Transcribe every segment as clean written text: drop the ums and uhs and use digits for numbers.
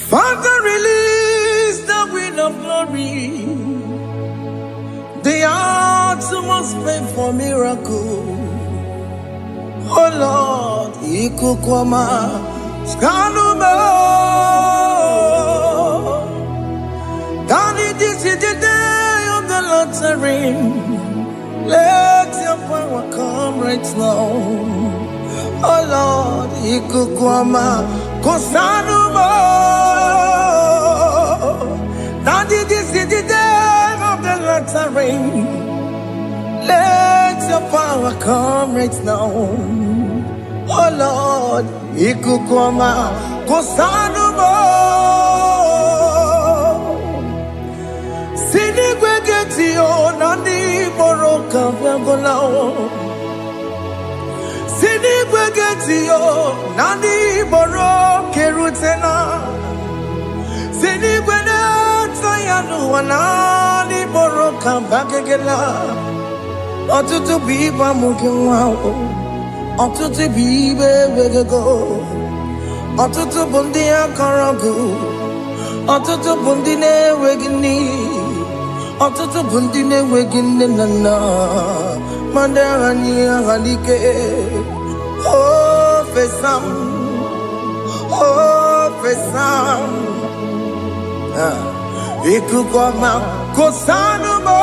Father, release the wind of glory. The heart must pay for miracle. Oh Lord, Ikukwama, Skanuma. Daddy, this is the day of the Lord's reign. Let your power come right now. Oh Lord, Ikukwama, Kosanuma. Daddy, this is the day of the Lord's reign. Let your power come right now. Oh Lord, Ikukwama, Kosanuma. Sinigwegetio, Nandi Boroka, Viagolao. Sinigwegetio, Nandi Boroke Rutena. Sinigwena, Tayanu, Nandi Boroka, Bagagela. Otutu biba mukiwao, otutu bibe wegego, otutu bundi akaragu, otutu bundi ne wegini, otutu bundi ne wegini nana, mandarani halike, oh fesam, Ikukwama kosanuma.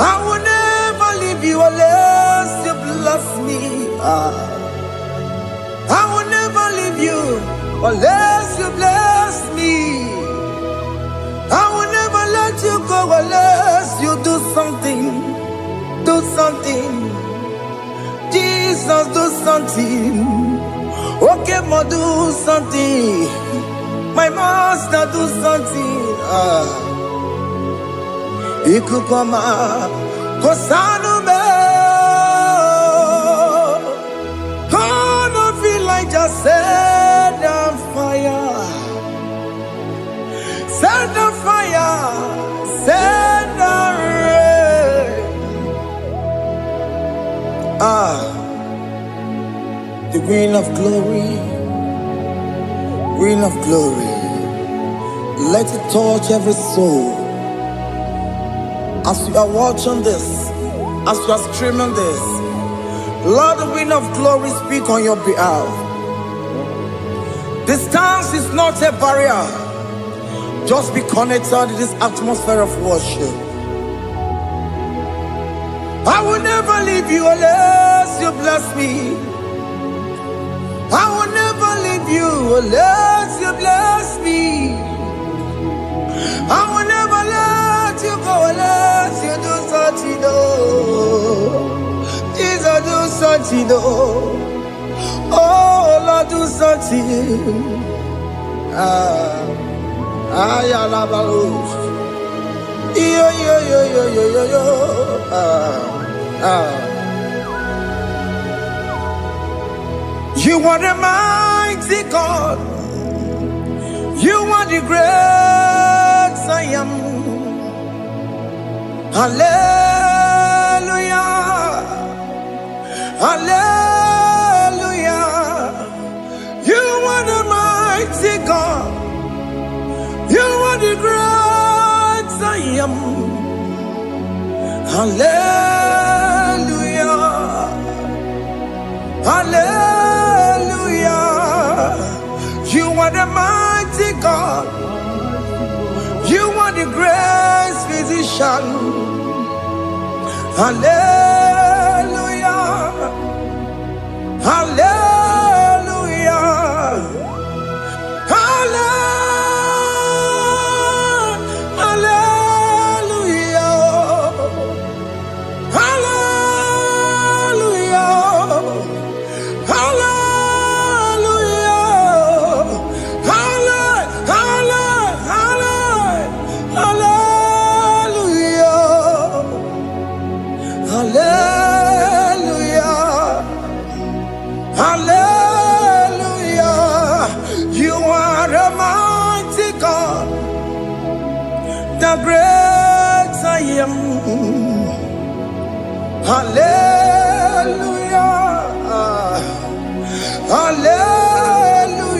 I will never leave you unless you bless me. I will never leave you unless you bless me. I will never let you go unless you do something. Do something. Jesus, do something. Okay, ma, do something. My master, do something. Ikukwama, Kosanume. Gonna feel like just set on fire. Set on fire. Set on rain. The wind of glory. Wind of glory. Let it touch every soul. As you are watching this, as you are streaming this, Lord, the wind of glory speak on your behalf. Distance is not a barrier. Just be connected to this atmosphere of worship. I will never leave you unless you bless me. I will never leave you unless you bless me. I will never let you go unless you do something. Jesus, do something. Oh Lord, do something. Ayalabalos. Yo. You are the mighty God. You are the great I am. Hallelujah. Hallelujah. You are the mighty God. You are the great I am. Hallelujah. Hallelujah. You are the mighty God. You are the great physician. Hallelujah. Hallelujah. The great I am. Hallelujah. Hallelujah.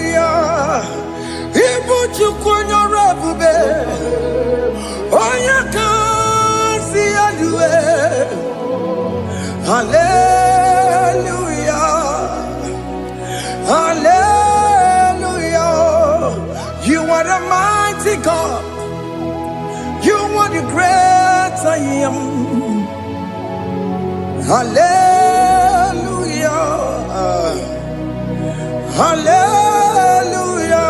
Hallelujah. Hallelujah.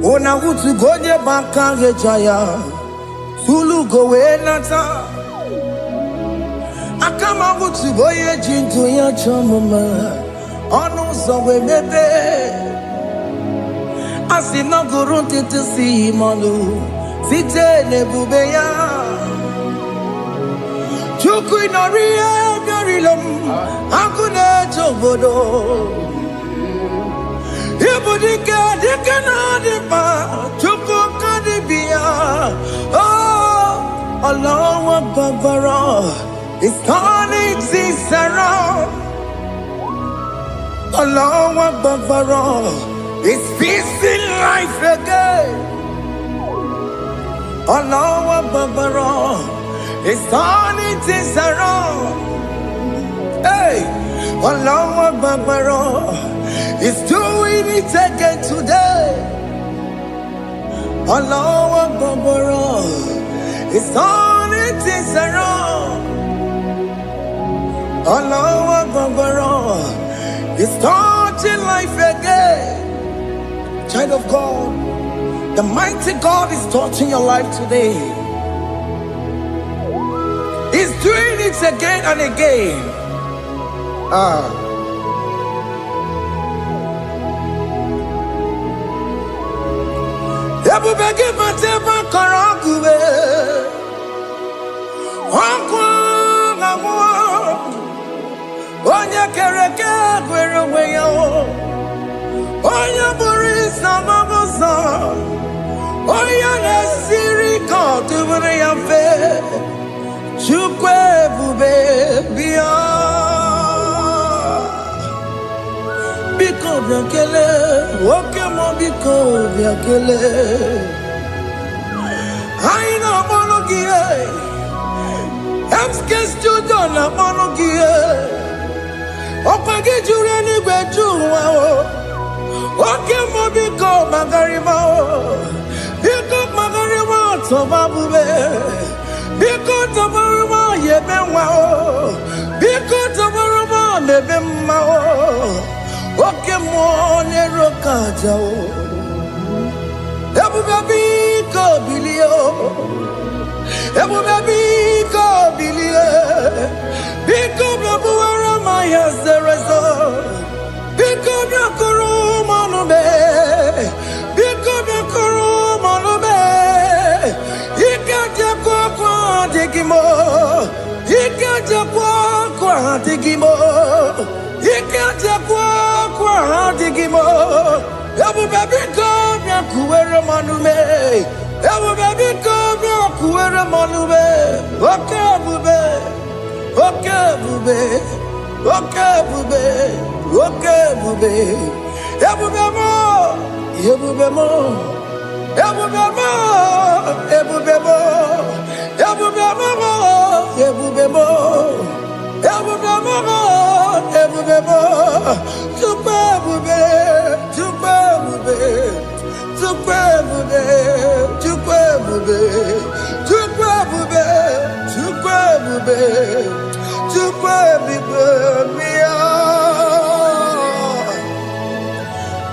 Ona utu gonye bakange jaya. Sulu gowe nata. Akama utu boye jintu ya chomoma. Onu sowe mebe. Asina gurunti tisi malu. Site nebubeya. Chuku inoria garilom. Akune chobodo. Ibudika dikana dipa. Chuku kadibia. Oh, Allah Akbar. It's turning things around. Allah Akbar. It's peace in life again. Allah Akbar. It's turning things around. Hey, Allah Akbar. It's doing it again today. Allah Akbar. It's turning things around. Allah Akbar. It's touching life again. Child of God, the mighty God is touching your life today. He's doing it again and again. Biko biakele, okemo biko biakele. Aina monogie, emskes judona monogie. Opage jure ni gwejuwa o. Okemo biko magarima o. Biko magarima tobabube. Biko tobaruma yebenwa o. Biko tobaruma mebemma o. Okemo nero kaja o. Ebu baby ko bilio. Ebu baby ko bilie. Biko babu ara maya zerezo. Biko biakuru manube. Biko biakuru manube. Ikaja kwa digimo. Ikaja kwa digimo. Ikaja kwa digimo. Ebu baby ko biakuere manume. Ebu baby ko biakuere manume. Okay bube. Okay bube. Okay bube. Okay bube. Ebu bemo. Ebu bemo. Ebu bemo. Ebu bemo. Ebu bemo. Ebu bemo. Ebu bemo. Ebu bemo. Tupe bube. Tupe bube. Tupe bube. Tupe bube. Tupe bube. Tupe bube. Tupe bube.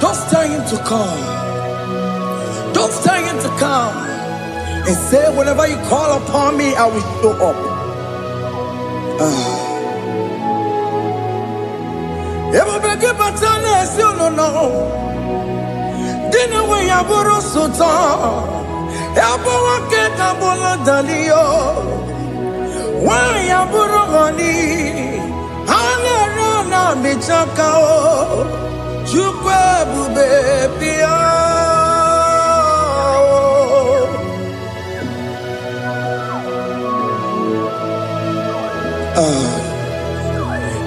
Don't stay him to come. Don't stay him to come. And say, whenever you call upon me, I will show up. Everybody but you no. Dinner way I borrow so tall. Elbow get a bola dalio. Why I borrow honey? Anna Michakao. Chukwe bube pia.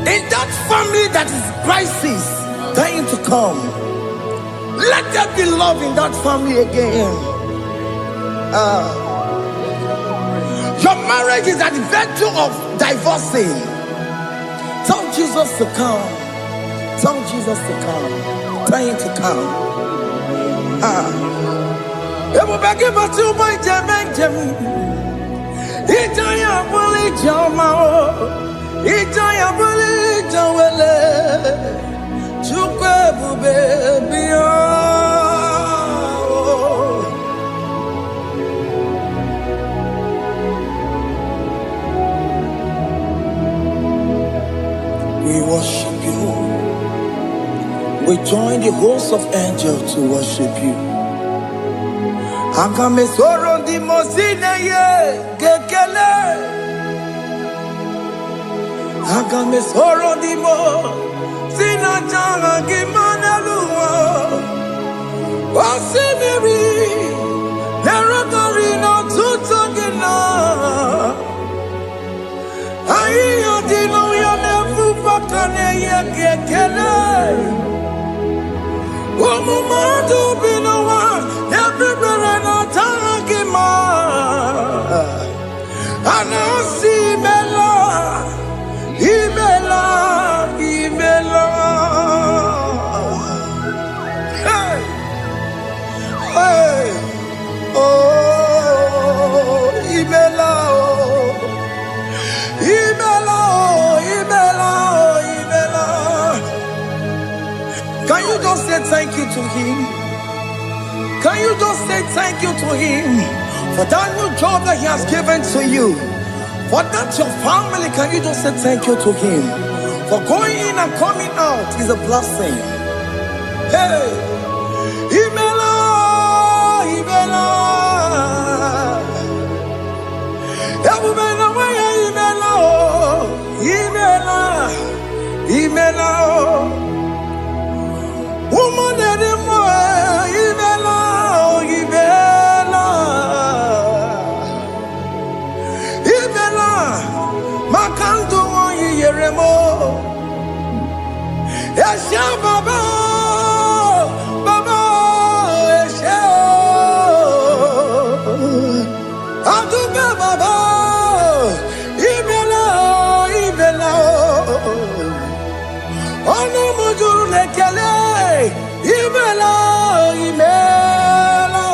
In that family that is crisis dying to come, let there be love in that family again. Your marriage is at the verge of divorcing. Tell Jesus to come. Tell Jesus to come. Tell him to come. Ijaya buli jamao, Ijaya buli jawele, Chukwe bube biyo. We worship you. We join the host of angels to worship you. Akame soro di mosine ye gekele. Akame soro di mo sina janga gimana luwa. Wasimiri nerokari no tutogina. Ayo di no ya nefu fakane ye gekele. Omumadu binowa everywhere no tangima. Anasi bela, ibela, ibela. Hey, hey, oh, ibela, oh, ibela, oh, ibela, oh, ibela. Can you just say thank you to him? Can you just say thank you to him for that new job that he has given to you? For that your family, can you just say thank you to him? For going in and coming out is a blessing. Hey, Imela, Imela, Imela, Imela, Imela. Woman anymore, Ibela, Ibela, Ibela, Makanto Yeremo, Esha Baba, Baba, Esha, Aduba Baba, Ibela, Ibela, Ono Mujuru Lekele. Imela, Imela,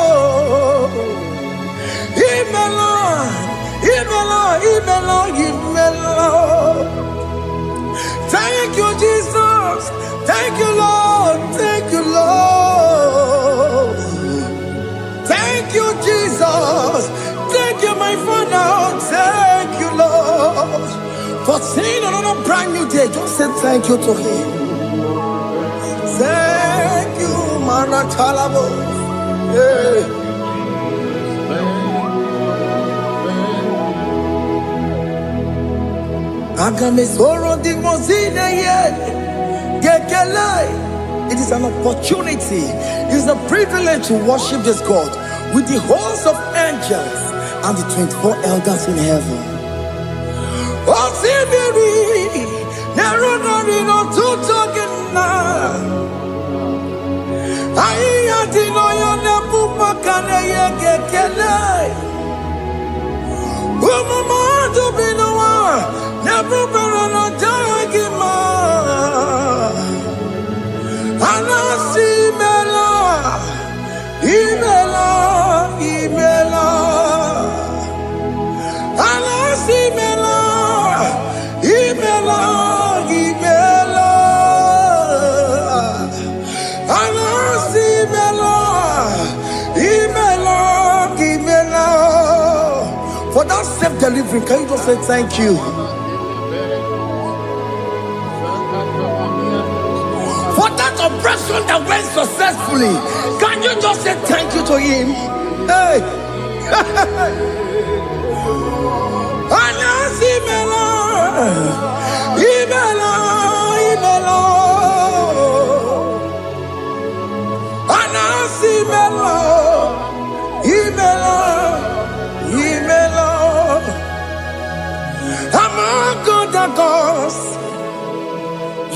Imela, Imela, Imela, Imela. Thank you, Jesus. Thank you, Lord. Thank you, Lord. Thank you, Jesus. Thank you, my Father. Thank you, Lord. For seeing another brand new day, just say thank you to him. Thank you, Manatalabo. Yeah. It is an opportunity, it is a privilege to worship this God with the host of angels and the 24 elders in heaven. For that self-delivery, can you just say thank you? For that operation that went successfully, can you just say thank you to him? Hey!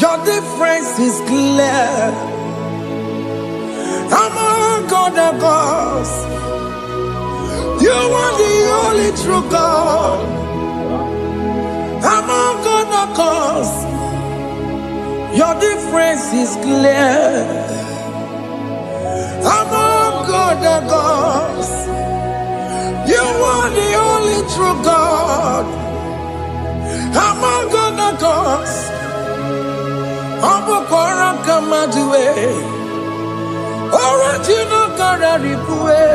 Your difference is clear. Among God and gods, you are the only true God. Among God and gods, your difference is clear. Among God and gods, you are the only true true God. Among the gods, Abukora Kamadue, original Kararipue,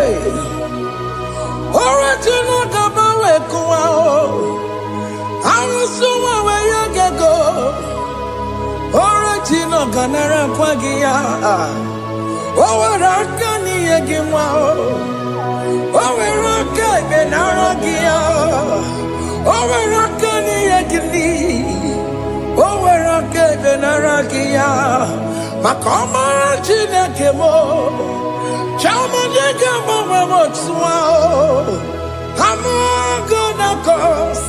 original Kabawe Kuao, Arusuma where you go, original Ganara Kwagia, Owarakani Yagimao, Owaraka Benaragia, Owarakani Yagini. Owerake benarakia, makoma chine kemo, chama dega mama motswao. I'm gonna cause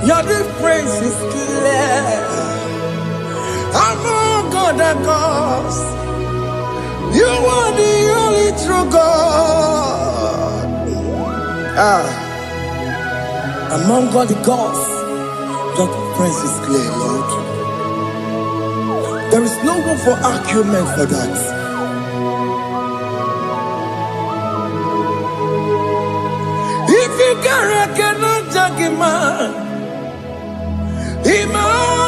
your difference is clear. I'm gonna cause you are the only true God. Among all the gods. Your praise is clear, Lord. There is no room for argument for that. If you cannot judge him, Emmanuel.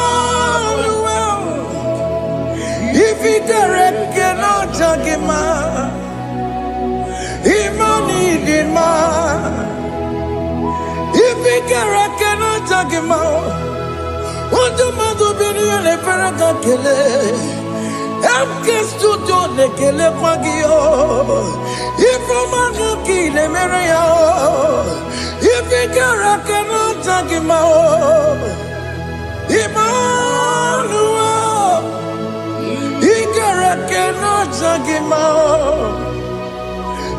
If you cannot judge him, Emmanuel. If you cannot judge him, what do you do? Be a paragakele. I'm just to do the kele magio. If I'm a kill a mario, if you cannot judge him, Emmanuel. He cannot judge him,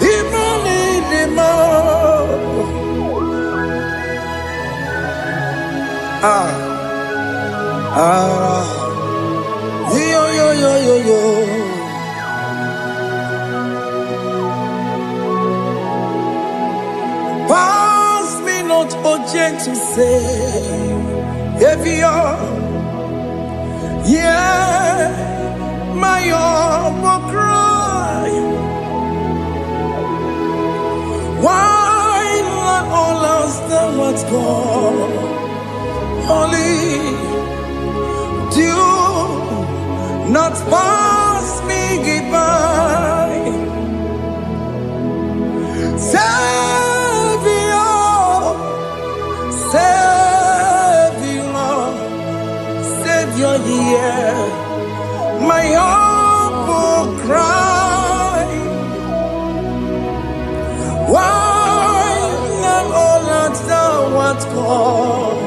Emmanuel. Yo. Pass me not, oh gentle Savior. Yeah, my humble cry. Why not all else than what's gone? Only do not pass me goodbye, Savior, hear my humble cry. Why not all that thou art called?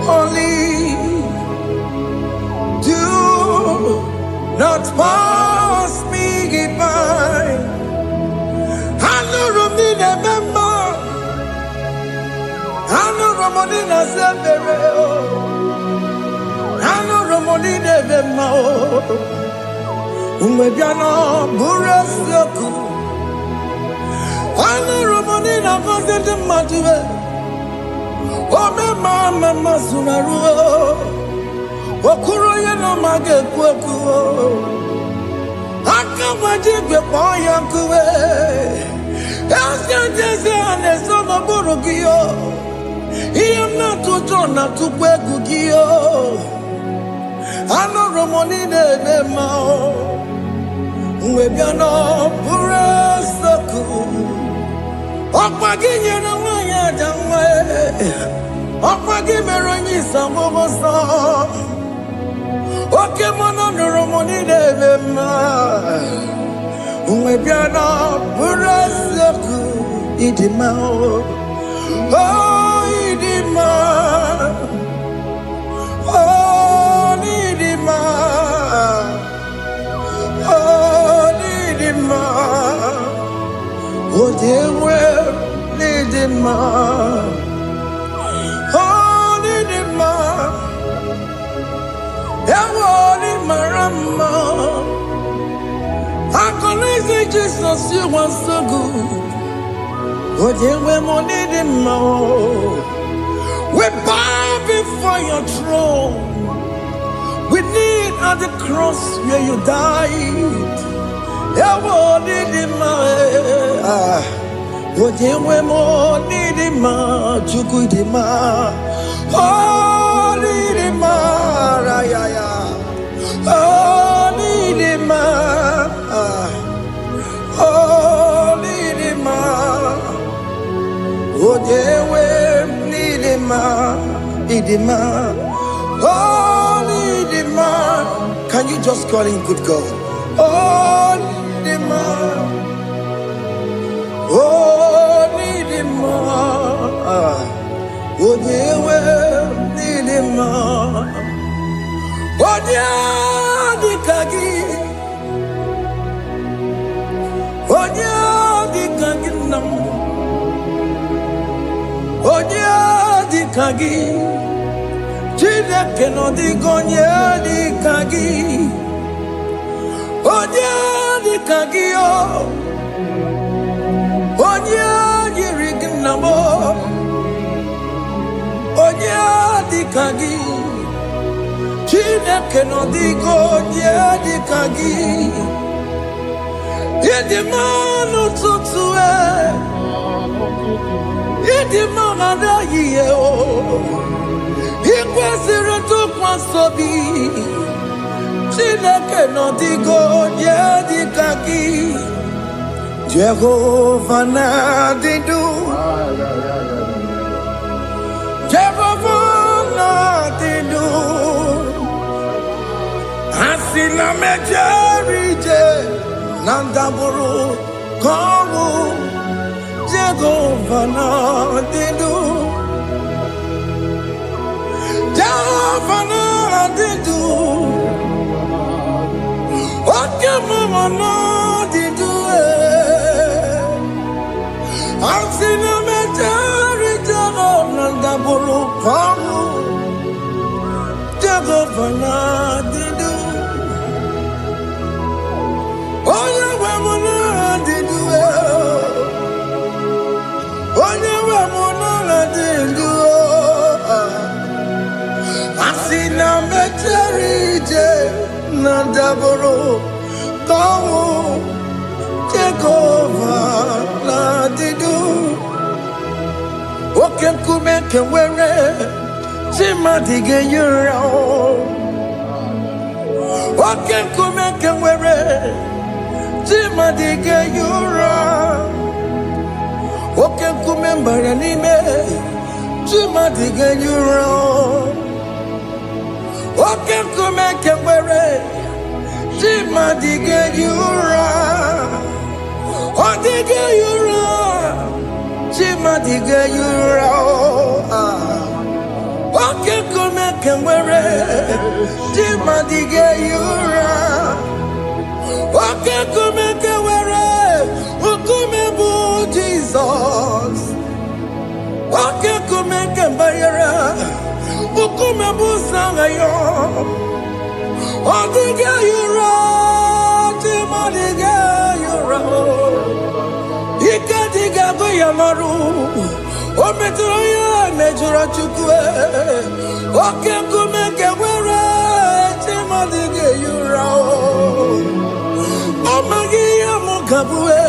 Only do not pass me by. I know Romina member. I know Romonina Zambero. I know Romonina member. Umebiano Burasoku. I know Romonina Vazende Matue. Oh, mama sunaru, okuro ye no mage kweku, akamaji gbe poyankuwe, jese ane sono burugiyo, iyem na tuto na tukwegugiyo, ano romoni nebe mao, uwebiano burasoku, okpagi nye na wanya jamwe. Okpagi meronyi sambobosa. Oke mono nuromoni debema. Umebiana burasoku idimao. Oh idima. Oh idima. Oh idima. Oh dewe idima. Marama, I can say Jesus, you are so good. Oh, yeah, we're more needing more. We bow before your throne. We need at the cross where you died. Yeah, we're needing more. Ojewemo nidima chukudima. Oh nidima rayaya. Oh nidima. Oh nidima. Ojewe nidima idima. Oh nidima. Can you just call him good God? Oh nidima. Oh, need him more. Oh, dear, well, need him more. Oh, dear, the kagi. Oh, dear, the kagi. Oh, dear, the kagi. Chile cannot go near the kagi. Oh, dear, the kagi. Onya yirignamo, onya dikagi, Chineke no digo onya dikagi, yedimanu tutue, yedimana da yeo, ikwesire tukwasobi, Chineke no digo onya dikagi. Jehovah Nadidu, Jehovah Nadidu, Asina Mejerije, Nandaburu, Koru, Jehovah Nadidu, Jehovah Nadidu, Okemama Nadidu. I've seen a majority of the Buru Pamu, Jehovah Nadidu. Oh, you were Nadidu. Oh, you were Nadidu. I've seen a majority of the Buru Pamu. Jehovah Nadidu. Okem kume kewere Chima dige yura. Okem kume kewere Chima dige yura. Okem kume mbaranime Chima dige yura. Okem kume kewere Chima dige yura. Odige yura, chima dige yura. Oke kume kemwere, chima dige yura. Oke kume kemwere, ukume bu Jesus. Oke kume kemwere, ukume bu sangayo. Odige yura, chima dige yura. Ikadiga goyamaru, ometroya mejura chukwe, okemkumeke were, chimadige yura. Omagi yamukabue,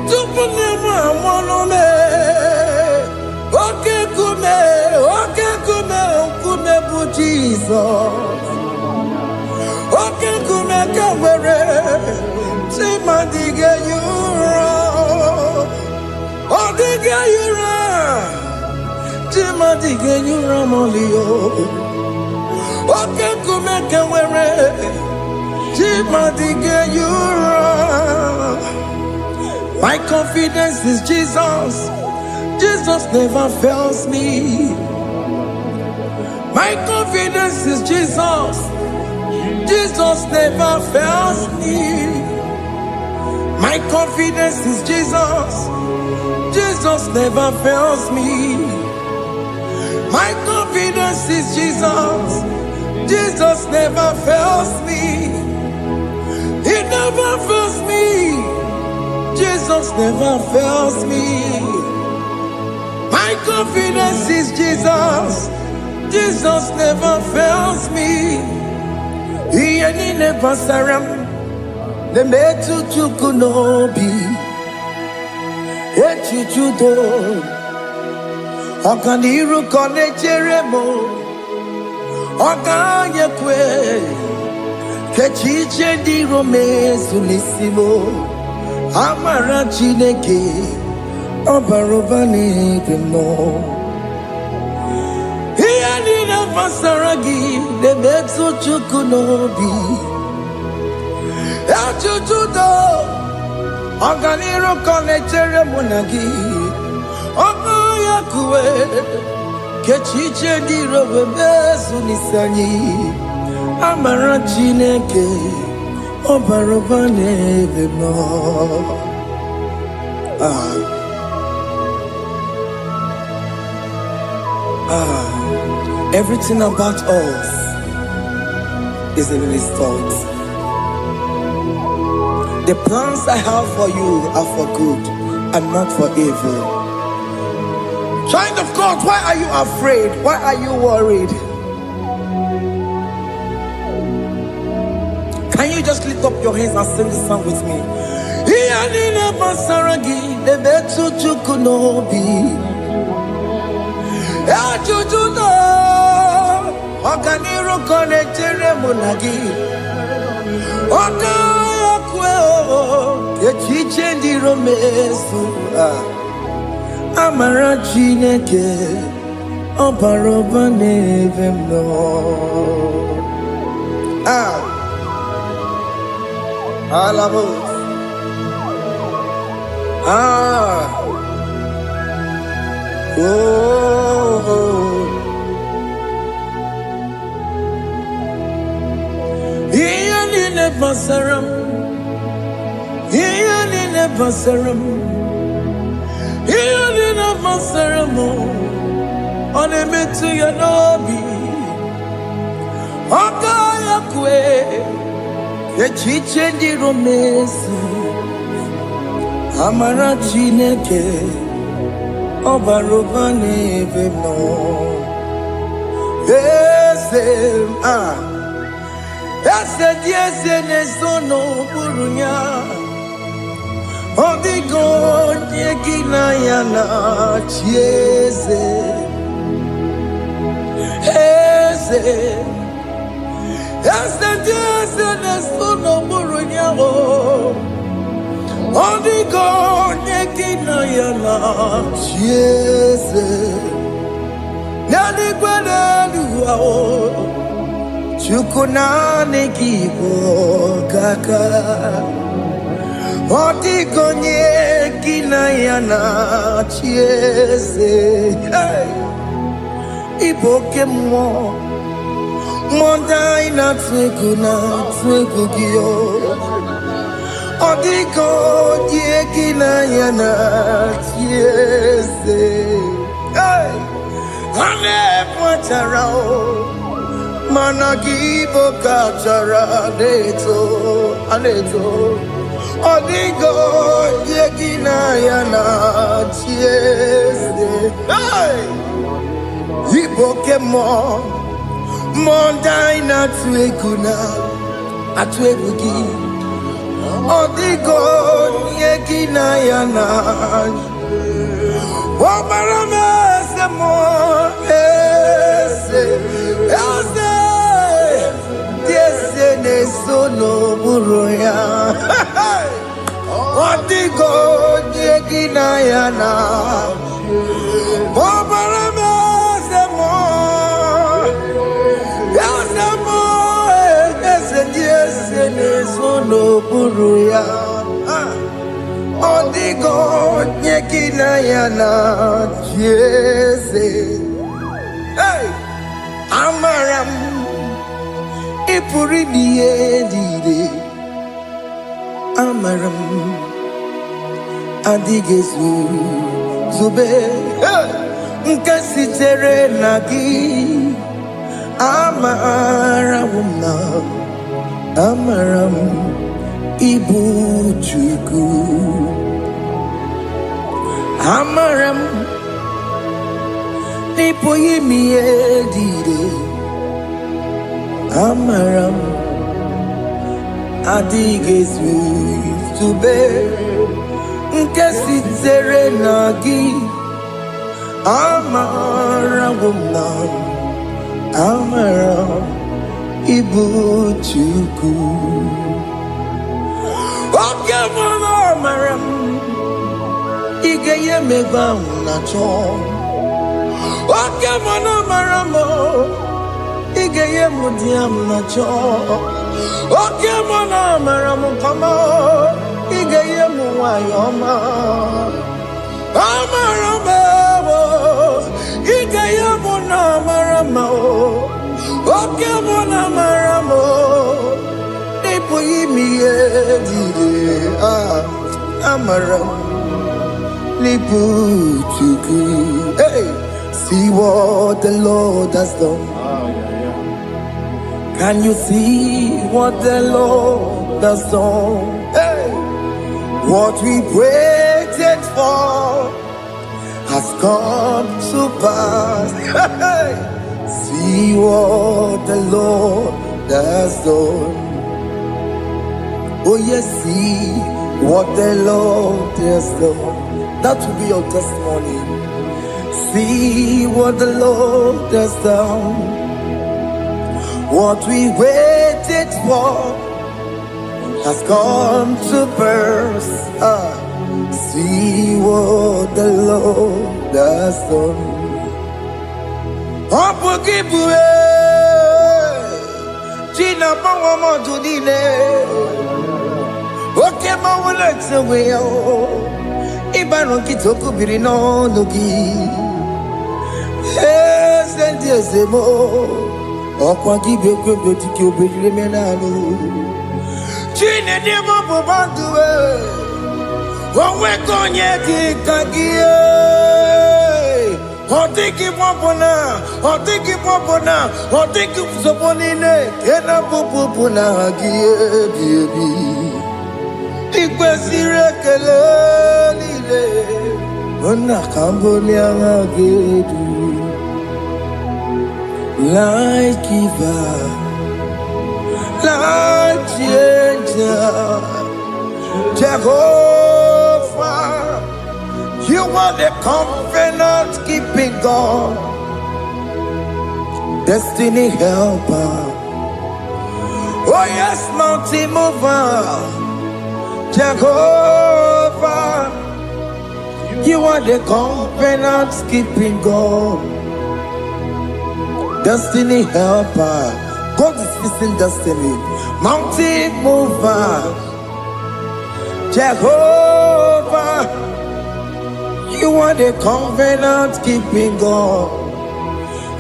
tupunemu amonome, okekume bu Jesus. Okemkumeke were, chimadige yura. Odiga yura, Chima diga yura molio. Oke kumeke were, Chima diga yura. My confidence is Jesus. Jesus never fails me. My confidence is Jesus. Jesus never fails me. My confidence is Jesus. Jesus never fails me. My confidence is Jesus. Jesus never fails me. He never fails me. Jesus never fails me. My confidence is Jesus. Jesus never fails me. He never saram. The metu chukunobi. echichudo ọganiru kọnechere m ọganyekwe kechiche ndị iro mezu n'isi m amara Chineke ọbara ụba n'ebe m nọ ihe niile gbasara gị na-emetụ Chukwu n'obi echichudo ọganiru kọnechere mụ na gị ọganyekwe kechiche ndị iro mezu n'isi anyị amara Chineke ọbara ụba n'ebe m nọ. Everything about us is in His thoughts. The plans I have for you are for good and not for evil. Child of God, why are you afraid? Why are you worried? Can you just lift up your hands and sing this song with me? Ọganiru kọnechere mụ na gị ọganyekwe echiche ndị iro mezu amara Chineke ọbara ụba n'ebe m nọ. Alabos. Ihe niile gbasara m, ihe niile gbasara m, ihe niile gbasara m, ọ na-emetụ ya n'obi. Ọganyekwe echiche ndị iro mezu amara Chineke ọbara ụba n'ebe m nọ. Eze dị eze na-eso n'okpuru ya ọ dịghị onye gị na ya na-achị eze dị eze na-eso n'okpuru ya ọ dịghị onye gị na ya na-achị eze n'eluigwe n'elu ahụ Chukwu naanị gị bụ ọkaka ọ dịghị onye gị na ya na-achị eze ịbụ oke mmụọ ndị anyị na-atụ egwu gị ọ dịghị onye gị na ya na-achị eze ha na-ebu achara mana gị bụ ka achara na-eto ọ dịghị onye gị na ya na-achị eze ịbụ oke mmụọ ndị anyị na-atụ egwu gị ọ dịghị onye gị na ya na-achị ọbara m eze mmụọ eze dị eze na-eso n'okpuru ya ọ dịghị onye gị na ya na-achị ọbara m eze mmụọ eze dị eze na-eso n'okpuru ya ọ dịghị onye gị na ya na-achị eze amara m ị pụrụ ime ihe niile amara m adịghị zube nke sitere na gị amara m ịbụ Chukwu amara m n'ịpụghị ime ihe niile amara m adịghị zube nke sitere na gị amara gwụna amara ịbụ Chukwu oke mara amara m ị ga-enye m ego ahụ na chọọ oke mara amara m ị ga-enye m di ya m na chọọ oke mara amara m kama ị ga-enye m nwanyị ọma amara m ị ga-enye m na amara m oke mara amara m ịpụghị ime ihe dịrị amara m n'ịbụ Chukwu. Hey, see what the Lord has done. Can you see what the Lord has done? Hey, what we waited for has come to pass. Hey, see what the Lord has done. Oh yes, see what the Lord has done. That will be your testimony. See what the Lord has done. What we waited for has come to pass. See what the Lord has done. China Pawamo Judine. Okay, Mawalex away. Ibano Kitoku Birino Nugi. Yes, and yes, the more. Okwa give you good to kill Billy Menano. China Demo Bobandue. One week on Yeti Kagia. Or take him up on her, or take him up on her, or take him upon in it. Can I put on her, baby? It was irregularly. On a Cambodia, like giver, like changer, Jehovah. You are the covenant keeping God, destiny helper. Oh yes, mountain mover, Jehovah. You are the covenant keeping God, destiny helper. God is fixing destiny. Mountain mover, Jehovah. You are the covenant keeping God.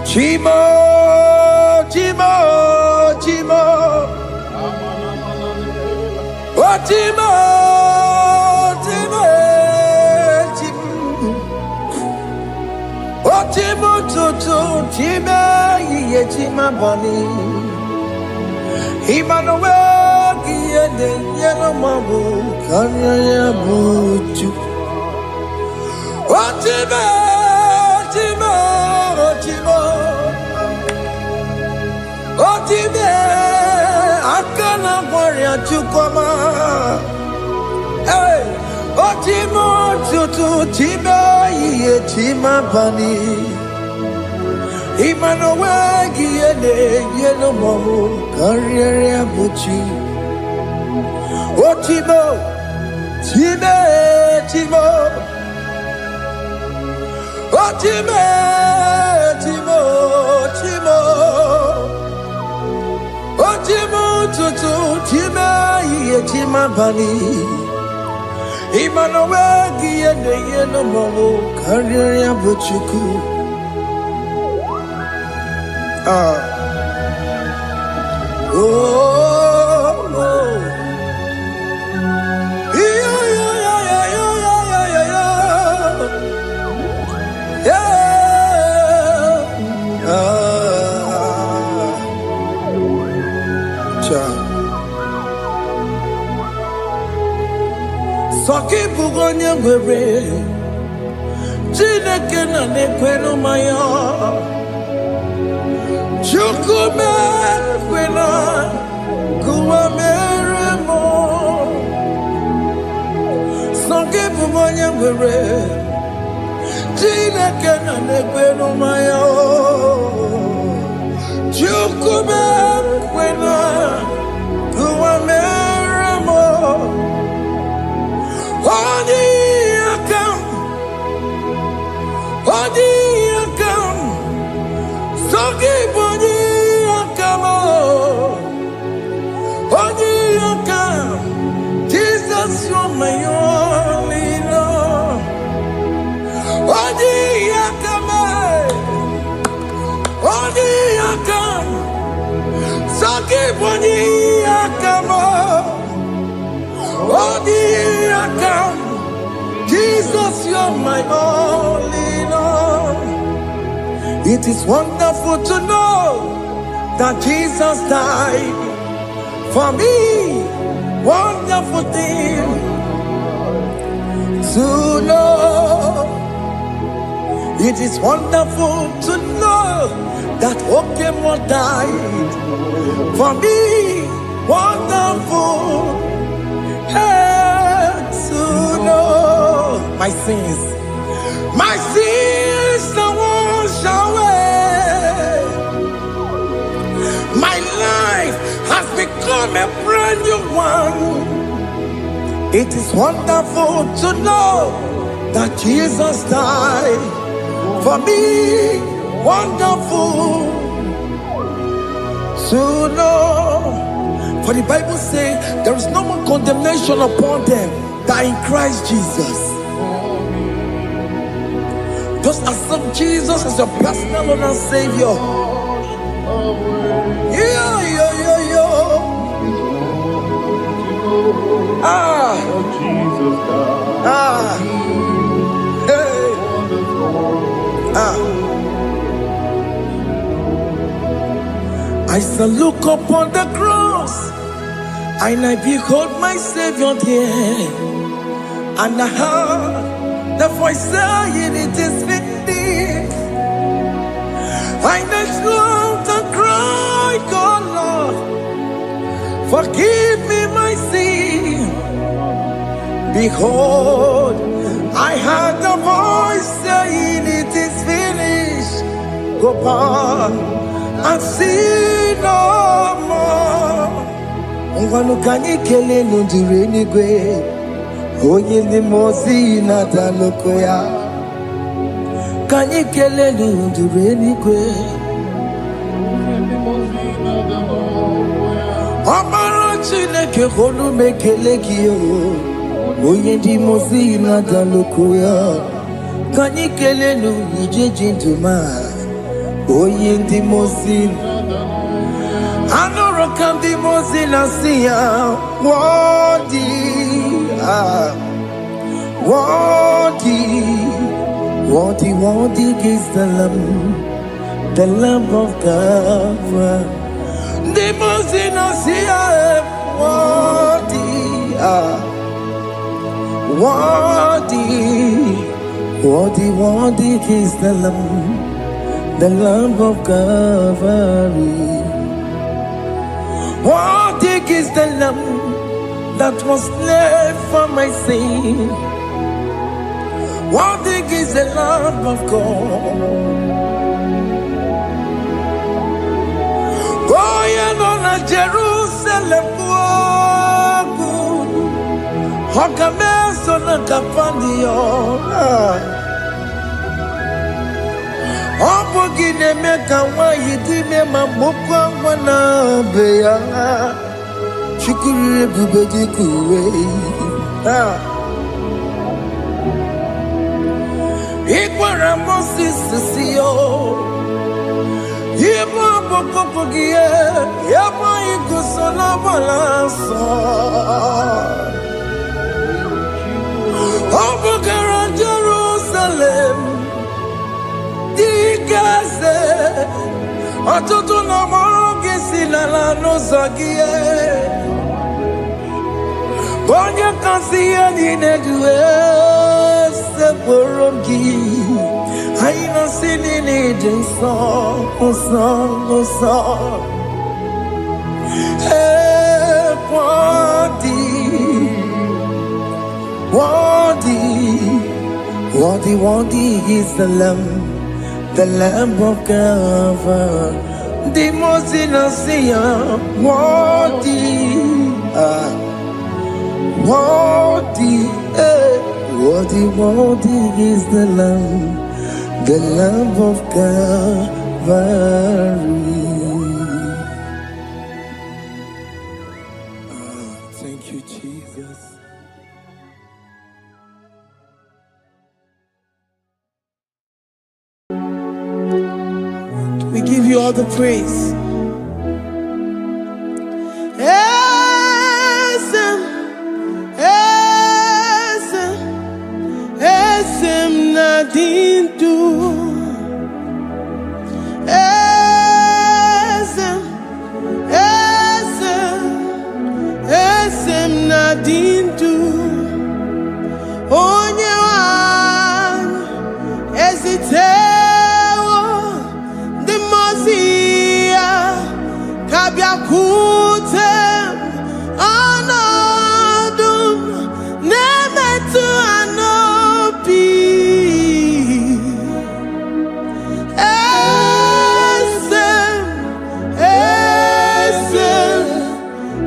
Chimo, Chimo, Chimo. Oh, Chimo, Chimo, Chimo. Oh, Chimo, Chimo, Chimo, Ye Chima Bani. Emmanuel, Yende, Yeno Mabu, Kanya Buchu. Otimo, Otimo, Otimo, Otimo, Akana Warrior Chukoma. Hey, Otimo, Tutu, Tima, Ye Tima Bani. Emmanuel, Yene, Yeno Mamu, Carrier Buchi. Otimo, Time, Timo. Otimo, Timo, Timo, Otimo, Tutu, Tima, Ye Tima Bani. Emmanuel, Yene, Yeno Momo, Carrier Buchuku. Oh, oh. Soki bugonye gwebe Chineke na nekwenu maya Chukume kwena Kuwa mere mo Soki bugonye monye ngwere Chineke na nekwe no maya Chukube kwena Kuwa meramo Odi akam Soki boni akamo Odi akam Jesus you're my only love Odi akam Soki boni akamo Odi akam Jesus you're my only love. It is wonderful to know that Jesus died for me. Wonderful thing to know. It is wonderful to know that Okemo died for me. Wonderful to know. My sins are washed away. My life has become a brand new one. It is wonderful to know that Jesus died for me. Wonderful to know. For the Bible says there is no more condemnation upon them that in Christ Jesus. Just accept Jesus as your personal Lord and Savior. Yeah. Hey. I shall look upon the cross, and I behold my Savior there, and I heard the voice saying, "It is finished." I knelt down and cried, "God, Lord, forgive me my sin." Behold, I heard the voice saying, "It is finished." Go back and sin no more. Ungwanu kanyi kele nundure nigwe. Oye ni mozi na taloko ya. Kanyi kele nundure nigwe. Amara Chineke honu mekele kiyo. Oye ni mozi na taloko ya. Kanyi kele nundure jintuma. Oye ni mozi. Anoro kandi mozi na siya. Wadi. Worthy is the Lamb of God. The Mosina Sia, worthy is the Lamb of Calvary. Worthy is the Lamb that was slain for my sin. Worthy is the Lamb of God. Going on a Jerusalem, Hokameso na kapandio. Opogine meka wa yidime mamukwa wana beya. Shukuru bubeji kuwe. Ikwara Moses siyo. Yema bokopogie. Yema ikusola balanso. Opogara Jerusalem. Dikaze. Atutu na morogi sinala no zagie. Onye kasi ya ninedue seporogi. Aina sini ni jinso, worthy worthy is the Lamb of God. The most innocent, worthy, worthy is the Lamb of God. Thank you, Jesus. We give you all the praise. Esem nadindu. Esem nadindu. Onye wan ezitewo the mozia kabia kutem anadum nemetu anopi.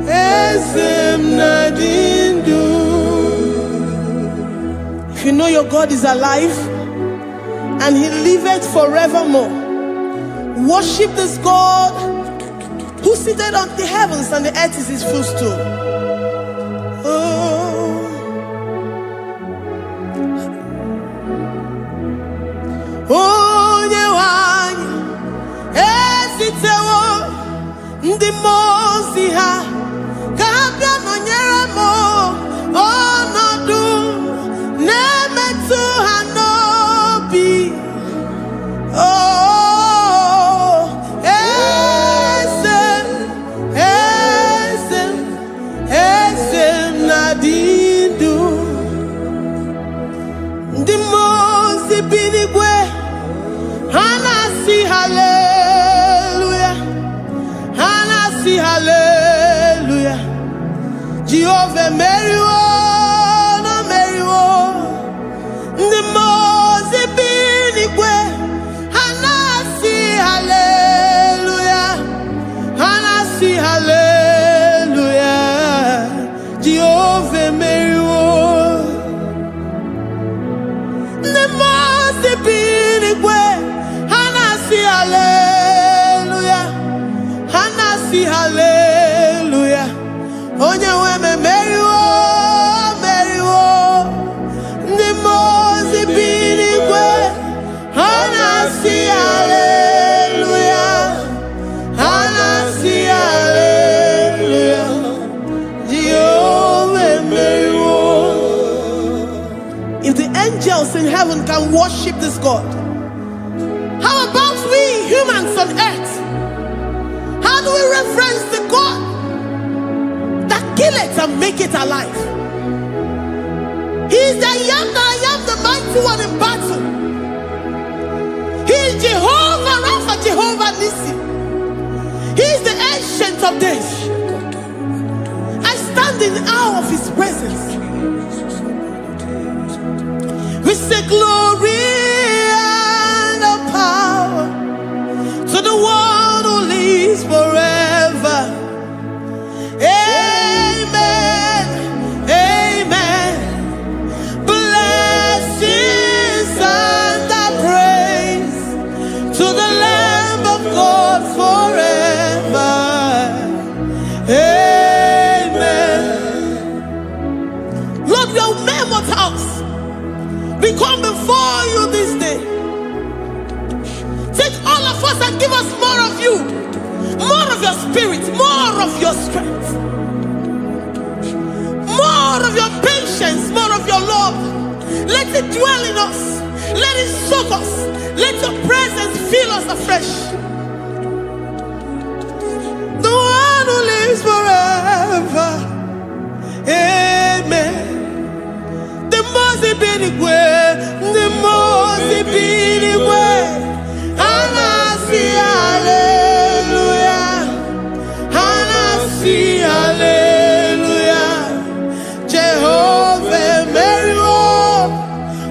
Esem nadindu. If you know your God is alive and he liveth forevermore, worship this God who seated on the heavens and the earth is his footstool. Oh, Nyewani, esitewo ndi mozi ha kabia nonyeremo onodu nemetu hanobi. Oh, esem nadindu. Ndi mozi binigwe hanasi hallelujah, hanasi hallelujah. Jehovah Meriwo, no Meriwo. Ndi mozi binigwe hanasi hallelujah, hanasi hallelujah. Jehovah Meriwo. Ndi mozi binigwe hanasi hallelujah, hanasi hallelujah. Onye weme Meriwo, Meriwo. Ndi mozi binigwe hanasi hallelujah, hanasi hallelujah. Jehovah Meriwo. If the angels in heaven can worship this God, how about we humans on earth? How do we reference the God that kill it and make it alive? He is the I am, the mighty one in battle. He is Jehovah Rapha, Jehovah Nissi. He is the ancient of days. I stand in awe of his presence. We say glory and power to the one who lives forever. Amen, amen. Blessings and praise to the Lamb of God forever. Amen. Lord, your mammoth house, we come before you this day. Take all of us and give us more of you, more of your spirit, more of your strength, more of your patience, more of your love. Let it dwell in us. Let it soak us. Let your presence fill us afresh. The one who lives forever. Amen. The most binigwe, the most binigwe. Hanasi hallelujah, hanasi hallelujah. Jehovah Meriwo,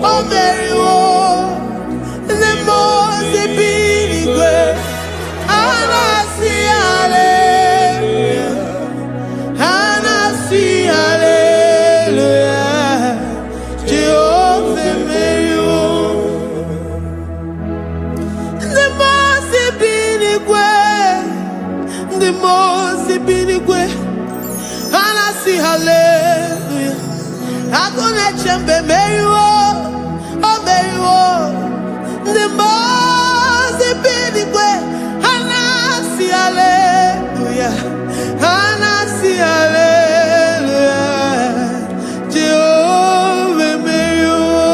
oh Meriwo. see hallelujah. I'm gonna chamber Marywo, oh Marywo. The most big way, and I see hallelujah. And I see hallelujah. Jehovah Marywo.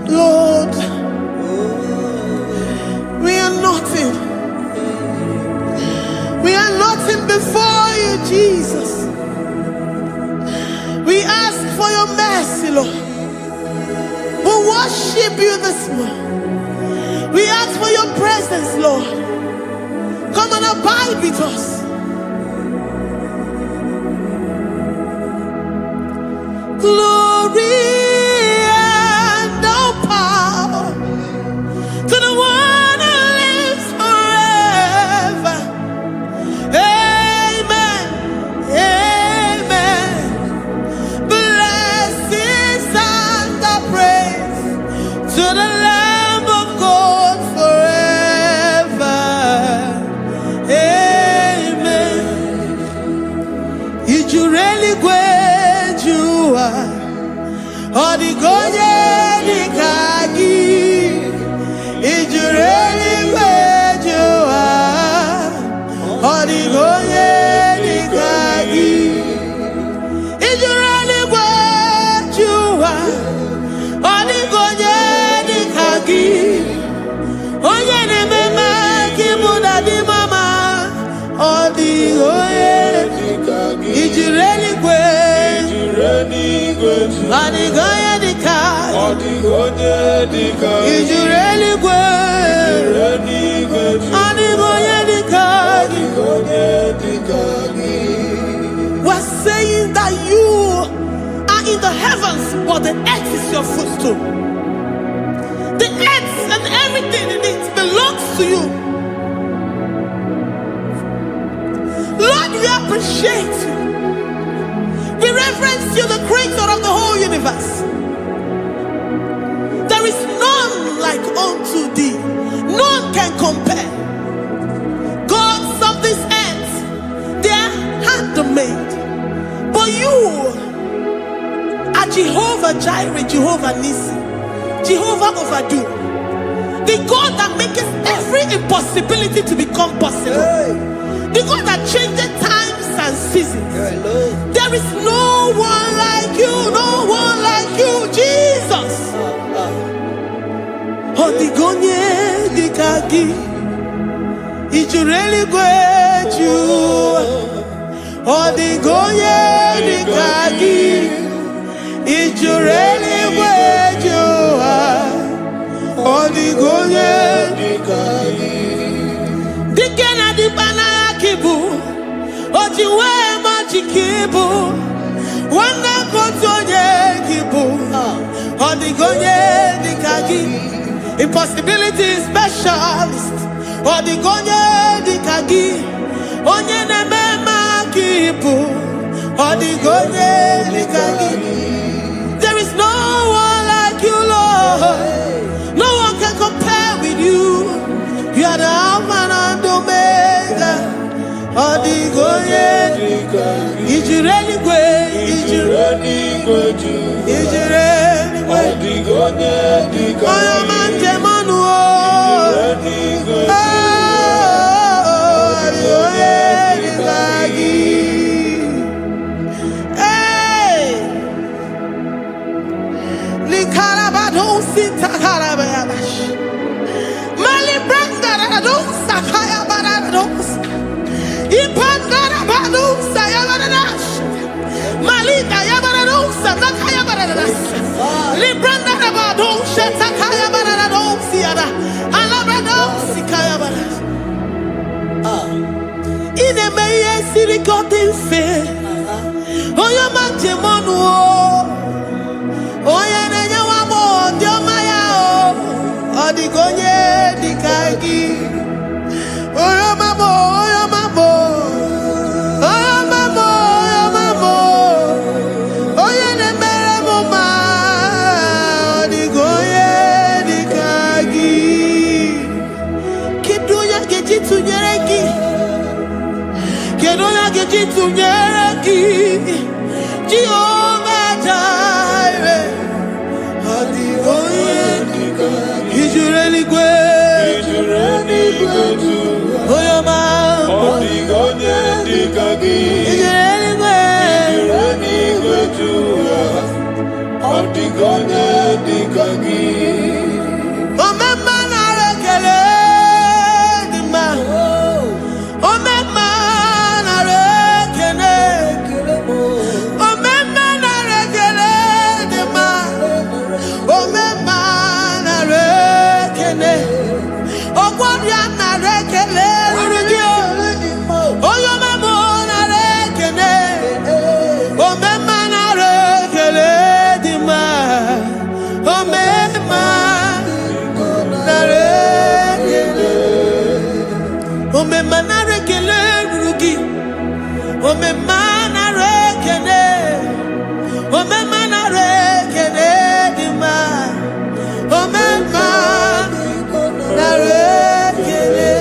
Lord, we are nothing. We are nothing before you, Jesus. We ask for your mercy, Lord. We worship you this morning. We ask for your presence, Lord. Come and abide with us. Glory and all power to the one who lives forever. Amen. Amen. Blessings and the praise to the Lamb of God forever. Amen. If you really great you are, all the good you give. If you really great you are, all the good you give. If you really great you are, all the good you give. Oh yeah, the mama, kimuda di mama, all the good you give. If you really great, all the good you give. If you really great, all the good you give. We're saying that you are in the heavens, but the earth is your footstool. The earth and everything in it belongs to you. Lord, we appreciate you. We reverence you, the creator of the whole universe. There is none like unto thee. None can compare. Gods of this earth, they are handmade. But you are Jehovah Jireh, Jehovah Nissi, Jehovah Overdo, the God that makes every impossibility to become possible. The God that changes times and seasons. There is no one like you, no one like you, Jesus. Odigonye dikagi, ijureli great you. Odigonye dikagi, ijureli great you. Odigonye dikagi. Dikena dibana kibu, ojiwe majikibu, wana kotonye kibu, odigonye dikagi, impossibility specialist, odigonye dikagi, onye nemema kibu, odigonye dikagi. There is no one like you, Lord. No one can compare with you. You are the Alpha and Omega. Odigonye, is you really great? Is you really great? Is you really great? Odigonye, I am Antemanu. Hey, Likarabado Sita Karabayabash. Mali Branda Rados, Sakaya Barados. Ipandara Bados, Sayabarash. Malika Yabarados, Sakaya Baradas. Libranda Rabados, Sakaya Barados, Siada. Alabrados, Sikaya Baradas. In a May, City got in fair. Oh, your Mantemonu. Oh, Yanawamo, Diomaya. Odigonye dikagi. Oyo mamo, oyo mamo. Oyo mamo, oyo mamo. Oyo nemere moma. Odigonye dikagi. Kiduya tunyereki. Kedoya geji tunyereki. Jehovah-Jireh. Ijureli gwe. Oyoma. Ijureli gwe. Omema na rekele dima. Omema na rekele. Omema na rekele dima. Omema na rekele. Ogwanya na rekele rugio. Oyoma mo na rekele. Omema na rekele dima. Omema na rekele. Omema na rekele rugi. Omema na rekele. Omema na rekele dima. Omema na rekele.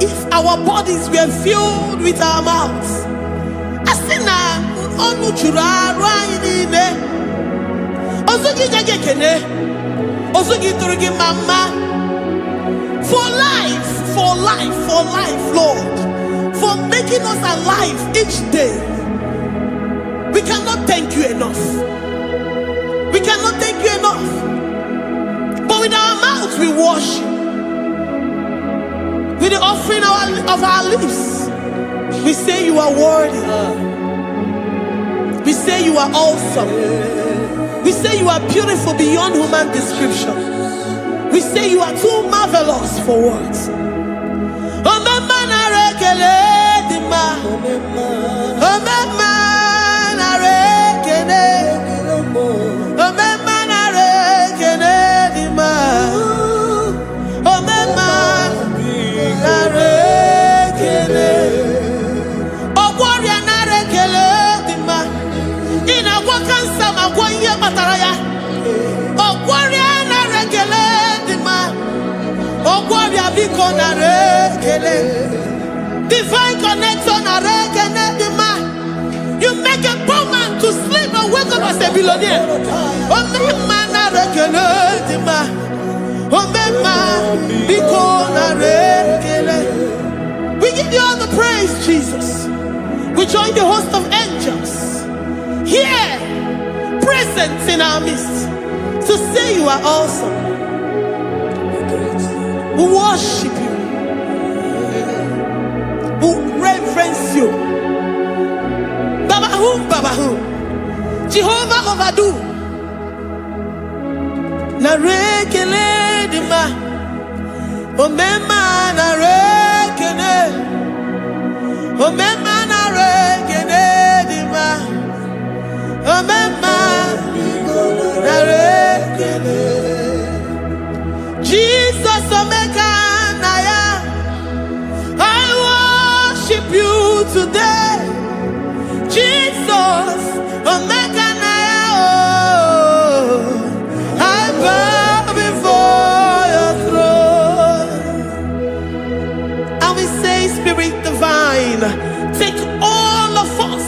If our bodies were filled with our mouths, asina onu chura rainine. Ozugi jagekene. Ozugi turugi mama. For life, Lord. For making us alive each day. We cannot thank you enough. We cannot thank you enough. But with our mouths we worship. With the offering of our lips, we say you are worthy. We say you are awesome. We say you are beautiful beyond human description. We say you are too marvelous for words. Omema na rekele dima. Omema na rekele. Omema na rekele dima. Omema na rekele. Ogwaria na rekele dima. Ina wakansa magwanye mataraya. Ogwaria na rekele dima. Ogwaria biko na rekele. Divine connection na rekele dima. You make a poor man to sleep and wake up as a billionaire. Omema na rekele dima. Omema biko na rekele. We give you all the praise, Jesus. We join the host of angels here, present in our midst, to say you are awesome. We worship you. We reverence you. Babahum. Jehovah overdo. Na rekele dima. Omema na rekele. Omema na rekele dima. Omema na rekele. Jesus-obata-obie, I worship you today. Jesus-obata-obie, I bow before your throne. And we say, Spirit divine, take all of us,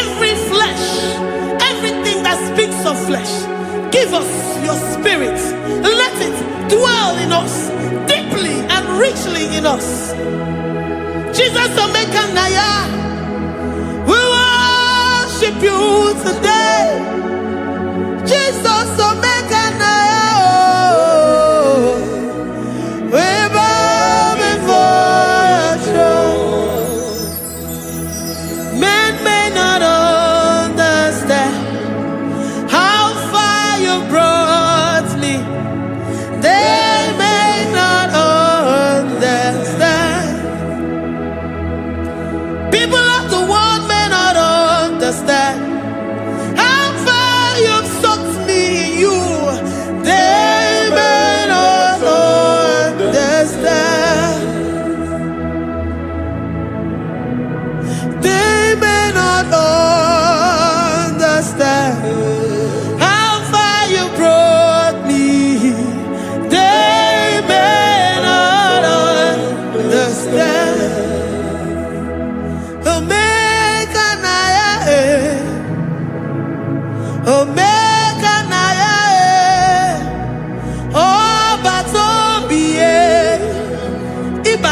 every flesh, everything that speaks of flesh. Give us your spirit. Let it dwell in us, deeply and richly in us. Jesus-obata-obie, we worship you today. Jesus-obata-obie, we bow before your throne. Men may not understand how far you brought me. They may not understand. People of the world may not understand how far you've sucked me in you.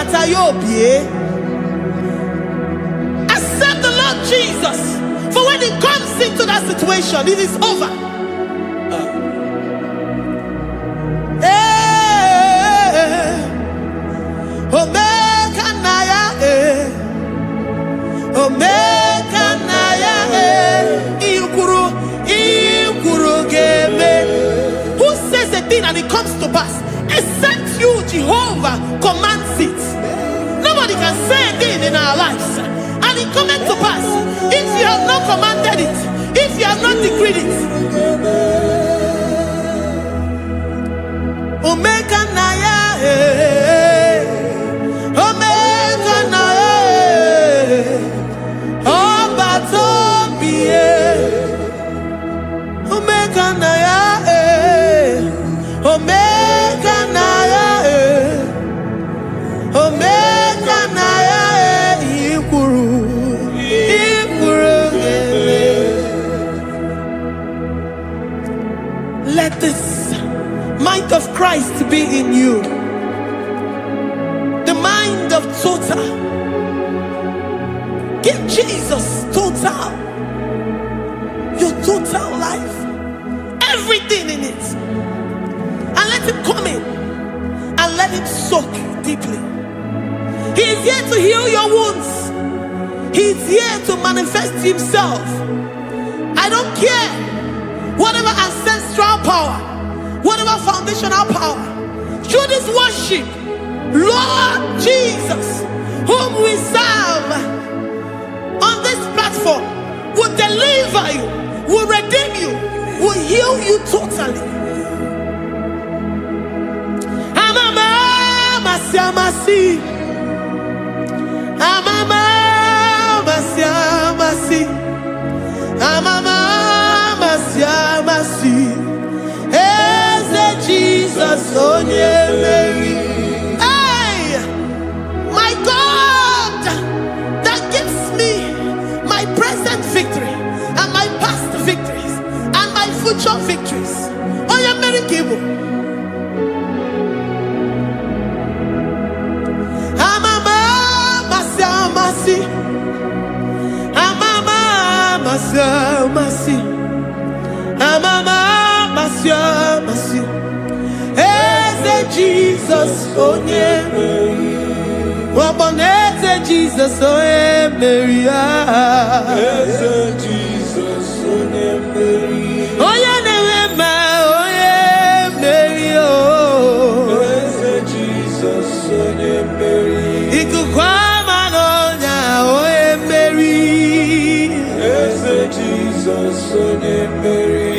jesus-obata-obie. Accept the Lord Jesus, for when He comes into that situation, it is over. Omega Naya, Omega Naya, Ikuru Game. Who says a thing and it comes to pass? Except you, Jehovah, commands it. Nobody can say a thing in our lives and it comes to pass if you have not commanded it, if you have not decreed it. Omega Naya, Omega Naya, Obata-obie, Omega Naya, Omega Naya, Omega Naya, Ikuru. Let this mind of Christ be in you, the mind of total. Give Jesus total, your total life, everything in it, and let Him come in and let Him soak deeply. He is here to heal your wounds. He is here to manifest Himself. I don't care whatever ancestral power, whatever foundational power, through this worship, Lord Jesus, whom we serve on this platform, will deliver you, will redeem you, will heal you totally. Amama Masiamasi, Amama Masiamasi, Amama Masiamasi. Jesus, oh yeah, Mary. Hey, my God, that gives me my present victory and my past victories and my future victories. Oh yeah, Mary Igbo. Amama Masiamasi, Amama Masiamasi, Amama Masiamasi. Jesus, oh yeah, Mary. Jesus, oh yeah, Mary. Jesus, oh yeah, Mary. Oh yeah, Mary. Oh, Jesus, oh yeah, Mary. Ikukwama no nya, oh yeah, Mary. Jesus, oh yeah, Mary.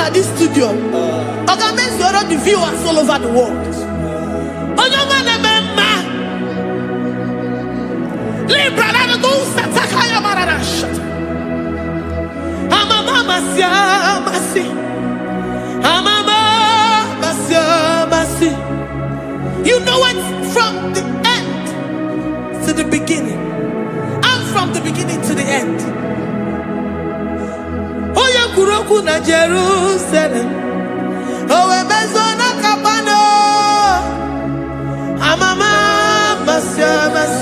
At this studio, organize the viewers all over the world. You know it from the end to the beginning, and from the beginning to the end. Kuroku na Jerusalem, oh bezona kapano, amama masiamas,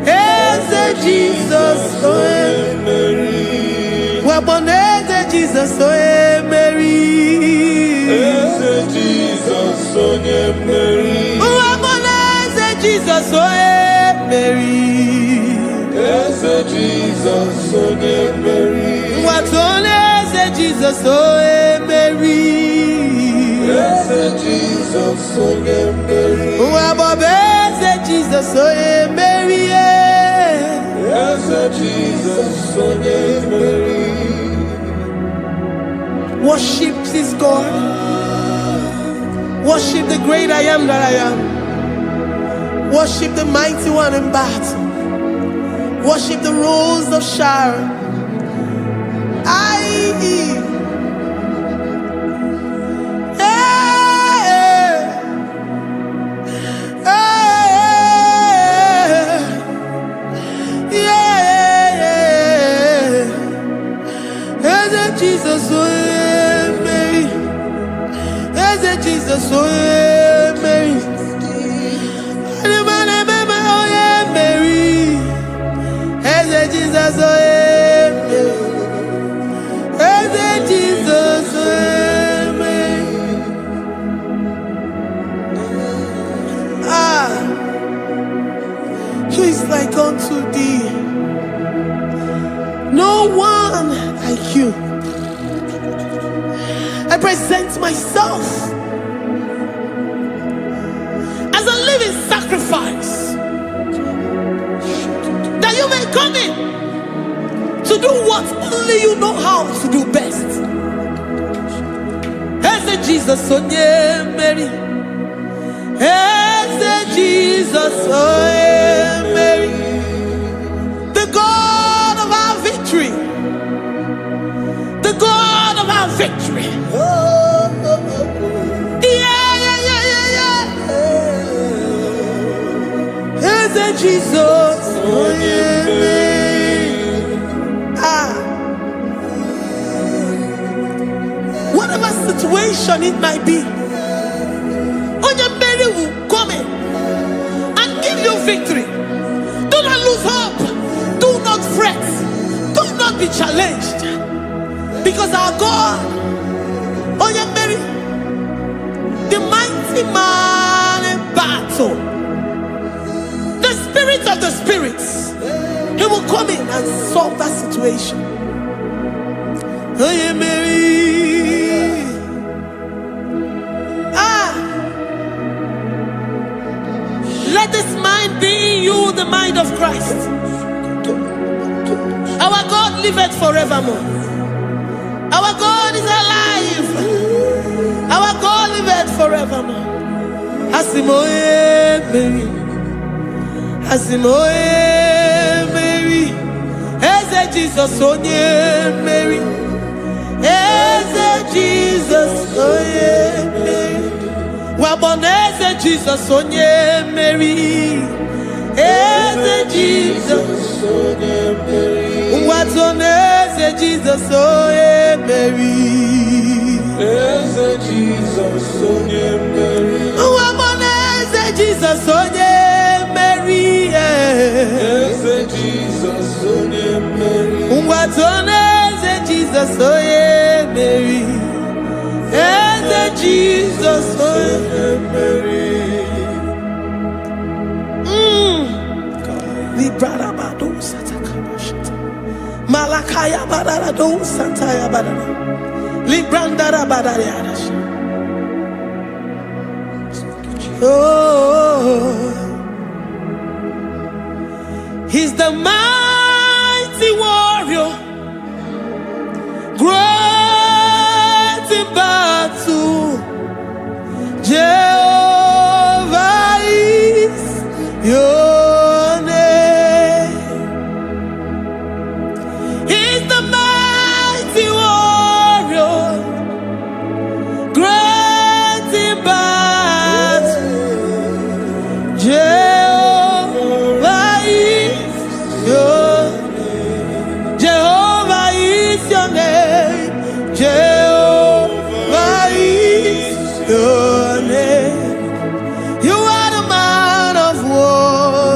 eze Jesus, oh Mary, waboneze Jesus, oh Mary, eze Jesus, oh Mary, waboneze Jesus, oh Mary, eze Jesus, oh Mary. What on is Jesus, oh Mary? Yes, Jesus, oh Mary. What is Jesus, oh Mary? Yes, Jesus, oh Mary. Worship this God. Worship the great I am that I am. Worship the mighty one in battle. Worship the rose of Sharon. Jesus, oh Mary. Jesus, oh yeah, Mary. Oh yeah, Mary. Eze Jesus, oh yeah, Mary. Eze Jesus, oh yeah, Mary. Ah, who is like unto thee? No one like you. I present myself as a living sacrifice, that you may come in to do what only you know how to do best. As a Jesus, oh yeah, Mary. As a Jesus, oh yeah, Mary. The God of our victory. The God of our victory. As a Jesus, oh yeah, ah, whatever situation it might be, Onya Mary will come in and give you victory. Do not lose hope. Do not fret. Do not be challenged, because our God, Onya Mary, the mighty man in battle, the spirit of the spirits, he will come in and solve that situation. Oh yeah, Mary. Ah, let this mind be in you, the mind of Christ. Our God liveth forevermore. Our God is alive. Our God liveth forevermore. Asimoye Mary. Asimoye Mary. Eze Jesus, onye Mary. Eze Jesus, onye Mary. Waboneze Jesus, onye Mary. Eze Jesus, onye Mary. Watoneze Jesus, onye Mary. Eze Jesus, onye Mary. Waboneze Jesus, onye Mary. Eze Jesus, onye Mary. Watoneze Jesus, onye Mary. Eze Jesus, onye Mary. Librarabado satakabashita. Malakaya bararado santaya barara. Librandara barariadash. Oh, he's the mighty warrior, great in battle. Jehovah is your name. He's the mighty warrior, great in battle. Jehovah is your name. Jehovah is your name. Jehovah is your name. You are the man of war.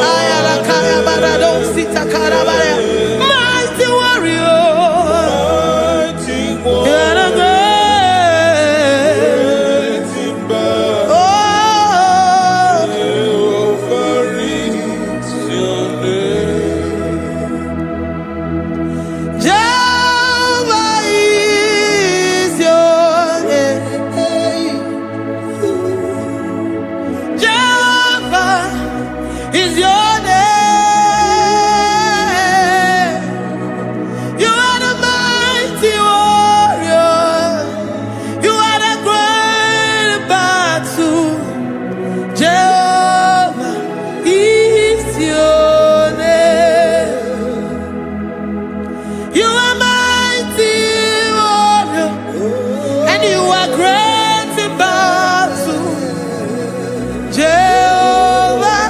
Ayalakaya barado sitakarabaya. Mighty warrior. You are the great. Oh, Jehovah is your name. Jehovah is your name. You are the mighty warrior. You are the great battle. Jehovah is your name. You are mighty warrior, and you are great in battle. Jehovah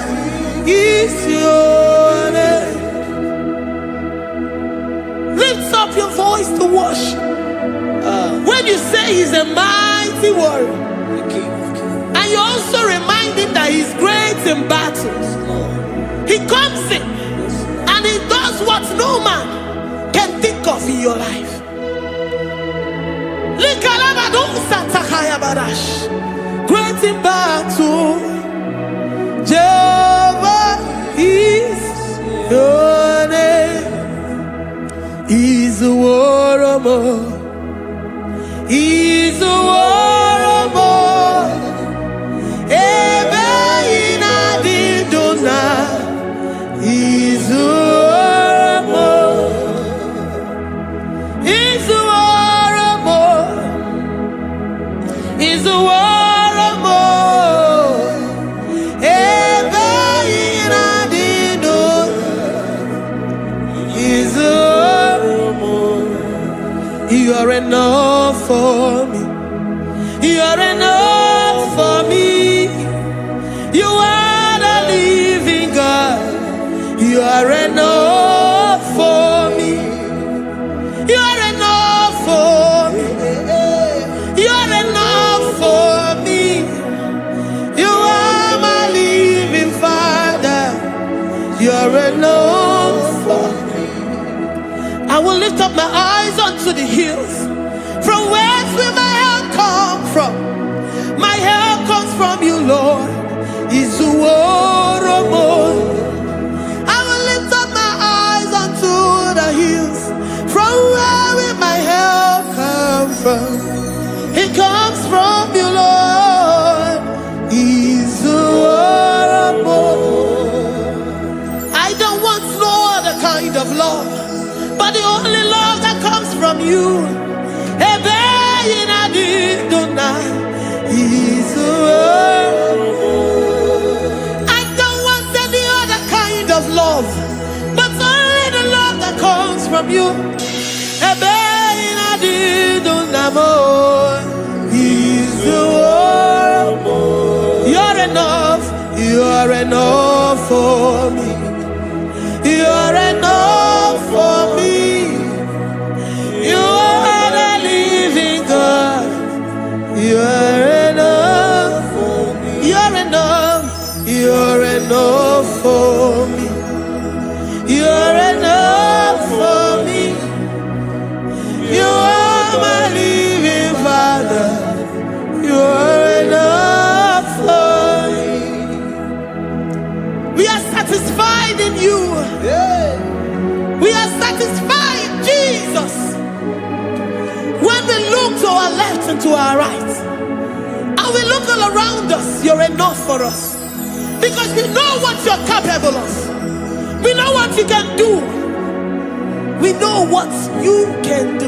is your name. Lift up your voice to worship. When you say he's a mighty warrior, and you also remind him that he's great in battles, he comes in and he does what no man can think of in your life. Great in battle, Jehovah is your name. He's a warrior. He's a warrior. Ebe inadidona. He's a warrior. He's a warrior. He's a warrior. Ebe inadidona. He's a warrior. You are enough for me. You are enough for me. You are the living God. You are enough for me. You are enough for me. You are enough for me. You are my living Father. You are enough for me. I will lift up my eyes unto the hills. From whence will my help come from? My help comes from you, Lord. Is the word of God. I will lift up my eyes unto the hills. From where will my help come from? It comes from you, Lord. Is the word of God. I don't want no other kind of love, but the only love that comes from you. I don't want any other kind of love, but only the love that comes from you. You're enough. You're enough for me. You're enough for me. You are the living God. You are enough for me. You're enough. You're enough for me. You're enough for me. You are my living Father. You are enough for me. We are satisfied in you. We are satisfied in Jesus. When we look to our left and to our right, and we look all around us, you're enough for us. Because we know what you're capable of. We know what you can do. We know what you can do.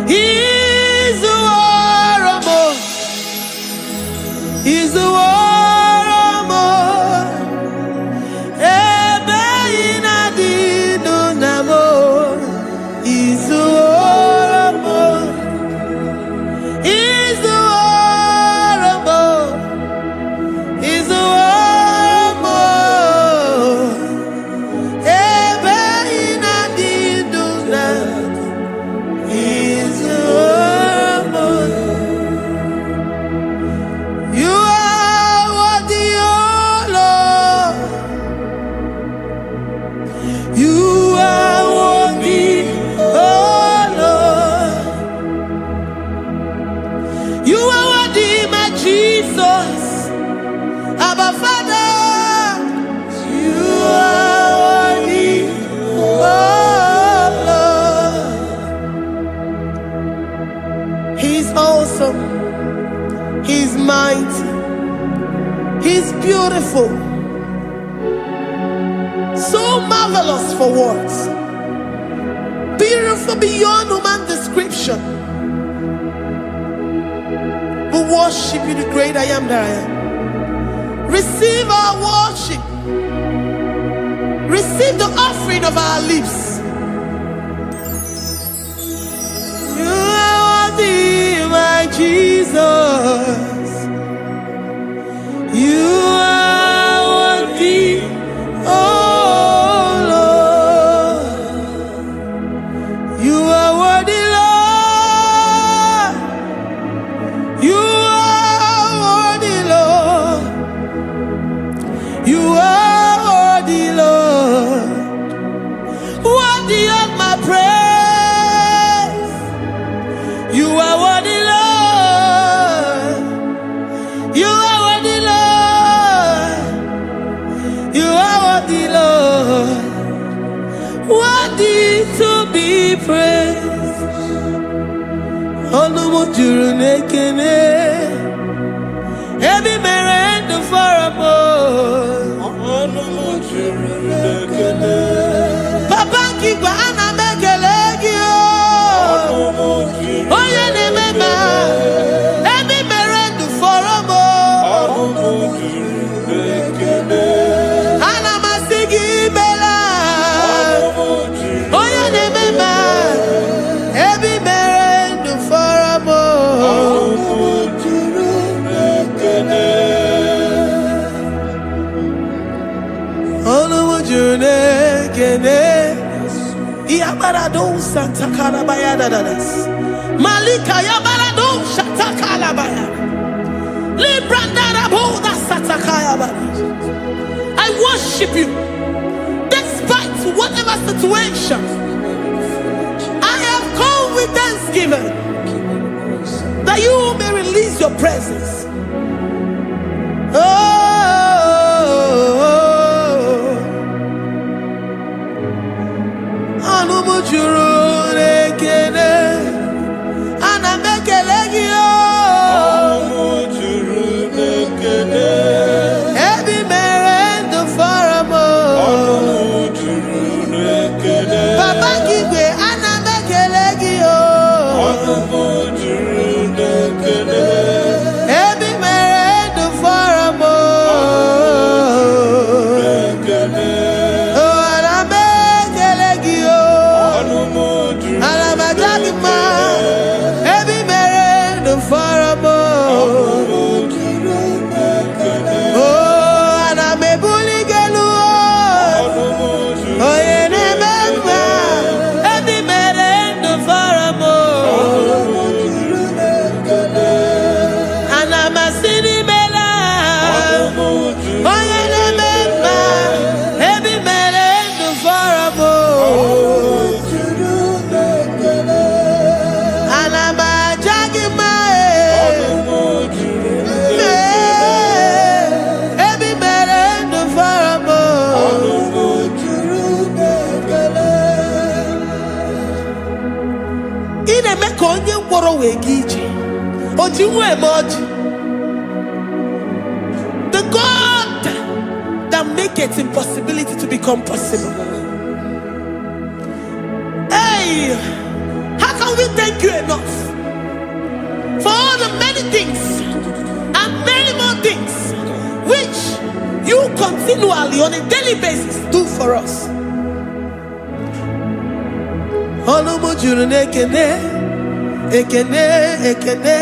He's the warrior. He's the warrior. He's mighty. He's beautiful. So marvelous for words. Beautiful beyond human description. We worship you, the great I am that I am. Receive our worship. Receive the offering of our lips. You are worthy, my Jesus. You are worthy, oh You are worthy, Lord, worthy of my praise. You are worthy, Lord. You are worthy, Lord. You are worthy, Lord, worthy to be praised. Onumu juru nekene, ebi mere ndu faramo. Onumu juru nekene, Papa kigwa ana mekelegi o. Onumu juru, oye ne mema, ebi mere ndu faramo. Onumu juru nekene, ana masigi bela. Onumu juru, oye ne mema, ebi mere ndu faramo. Onumu juru nekene, Onumu juru nekene. Yabarado Santa Calabaya dadas. Malika Yabarado Shatakalabaya. Librandara Boda Satakayaba. I worship you despite whatever situation. I have come with thanksgiving that you may release your presence. Onumu juru nekene, ana mekelegi o. Onumu juru nekene, ebi mere ndu faramo. Onumu juru nekene, Papa kigwe ana mekelegi o. Onumu juru nekene, ebi mere ndu faramo. The God that makes impossibility to become possible. Hey, how can we thank you enough for all the many things and many more things which you continually on a daily basis do for us? Onumu juru nekene, ekene, ekene,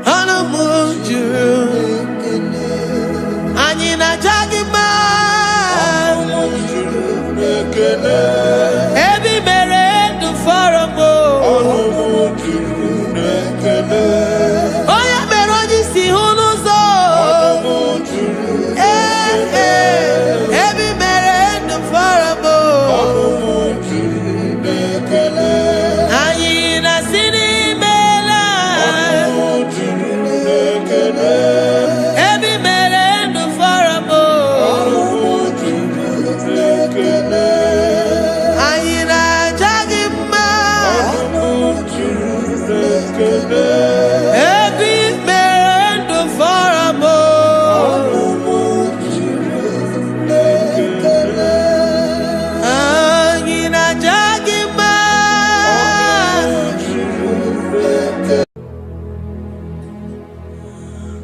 Onumu juru nekene, anyina jagima. Onumu juru nekene, ebi mere ndu faramo. Onumu juru nekene, oya meroji si hunuzo. Onumu juru nekene, ebi mere ndu faramo. Onumu juru nekene, anyina sini.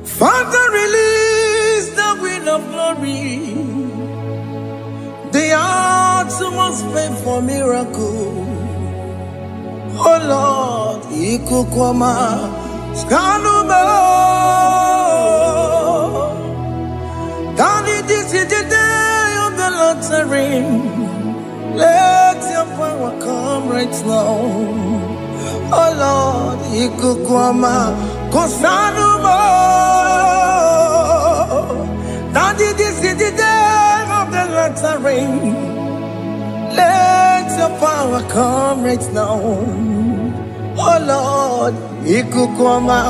Father, release the wind of glory. The hearts must pray for miracle. Oh Lord, Ikukwama, Skanuba. Daddy, this is the day of the Lord's reign. Let your power come right now. Oh Lord, Ikukwama, Kosanuba. Daddy, this is the day rain. Let your power come right now. Oh Lord, ikukoma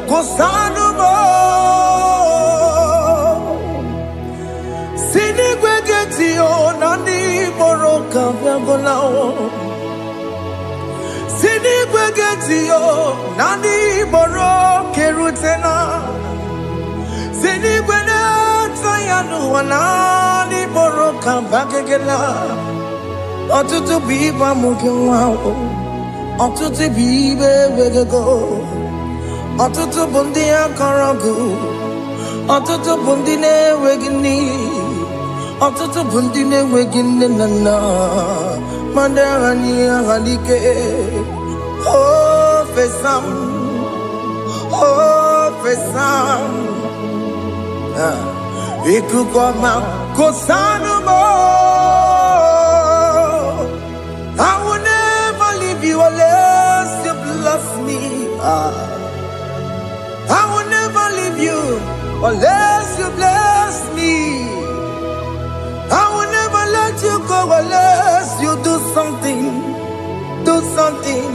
kosanumo. Sinigwegetio nani boroka vyagolao. Sinigwegetio nani boroke rutena. Sinigwena tayanu wanani boroka bagegela. Ọtụtụ bụ ibe amụghị nwa ahụ, ọtụtụ bụ ibe ewegego, ọtụtụ bụ ndị akọrọ gụ, ọtụtụ bụ ndị na-enweghị nne, ọtụtụ bụ ndị na-enweghị nne na nna, ma ndị agha n'ihe agha n'ike. O fesam, o fesam, ikuku ọma kosanụ m. I will never leave you unless you bless me. I will never leave you unless you bless me. I will never let you go unless you do something. Do something.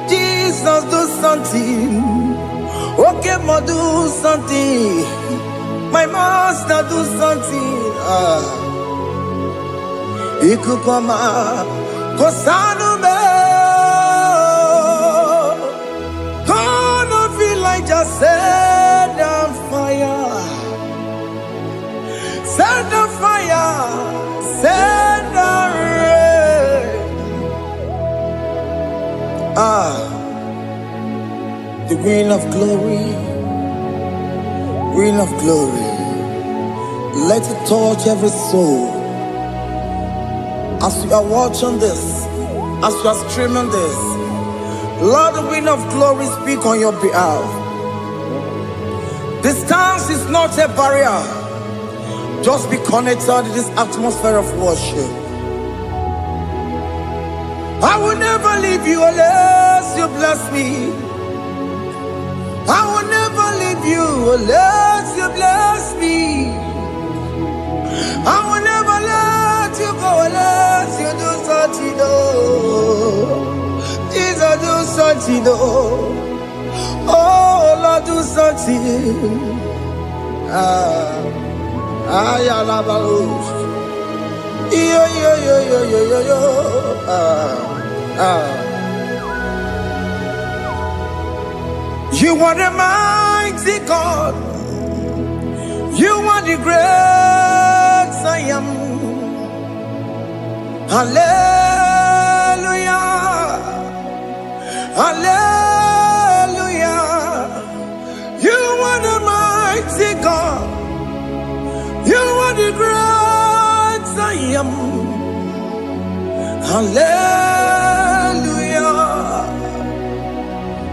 Jesus, do something. Okay, ma, do something. My master, do something. Ikukoma kosanume. Gonna feel like just set on fire. Set on fire. Set on rain. The wind of glory. Wind of glory. Let it touch every soul. As you are watching this, as you are streaming this, Lord, the wind of glory speak on your behalf. Distance is not a barrier. Just be connected to this atmosphere of worship. I will never leave you unless you bless me. I will never leave you unless you bless me. I will never let you go unless you do something. Jesus, do something. Oh Lord, do something. Ayalabalush. Yo. You are the mighty God. You are the great I am. Hallelujah. Hallelujah. You are the mighty God. You are the great I am. Hallelujah.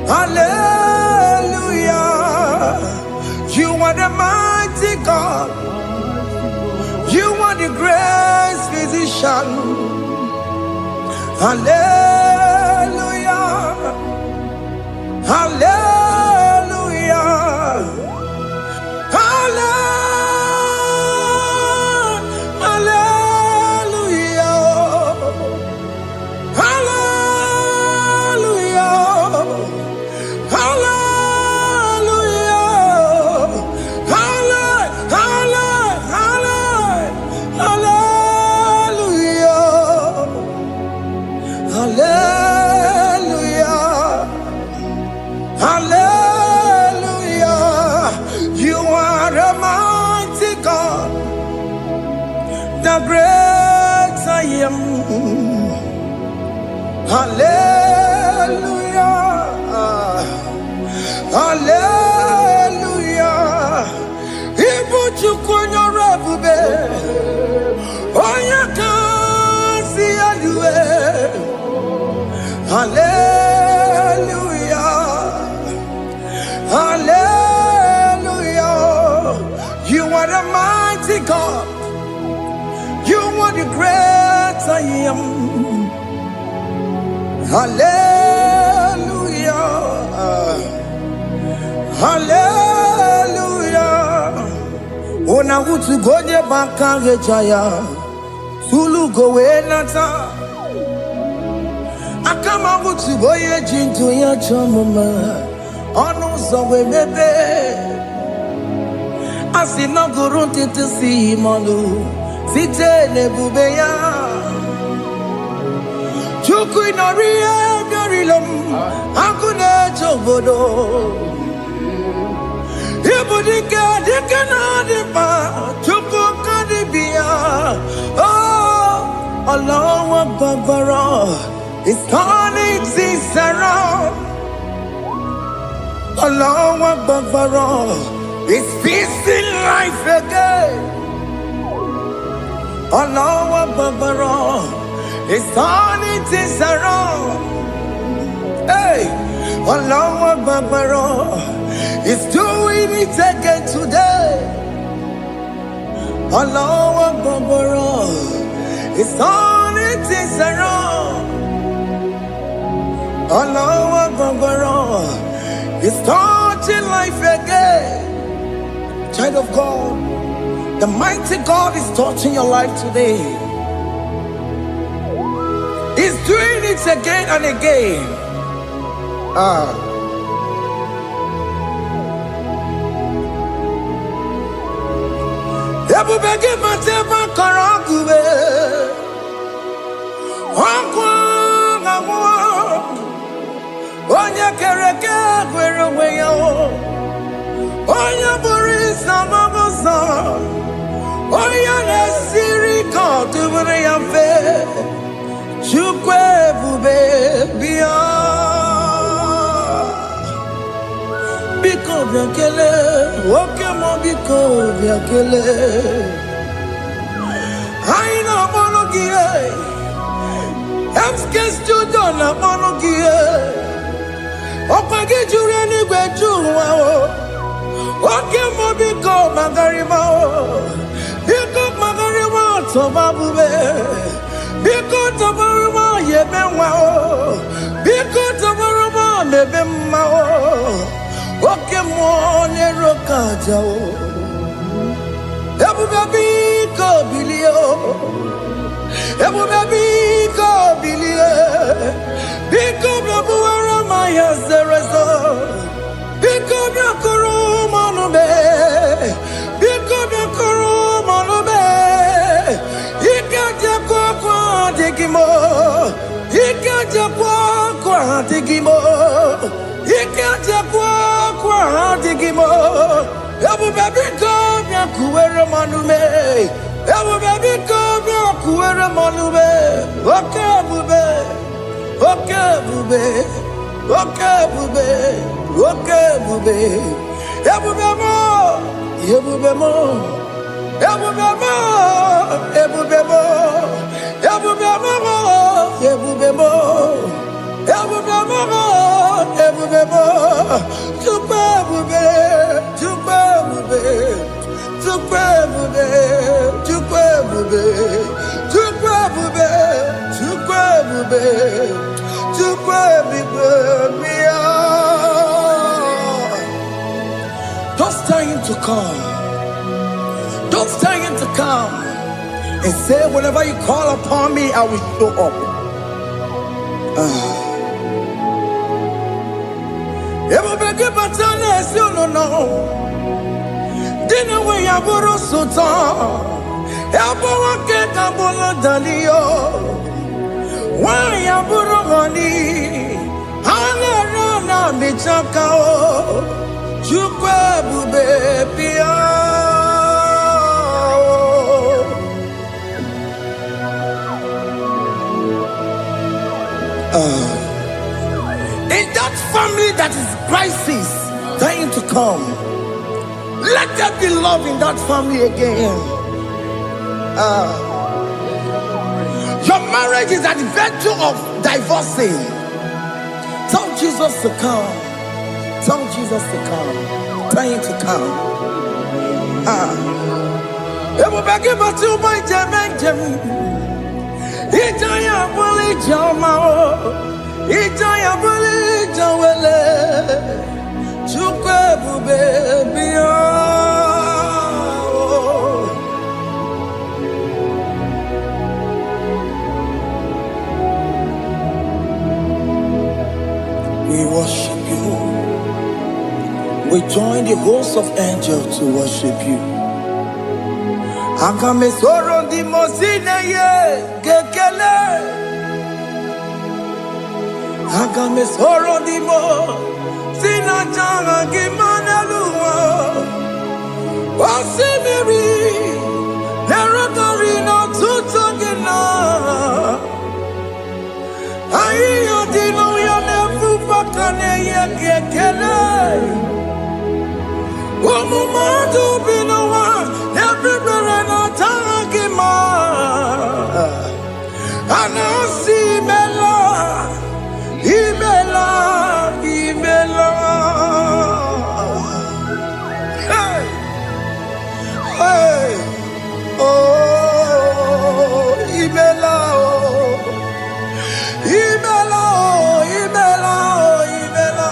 Hallelujah. You are the mighty God. You are the great physician. Hallelujah. Hallelujah. Hallelujah. The great I am. Hallelujah. Hallelujah. Ibu chukwanya rabube. Oya kasi alue. Hallelujah. Hallelujah. You are the mighty God. You are the great I am. Hallelujah. Hallelujah. Ona hutu gonye baka rejaya Sulu gowe nata Akama hutu boye jinto ya chamama Ono zowe mebe Asina gurunti tisi malu Site nebubeya Chuku inoriya garilom Akune chobodo Ibudika dikana dipa Chuku kadibia Oh Allah Akbar It's turning things around Allah Akbar It's feasting life again Allah Akbar It's turning things around Hey Allah Akbar It's doing it again today Allah Akbar It's turning things around Allah Akbar It's touching life again Child of God, the mighty God is touching your life today. He's doing it again and again. Ebubege mateba karagube. Onya kereke gwerewe yo. Onya burisa mabosa. Onya nesiri kotubure yamfe. Chukwe bube biya. Biko biakele. Okemo biko biakele. Aina monogie. Emskes judo na monogie. Opagi jure ni gbejuwa o. Okemo biko magarima o. Biko magarima tobabube. Biko tobarima yebenwa o. Biko tobarima mebemma o. Okemo nero kaja o. Ebube biko bilio. Ebube biko bilie. Biko bebuara maya zerezo. Biko biakuru manube. Biko biakuru manube. Ikaja kwa digimo. Ikaja kwa digimo. Ikaja kwa digimo. Ebube biko biakuere manube. Ebube biko biakuere manube. Okay bube. Okay bube. Okay bube. Okay bube. Ebube mo. Ebube mo. Ebube mo. Ebube mo. Ebube mo. Ebube mo. Ebube mo. Ebube mo. Tupe bube. Tupe bube. Tupe bube. Tupe bube. Tupe bube. Tupe bube. Tupe bube. Don't stay him to come. Don't stay him to come. And say, whenever you call upon me, I will show up. Everybody but you know. Dinner way I borrow so tall. Elbow get a bolo dalio. Why I borrow money? Hana me chakao. Chukwe bube pia. In that family that is crisis trying to come, let there be love in that family again. Your marriage is at the verge of divorcing. Tell Jesus to come. Tell Jesus to come. Trying to come. It will be given to my Jemen. Ijaya buli jamao, Ijaya buli jawele, Chukwe bube biya. We join the host of angels to worship you. Agame soro di mosine ye gekele. Agame soro di mo sina janga gimana luwa. Wasimiri nerotari no tutogina. Ayo dino ya nefu fakane ye gekele. Omumadu binowa everywhere no tangima. Anasi mela, imela, imela. Hey, hey, oh, imela, oh, imela, oh, imela, oh, imela.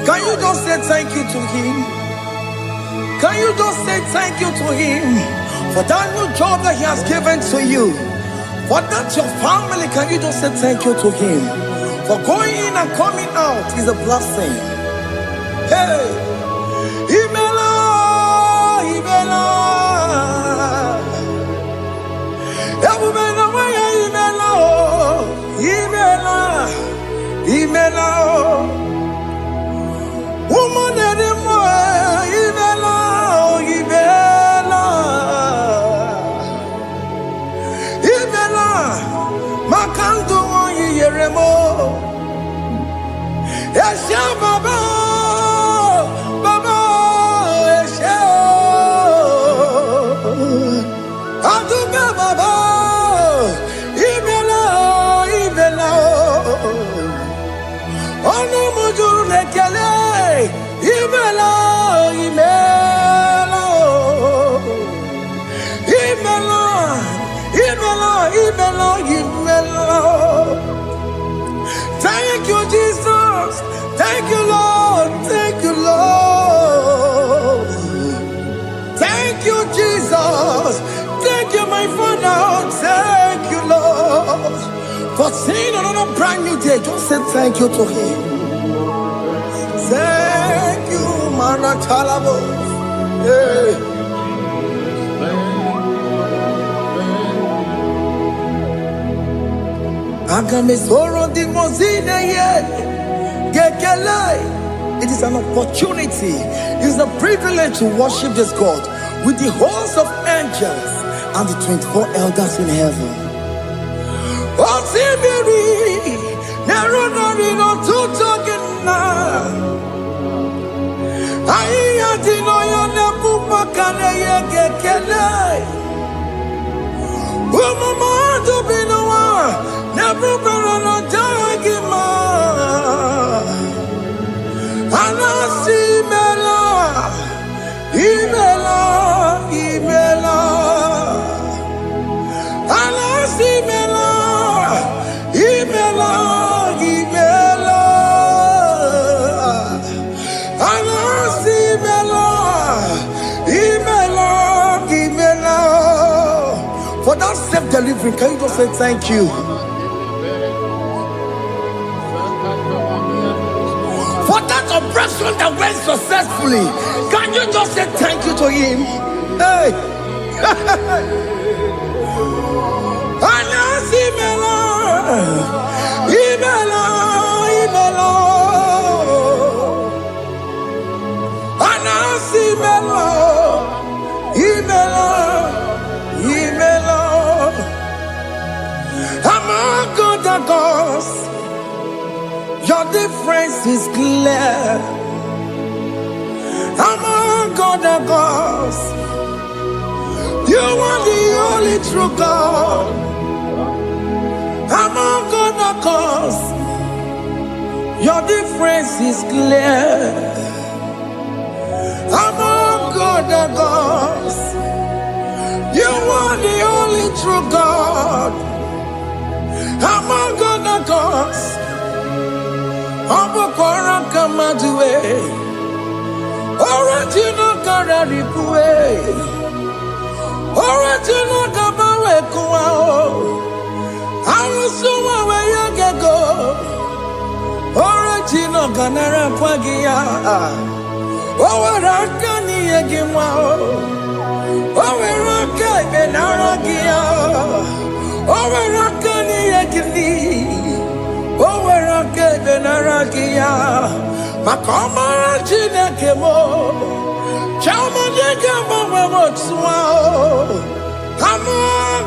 Can you just say thank you to him? Can you just say thank you to him for that new job that he has given to you? For that your family, can you just say thank you to him? For going in and coming out is a blessing. Hey, Imela, Imela, Imela, Imela, Imela. Woman anymore, Ibela, Ibela, Ibela, Makandu Yeremo, Esha Baba, Baba, Esha, Aduba Baba, Ibela, Ibela, Ono Mujur Nekele. Imela, Imela, Imela, Imela, Imela, Imela. Thank you, Jesus. Thank you, Lord. Thank you, Lord. Thank you, Jesus. Thank you, my Father. Thank you, Lord. For seeing another brand new day, just say thank you to him. Thank you, Manatalabo. Hey. Agame soro di mozine ye gekele. It is an opportunity, it is a privilege to worship this God with the host of angels and the 24 elders in heaven. Osimiri nerunari no tutogina. Aiya dino ya nefu fakane ye gekele. Umumadu binowa nefu berano jagima. Anasi mela, imela, imela. Anasi mela, imela, imela. Anasi mela, imela, imela. For that self-delivery, can you just say thank you? For that operation that went successfully, can you just say thank you to him? Hey! Anasi mela, imela, imela. Anasi mela, imela, imela. Among other gods, your difference is clear. Among other gods, you are the only true God. Among other gods, your difference is clear. Among other gods, you are the only true God. Among other gods, Obokora Kamadue, original Kararipue, original Kabawe Kuao, Arusuma where you go, original ganara kwagia. Oweraka ni egimwa. Oweraka benaragia. Oweraka ni egini. Oweraka benaragia. Makamara chineke mo. Chama nega mo motswa. I'm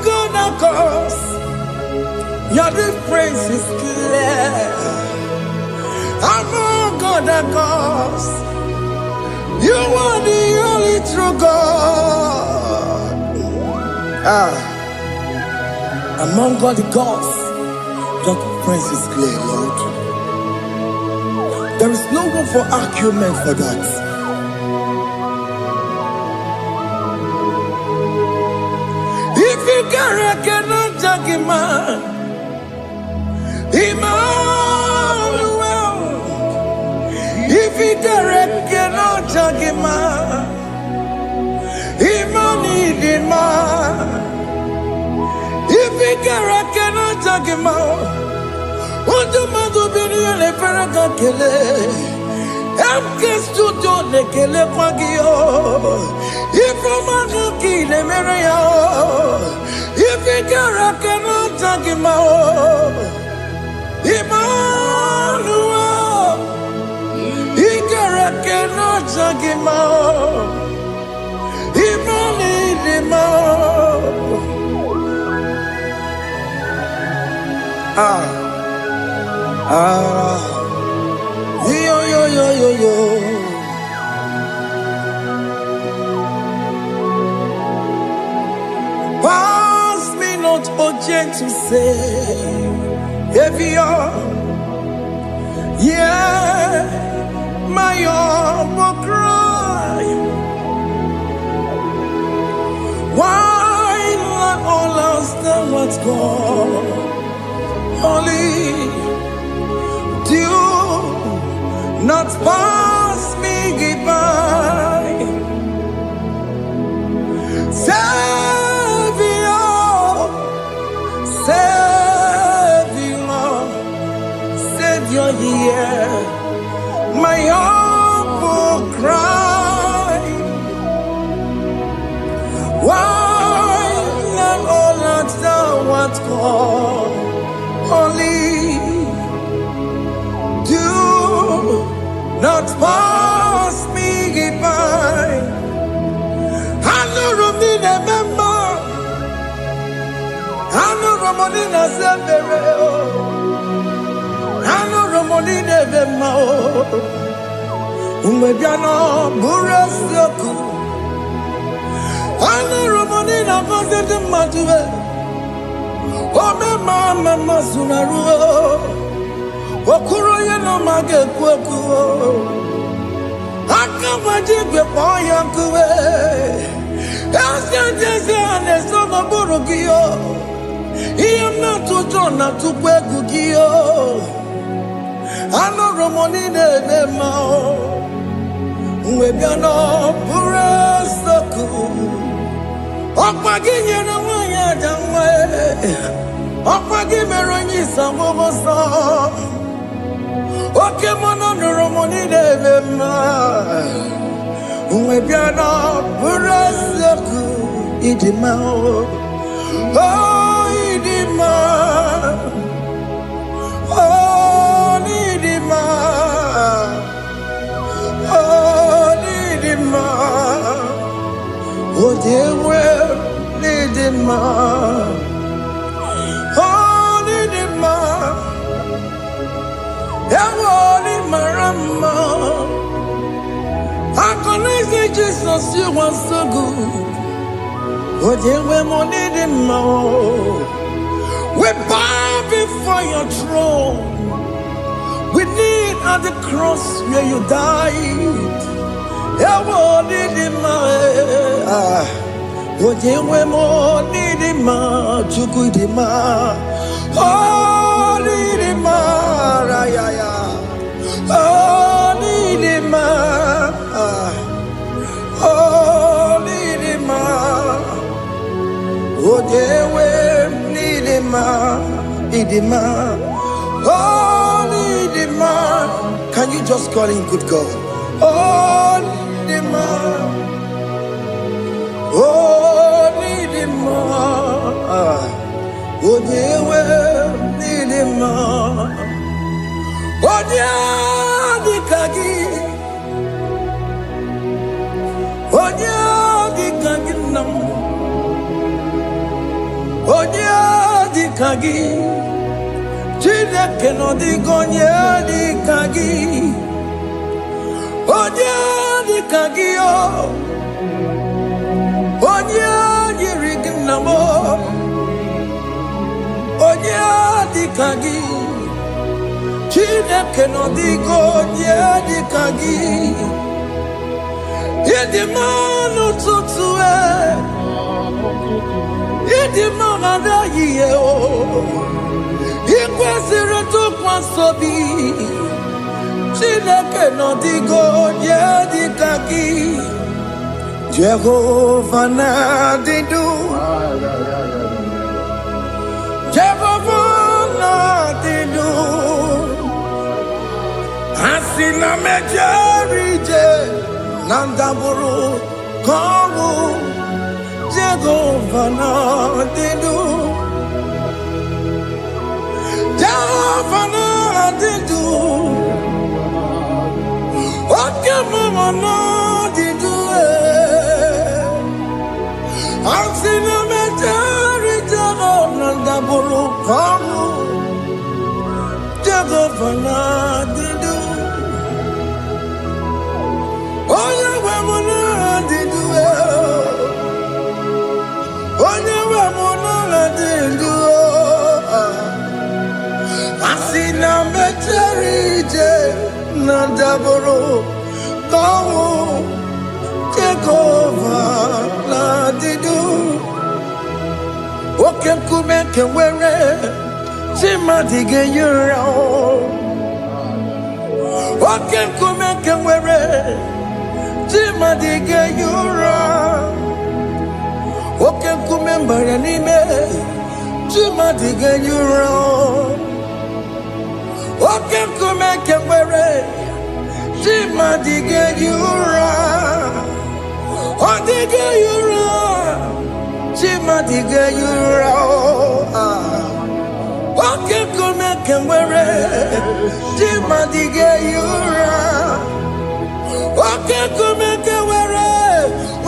gonna cause. Your difference is clear. I'm gonna cause. You are the only true God. Among all the gods, your difference is clear, Lord. There is no room for argument for that. If you cannot judge him, Emmanuel. If you cannot judge him, Emmanuel. If you cannot judge him, what do you do? Le paraga kele, emkestu do le kele kwagio. If you kile mereya, if you cannot judge him, Emmanuel, he cannot judge him, yo. Pass me not, oh gentle Savior, yeah, my humble cry. Why not all else than what's gone? Only do not pass me by. Savior, hear my humble cry. Why not all that thou art called? Only do not pass me by. I know Romina member. I know Romonina Severo. I know Romonina Vemao. Umebiano Burasoku. I know Romonina Vaset Matue. Oh, mama Sunaru. Okuro yeno mage kweku. Akamajibe poyankuwe. Asante anesono burugio. Iyamna tujona tukwekugio. Ano romoni nebe mao. Uwebiano burasoku. Okwaginye na wanya jamwe. Okwagimeronyi samomoso. Oke mono romoni nebe mao. Uwebiano burasoku. Idimao. Oh, Idima. Oh, Idima. Oh, Idima. Oh, dear, Idima. Oh, Idima. Yawoni marama. I can say Jesus, you are so good. Oh, dear, we need him more. We bow before your throne. We need at the cross where you died. Yeah, we need him more. Oh, dear, we need him more. To good him more. Oh, need him more. Oh, need him more. Oh, need him more. Oh, dewe nidima, idima. Oh, nidima, Can you just call him good God? Oh, Nidima. Oh, Nidima. Oh, Dewe, Nidima. Oh, Dikagi. Oh, Dikagi nam. Oh, Dikagi. Chineke no digonye Dikagi. Onye dịka gị o, onye yiri gị nna m o, onye dịka gị, Chineke nọ dịka onye dịka gị. Ịdị mma n'ụtụtụ ịdị mma n'ehihie o, ị kwesịrị ntụkwasị obi. Chineke nọ dịka onye dịka gị. Jehova na-adịdụ, Jehova na-adịdụ. Asị na mejere ije na ndagwurugwu ka ọnwụ, Jehova na-adịdụ, Jehova na-adịdụ. Okay, mama, no, did you? I've seen a majority of the Buru Kamu. Jagovana, did you? Oh, yeah, woman, did you? Oh, yeah, woman, did you? I've seen a majority. Nandaboro, Kamu, Jehova, Ladidu. Okem kumeke were, Chimadige yura. Okem kumeke were, Chimadige yura. Okem kumemba yanime, Chimadige yura. Okem kumeke were, Chimadige yura. Odige yura, Chimadige yura. Okem kumeke were, Chimadige yura. Okem kumeke were,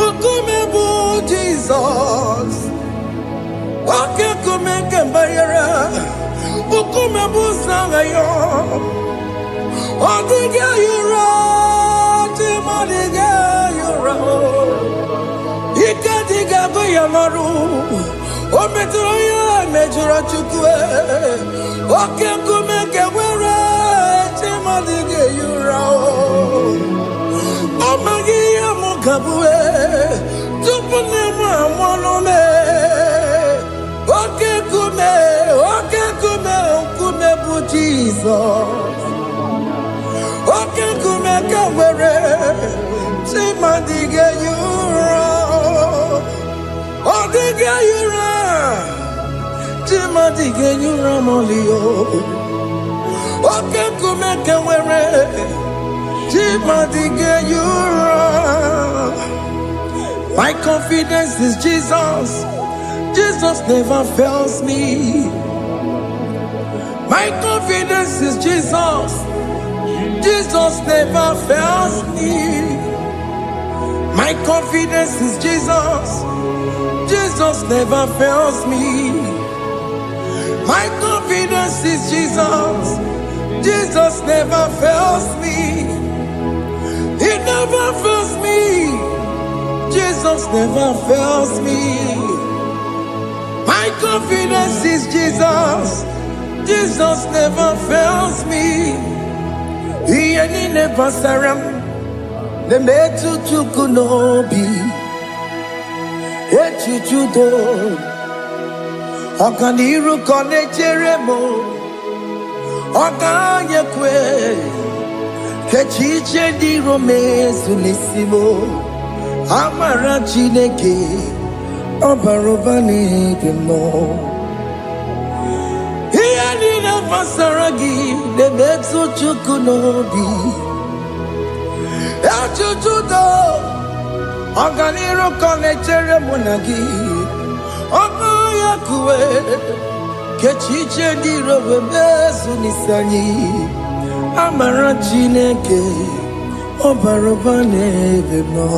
ukumebu Jesus. Okem kumeke bayara, ukumebu sangayo. Odige yura, Chimadige yura. Ikadiga goyamaru, ometroya mejura chukwe. Okem kumeke were, Chimadige yura. Omagi amukabue, tupune mwanome. Okem kume bu Jesus. Okem kumeke were, Chimadige yura. Odige yura, Chimadige yura molio. Okem kumeke were, Chimadige yura. My confidence is Jesus. Jesus never fails me. My confidence is Jesus. Jesus never fails me. My confidence is Jesus. Jesus never fails me. My confidence is Jesus. Jesus never fails me. He never fails me. Jesus never fails me. My confidence is Jesus. Jesus never fails me. He ain't never saram. The metu tukunobi. Echuchudo. Okaniru konecheremo. Okanyekwe. Kechiche di romezu nisimo. Amara Chineke. Obarobani demo. He ain't pasaragi de betu chukunobi. Achuchudo Oganiro konechere monagi. Oya kuwe kechiche dirobe besu nisani. Amara Chineke Obaroba neveno.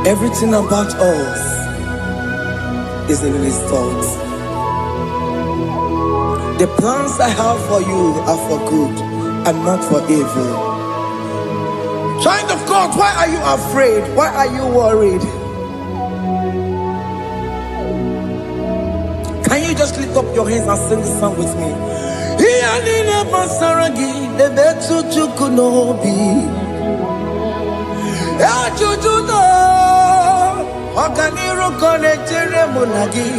Everything about us is in His thoughts. The plans I have for you are for good and not for evil. Child of God, why are you afraid? Why are you worried? Can you just lift up your hands and sing this song with me? Oganiro konechere monagi.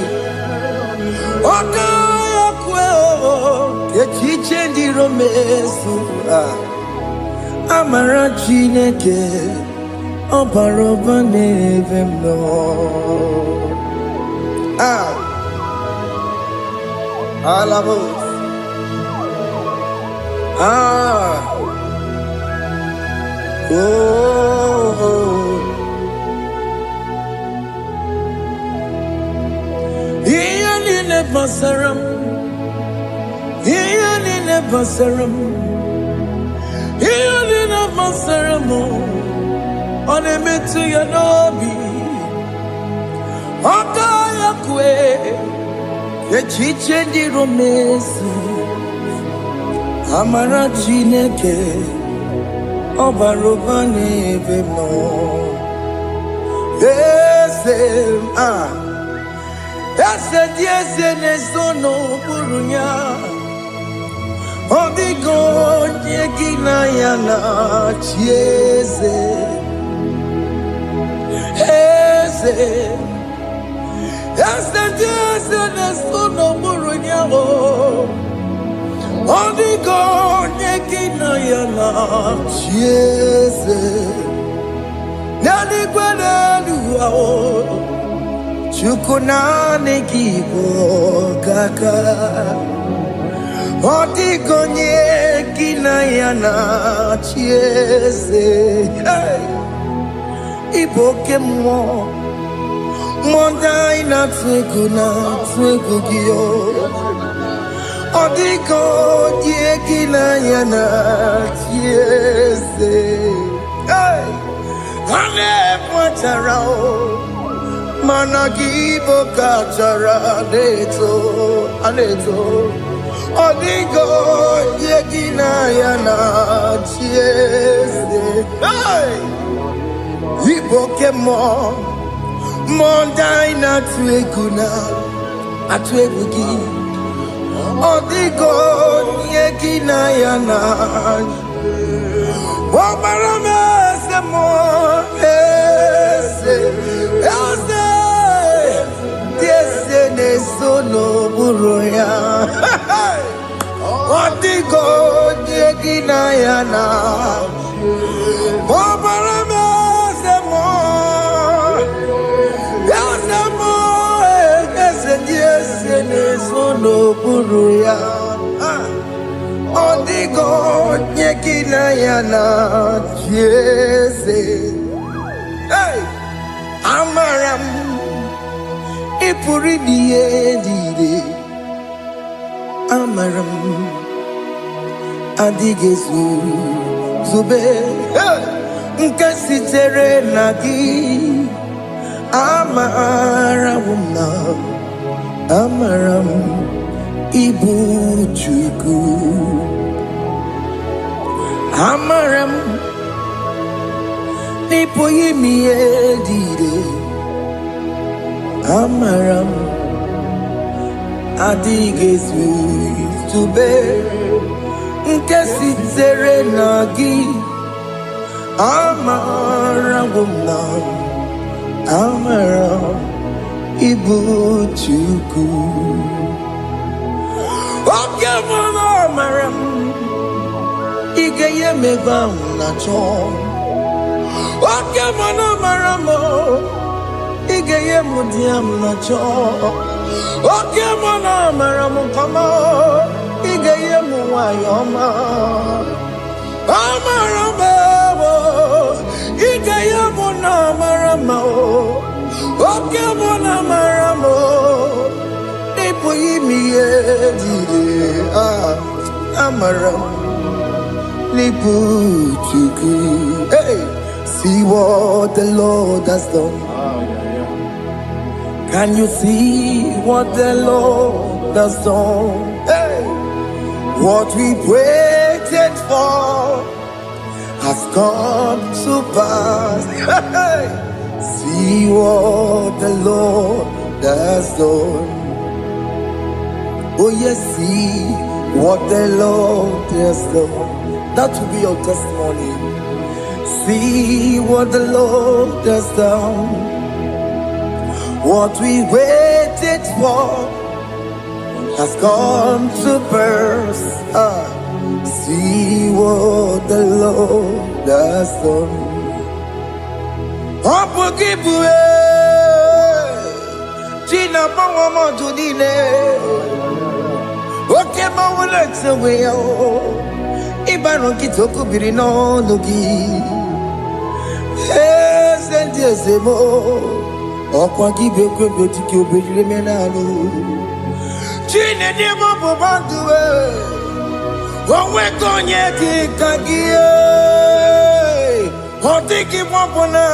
Okaya kweo kechiche ndiromesu. Amara Chineke Obaroba neveno. Alamos. Basaram, Ianina Basaram, Ianina Basaramo, on a metu yanobi, Okayakwe, the chiche di romesu, Amara Chineke, Obaroba neveno. Yes, Ese diese ne sono burunya. Odigo nyegina yana chieze. Ese diese ne sono burunya. Odigo nyegina yana chieze. Nani kwele luwa. Chukunane kibo kaka. Odigonye kinayana chiese. Iboke mo. Monda ina twegu giyo. Odigonye kinayana chiese. Ane patarao. Managibo kachara aneto. Odigo yegina yana chiese. Iboke mo. Mondai na tweguna. Atwegugi. Odigo yegina yana. Wabarame se mo. Sono buroya. Odigo yegina yana. Obarame semo. Yasemo. Yesene sono buroya. Odigo yegina yana. Yese. Amaram. Ipuri diye Amaram Adigezu Zube Nkasitere nagi Amaramna Amaram Ibu Chuku Amaram Nipoyi miedide Amaram Adigezu Zube Nkasitere nagi Amaramna Amaram Ibu Chuku Okemana Amaram Igeye megba na cho Okemana Amaramo Igeye mudiam na cho. Oke mona maramu kama. Igeye muwayoma. Amarama. Igeye mona marama. Oke mona maramo. Nipo yimiye dide. Amaram. Nipo chuku. Hey. See what the Lord has done. Can you see what the Lord has done? Hey, what we waited for has come to pass. Hey, see what the Lord has done. Oh yes, see what the Lord has done. That will be your testimony. See what the Lord has done. What we waited for has come to pass. See what the Lord has done. Tina Pawama Judine. Okay, Mawalex away. Ibano Kitoku Birino Nugi. Yes, and yes, more. Okwa gibe kwebe tiki obejile menalo. Chine demo bobanduwe. Onwe konye kikagie. Otiki popona.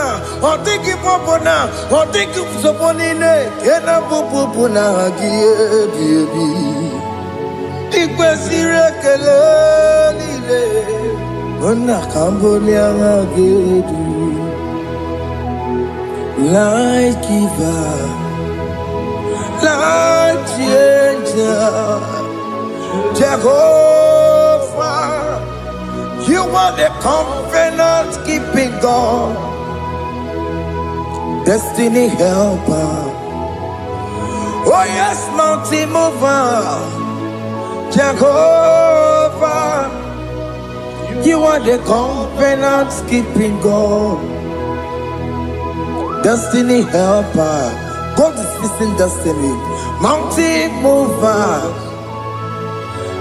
Otiki popona. Otiki soponine. Kena popona agie biebi. Ikwe sirekele lile. Ona kambole agedu. Light giver, light changer, Jehovah, you are the covenant keeping God, destiny helper. Oh yes, mountain mover, Jehovah, you are the covenant keeping God. Destiny helper, God is fixing destiny. Mountain mover,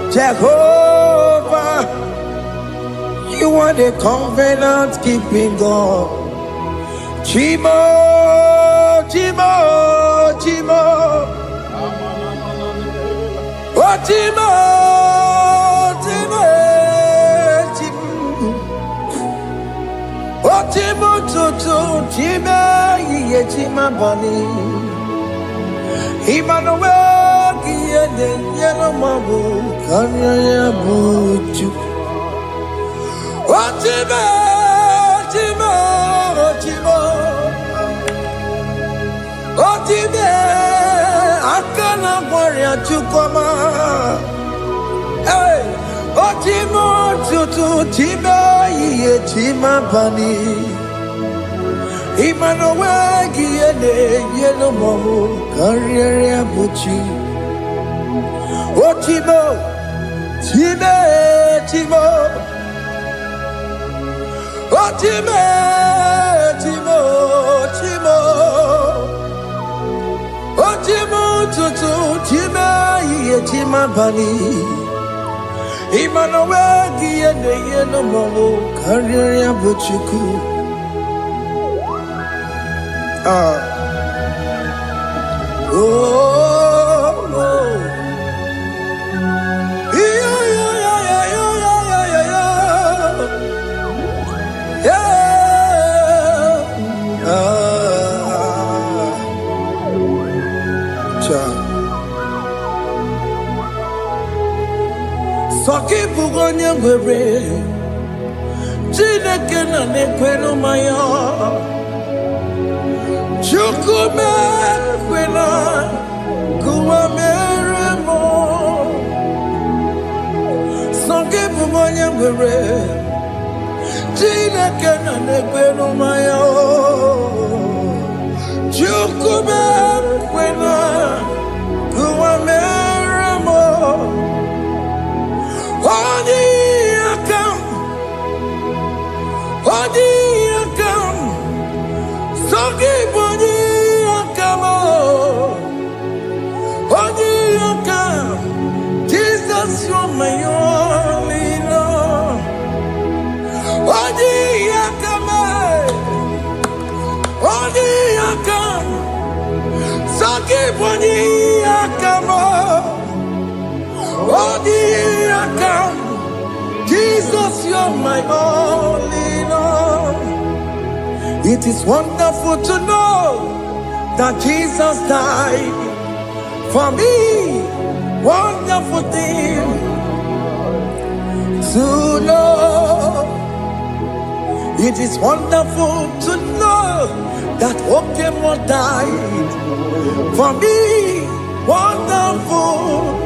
Jehovah, you are the covenant keeping God. Chimo, Chimo, Chimo, oh Chimo, Chimo, Chimo, oh Chimo, Chimo, Chimo. Yechima bani Emmanuel kiyende yeno mabu kanya ya buchu. Ochime chimo chimo Ochime akana warrior chukoma. Hey, Ochimo tutu chime yechima bani Emmanuel Giene Yeno Mamu Carriere Buchi. Oh Timo Time Timo. Oh Time Timo Timo. Oh Timo Tutu Time Yetima Bani. Emmanuel Giene Yeno Mamu Carriere Buchiku. Oh, oh, yeah, yeah, yeah, yeah, yeah, yeah, yeah, yeah. Soki bugonye gwere, Chineke na nekweno maya. Chukume kwena kuwa meremo. Songe bumonya gwere Chineke na nekweno maya. Chukume kwena kuwa meremo. Odi akam Songe boni all the account. Jesus, you're my all in all. It is wonderful to know that Jesus died for me. Wonderful thing to know. It is wonderful to know that Okemo died for me. Wonderful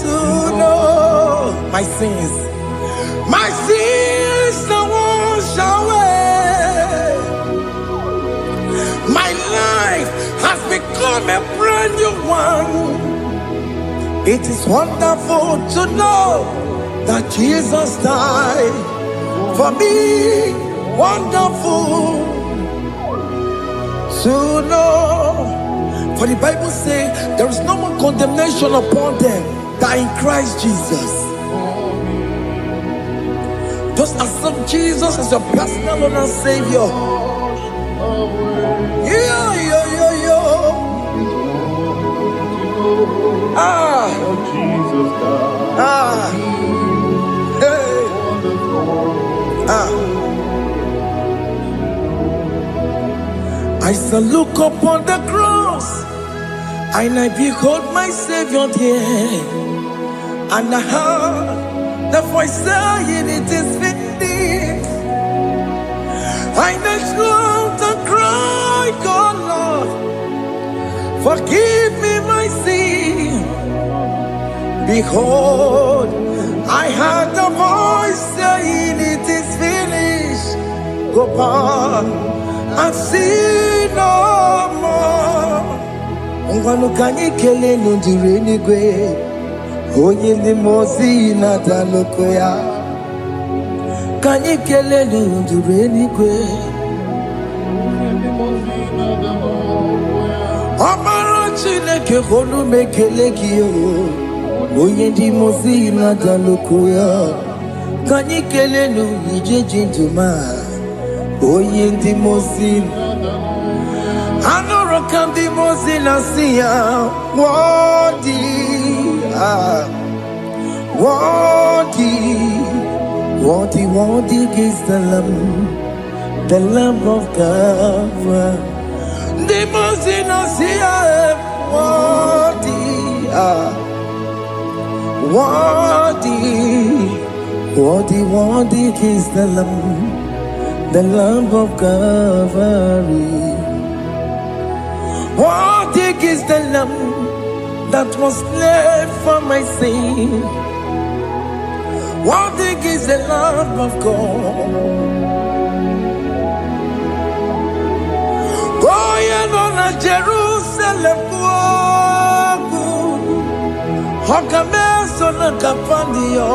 to know my sins are washed away. My life has become a brand new one. It is wonderful to know that Jesus died for me. Wonderful to know. For the Bible says there is no more condemnation upon them that are in Christ Jesus. Just accept Jesus as your personal Lord and Savior. I shall look upon the cross, and I behold my Savior there, and I heard the voice saying, "It is finished." I knelt and cried, "God, Lord, forgive me my sin." Behold, I heard the voice saying, "It is finished. Go back and sin no more." Ngwanu kanyi kele nundure nigwe, onye ndi mozi na taloko ya. Kanyi kele nundure nigwe, Amara Chineke honu mekele kiyo, onye ndi mozi na taloko ya. Kanyi kele nundure jinduma, onye ndi mozi. Anoro kandi mozi na siya, worthy, worthy is the Lamb of God. The mozi na siya, worthy is the Lamb of Calvary. Worthy is the Lamb that was slain for my sin. Worthy is the Lamb of God. Going on a Jerusalem walk, Hokames on a Capandio.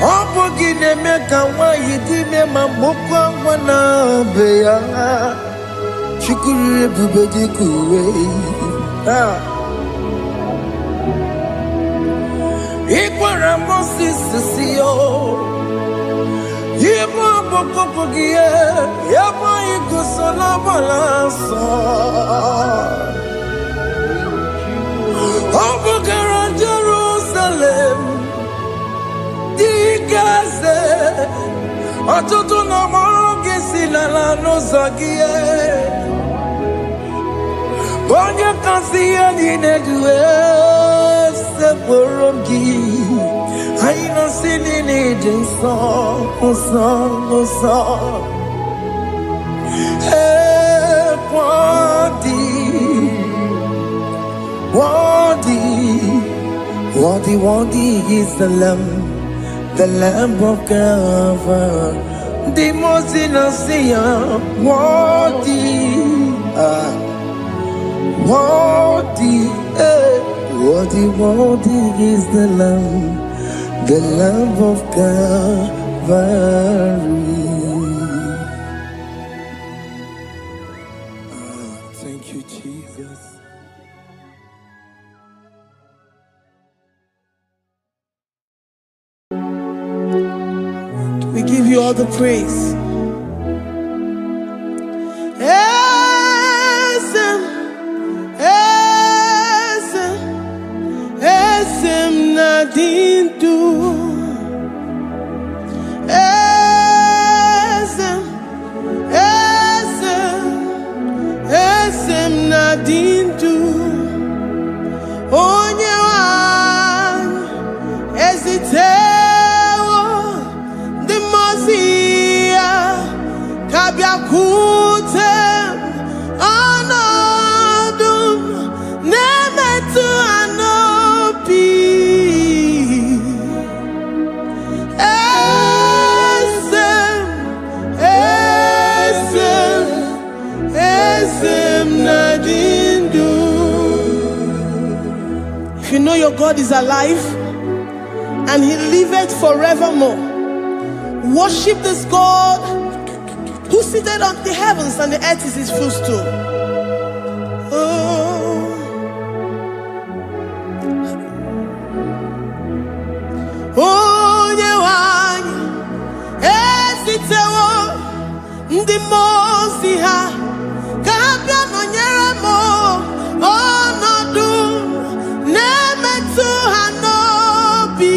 Opogine meka wa yidime mamukwa wana beya. Chukuru bubedi kuwe. Ikwara Moses siyo. Yemo bokopogie. Yemo igusola balansa. Opogara Jerusalem. Dikaze Atutu na moge silala no zagie Bonye kansiya dine duwe Se porogi Haina sinini jinson Son Hey, worthy is the Lamb of God. The most innocent, worthy is the Lamb of Calvary. Thank you, Jesus. We give you all the praise. ezitewo ndị mmụọ ya ka bịakwute ọnọdụ m na-emetụ ha n'obi. If you know your God is alive and He liveth forevermore, worship this God who seated on the heavens and the earth is His footstool. Onye nwanyị ezitewo ndị mmụọ ozi ha ka ha bịa nọnyere m ọnọdụ na-emetụ ha n'obi.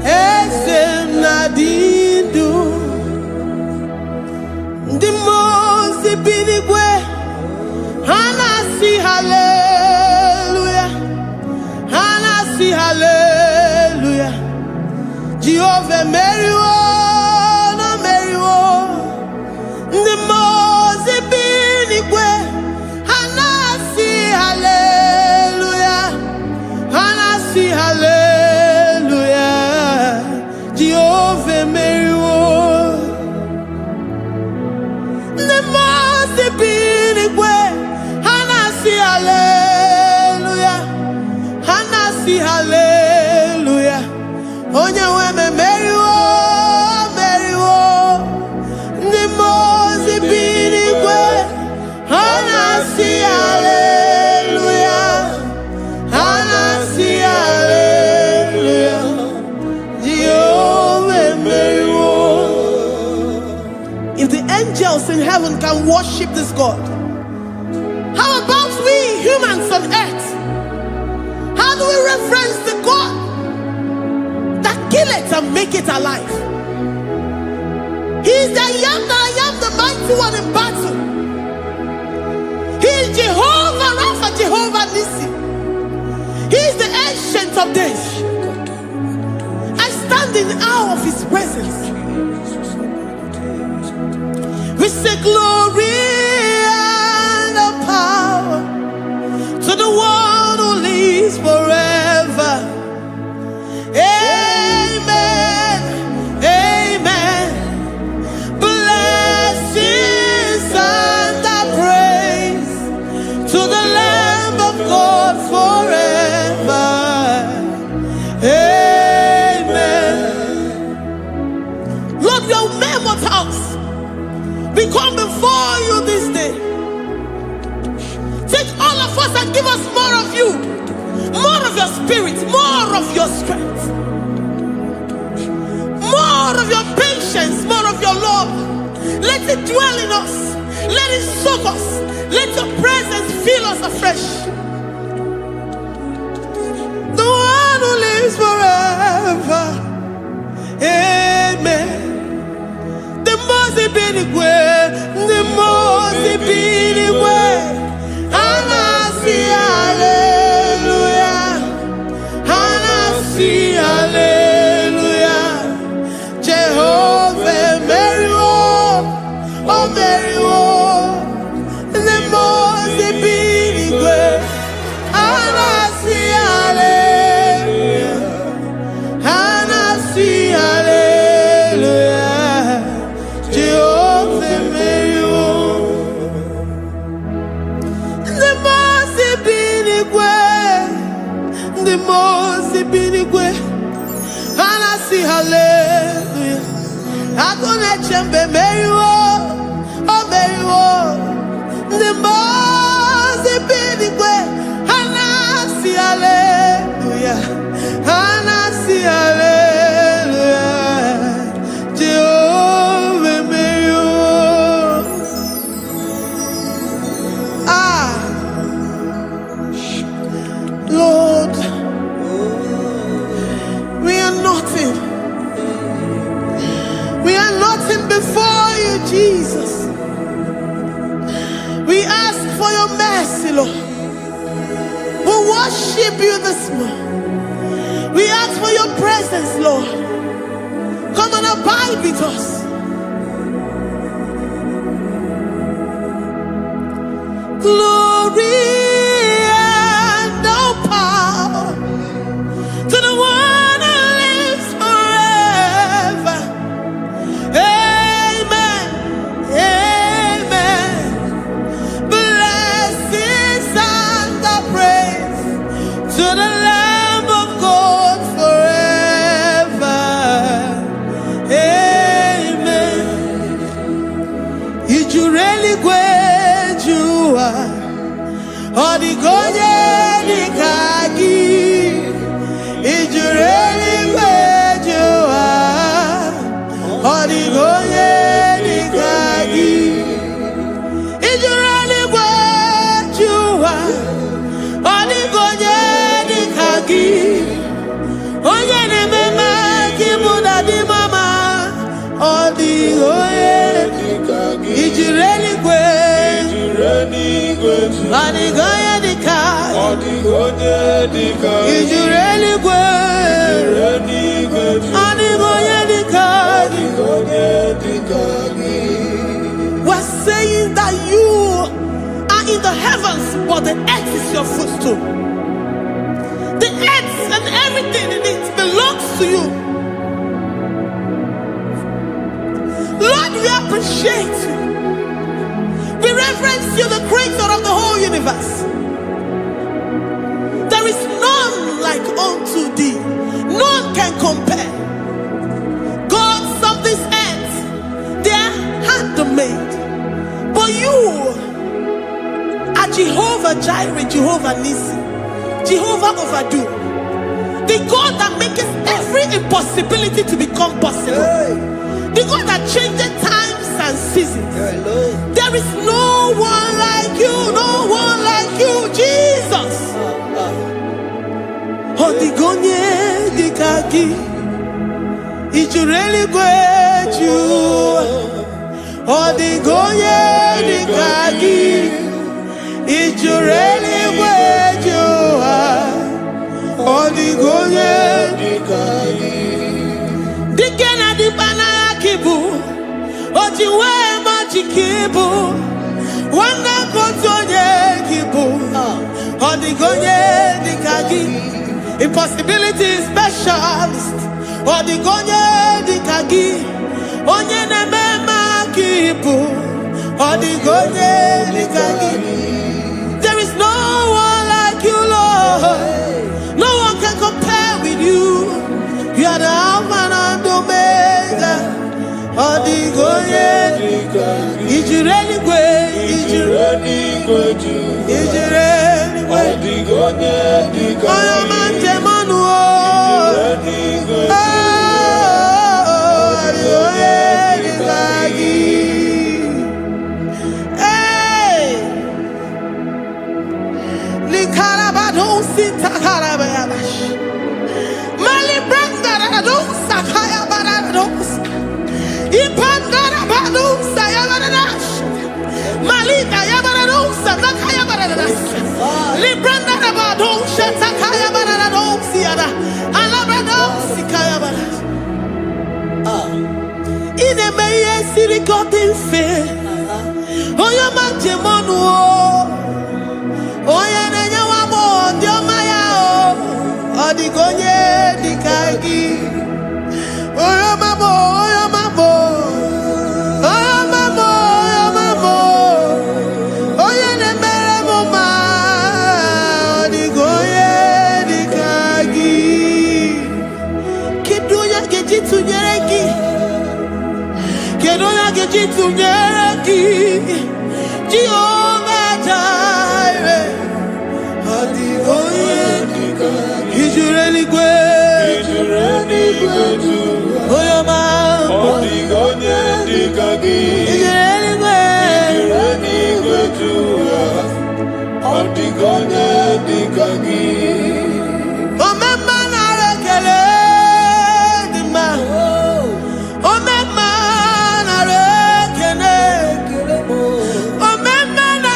Eze m na-adị ndụ. Ndị mmụọ ozi bi n'igwe ha na-asị haleluya, ha na-asị haleluya. Jehova emeriwo na meriwo. Ndị mmụọ ozi bi n'igwe ha na-asị haleluya, ha na-asị haleluya. Jehova emeriwo. Ndị mmụọ ozi bi n'igwe ha na-asị haleluya, ha na-asị haleluya. Onye nwe m emeriwo, meriwo. Ndị mmụọ ozi bi n'igwe ha na-asị haleluya, ha na-asị haleluya. Jehova emeriwo. If the angels in heaven can worship this God, how about we humans on earth? How do we reference the God that kill it and make it alive? He is the I am, the mighty one in battle. He is Jehovah Rapha, Jehovah Nissi. He is the ancient of days. I stand in awe of His presence. We say glory and the power to the one who lives forever. Amen, amen. Blessings and the praise to the Lamb of God forever. Amen. Lord, your mammoth house, we come before you this day. Take all of us and give us more of you, more of your spirit, more of your strength, more of your patience, more of your love. Let it dwell in us. Let it soak us. Let your presence fill us afresh. The one who lives forever. Amen. The most benigwe, the most benigwe. Anasi hallelujah, Anasi hallelujah. Jehovah meriwo, oh meriwo. The most benigwe. Anasi hallelujah, Anasi hallelujah. Jehovah meriwo. The most binigwe, Anasi hallelujah. Agone chembe meriwo, oh meriwo. The most binigwe, Anasi hallelujah, Anasi hallelujah. Jehovah meriwo. Lord, we are nothing. We are nothing before you, Jesus. We ask for your mercy, Lord. We worship you this morning. We ask for your presence, Lord. Come and abide with us. Glory and all power to the one who lives forever. Amen. Amen. Blessings and the praise to the Lamb of God forever. Amen. Did you really go? Odigonye nikagi, ijureli wejoa. Odigonye nikagi, ijureli wejoa. Odigonye nikagi, onye nemema kimuda di mama. Odigonye nikagi, ijureli wejoa. Odigonye nikagi, odigonye nikagi, ijureli wejoa. Odigonye nikagi, odigonye nikagi. We're saying that you are in the heavens, but the earth is your footstool. The earth and everything in it belongs to you. Lord, we appreciate you. We reverence you, the creator of the whole universe. There is none like unto thee. None can compare. Gods of this earth, they are handmade. But you are Jehovah Jireh, Jehovah Nissi, Jehovah Overdo. The God that makes every impossibility to become possible. The God that changes times and seasons. There is no one like you, no one like you, Jesus. Odigonye nikagi, ijureli wejoa. Odigonye nikagi, ijureli wejoa. Odigonye nikagi. Dikena dibana kibu, ojiwe majikibu. Wana kotonye kibu, odigonye nikagi. Impossibility specialist, odigonye nikagi. Onye nemema kibu, odigonye nikagi. There is no one like you, Lord. No one can compare with you. You are the Alpha and Omega. Odigonye nikagi. Ijureli wejoa. Ijureli wejoa. Odigonye nikagi. Oyomanje manuo. Odigonye nikagi. Hey, likarabado sitakarabayabash. Mali branda radon sakaya barados. Ipandara bado sayabaradas. Malita yabarados sakaya baradas. Libranda rabado shatakaya barados yada. Alabrados sikaya baradas. Ine meye sirikotin fe. Oya manjemonu o. Oya nenya wamo ndiomaya o. Odigonye nikagi. Oya mamo, oya mamo. Oya mamo, oya mamo. Oya nemere moma. Odigonye nikagi. Kedoya gejitu nyereki. Kedoya gejitu nyereki. Jehovah Jireh. Odigonye nikagi. Ijureli wejoa. Oya mamo. Odigonye nikagi. Ijureli wejoa. Odigonye nikagi. Omema na rekele dima. Omema na rekele. Omema na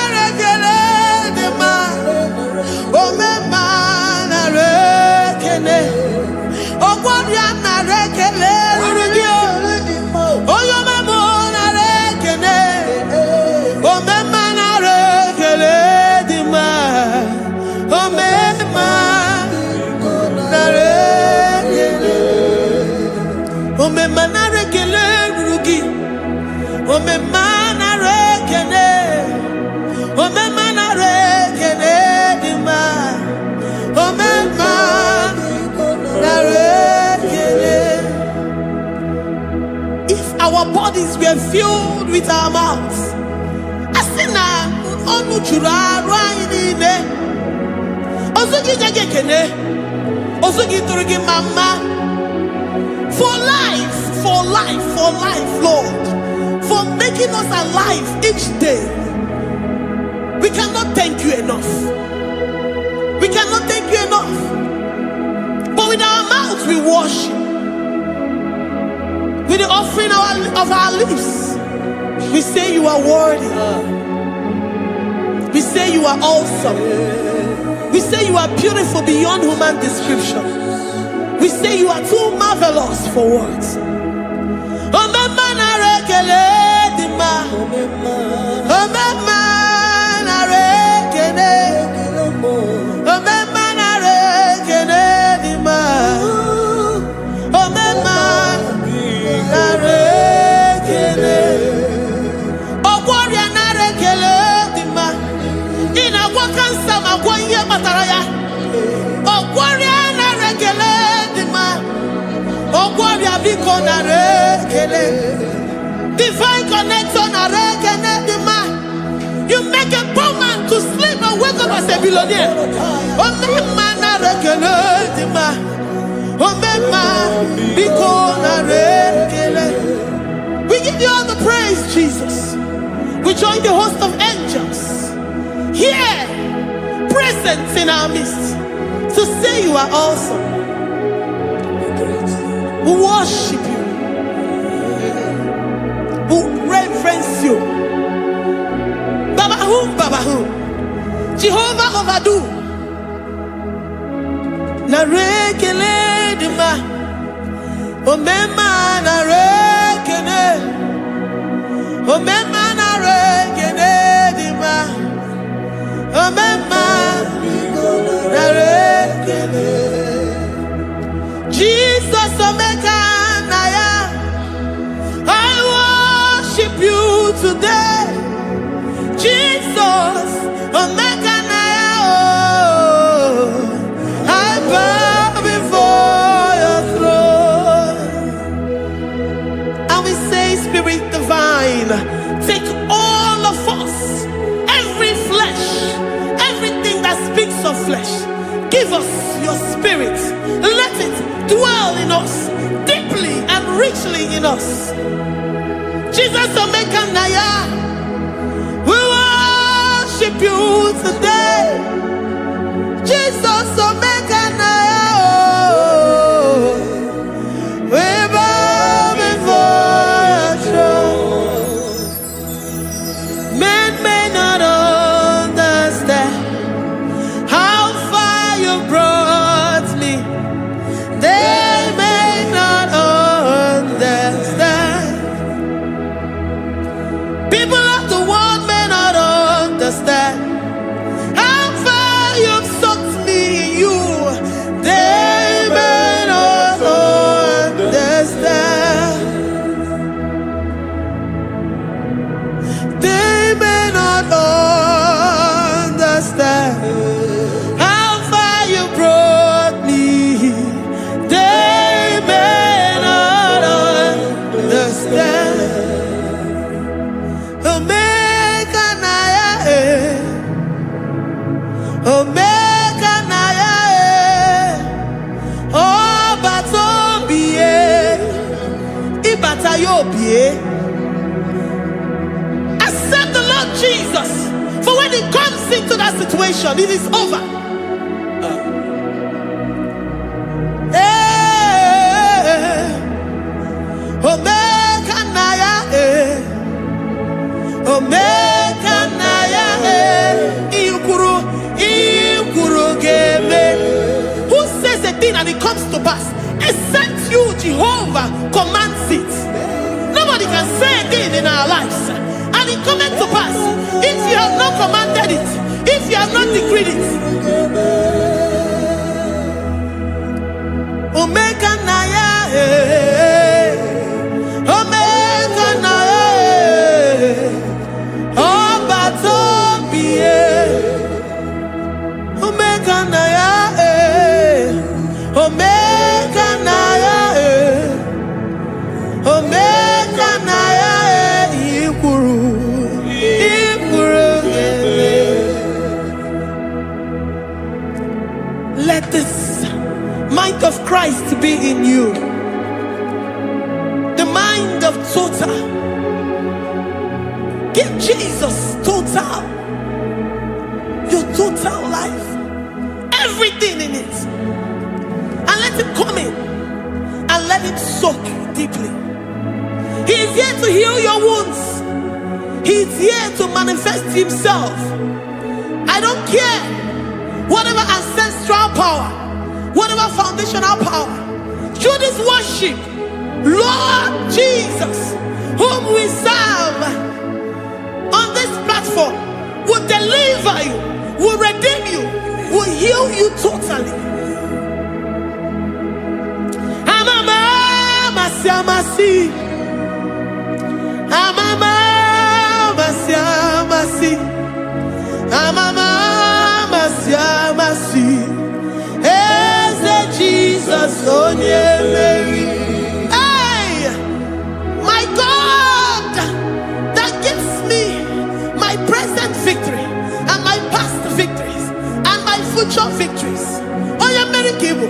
bodies were filled with our mouths. Asina onu chura rainine. Osugi jagekene. Osugi turugi mama. For life, Lord. For making us alive each day. We cannot thank you enough. We cannot thank you enough. But with our mouths we worship. With the offering of our lips, we say you are worthy. We say you are awesome. We say you are beautiful beyond human description. We say you are too marvelous for words. Divine connection. You make a poor man to sleep and wake up as a billionaire. We give you all the praise, Jesus. We join the host of angels here, present in our midst, to say you are awesome. We worship you. We reverence you. Baba who? Jehovah overdo. Na rekele dima. Omema na rekele. Omema na rekele dima. Omema na rekele. Jesus omeka naya. I worship you today. Jesus omeka naya. I bow before your throne. And we say, Spirit divine, take all of us, every flesh, everything that speaks of flesh. Give us your spirit. Let it dwell in us, deeply and richly in us. Jesus omeka naya. We worship you today. Jesus omeka naya. We bow before your throne. Men may not understand how far you brought me. They may not understand. People of the world may not understand how far you've sucked me in you. They may not understand. They may not understand how far you brought me. They may not understand. Omeka naya, omeka naya, obata-obie, ibata-obie. Accept the Lord Jesus, for when He comes into that situation, it is over. Omeka naya, omeka naya, ikuru geme. Who says a thing and it comes to pass? Except you, Jehovah, commands it. Nobody can say a thing in our lives and it comes to pass if you have not commanded it, if you have not decreed it. Omeka naya, omeka naya, obata-obie, omeka naya, omeka naya, omeka naya. to be in you. The mind of total. Give Jesus total. Your total life. Everything in it. And let him come in. And let him soak deeply. He is here to heal your wounds. He is here to manifest himself. I don't care. Whatever ancestral power, whatever foundational power, through this worship, Lord Jesus, whom we serve on this platform, will deliver you, will redeem you, will heal you totally. Jesus, hey, my God, that gives me my present victory and my past victories and my future victories. Oh, yeah, very Igbo.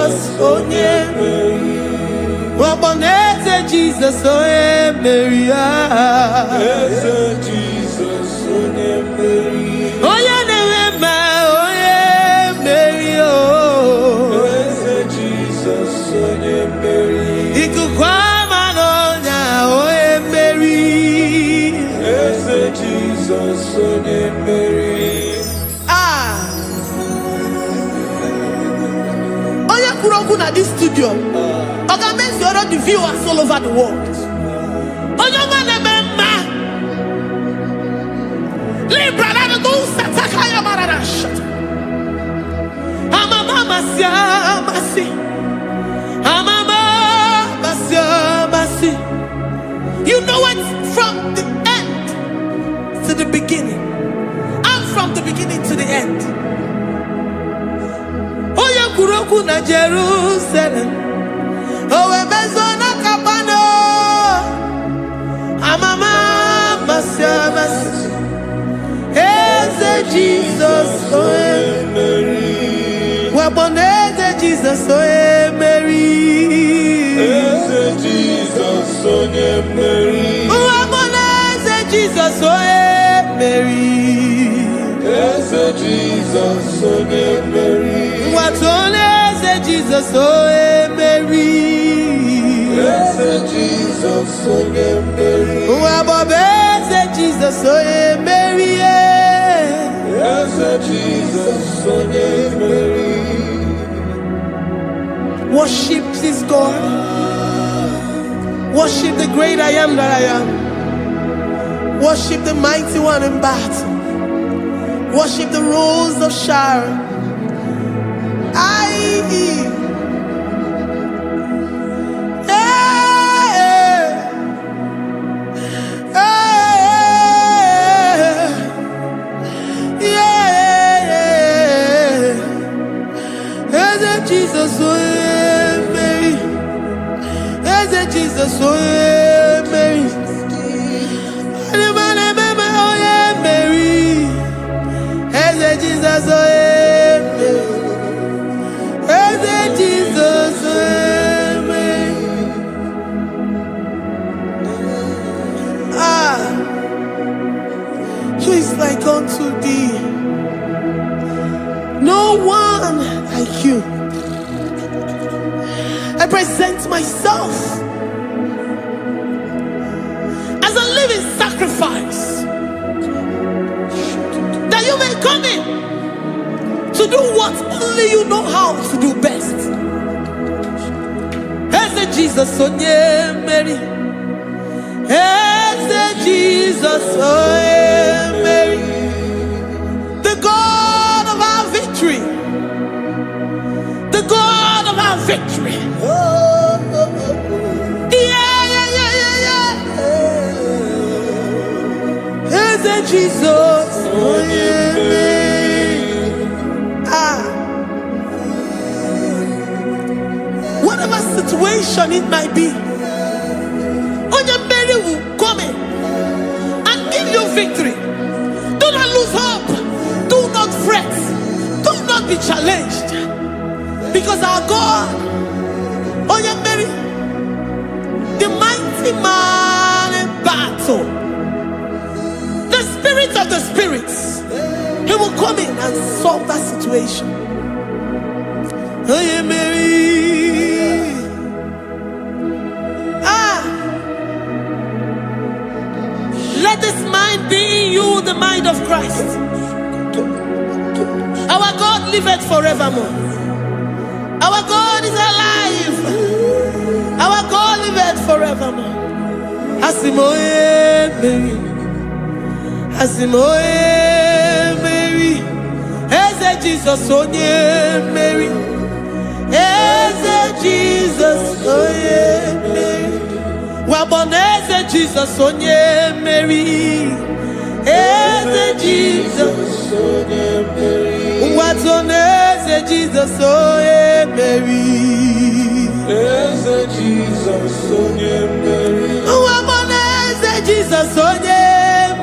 Jesus, oh yeah, Jesus, oh yeah, Mary, Jesus, oh yeah, Mary, oh yeah, Mary, oh Jesus, oh yeah, Mary, Jesus, oh yeah, Mary. At this studio, organize the other viewers all over the world. You know it from the end to the beginning, and from the beginning to the end. Kuroku na Jerusalem, oh ebezona kapano, amama masiamas, eze Jesus, oh Mary, waboneze Jesus, oh Mary, eze Jesus, oh Mary, waboneze Jesus, oh Mary, eze Jesus, oh Mary. Jesus, oh Mary, yes, Jesus, oh Mary, Jesus, oh Mary, yes, Jesus, oh Mary. Worship this God. Worship the great I am that I am. Worship the mighty one in battle. Worship the rose of Sharon. Jesus, oh Mary, Jesus, oh Mary, Jesus, oh Jesus, who is like unto thee? No one like you. I present myself as a living sacrifice, that you may come in to do what only you know how to do best. Jesus, oh yeah, Mary. Jesus, oh yeah, Mary. The God of our victory. The God of our victory. Jesus, oh yeah, Mary. situation it might be, Onyamere will come in and give you victory. Do not lose hope. Do not fret. Do not be challenged. Because our God, Onyamere, the mighty man in battle, the spirit of the spirits, he will come in and solve that situation. Onyamere, let this mind be in you, the mind of Christ. Our God liveth forevermore. Our God is alive. Our God liveth forevermore. Asimoye Mary, Asimoye Mary, Eze Jesus onye Mary, Eze Jesus onye Mary. Waboneze Jesus onye Mary, Eze Jesus onye Mary. Watoneze Jesus onye Mary, Eze Jesus onye Mary. Waboneze Jesus onye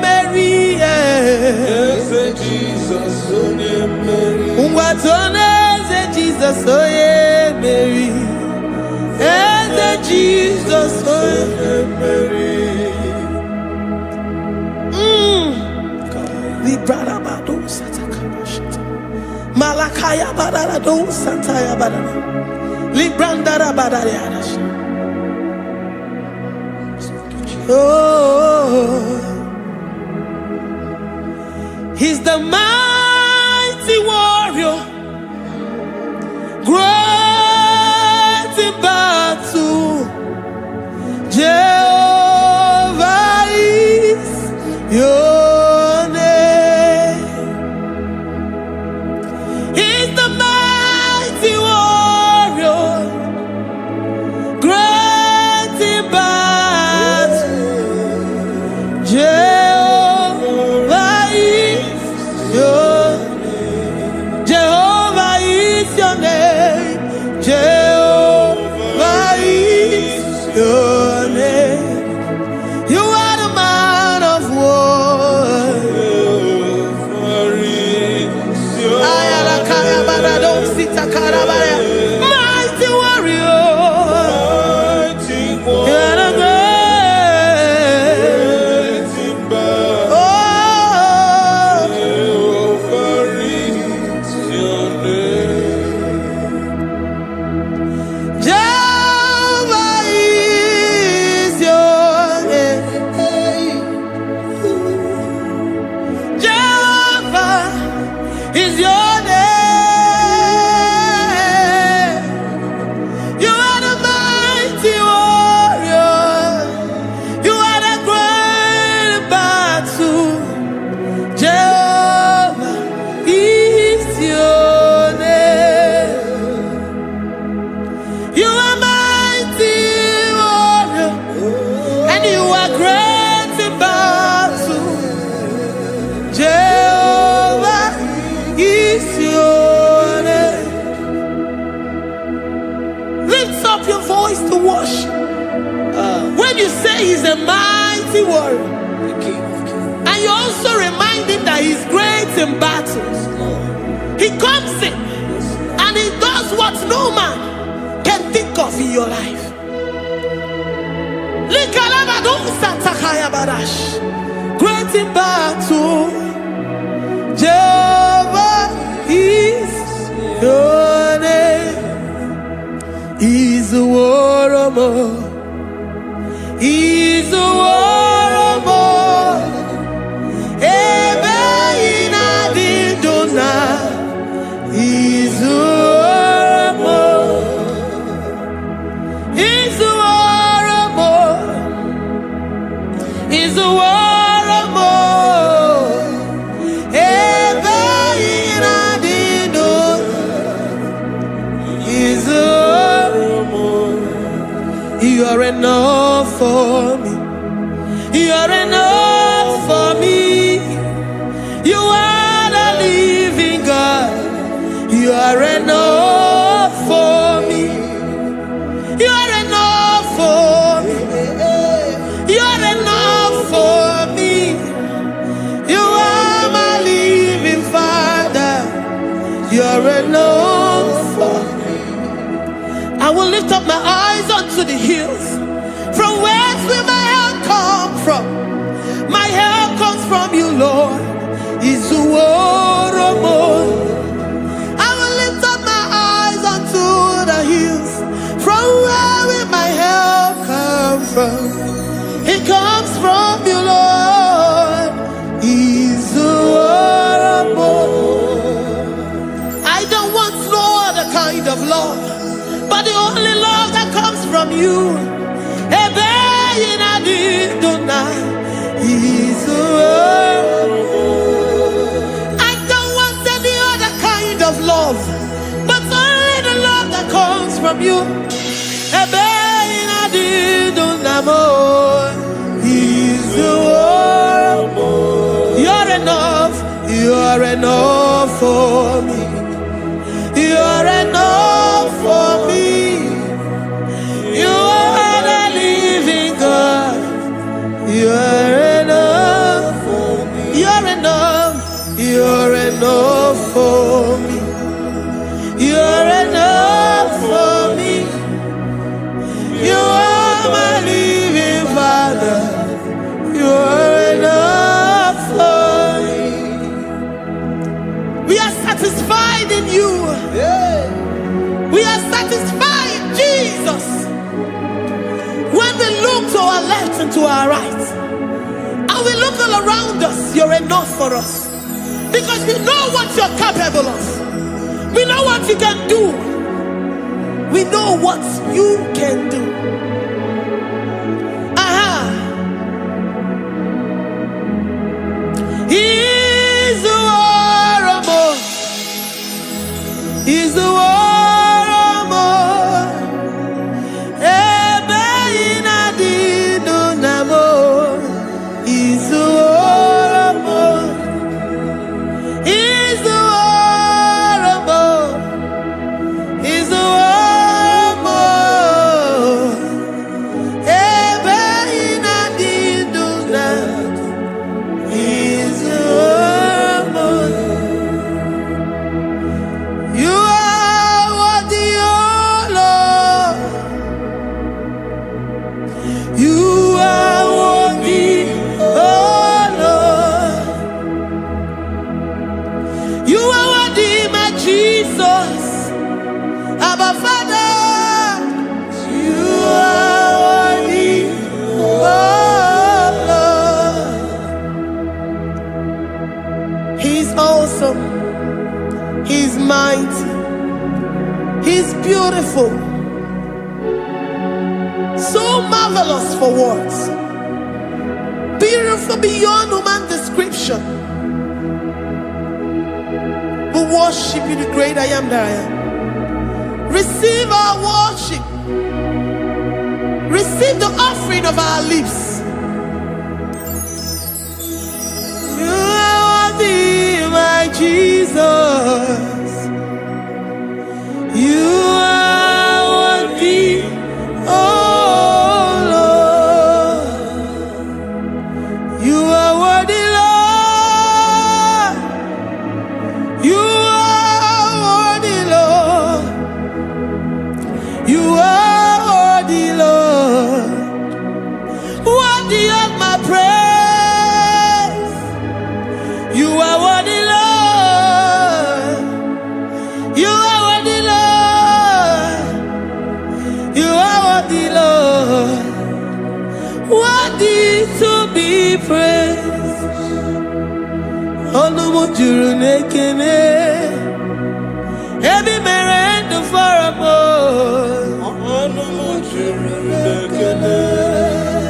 Mary, Eze Jesus onye Mary. Watoneze Jesus onye Mary, Eze Jesus onye Mary. Librada bado satakabashita. Malakaya badara do santaya badara. Librandara badara yadash. Oh, he's the mighty warrior, great in battle. Jehovah is your name. He's the mighty warrior, great in battle. Jehovah is your name. Jehovah is your name. Jehovah is your name. You are the man of war. Mighty warrior. You are the great. Oh, Jehovah is your name. Jehovah is your name. Jehovah is your name. You are the mighty warrior. You are the great battle. Jehovah is your name. You are mighty warrior, and you are great in battle. Jehovah is your name. Lift up your voice to worship. When you say he's a mighty warrior, and you also remind him that he's great in battles, he comes in and he does what no man can think of in your life. Great in battle, Jehovah is your name. He's a warrior. He's a warrior. Ebe inadidona. He's a warrior. He's a warrior. He's a warrior. lift up my eyes unto the hills. From whence will my help come from? My help comes from you, Lord. Is the word of God. I will lift up my eyes unto the hills. From where will my help come from? It comes from you, Lord. Is the word of God. I don't want no other kind of love, but the only love that comes from you. I don't want any other kind of love, but only the love that comes from you. You're enough, you're enough for me. You're enough for me. You are the living God. You're enough for me. You're enough. You're enough for me. You're enough for me. You are my living Father. You're enough for me. We are satisfied in you. We are satisfied, Jesus. When we look to our left and to our right, and we look all around us, you're enough for us. Because we know what you're capable of. We know what you can do. We know what you can do. He's the war of more. He's the war of more. He's the war of more. He's the war of more. He's the war of more. He's the war of more. You are worthy, oh Lord. You are worthy, oh Lord. You are worthy, my Jesus. Abba Father, you are worthy, oh Lord. He's awesome. He's mighty. He's beautiful. So marvelous for words. Beautiful beyond human description. We worship you, the great I am that I am. Receive our worship. Receive the offering of our lips. You are worthy, my Jesus. You are worthy, oh Lord. You are worthy, Lord. You are worthy, Lord. You are worthy, Lord. Worthy of my praise. You are worthy, Lord. You are worthy, Lord. You are worthy, Lord. Worthy to be praised. Onumujuru nekene. Ebi merendo for a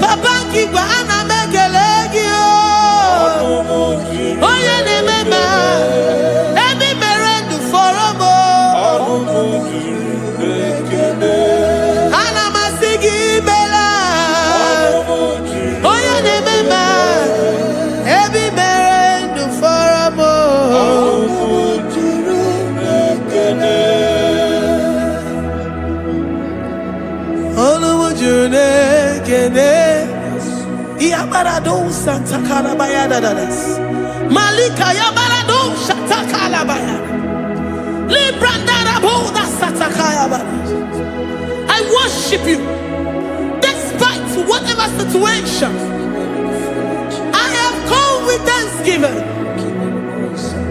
Papa Kigwa ana mekelegi o. Oye ne mema. Ebi merendo for a ana masigi bela. Oye ne mema. Ebi merendo for a Yabarado Santa Calabaya Dadas Malika Yabarado Shata Calabaya Librandara Boda Satakaya. I worship you despite whatever situation. I have come with thanksgiving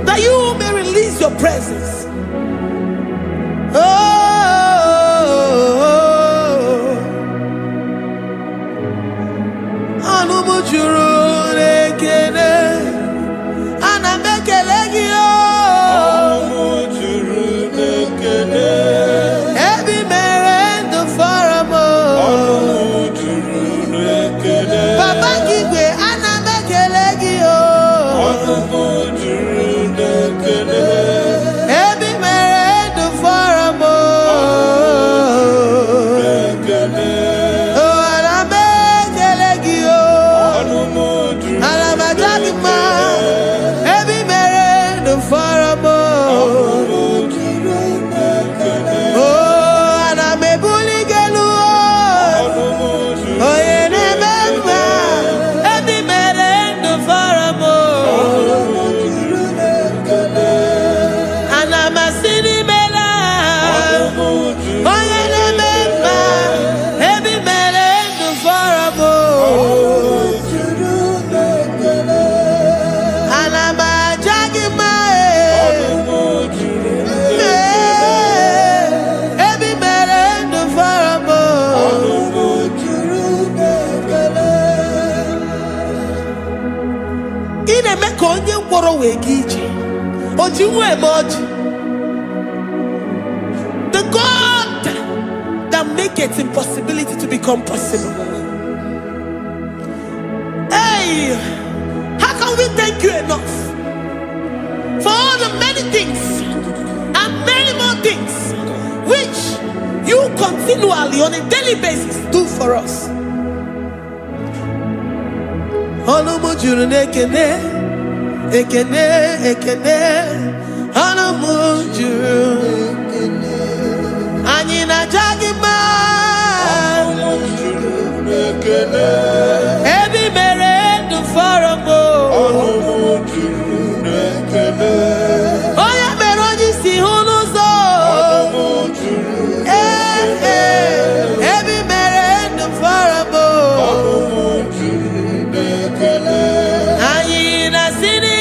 that you may release your presence. The God that makes impossibility to become possible. Hey, how can we thank you enough for all the many things and many more things which you continually on a daily basis do for us? Ekene, ekene, anamujuru, anyina jagima, ebi mere du farabo, oya meroji si hunuzo, ebi mere du farabo, anyina sini.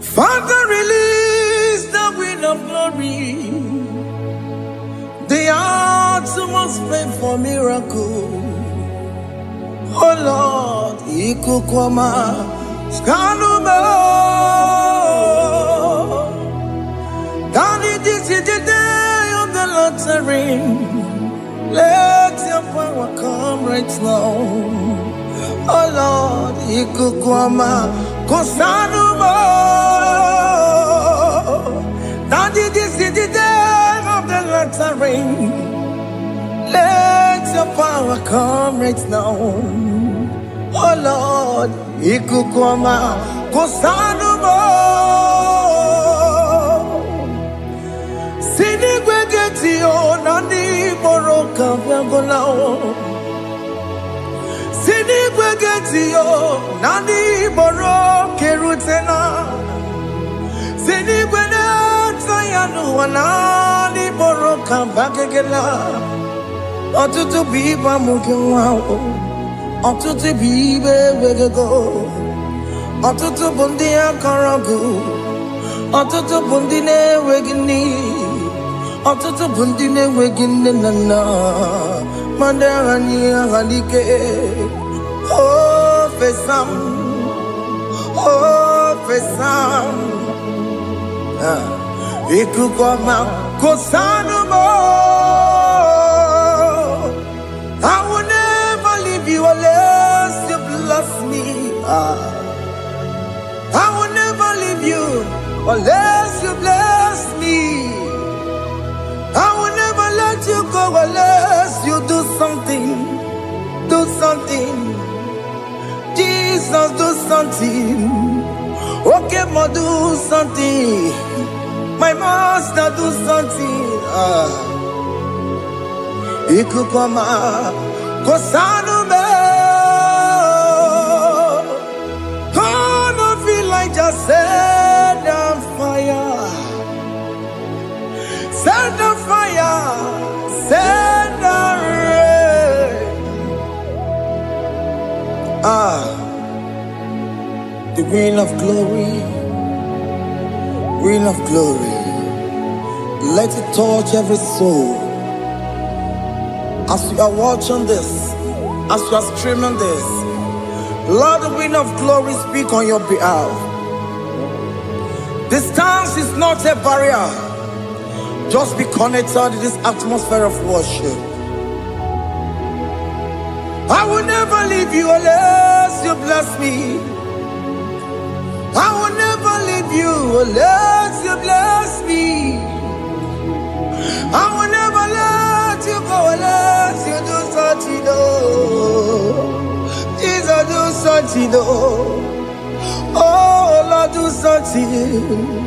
Father, release the wind of glory. The hearts must pray for miracle. Oh Lord, Ikukwama, Skanuma. Daddy, this is the day of the lottery. Let your power come right now. Oh Lord, Ikukwama, Kosanuma. Daddy, this is the day of the lottery. Let your power come right now. Oh Lord, Ikukwama, Kosanuma. Sini gwegeti o nani boroka vyangolao. Sini gwegeti o nani boroke rutena. Sini gwena tayanu wanani boroka bagegela. Otutu biba mukiwao. Otutu bibe wegego. Otutu bundi akaragu. Otutu bundi ne wegini. Otutu bundi ne wegini nana. Mandangani ahalike. Oh fesam. Oh fesam. Ikukwama kosanumo. I will never leave you unless you bless me. I will never leave you unless you bless me. I go unless you do something. Do something. Jesus, do something. Okay, ma, do something. My master, do something. Ikukoma, Kosanu me. Gonna feel like just set on fire. Set on fire. Set on rain. The wind of glory. Wind of glory. Let it touch every soul. As you are watching this, as you are streaming this, Lord, the wind of glory speak on your behalf. Distance is not a barrier. Just be connected to this atmosphere of worship. I will never leave you unless you bless me. I will never leave you unless you bless me. I will never let you go unless you do something. Jesus, do something. Oh, Lord, do something.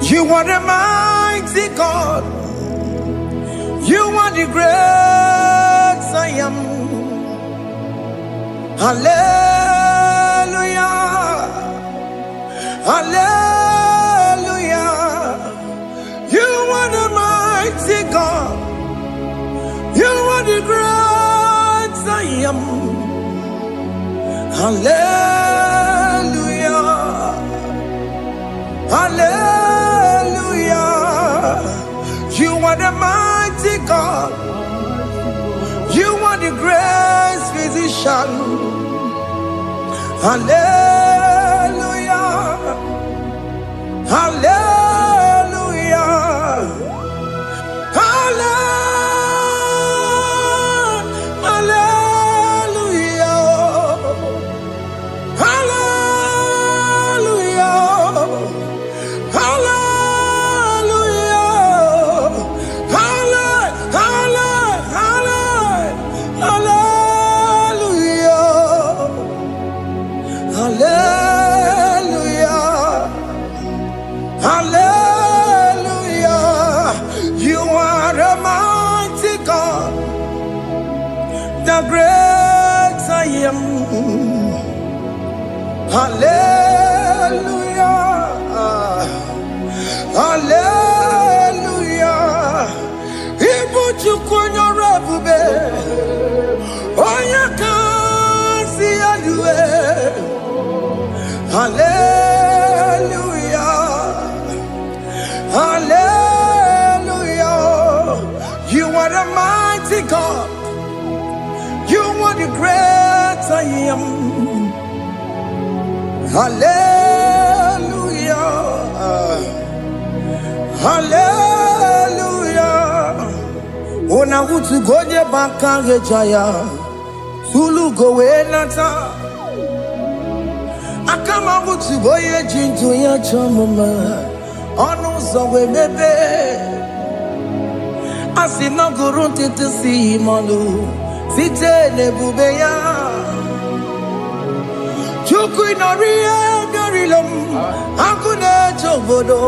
You are the mighty God. You are the great I am. Hallelujah. Hallelujah. You are the mighty God. You are the great I am. Hallelujah. Hallelujah. You are the mighty God. You are the great physician. Hallelujah. Hallelujah. Great I am. Hallelujah. Hallelujah. Ibu chukunyo rabube. Oya kasi aduwe. Hallelujah. Hallelujah. You are the mighty God. You are the great I am. Hallelujah. Hallelujah. Ona utu goje bakange jaya. Sulu gowe nata. Akama utu goye jintu ya chamama. Onu zowe bebe. Asina gurunti tisi manu. Site nebubeya Chuku inorie garilom Akune chobodo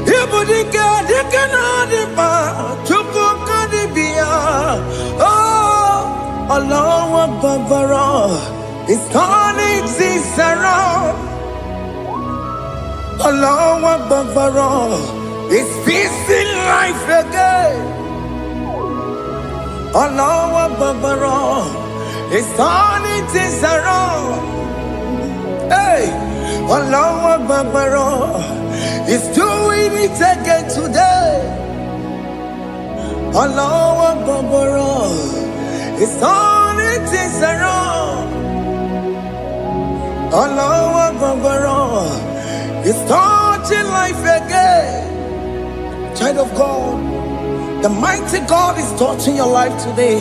Ibudike dike na dipa Chuku kadibia Oh Allah Akbar It's turning things around Allah Akbar It's peace in life again Allah Akbar, it's turning things around. Hey, Allah Akbar, it's doing it again today. Allah Akbar, it's turning things around. Allah Akbar, it's touching life again. Child of God, the mighty God is touching your life today.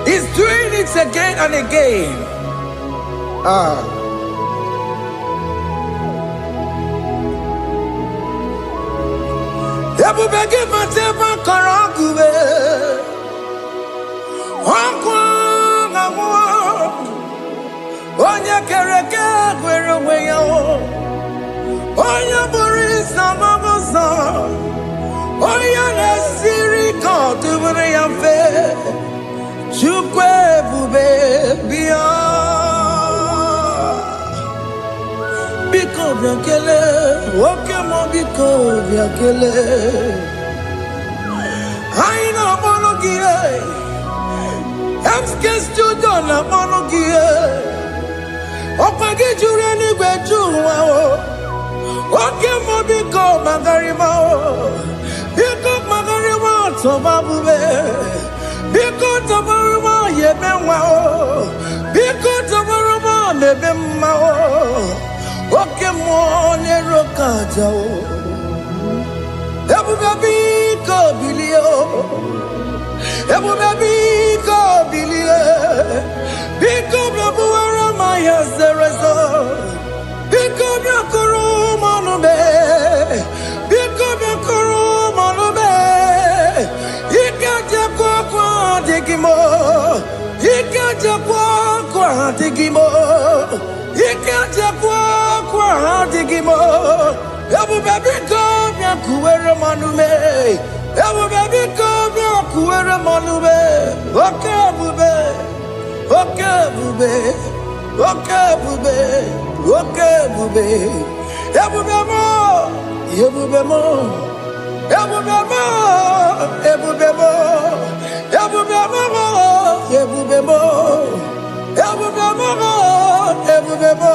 He's doing it again and again. Ebubege mateba karagube. Onye kereke gwere onwe ya. Onye bụrụ ịsa mabuza. Onye na-esiri ka ọ dịbụrụ ya mfe. Chukwu ebube bịa. Biko bịa kelee, oke mọ biko bịa kelee. Anyị na-akpọrọ gị MK Studio na-akpọrọ gị ọkwa gị juru eluigwe ju ụwa oke mọ biko magarịma biko magarịma tọba bube biko tọbarịma yebe nwa biko tọbarịma mebe mma oke mọ n'ero kaja ebube biko bilie ebube biko bilie biko bịabuwara ma ya zerezo biko bịakụrụ manube biko bịakụrụ manube ike jekwa kwa adịghị m ike jekwa kwa adịghị m ike jekwa kwa adịghị m ebube biko bịakuwere manube ebube biko bịakuwere manube oke ebube oke ebube oke ebube oke ebube ebube mo ebube mo ebube mo ebube mo ebube mo ebube mo ebube mo ebube mo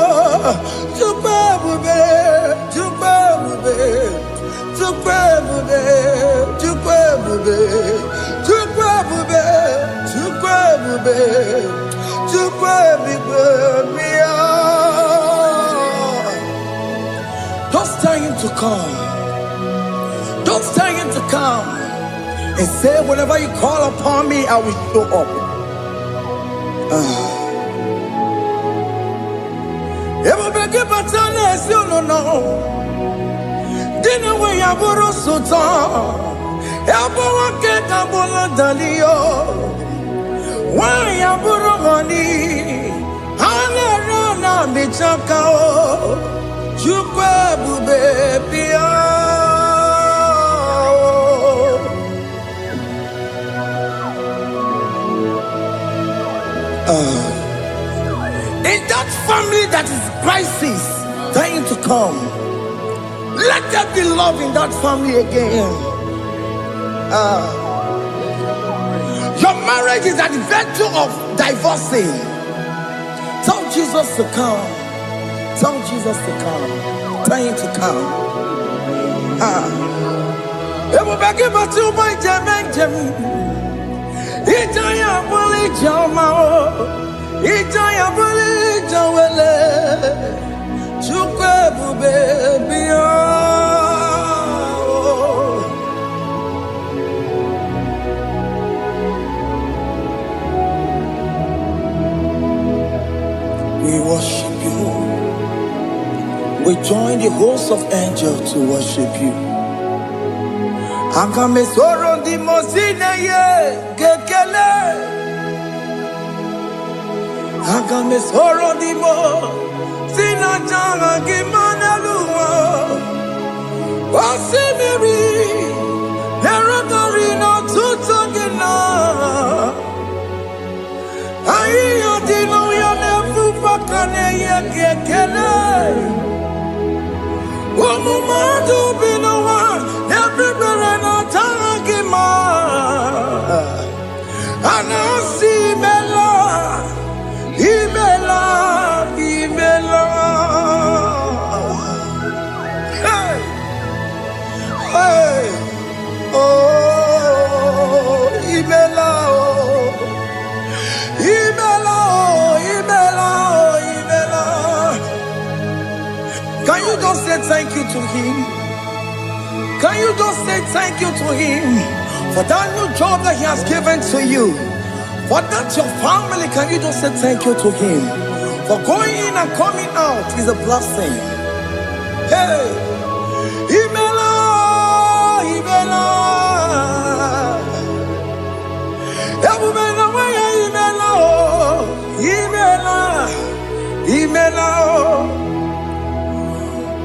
Chukwu ebube Chukwu ebube Chukwu ebube Chukwu ebube Chukwu ebube Chukwu ebube Chukwu ebube bịa. Don't tell him to come. Don't tell him to come. And say, whenever you call upon me, I will show up. Everybody but tell us you no. Didn't we have a sultan? Everyone get a bola dalio. Why you borrow money? Halerona bichakao. Chukwu ebube bịa. In that family that is crisis, trying to come, let there be love in that family again. Your marriage is at the verge of divorcing. Tell Jesus to come. Tell Jesus to come. Tell him to come. Everybody but you my Jemen. Itaya buli jamao. Itaya buli jawele. Chukwu ebube bịa. We worship you. We join the host of angels to worship you. Agame soro di mosine ye gekele. Agame soro di mo sina janga gimaneluwa. Osimiri nerotari no tutogina. Ayo dino ya nefu fakane ye gekele. Omumadu binowa everybody no tangima. Anasi mela imela imela. Hey hey oh imela oh imela oh imela oh imela. Can you just say thank you to him? Can you just say thank you to him for that new job that he has given to you? For that your family, can you just say thank you to him? For going in and coming out is a blessing. Hey, Imela, Imela, Imela, Imela, Imela,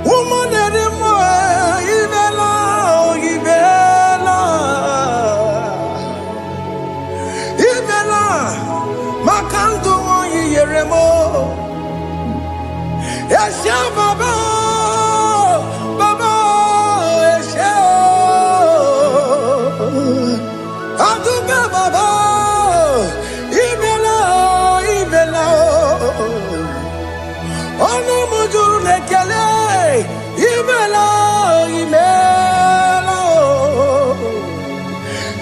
woman anymore, Imela, Imela, Imela, Makanto Yeremo, Yasha Baba, Baba, Yasha, Aduba Baba, Imela, Imela, Ono Mujuru Lekele, Imela, Imela,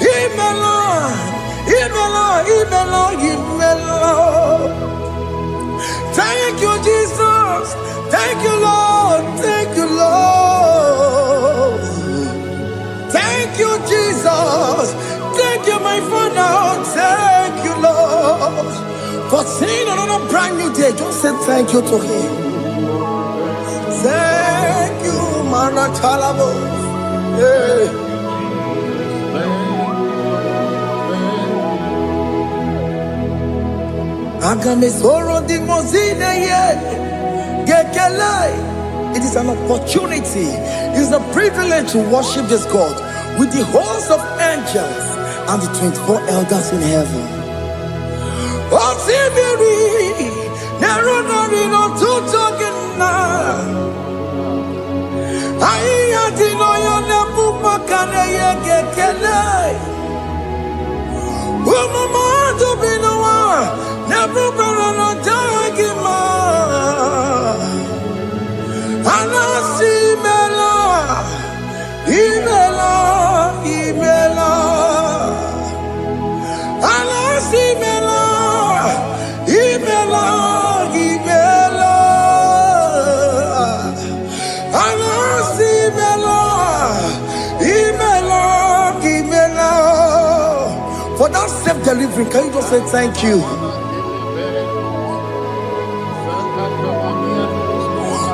Imela, Imela, Imela, Imela. Thank you, Jesus. Thank you, Lord. Thank you, Lord. Thank you, Jesus. Thank you, my Father. Thank you, Lord. For seeing another brand new day, just say thank you to him. Thank you, Manatalabo. Yeah. It is an opportunity, it is a privilege to worship this God with the host of angels and the 24 elders in heaven. Never better dagima. Anasi mela, imela, imela. Anasi mela, imela, imela. Anasi mela, imela, imela. For that self-delivery, can you just say thank you?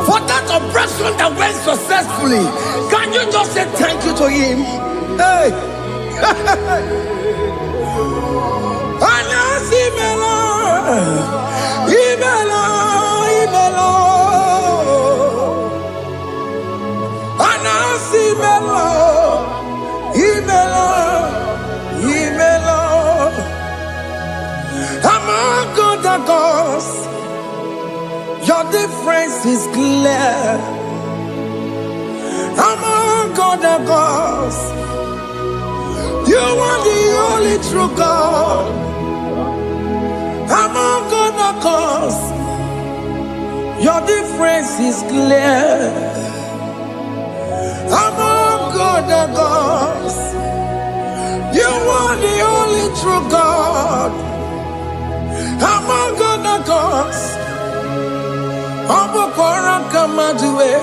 For that operation that went successfully, can you just say thank you to him? Hey! Anasi mela, imela, imela. Anasi mela, imela, imela. Among other gods, your difference is clear. Among other gods, you are the only true God. Among other gods, your difference is clear. Among other gods, you are the only true God. Among other gods, Obokora Kamadue,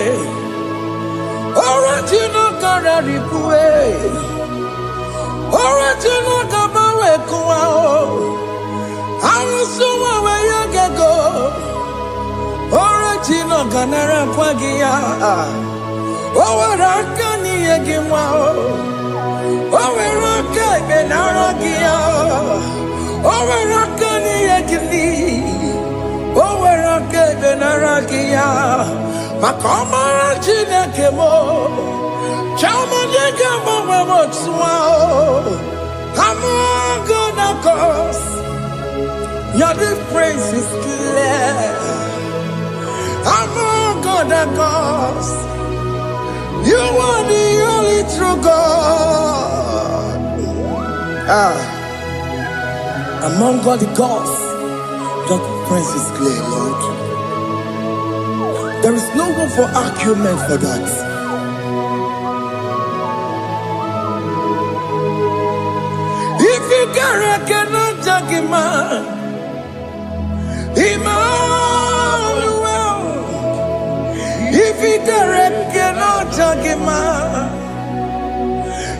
Original Kararikue, Original Kabawe Kuao, Arusuma Wayagego, Original Ganara Kwagia, Owarakani Yagimao, Owaraka Benaragia, Owarakani Yagini. Owerake benarakia, makomara chinekemo, chamonega mwamotswao. Among other gods, your difference is clear. Among other gods, you are the only true God. Among all the gods, your difference is clear, Lord. There is no room for argument for that. If you cannot judge him, Emmanuel. If you cannot judge him,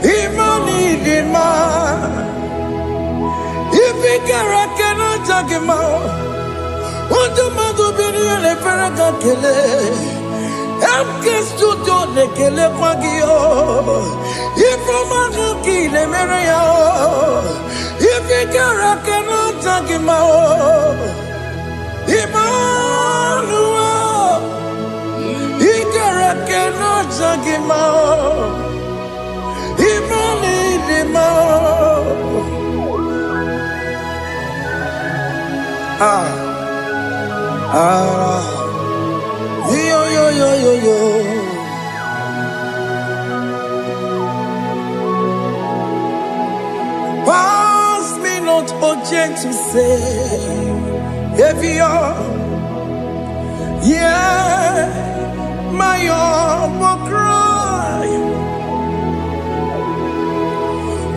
Emmanuel. If you jagima. Unto mago bini le feraka kele. Emke studio le kele kwagio. Ifroma ki le mereya. Ifikara kena jagima. Emmanuel, Ikara kena jagima. Yo. Pass me not, O gentle Savior, yeah, my humble cry.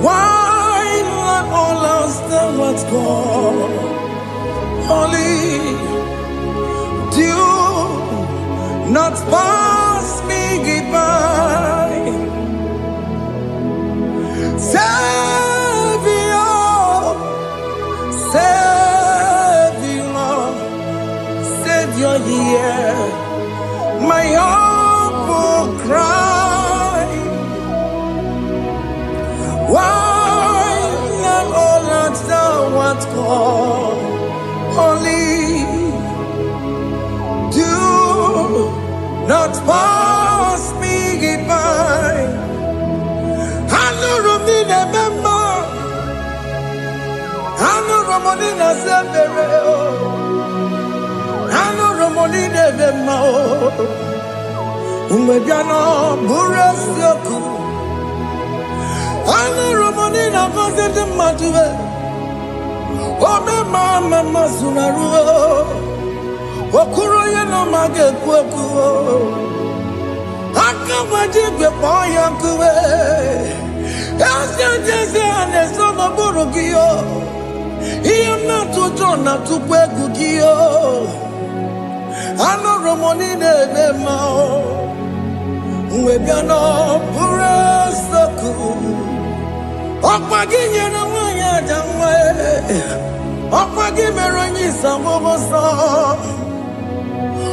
Why not all else than what's gone? Only do not pass me by. Savior, hear my humble cry. Why not all that thou art called? Only do not pass me by. I know Romina member. I know Romonina Severo. I know Romonina member. Umbebiano Burasyoku. I know Romonina Vaset Matue. Ome mama sunaru, okuro yeno mage kweku, akamaji gbe poya kuwe, jese ane sono burugiyo, iyo na tujo na tukwe giyo, ano romoni nebe mao, uwebiano pure soku, okwaginye na mwanya jamwe. Opagi meronyi sambo so.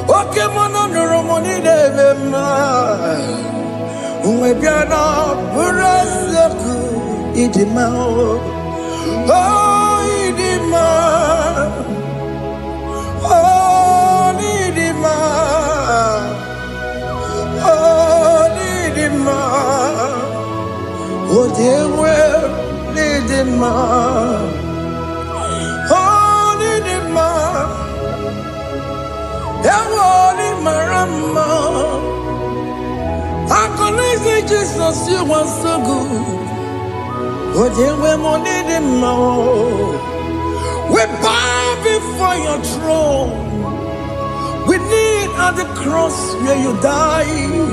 Oke mono nuromoni devema. Umwebiana buraseku idima. Oh idima. Oh idima. Oh idima. Oh dewe idima. I can say Jesus, you are so good. Oh, dear, we bow before your throne. We kneel at the cross where you died.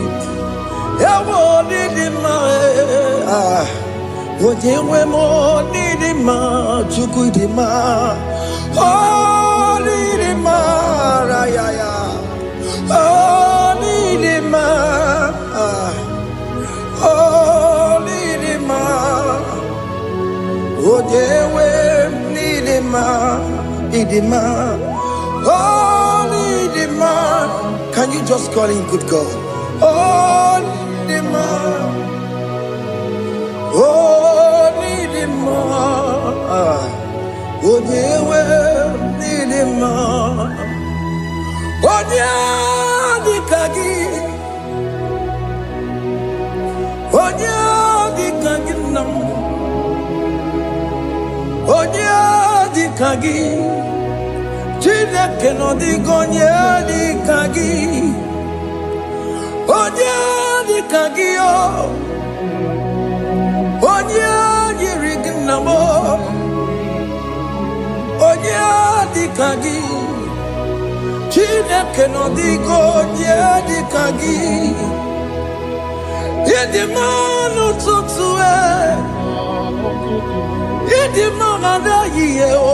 Oh, dear, can you just call him good God? Oh, Nidima. Oh, Nidima. Oh, Dewe, Nidima. Oh, Dikagi. Oh, Dikagi nam. Oh, Dikagi. Chineke no digonye Dikagi. Oh, Dikagi oh. Oh, Dirignamo. Oh, Dikagi. Chineke no digonye Dikagi. Yedimano tutue. Yedimano da yeo.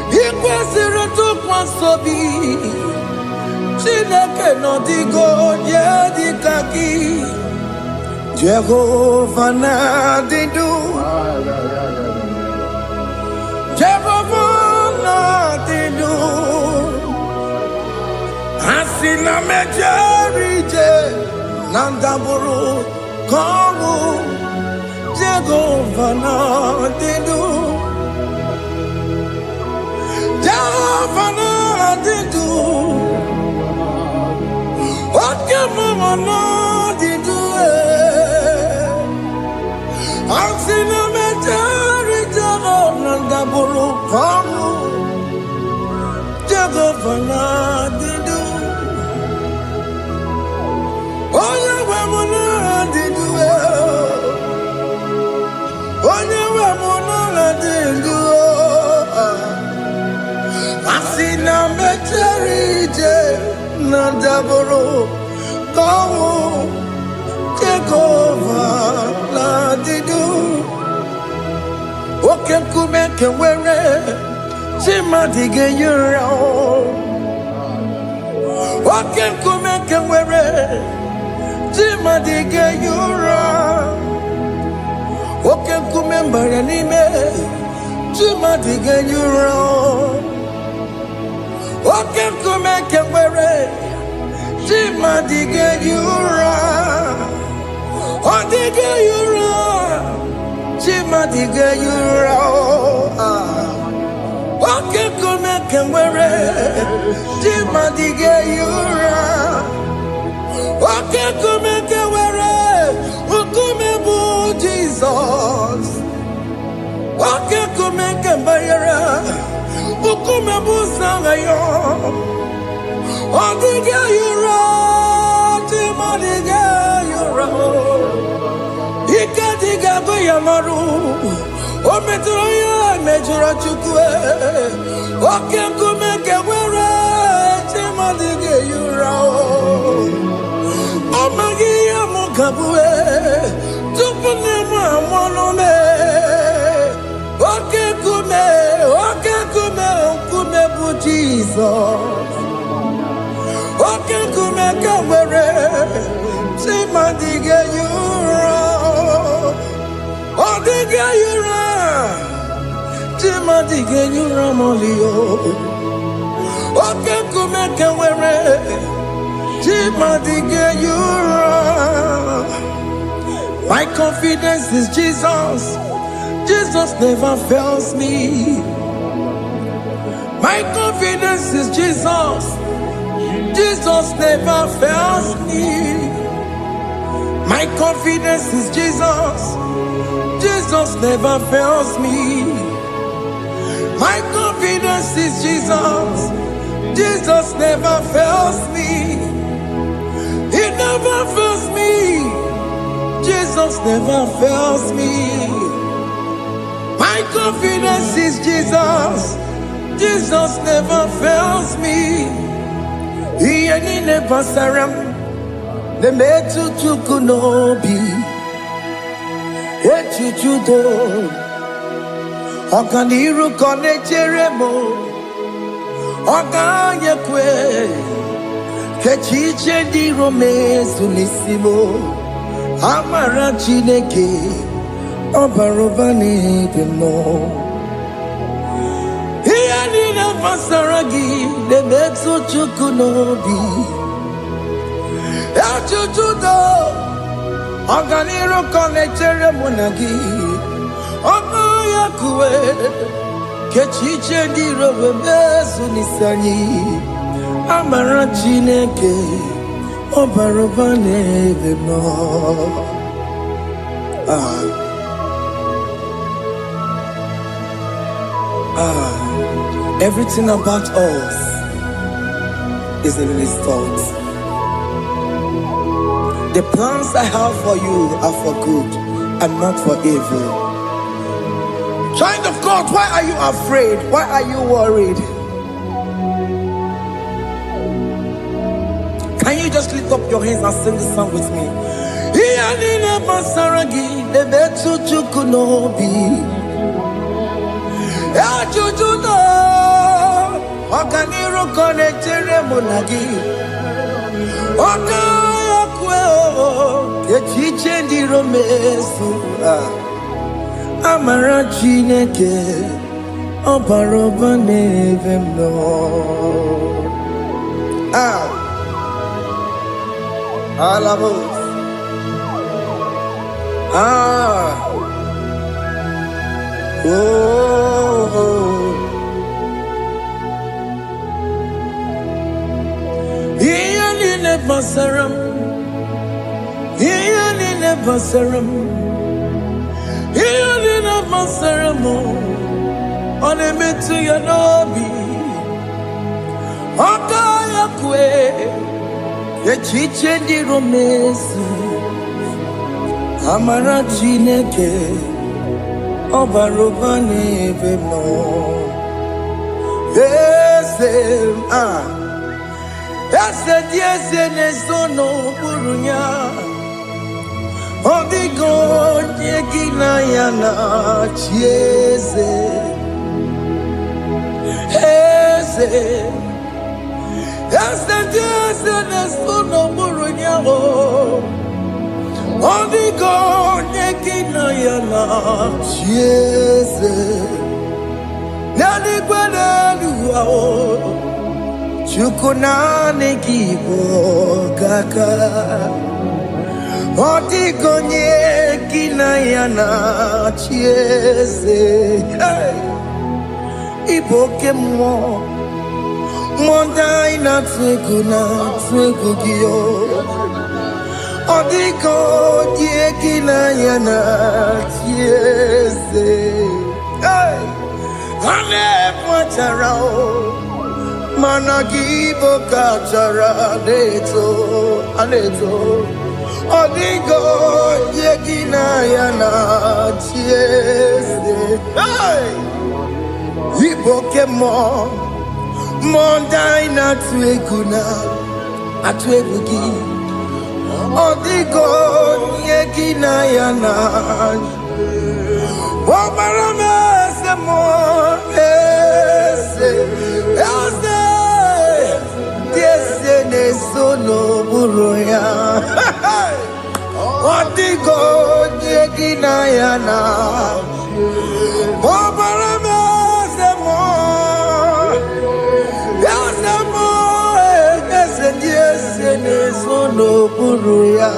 Ikwesiri tukwasobi. Chineke no digonye Dikagi. Jehovah na didu. Jehovah Asina mejerije nandaburu kongu Jehovah na didu Jehovah na didu Okemama na didu Asina mejerije nandaburu kongu Jehovah na didu Onye we mụ na didu Onye we mụ na didu Asị na mechere ije na daboro Kọwụ Jehovah na didu Oke nkume nke nwere Chimadi ga-enyere Oke nkume nke nwere Chimadi ga-enyere Oke nkume mbara n'ime Chimadi ga-enyere Oke nkume nke nwere Chimadi ga-enyere Ọ dị ga-enyere Chimadi ga-enyere Oke nkume nke nwere Chimadi ga-enyere Oke nkume nke nwere nkume bụ Jizọs Oke nkume nke mbara nkume bụ Sanga ya Ọ dịghị ayụra Chimadi ga-ayụra Ike dịghị agụ ya marụ O metụrụ ya mejụrụ Chukwu Oke nkume nke nwere Chimadi ga-ayụra Ọ maghị ihe mụ gabue tupu n'ịmụ amụọnụ Oke nkume nkume bụ Jizọs Oke nkume nke nwere Chimadi ga-ayụra Ọ dịghị ayụra Chimadi ga-enyere mọlịo Oke nkume nke nwere Chimadi ga-enyere My confidence is Jesus Jesus never fails me My confidence is Jesus Jesus never fails me My confidence is Jesus Jesus never fails me My confidence is Jesus Jesus never fails me He never fails me Jesus never fails me My confidence is Jesus Jesus never fails me Ihe niile gbasara m na-emetụ Chukwu n'obi echiche udo ọganiru ka ọ na-echere m ọ gaghị ekwe ka echiche ndị iro m ezu n'isi m amara Chineke ọ bara ụba n'ebe m ihe niile gbasara gị na-emetụ Chukwu n'obi echiche udo ọganiru ka ọ na-echere mụ na gị ọ gaghị ekwe ka echiche ndị iro m ezu n'isi anyị amara Chineke ọ bara ụba n'ebe m Everything about us is in His thoughts. The plans I have for you are for good and not for evil. Child of God, why are you afraid? Why are you worried? Can you just lift up your hands and sing this song with me? Ọganiru ka ọ na-echere mụ na gị ọ gaghị ekwe echiche ndị iro m ezu amara Chineke ọ bara ụba n'ebe m nọ Alamos. Ah. Oh. Ian in a basaram. Ian in a basaram. Ian in a basaram. On a metu yanobi. Okaya kwe. Ye chiche di romesu. Amara chineke. Obarobane vemo. Ese dieze nesono burunya. Odigo nyegina yana chieze. Ese dieze nesono burunya. Odigo nyegina yana chieze. Nani kwanaluwa Chukunane Igbo kaka Odigo nyegina yana chieze. Igbo kemo Mondai na twegu giyo Odigo nyegina yana chieze. Ane pacharao Managibo kachara aneto Odigo yegina yana chiese. Ibo kemo Mondai na atwegugi Odigo yegina yana Omarame semo Dieze nesono buruya. Odigo yegina yana. Omarame semo. Dieze nesono buruya.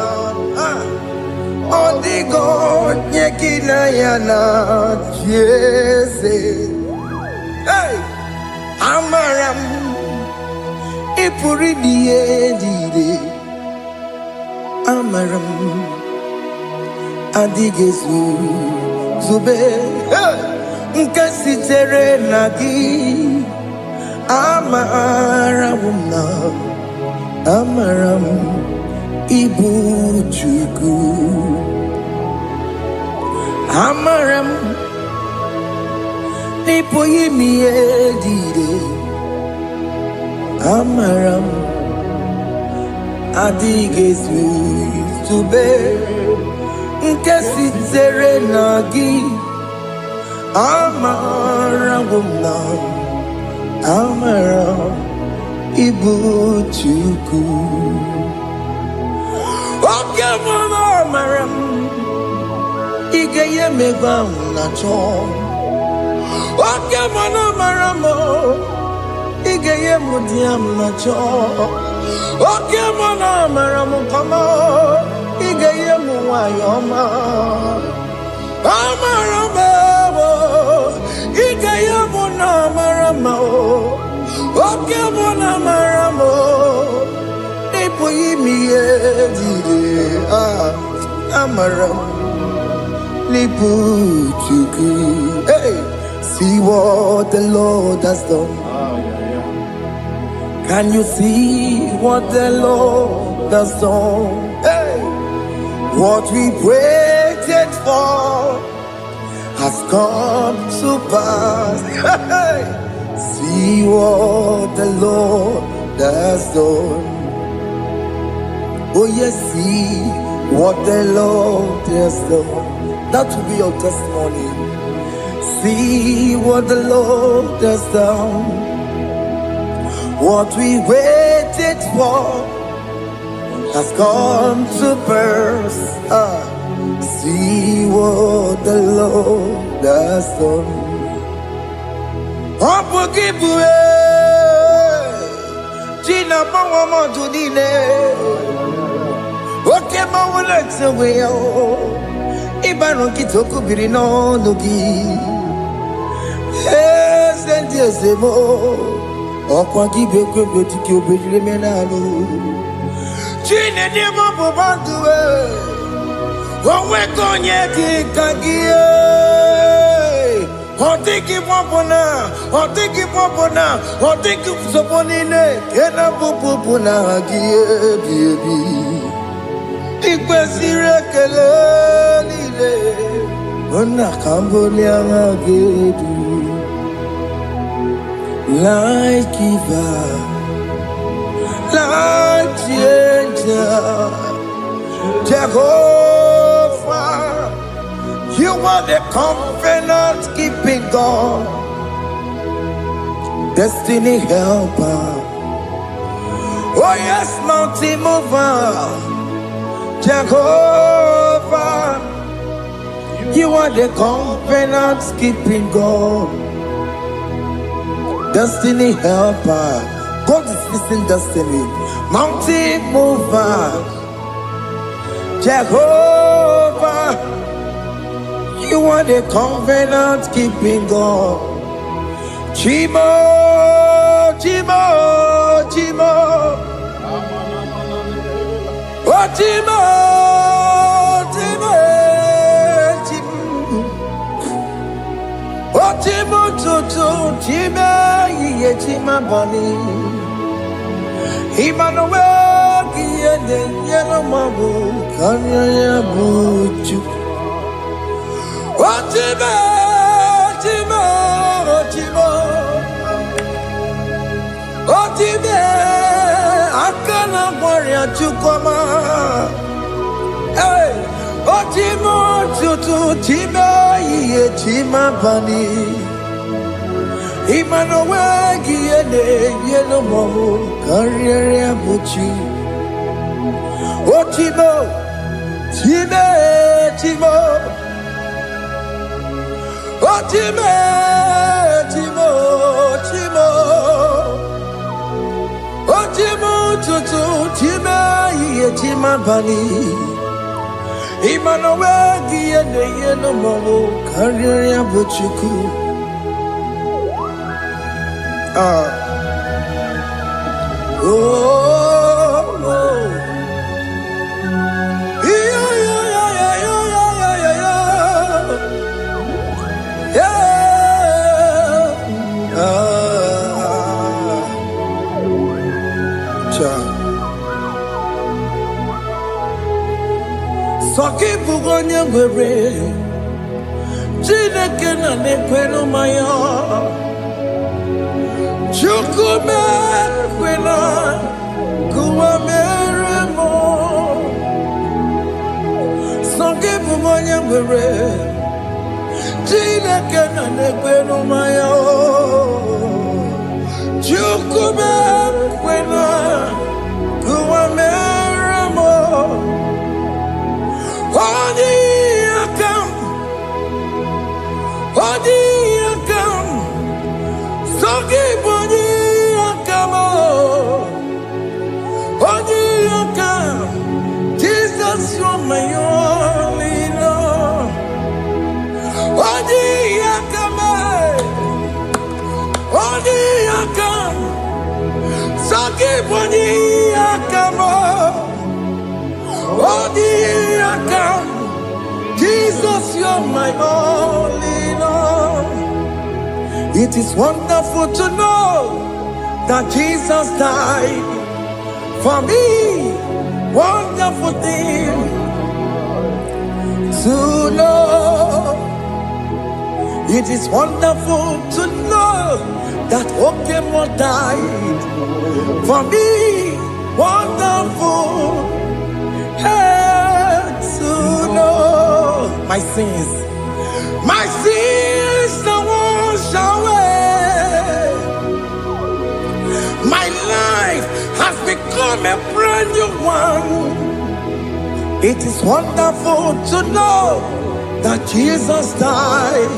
Odigo yegina yana. Dieze. Amaram ipuri diye Amaram adigezu zube nkasitere nagi. Amaram ibu chuku. Amaram Nipo yimi edide. Amaram adigezu zube nkesitere nagi. Amaram ibu chuku. Oke mama amaram igeye meba unacho. Oke mana maramo igeye mudiam nacho. Oke mana maramo kama igeye muwayoma. Amaramo igeye muna maramo. Oke mana maramo ipo yimi edide. Amaram lipu chuku. Hey. See what the Lord has done. Can you see what the Lord has done? Hey, what we waited for has come to pass. Hey, see what the Lord has done. Oh yes, see what the Lord has done. That will be your testimony. See what the Lord has done. What we waited for has come to pass. See what the Lord has done. Gina Pawamo Judine Okay, my legs away. Ibano kitoko birino nogi. Yes, and yes, mo. Okwa gibe kwebe tiki obedile menalo. Chine de mo banduwe. Onwe konye kikagie. Otiki popona, otiki popona, otiki soponine. Kena popona gie baby. Ikwesire kelelile. Ona kambolia agedu. Light giver, light changer, Jehovah, you are the covenant keeping God, destiny helper. Oh yes, mountain mover, Jehovah, you are the covenant keeping God. Destiny helper, God is listening. Destiny, mountain mover, Jehovah, you are the covenant keeping God. Chimo, Chimo, Chimo, oh Chimo, Chimo, Chimo, oh Chimo, Chimo, Chimo. Chima bani Emmanuel kiende yeno mabu kanya ya buchu Ochime Chima Ochime Ochime akana warrior chukoma Hey Ochime chutu Chima ye Chima bani Emmanuel kiende yeno mabu kanya ya buchu Ochime Chime Chime Oh, Chimo, Chimo, Chimo. Oh, Chimo, Chuchu, Chimo, Ye, Chima, Bani. Emmanuel, Giende, Yeno, Momo, Karriere, Buchuku. Oh, oh. Soki bugonye were Chineke na nekwenu maya Chukume kwena Kuwa meremo Soki bugonye were Chineke na nekwenu maya Chukume kwena Kuwa meremo Odi akam, sogi bodi akam, odi akam. Jesus, you're my only Lord. Odi akam, sogi bodi akam, odi akam. Jesus, you're my only Lord. It is wonderful to know that Jesus died for me. Wonderful thing to know. It is wonderful to know that Okemo died for me. Wonderful. To know my sins are washed away. My life has become a brand new one. It is wonderful to know that Jesus died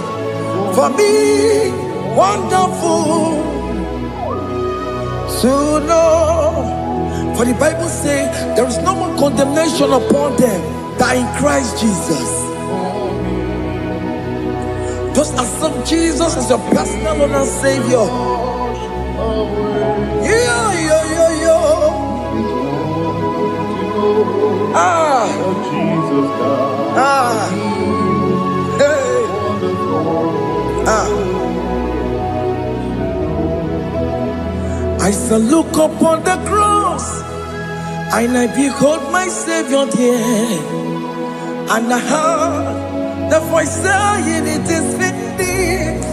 for me. Wonderful to know. For For the Bible says there is no more condemnation upon them that in Christ Jesus. Just accept Jesus as your personal Lord and Savior. Yeah. Jesus died. Hey. I shall look upon the cross, and I behold my Savior there, and I heard the voice saying, "It is finished."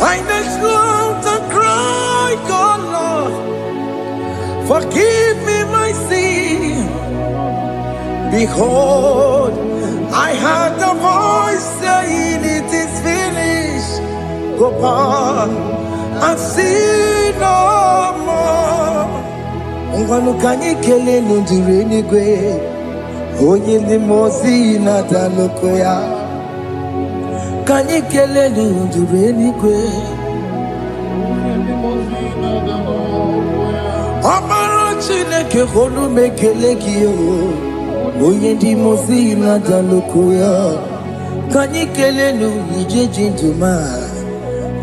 I knelt down and cried, "God, Lord, forgive me my sin." Behold, I heard the voice saying, "It is finished. Go back and sin no more." Ngwanu kanyi kele nundure nigwe, onye ndi mozi na daloko ya. Kanyi kele nundure nigwe, Amara Chineke honu mekele kiyo, onye ndi mozi na daloko ya. Kanyi kele nu ije jinduma,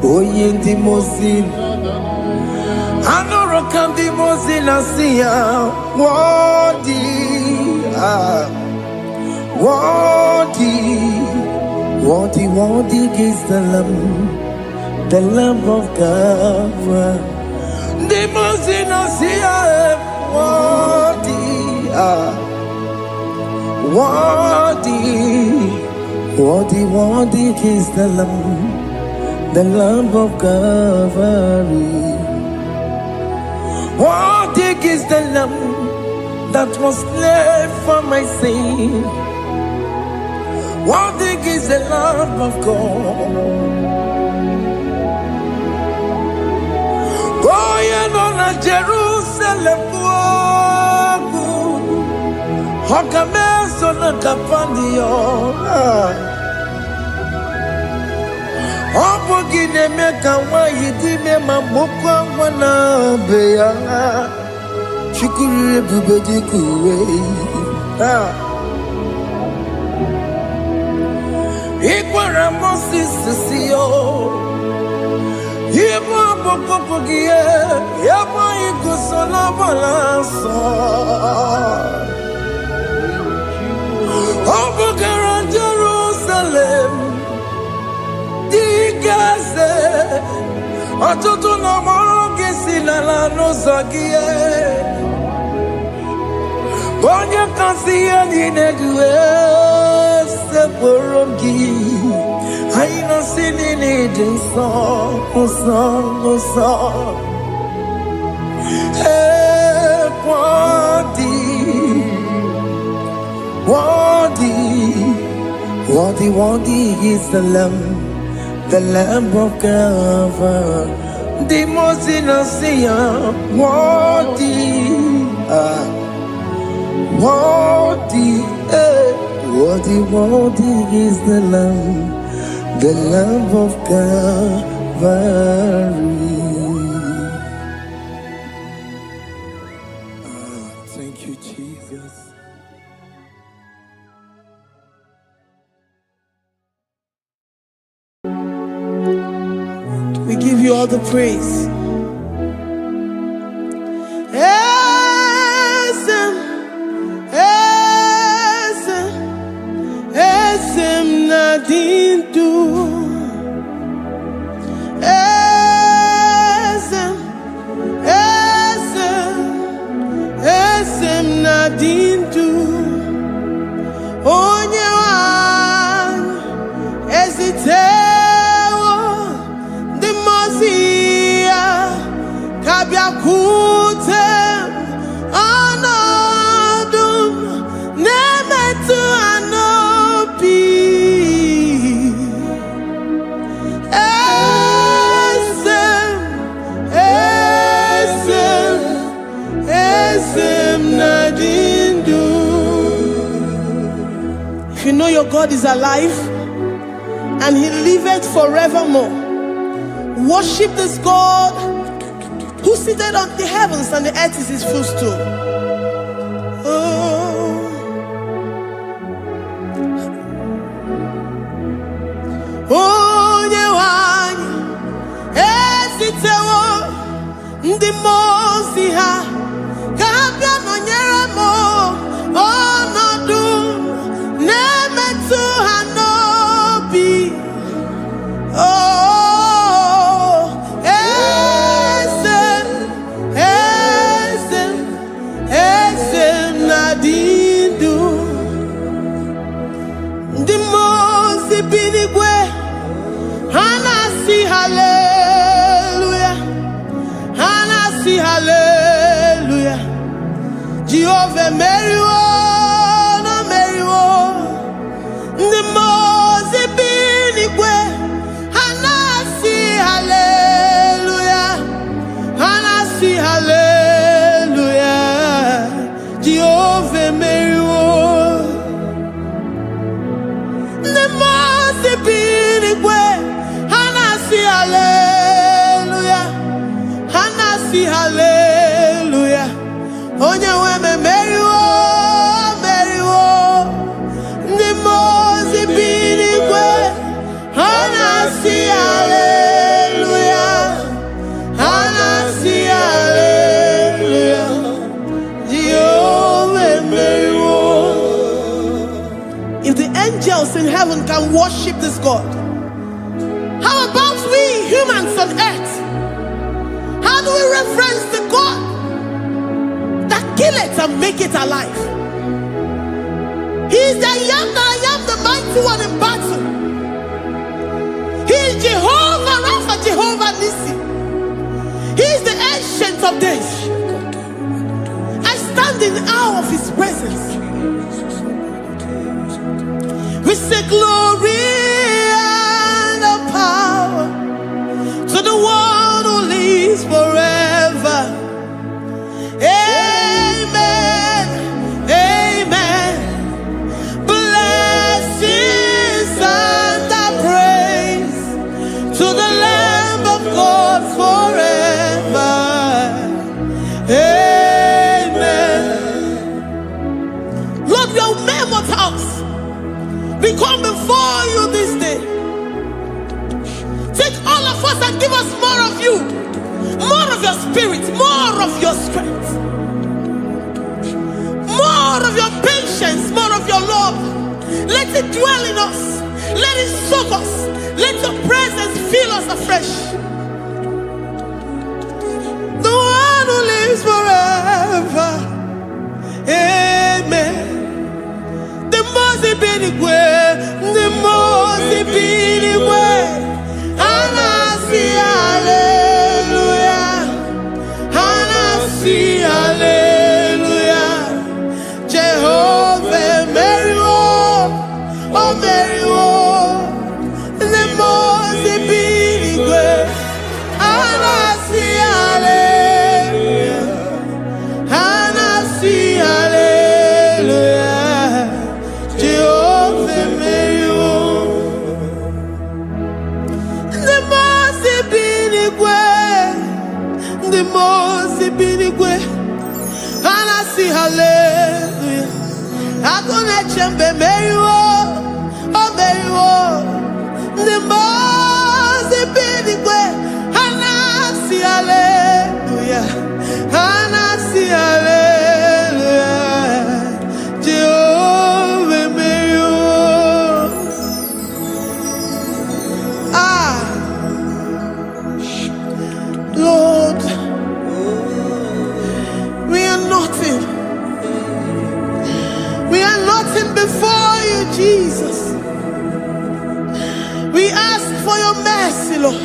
onye ndi mozi. Anoro kandi mozi na siya, worthy is the Lamb of God. The mozi na siya, worthy is the Lamb of Calvary. Worthy is the Lamb that was slain for my sin. Worthy is the Lamb of God. Going on a Jerusalem, Hokameso na kapandio. Opogine meka wa yidime mamukwa wana beya. Shukuru ebubedi kuwe. Ikwara Moses siyo. Yema bokopogie. Yema ikusola balanso. Opogara Jerusalem. Digase. Atoto na moro kesi la no zagie. Bonye kansiya ninegwe seporongi. Aina sinini dinso, song. Hey, worthy is the Lamb of God. The most innocent, worthy is the Lamb of Calvary. Thank you, Jesus. We give you all the praise. Nadindu Esem Nadindu Onyewan Ezitewo Dimozia Kabiakute Anadum Nemetu Anopi If you know your God is alive and he liveth forevermore, worship this God who seated on the heavens and the earth is his footstool. Onye wanyi esitewo ndị mmụọ ozi ha ka ha bịa nọnyere m ọnọdụ na-emetụ ha n'obi. Eze na-adị ndụ. Ndị mmụọ ozi bi n'igwe ha na-asị haleluya, ha na-asị haleluya. Jehova emeriwo, na meriwo. Ndị mmụọ ozi bi n'igwe ha na-asị haleluya, ha na-asị haleluya. Jehova emeriwo. Ndị mmụọ ozi bi n'igwe ha na-asị haleluya, ha na-asị haleluya. Onye nwe m emeriwo, emeriwo. Ndị mmụọ ozi bi n'igwe ha na-asị haleluya, ha na-asị haleluya. Jehovah emeriwo. If the angels in heaven can worship this God, how about we humans on earth? How do we reference the God that kill it and make it alive? He is the I am that I am, the mighty one in battle. He is Jehovah Rapha, Jehovah Nissi. He is the ancient of days. I stand in awe of his presence. We say glory and the power to the one who lives forever. Amen, amen. Blessings and the praise to the Lamb of God forever. Amen. Lord, we are mere mortals. We come before you this day. Take all of us and give us more of you, more of your spirit, more of your strength, more of your patience, more of your love. Let it dwell in us. Let it soak us. Let your presence fill us afresh. The one who lives forever. Amen. The most binigwe, the most binigwe. Anasi hallelujah, Anasi hallelujah. Jehovah meriwo, oh meriwo. The most binigwe, Anasi hallelujah, Anasi hallelujah. Jehovah meriwo. The most binigwe, the most binigwe. Anasi hallelujah. Akone chembe meriwo, oh meriwo. The most binigwe. Anasi hallelujah, Anasi hallelujah. Jehovah meriwo. Lord, we are nothing. We are nothing before you, Jesus. We ask for your mercy, Lord.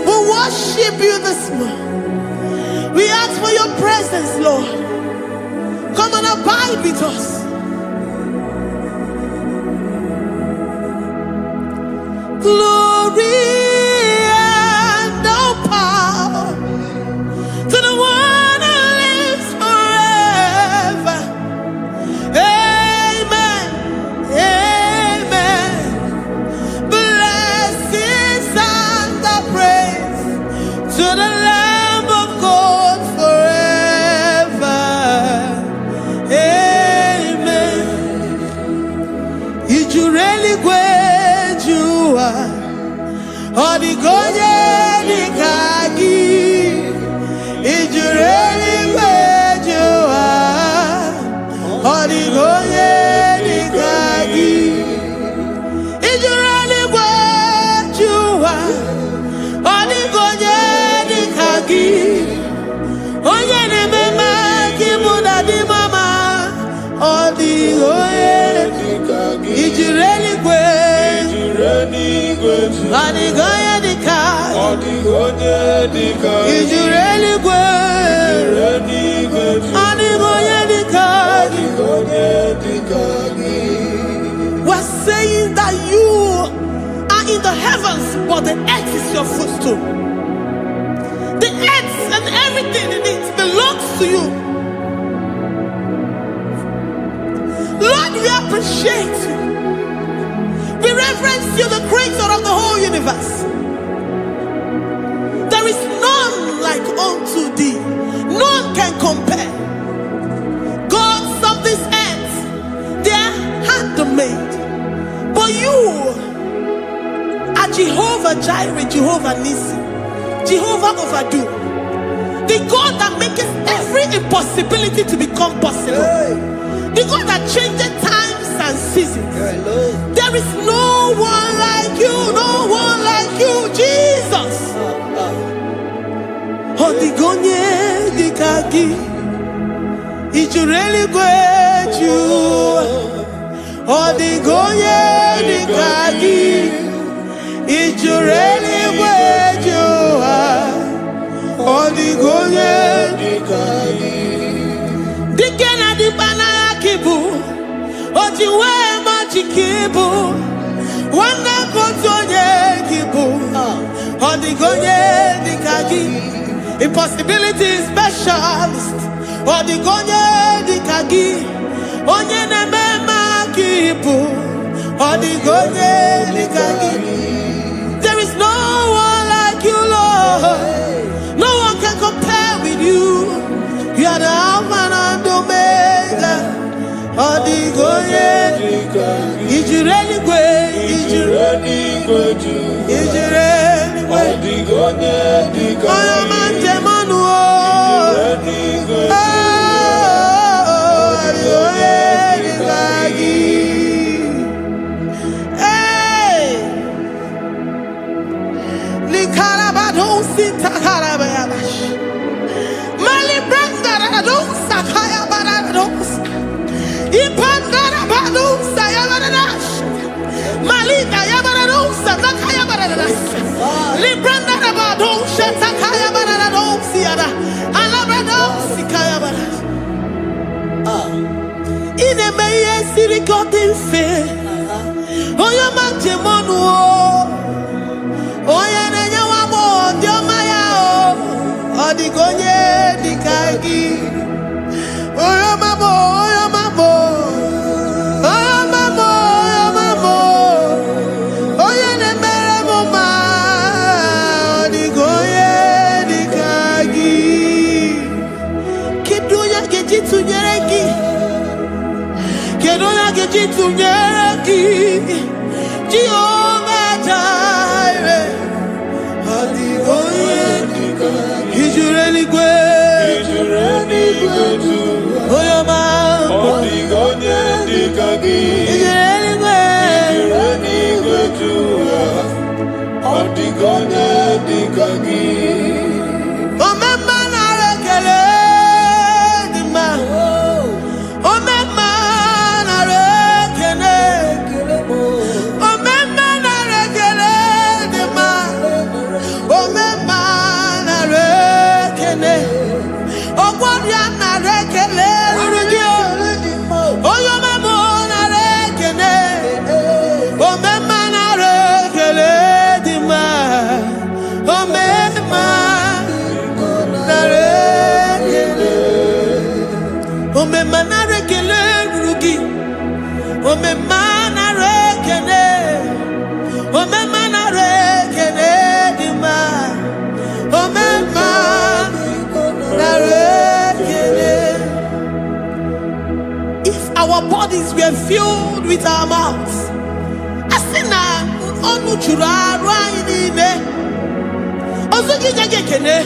We worship you this morning. We ask for your presence, Lord. Come and abide with us. Glory and no power to the one who lives forever. Amen, amen. Blessings and the praise to the Lamb Odigonye dikagi, ijureli kwejuwa. Odigonye dikagi, ijureli kwejuwa. Odigonye dikagi, onye nemema kibuda di mama. Odigonye dikagi, ijureli kwejuwa. Odigonye dikagi, odigonye dikagi, ijureli kwejuwa. We're saying that you are in the heavens, but the earth is your footstool. The earth and everything in it belongs to you. Lord, we appreciate you. We reverence you, the creator of the whole universe. There is none like unto thee. None can compare. Gods of this earth, they are handmade. But you are Jehovah Jireh, Jehovah Nissi, Jehovah Overdo. The God that makes every impossibility to become possible. The God that changes times and seasons. There is no one like you, no one like you, Jesus. Odigonye dikagi, ijureli kweju. Odigonye dikagi, ijureli kweju. Odigonye dikagi. Dikena dibana kibu, ojiwe majikibu. Wana kotonye kibu, odigonye dikagi. Impossibility specialist. Odigonye dikagi. Onye nemema kipu. Odigonye dikagi. There is no one like you, Lord. No one can compare with you. You are the Alpha and Omega. Odigonye dikagi. Ijureli kwe. Ijureli kwe. Ijureli kwe. Odigonye dikagi. Sirikotin fe, oya majemonu o, oya nenya wamo diomaya o, odigonye dikagi, oya mamo, oya mamo, oya mamo, oya mamo, oya nemere mama, odigonye dikagi, kidunya gejitu nyereki. Kedoya gejitu nyereki, Jehovah Jireh, odigonye dikagi, ijureli kwe, oya mamo, odigonye dikagi, ijureli kwe, odigonye dikagi. Omema na rekele dima, omema. If our bodies were filled with our mouths, asina onu chura rainine. Osugi jagekene.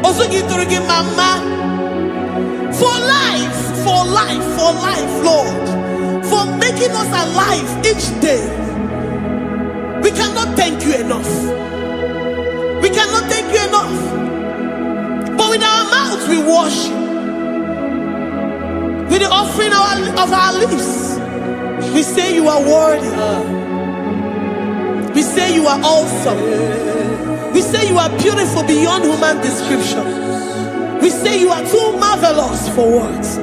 Osugi turugi mama. For life, Lord. For making us alive each day. We cannot thank you enough. We cannot thank you enough. But with our mouths we worship. With the offering of our lips, we say you are worthy. We say you are awesome. We say you are beautiful beyond human description. We say you are too marvelous for words.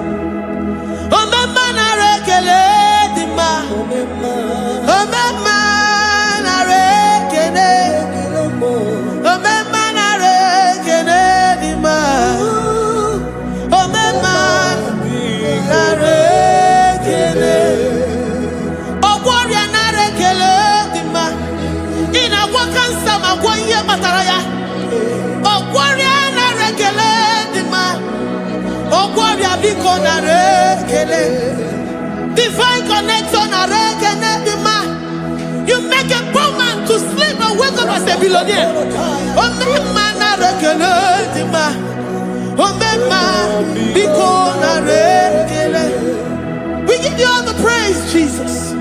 Divine connection. You make a poor man to sleep and wake up as a billionaire. We give you all the praise, Jesus.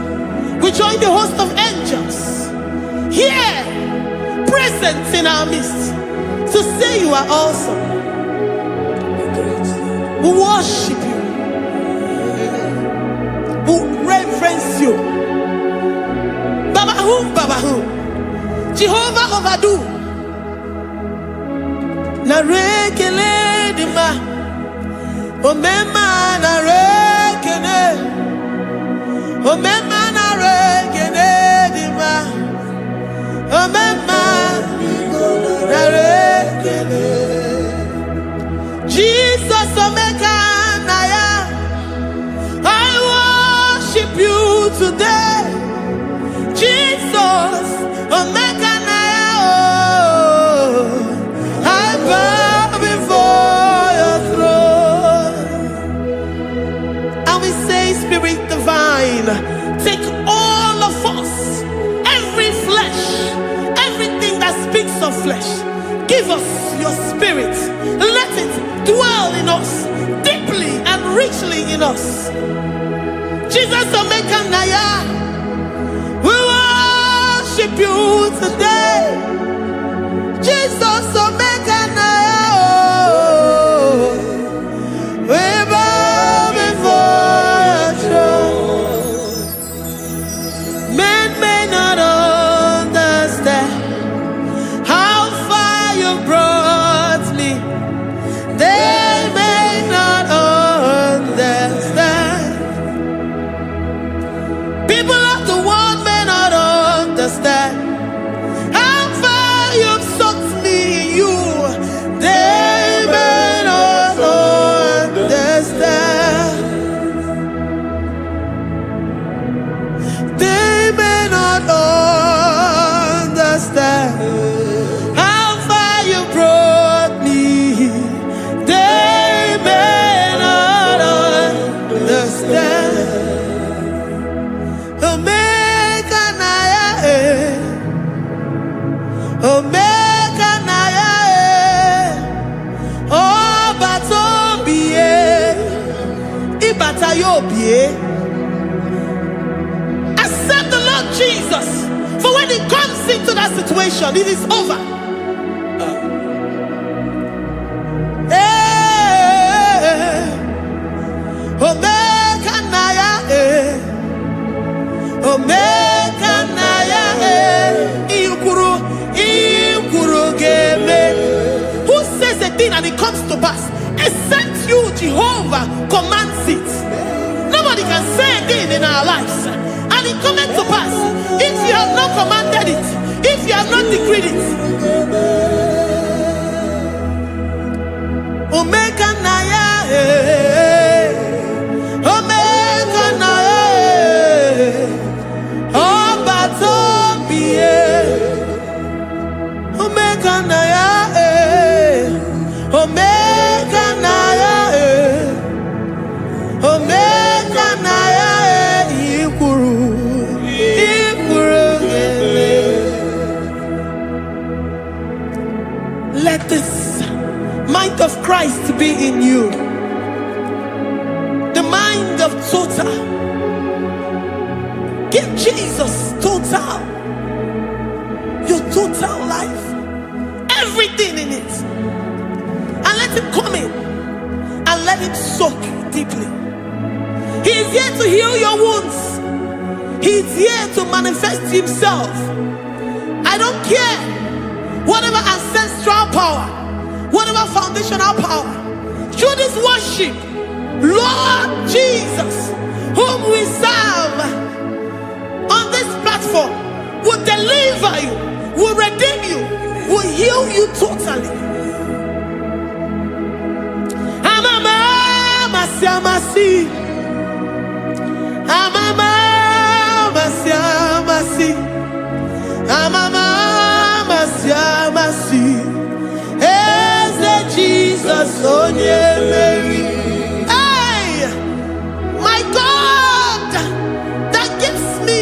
We join the host of angels here, present in our midst, to say you are awesome. We worship you. We reverence you. Baba who? Jehovah overdo. Narekele dima. Omema narekele. Omema narekele dima. Omema narekele. Jesus omeka naya. I worship you today. Jesus omeka naya. I bow before your throne. And we say, Spirit divine, take all of us, every flesh, everything that speaks of flesh. Give us your spirit. Let it dwell in us, deeply and richly in us. Jesus omeka naya. We worship you today. Jesus omeka naya. We bow before your throne. Men may not understand how far you brought me. They may not understand. People of the world may not understand how far you've sucked me in you. They may not understand. They may not understand how far you brought me. They may not understand. Omeka naya, Omeka naya, obata-obie, ibata-obie. Accept the Lord Jesus, for when He comes into that situation, it is over. Omeka naya, Omeka naya, ikuru geme. Who says a thing and it comes to pass? Except you, Jehovah, commands it. Nobody can say a thing in our lives and it comes to pass if you have not commanded it, if you have not decreed it. Omeka naya, Omeka naya, obata-obie, Omeka naya, Omeka naya, Omeka naya, ikuru geme. Christ to be in you. The mind of total. Give Jesus total. Your total life. Everything in it. And let him come in. And let him soak deeply. He is here to heal your wounds. He is here to manifest himself. I don't care. Whatever ancestral power, whatever foundational power, through this worship, Lord Jesus, whom we serve on this platform, will deliver you, will redeem you, will heal you totally. Amama siamasi, amama siamasi, amama siamasi. Eze Jesus onye Mary. Hey, my God, that gives me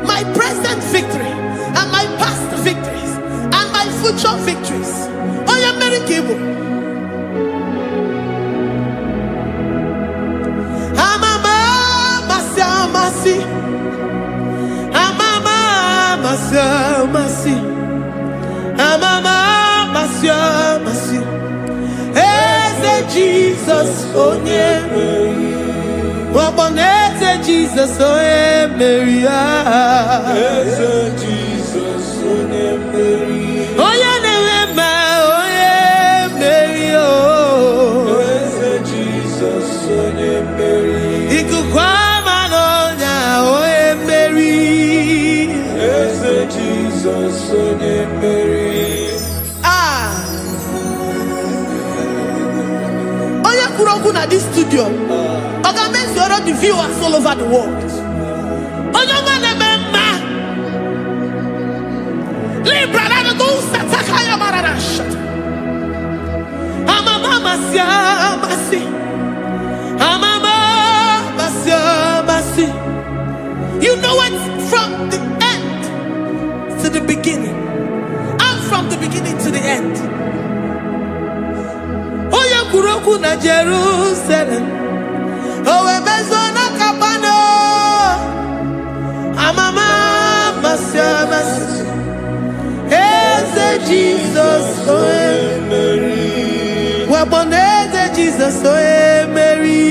my present victory and my past victories and my future victories. Onye Mary Kibo. Amama masiamasi, amama masiamasi, amama masiamasi. Eze Jesus onye Mary. Waboneze Jesus onye Mary. Eze Jesus onye Mary. Onye na-eme onye Mary. Eze Jesus onye Mary. Ikuku ama n'ọnya onye Mary. Eze Jesus onye Mary. Onye kwuru okwu na this studio, ọ ga-emezuoro the viewers all over the world. Onye ọma na-eme mma. Libra na do sataka ya marara shata. Amama masi. Amama masi. You know it from the end to the beginning. And from the beginning to the end. Oya kuroku na Jerusalem. Owe bezo na kapano. Amama masi. Eze Jesus oe Mary. Waboneze Jesus oe Mary.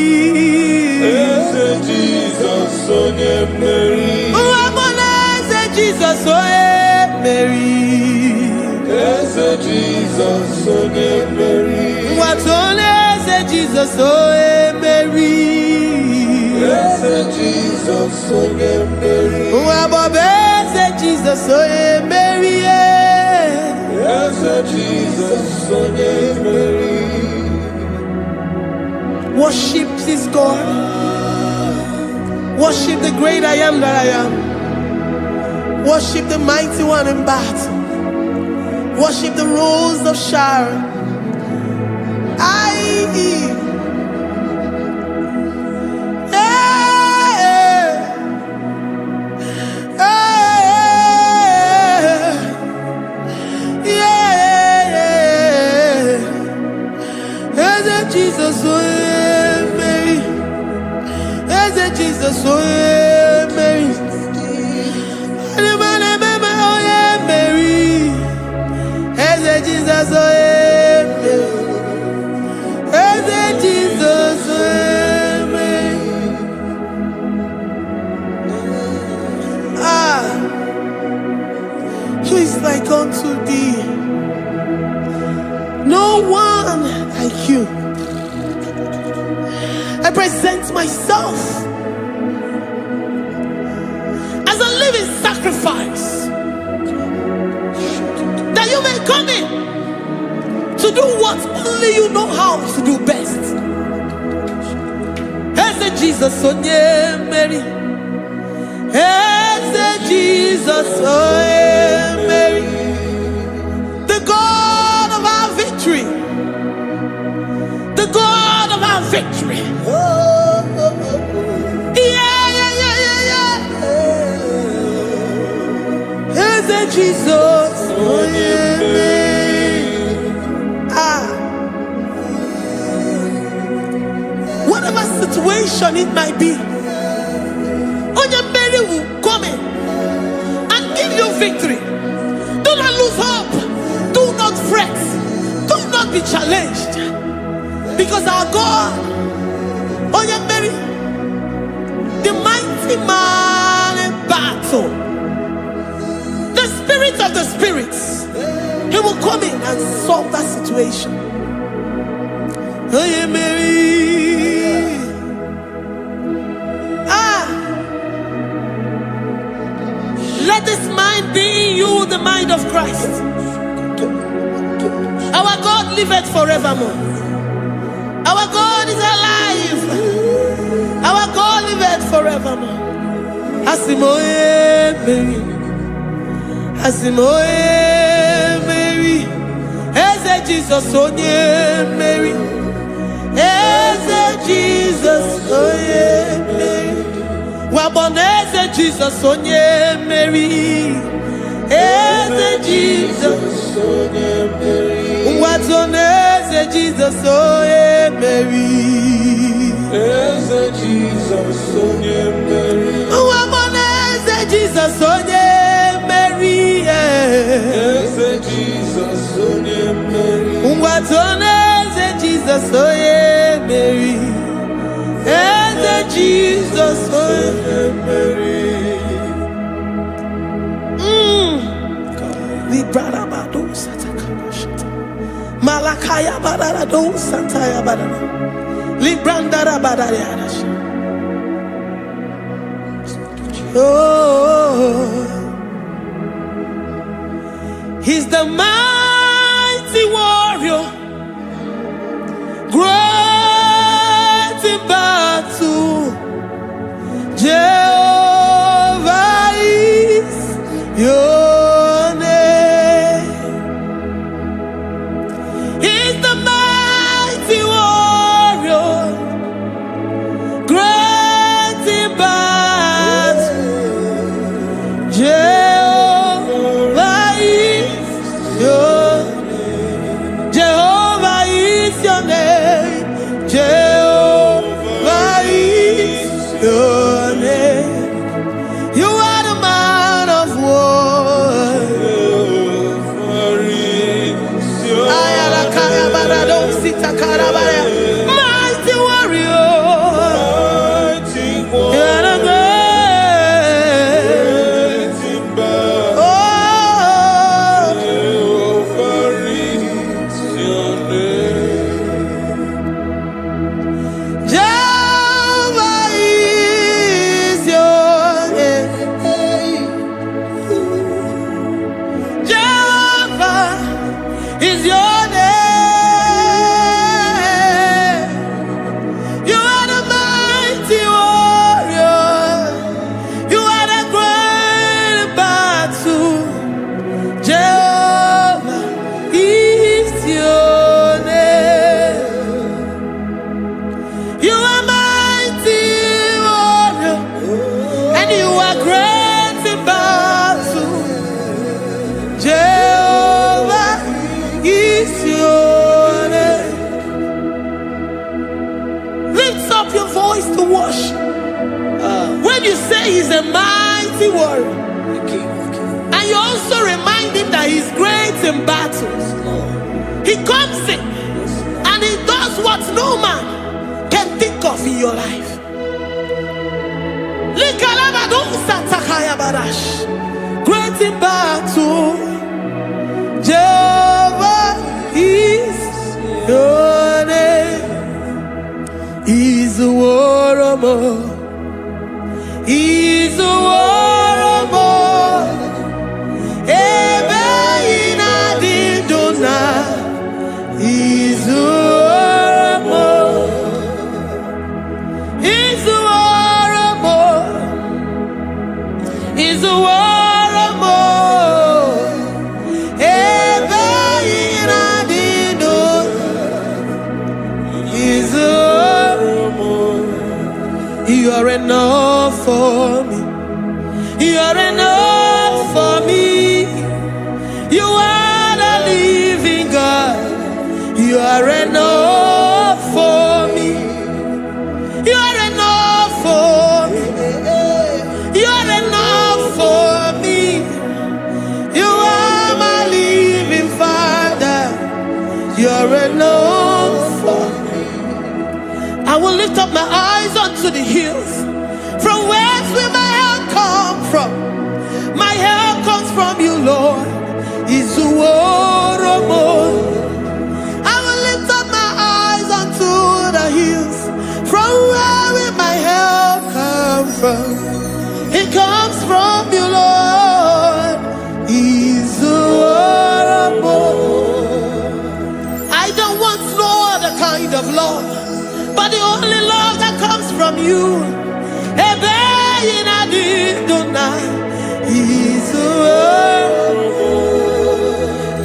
Eze Jesus onye Mary. Waboneze Jesus oe Mary. Eze Jesus onye Mary. Watoneze Jesus oe Mary. Eze Jesus onye Mary. Wabobeze Jesus oe Mary. Eze Jesus onye Mary. Worship this God. Worship the great I am that I am. Worship the mighty one in battle. Worship the rose of Sharon. Jesus, oh Mary. Jesus, oh Mary. Jesus, oh Jesus, oh Mary. Who is like unto thee? No one like you. I present myself as a living sacrifice, that you may come in to do what only you know how to do best. Eze Jesus onye Mary. Eze Jesus onye Mary. The God of our victory. The God of our victory. Eze Jesus onye Mary. situation it might be, Onye Mary will come in and give you victory. Do not lose hope. Do not fret. Do not be challenged. Because our God, Onye Mary, the mighty man in battle, the spirit of the spirits, he will come in and solve that situation. Onye Mary. Let this mind be in you, the mind of Christ. Our God liveth forevermore. Our God is alive. Our God liveth forevermore. Asimoye Mary. Asimoye Mary. Eze Jesus onye Mary. Eze Jesus onye Mary. Waboneze Jesus onye Mary. Eze Jesus onye Mary. Watoneze Jesus onye Mary. Eze Jesus onye Mary. Waboneze Jesus onye Mary. Eze Jesus onye Mary. Watoneze Jesus onye Mary. Eze Jesus onye Mary. Librarabado satakabashata. Malakaya bararado sataya barara. Librandara barariadash. Oh, he's the mighty warrior, great in battle. Jehovah is your name. He's the mighty warrior, great in battle. Jehovah is your name. Jehovah is your name. Jehovah is your name. You are the man of war. Jehovah is your name. Mighty warrior. Mighty You are the great. great in battle. Oh, Jehovah is your name. Jehovah is your name. Jehovah is your name. You are the mighty warrior. You are the great battle. Jehovah is your name. You are mighty warrior, and you are great in battle. Jehovah is your name. Lift up your voice to worship. When you say he's a mighty warrior, and you also remind him that he's great in battles, he comes in and he does what no man can think of in your life. Great in battle, Jehovah is your name. He's a warrior. He's a warrior. Ebe ina didona. He's a warrior. He's a warrior. He's a warrior. Ebe ina didona. He's a warrior. You are enough for me. You are enough for me. You are the living God. You are enough for me. You are I will lift up my eyes unto the hills. From whence will my help come from? My help comes from you, Lord. Is the word of God. I will lift up my eyes unto the hills. From where will my help come from? It comes from you, Lord. Is the word of God. I don't want no other kind of love, but the only love that comes from you.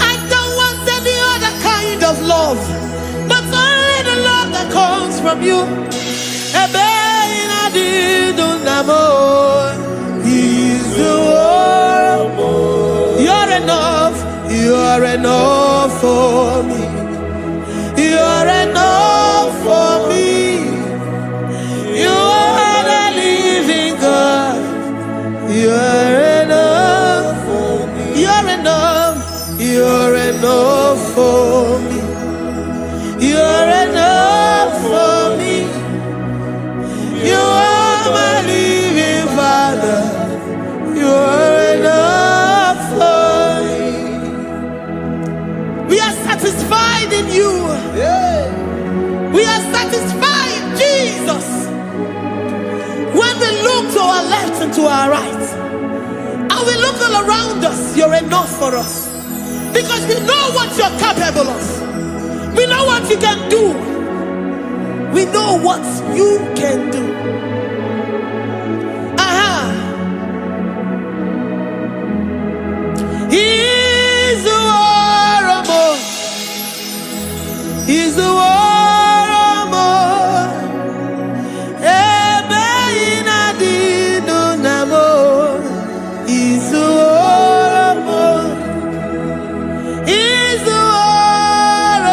I don't want any other kind of love, but only the love that comes from you. You're enough, you're enough for me. You're enough for me. You are the living God. You're enough for me. You're enough. You're enough for me. You're enough for me. You are my living Father. You're enough for me. We are satisfied in you. We are satisfied in Jesus. When we look to our left and to our right, and we look all around us, you're enough for us. Because we know what you're capable of. We know what you can do. We know what you can do. He's the war of more. He's the war of more. He's the war of more. He's the war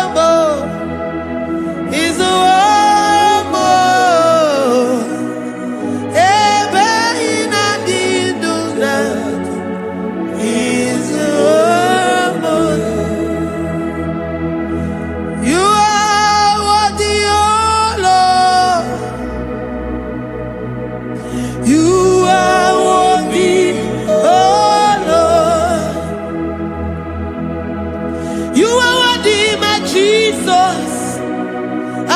of more. He's the war of more. He's the war of more. You are worthy, oh Lord. You are worthy, oh Lord. You are worthy, my Jesus.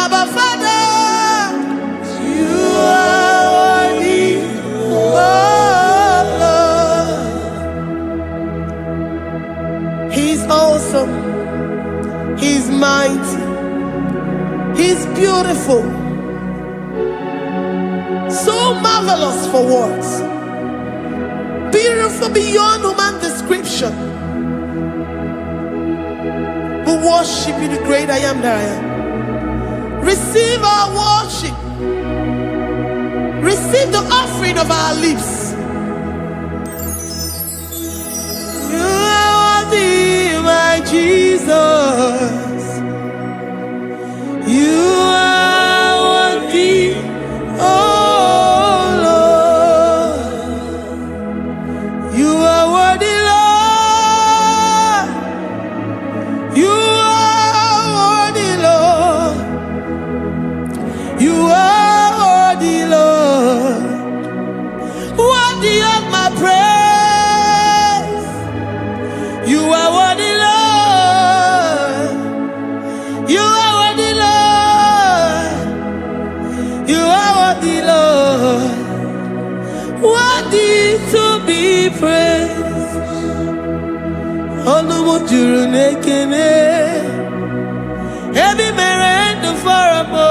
Abba Father, you are worthy, oh Lord. He's awesome. He's mighty. He's beautiful. So marvelous for words. Beautiful beyond human description. We worship you, the great I am that I am. Receive our worship. Receive the offering of our lips. You are worthy, my Jesus. You are worthy, oh Lord. You are worthy, Lord. You are worthy, Lord. You are worthy, Lord. Worthy of my praise. You are worthy, Lord. You are worthy, Lord. You are worthy, Lord. Worthy to be praised. Olumujuru nekene. Every man the farabo.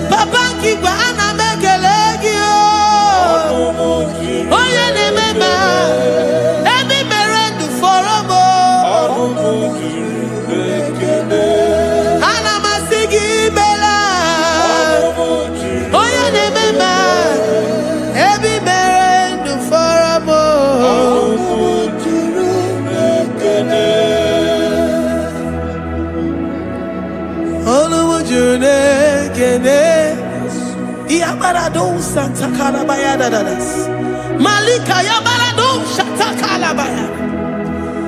Papa kiba ana mekelegi o. Oye ne mema. Every man the farabo. Ana masigi bela. Oye ne mema. Every man the farabo. Yabarado Santa Calabaya Dadas Malika Yabarado Shata Calabaya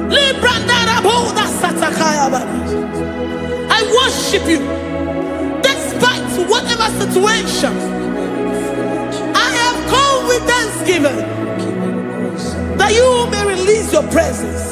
Libranda Raboda Satakaya Badas worship you despite whatever situation. I have come with thanksgiving that you may release your presence.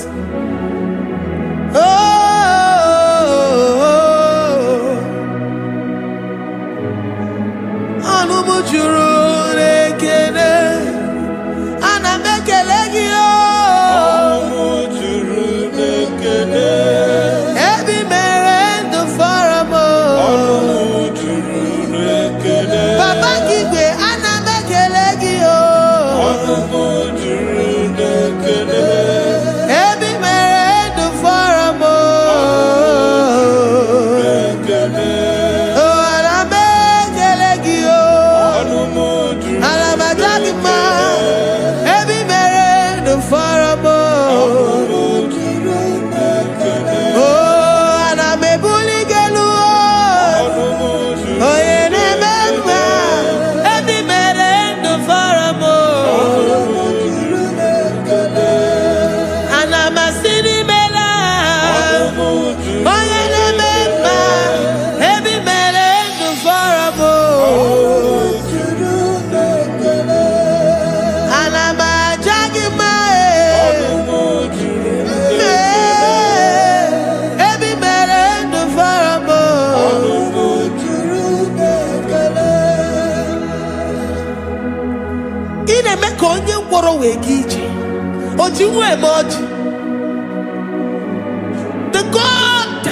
The God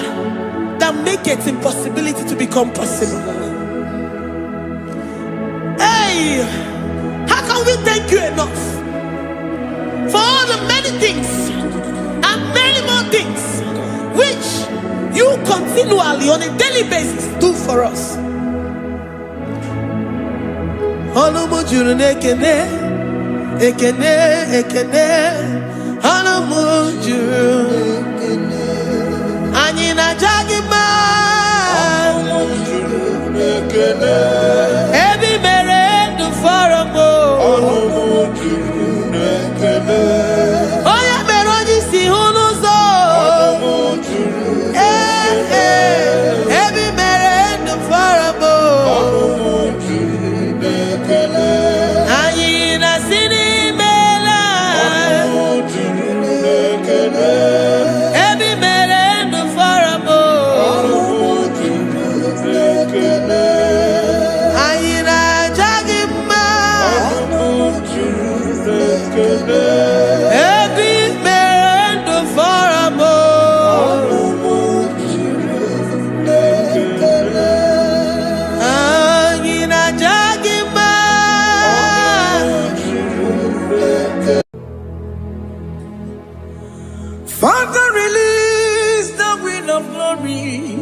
that maketh impossibility to become possible. Hey, how can we thank you enough for all the many things and many more things which you continually on a daily basis do for us? Ekene, Hanamujuru, Anina Jagima, Ebi Mere du Faramo, Oya Meroji si Hunuzo, Ebi Mere du Faramo, Anina Sini. Father, release the wind of glory.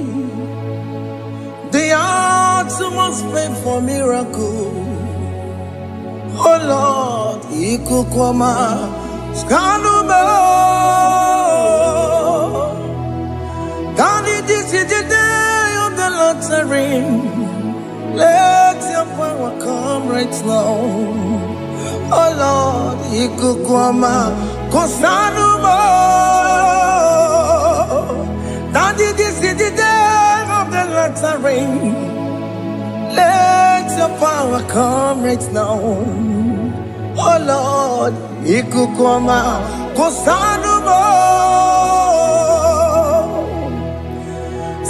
The hearts must pray for miracle. Oh Lord, Ikukwama, Skanuma. Daddy, this is the day of the lottery. Let your power come right now. Oh Lord, Ikukwama, Kosanuma. Daddy, this is the day of the lottery. Let your power come right now. Oh Lord, Ikukwama, Kosanuma.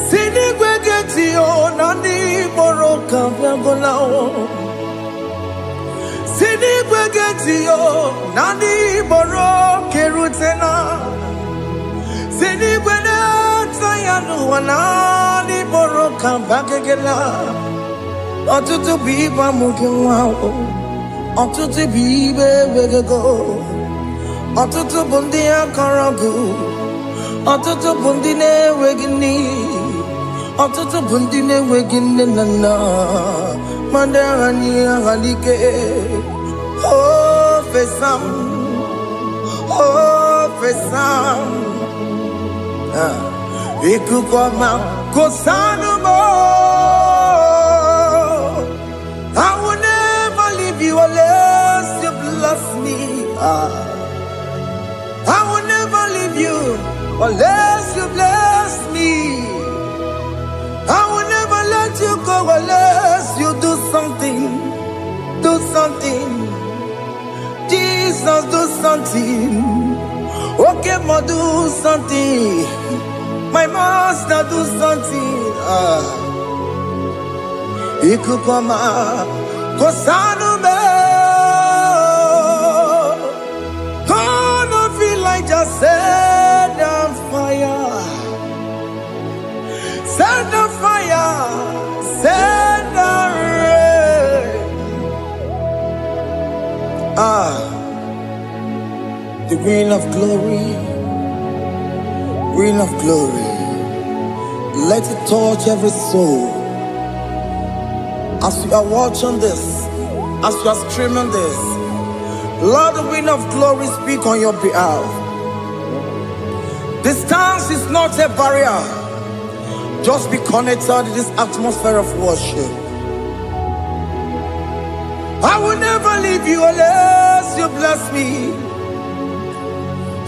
Sinigwegetio, Nani Boroka, Viagolao. Sinigwegetio, Nani Boroke Rutena. Sinigwena, Tayanu, Nani Boroka, Bagagela. Ọtụtụ bụ ibe amụghị nwa ahụ, ọtụtụ bụ ibe ewegego, ọtụtụ bụ ndị akọrọ gụ, ọtụtụ bụ ndị na-enweghị nne, ọtụtụ bụ ndị na-enweghị nne na nna, ma ndị agha n'ihe agha n'ike. O fesam, o fesam, ikuku ọma kosanu mo. I will never leave you unless you bless me. I will never leave you unless you bless me. Jesus, do something. Okay, ma, do something. My master, do something. Ikukoma, Kosanu me. Gonna feel like just set on fire. Set on fire. Set on rain. The rain of glory. Rain of glory. Let it touch every soul. As you are watching this, as you are streaming this, Lord, the wind of glory speak on your behalf. Distance is not a barrier. Just be connected to this atmosphere of worship. I will never leave you unless you bless me.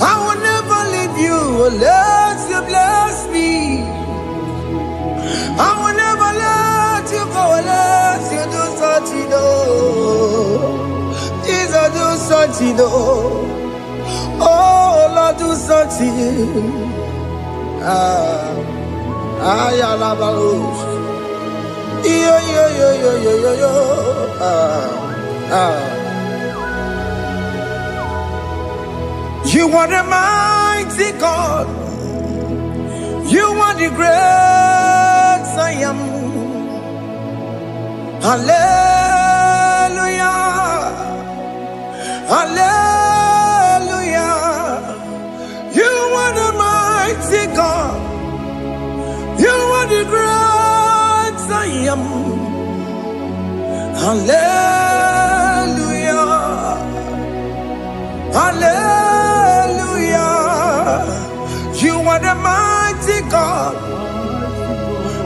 I will never leave you unless you bless me. I will never let you go unless you do something. Jesus, do something. Oh, Lord, do something. You are the mighty God. You are the great I am. Hallelujah. Hallelujah. You are the mighty God. You are the great I am. Hallelujah. Hallelujah. You are the mighty God.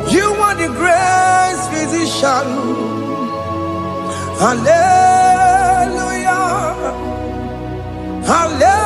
You are the great physician. Hallelujah. Hallelujah.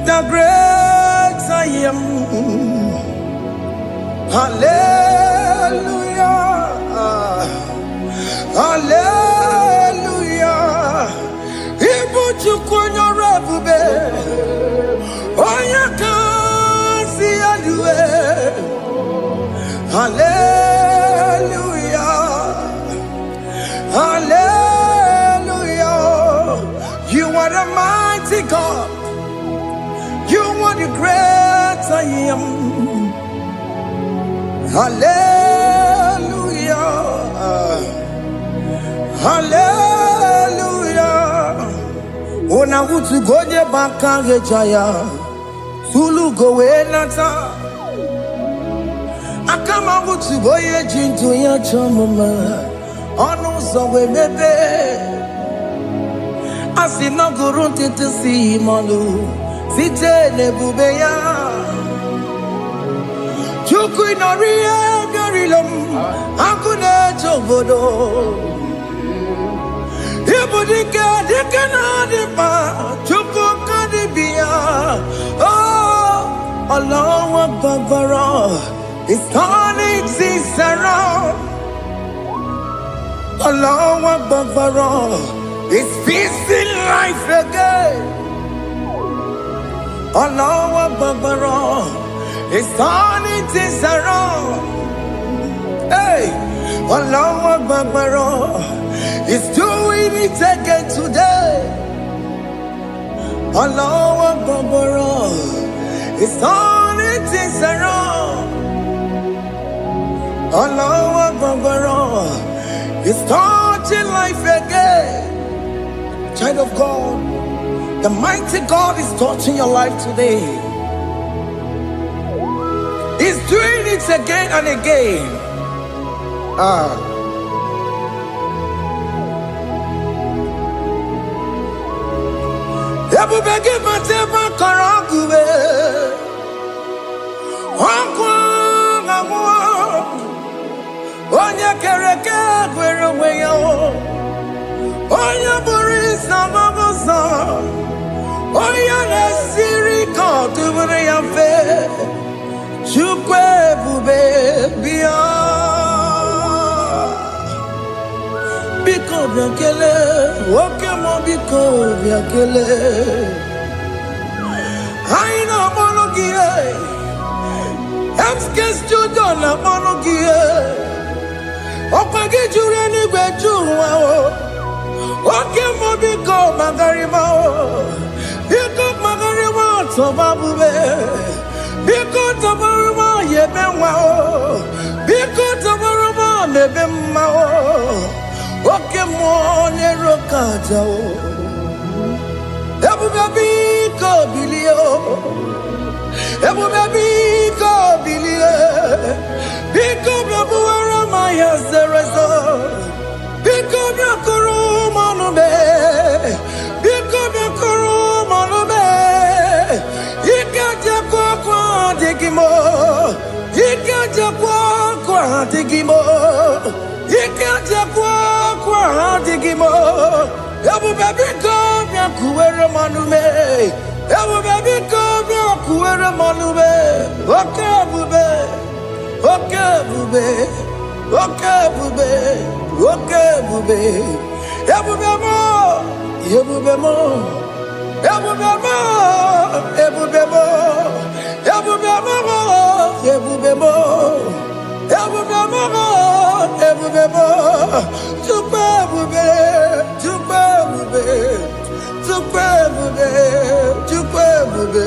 The great I am. Hallelujah. Hallelujah. Ibu chukunyo rebube. Oya kasi alue. Hallelujah. Hallelujah. You are the mighty God. You are the great I am. Hallelujah. Hallelujah. Ona utu goje baka gejaya. Sulu gowe nata. Akama utu goye jinto ya chamama. Ono sowe bebe. Asina gurunti tisi malu. Site nebubeya Chuku inorie garilom Akune chobodo Ibudike dike na dipa Chuku kadibia Oh Allah Akbar It's turning things around Allah Akbar It's fixing life again Allah Akbar, it's turning things around. Hey, Allah Akbar, it's doing it again today. Allah Akbar, it's turning things around. Allah Akbar, it's touching life again. Child of God, the mighty God is touching your life today. He's doing it again and again. Ebube gị bateba kọrọ ọgụbe ọkwa agwọ onye kere eke kwere onwe ya onye bụrụ isi ọgbọgbọ ụzọ onye na-esiri ka ọ dụbụrụ ya mfe Chukwu ebube bịa biko bịa kelee nwoke mụ biko bịa kelee anyị na-akpọrọ gị FK studio na-akpọrọ gị ọkwa gị juru eluigwe ju ụwa nwoke mụ biko magarịba biko magarịba tọba bube biko tọbarịba yebe nwa biko tọbarịba mebe mma oke mmụọ na-ero ka aja ebube biko bilie ebube biko bilie biko bịa bụwara m ahịa zere ezo biko bịa kụrụ m ọnụ mee biko bịa kụrụ m ọnụ mee ike jekwa akwa adịghị m ike jekwa akwa adịghị m ike jekwa akwa adịghị m ebube biko bịa kuwere m ọnụ mee ebube biko bịa kuwere m ọnụ mee oke ebube oke ebube oke ebube oke ebube ebube m ebube m ebube m ebube m ebube m ebube m ebube m ebube m Chukwu ebube Chukwu ebube Chukwu ebube Chukwu ebube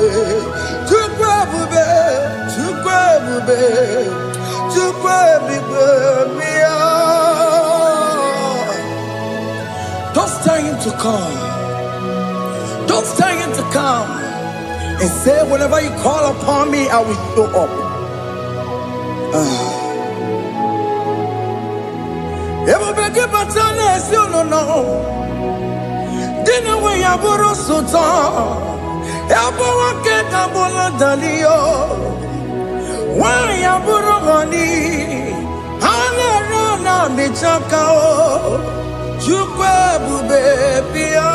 Chukwu ebube Chukwu ebube Chukwu ebube bịa. Don't tell him to come. Don't tell him to come and say whenever you call upon me I will show up. Ebube gị bata na-esi ụlọ dị na nwe ya bụrụ sụtọ ebe nwoke ka bụrụ dalio nwaanyị bụrụ họni ha na-ere na mịchaka Chukwu ebube bịa.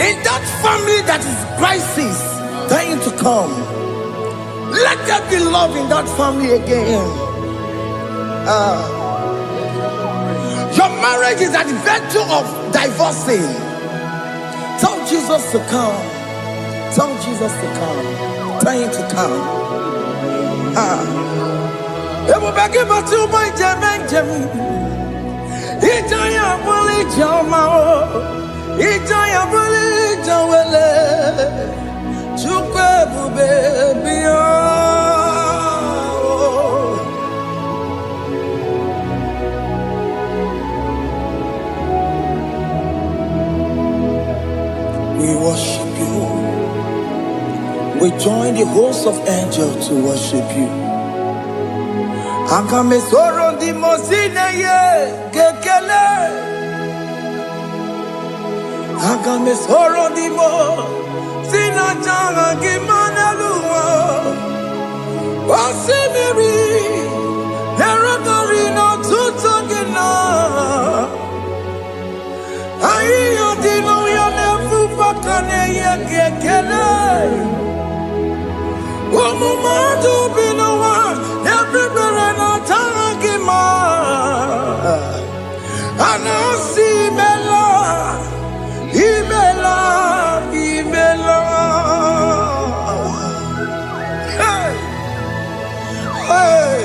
In that family that is crisis, dying to come, let there be love in that family again. Your marriage is at the verge of divorcing. Tell Jesus to come. Tell Jesus to come. Tell him to come. Ijaya buli jawele Chukwu ebube bịa. We worship you. We join the host of angels to worship you. Akamesoro di mosine ye kekele Akamesoro di mo sina changa kimanaluwa Osimiri Neragari no tutogina Ayo dino ya nefu fakane ye kekele Omumadu binowa Everybody no changa kima Anasi mela Imela, Imela, hey, hey,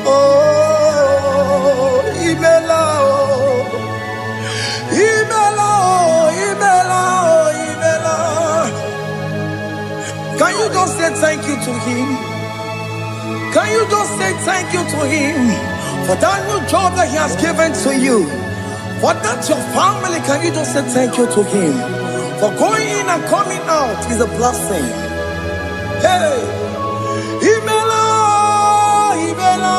oh, Imela, oh, Imela, oh, Imela, oh, Imela. Can you just say thank you to him? Can you just say thank you to him for that new job that he has given to you? For that your family, can you just say thank you to him? For going in and coming out is a blessing. Hey, Imela, Imela,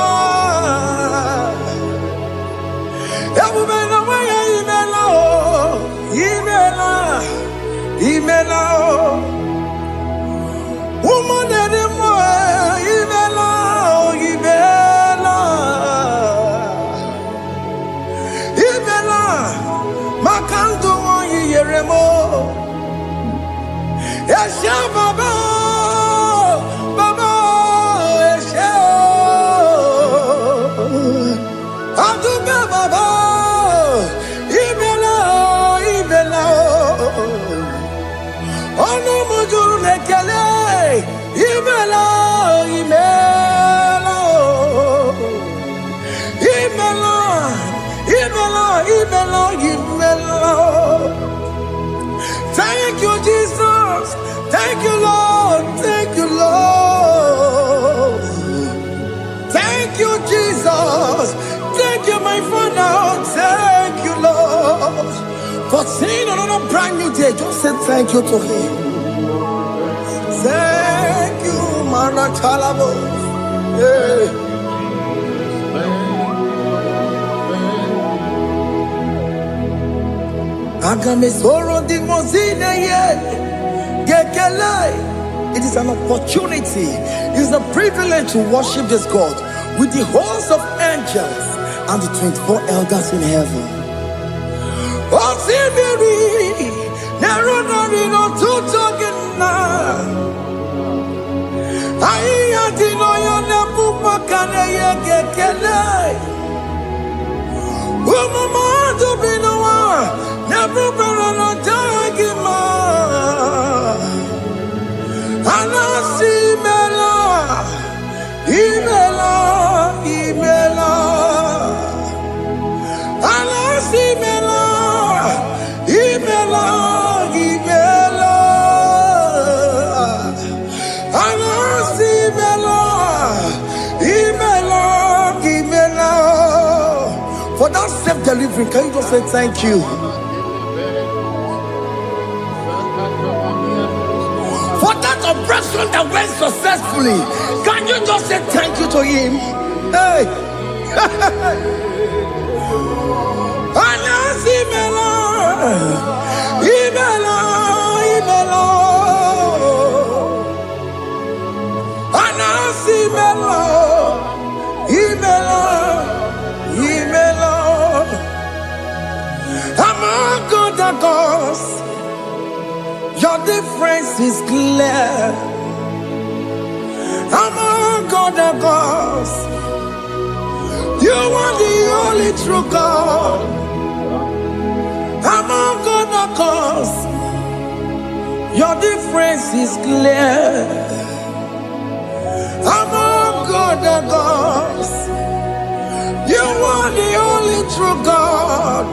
Imela, Imela, Imela, woman anymore, Imela, Imela, Imela, Makandu Yeremo, Esha Baba, Baba, Esha, Aduba Baba, Imela, Imela, Ono Mujuru Lekele, Imela, Imela, Imela, Imela, Imela, Imela. Thank you, Jesus. Thank you, Lord. Thank you, Lord. Thank you, Jesus. Thank you, my Father. Thank you, Lord. For seeing another brand new day, just say thank you to Him. Thank you, Manatalabo. Yeah. It is an opportunity, it is a privilege to worship this God with the host of angels and the 24 elders in heaven. For that self-delivery, can you just say thank you? For that operation that went successfully, can you just say thank you to Him? Hey! Among other gods, your difference is clear. Among other gods, you are the only true God. Among other gods, your difference is clear. Among other gods, you are the only true God.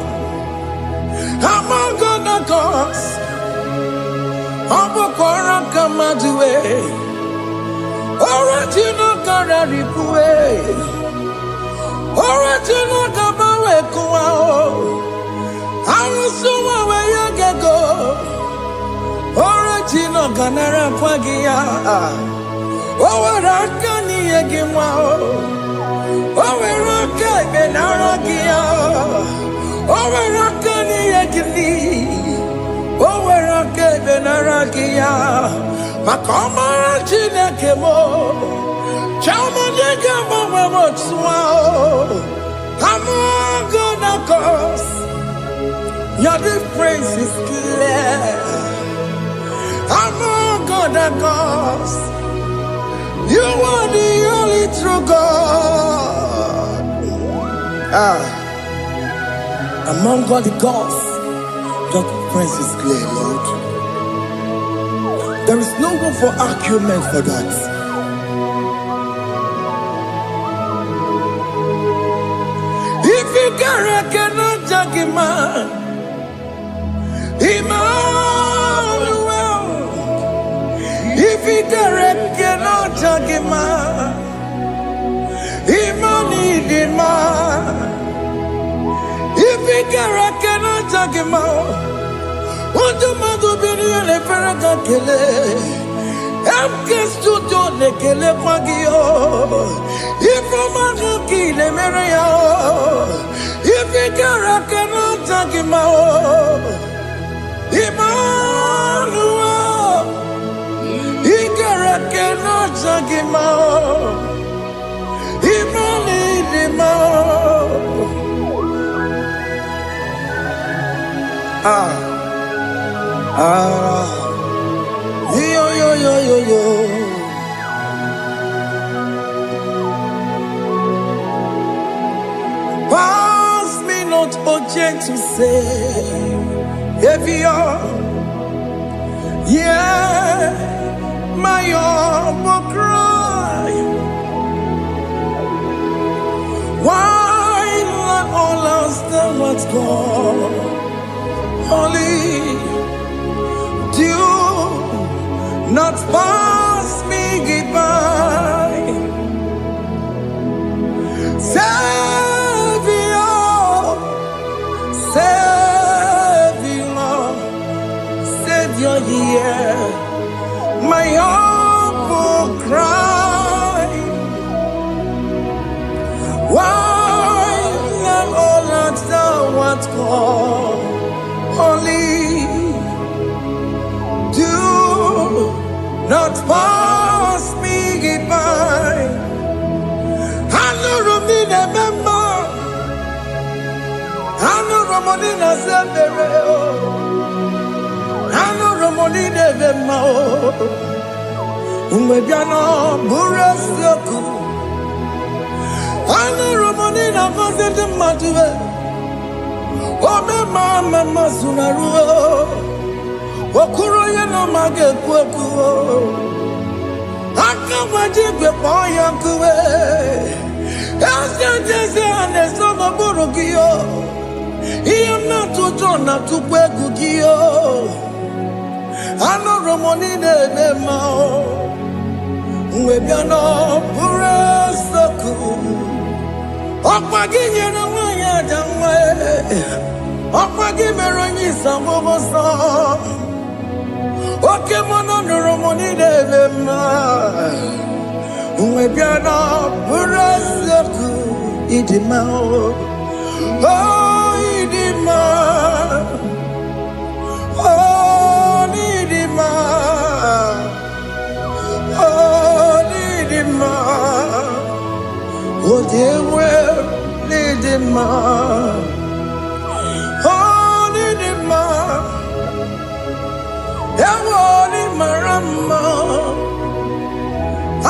Among other gods, Abokora Kamadue, original Kararipue, original Kabawe Kuao, Arusuma Wayagego, original Ganara Kwagia, Owarakani Yagimao, Owaraka Benaragia. Owarakani Yagini, Owaraka Benaragia, Makoma Chinakemo, Chamanega Mamamotswao, Among other gods, your difference is clear. Among other gods, you are the only true God. Among all the gods, your difference is clear, Lord. There is no room for argument for that. If you cannot judge him, Emmanuel. If you cannot judge him, Emmanuel. If you cannot judge him, madu bini le feraka kele. Emke studio le kele kwagio. Ifoma ki le mereya. Ifikara kena takimao. Emmanuel. Ikara kena takimao. Yo. Pass me not, O gentle Savior. Yeah, my humble cry. Why let all else than what's gone? Only do not pass me by. Savior, yeah, my humble cry. Why not all that thou art called? Only do not pass me by. I know Romina member. I know Romonina Zembere. I know Romonina member. Umebiano Burasoku. I know Romonina Vaset Matue. Oh, mama Sunaru. Okuro yeno mage kweku. Akamajigwe poyankuwe. Yasentese anesono burugiyo. Iyamna tutona tukwegu giyo. Ano romonine nemao. Uwebiano burasoku. Okwaginye na wanya jamwe. Okwagimeronyi sambobosa. Oke mono romoni devema. Umebiana burasoku idima. Oh idima. Oh idima. Oh idima. Oh dewe idima. Oh idima. Yawoni marama. I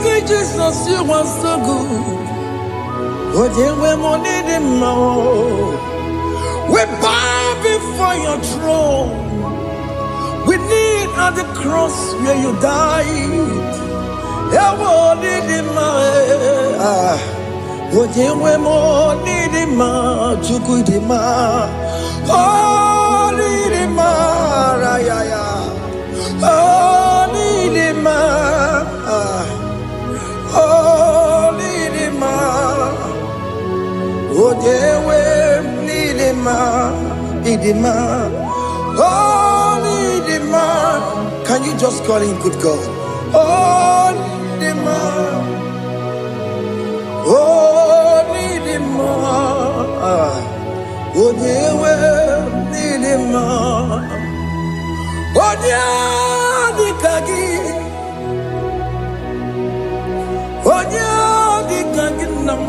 say Jesus, you are so good. Oh, dear, we need him more. We bow before your throne. We need at the cross where you died. Yawoni him more. Oh, dear, we need him more. Chukudima. Oh, need him more. Oh, need him more. Oh, Lidima, oh, dewe, Lidima, Lidima, oh, Lidima. Can you just call him good God? Oh, Lidima, oh, Lidima, oh, dewe, Lidima, oh, dewe, Kagi. Onya di kaginam,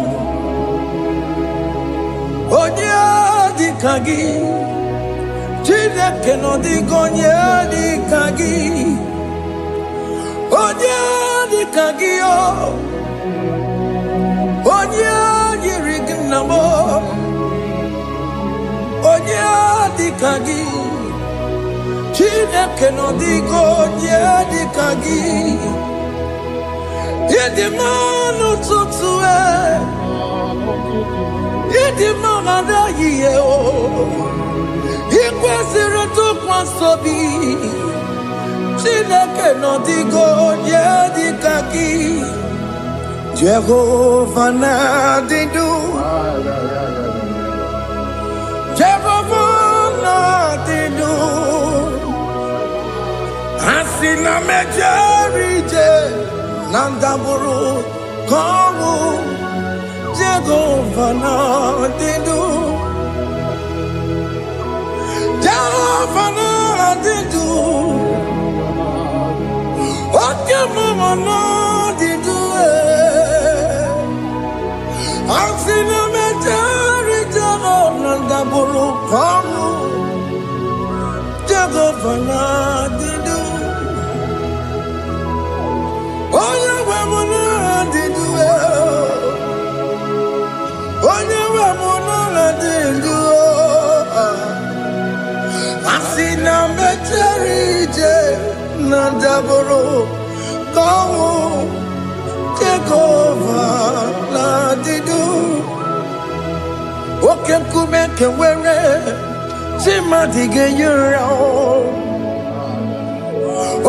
onya di kagi, chile keno di gonya di kagi, onya di kagi onya di rignamo, onya di kagi, chile keno di gonya di kagi. Yedimano tutue, yedimano da yeo, ikwesire tu kwasobi, chileke no digo yedikaki, Jehovah na didu, Jehovah na didu. Asina mejerije nandaburu komu Jehovah na didu Jehovah na didu Oke mama na didu Asina mejerije nandaburu komu Jehovah na didu Oya wemuna didu Oya wemuna didu Asina mecherije nandaburu Komu Jehovah na didu Okem kumeke were Chimadige yura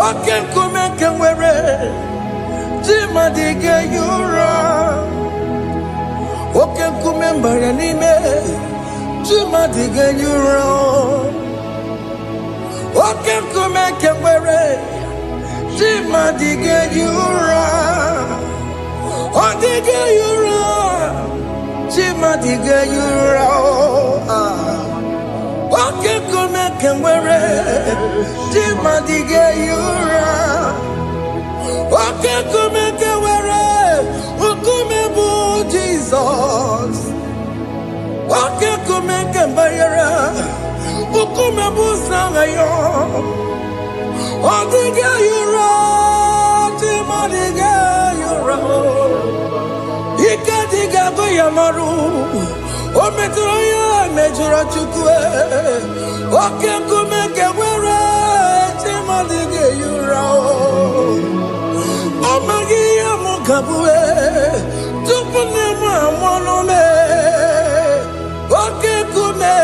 Okem kumeke were Chimadige yura Okem kumembara nime Chimadige yura Okem kumeke were Chimadige yura Odige yura Chimadige yura Oke kumeke were Chimadige yura Oke kumeke were Ukume bu Jesus Oke kumeke bayara Ukume bu sangayo Odige yura Chimadige yura Ika diga goyamaru O metroya mejura chukwe Oke kumeke were Chimadige yura O magiya mukabwe Tupune mwamonome Oke kume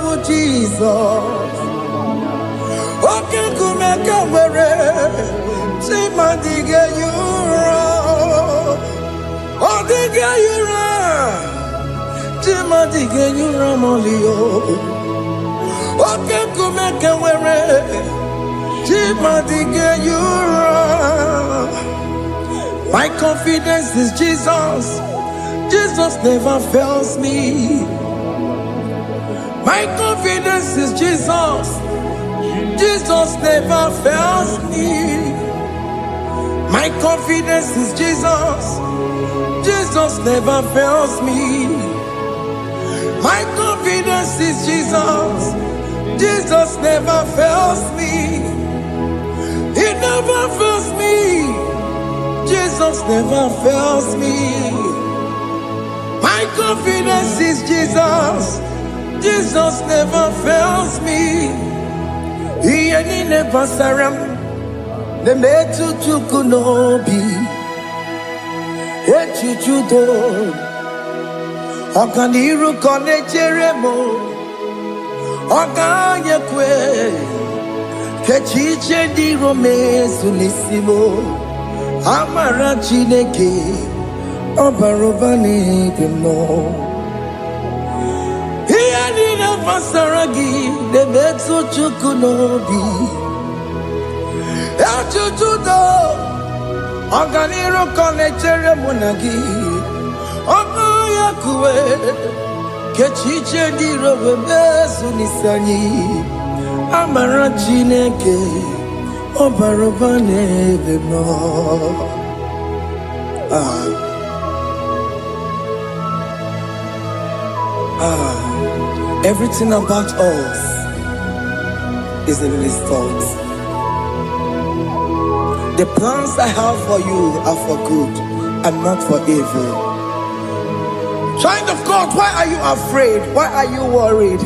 bu Jesus Oke kumeke were Chimadige yura Odige yura Chimadige yura molio Oke kumeke were Chimadige yura My confidence is Jesus Jesus never fails me My confidence is Jesus Jesus never fails me My confidence is Jesus Jesus never fails me. My confidence is Jesus. Jesus never fails me. He never fails me. Jesus never fails me. My confidence is Jesus. Jesus never fails me. He ain't never saram. The metu tukunobi. Echichudo Okaniru kone jeremo Okanyekwe Kechiche di rome sunisimo Amara chineke Obarobane demo Hiyanina masaragi Demetsu chukunobi Echichudo Oganiru konechere munagi Oya kuwe Kechiche diro bebesu nisani Amara chineke Obarobane bemo Everything about us is in His thoughts. The plans I have for you are for good and not for evil. Child of God, why are you afraid? Why are you worried?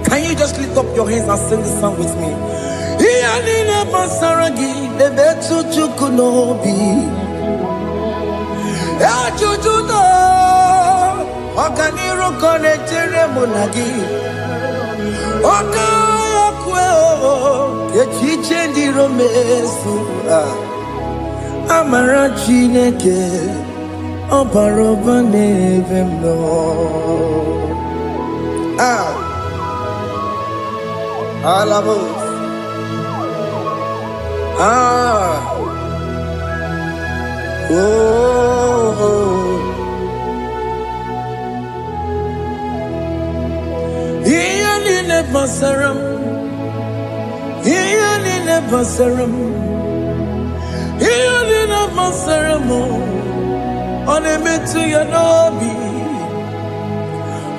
Can you just lift up your hands and sing this song with me? Amara chineke obarobane vemno. Alamos. Ah. Oh. Iyalile basaram. Iyalile basaram. Iyalile basaram. Onemetu ya nobi.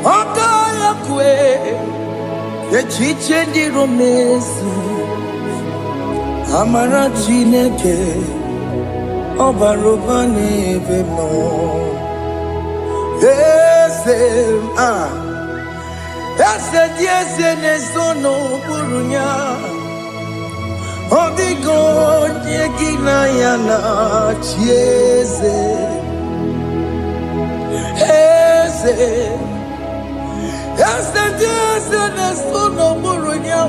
Okaya kwe. Echiche ndi romesu. Amara Chineke Obaroba neve no. Ese Ese nesono burunya. Odigo nyekina yana chiese. Ese nesono burunya.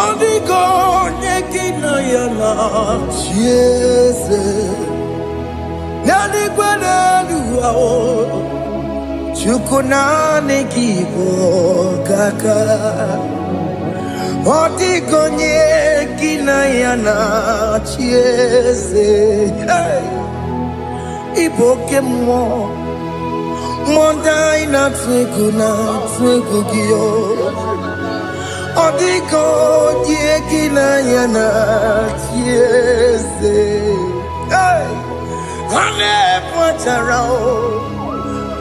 Odigo nyekina yana chiese. Nani kwanalu ao. Chukuna nekibo kaka. Odigo nyekina yana chiese. Iboke mo. Mondai na twegu giyo. Odigo nyekina yana chiese. Ane pacharao.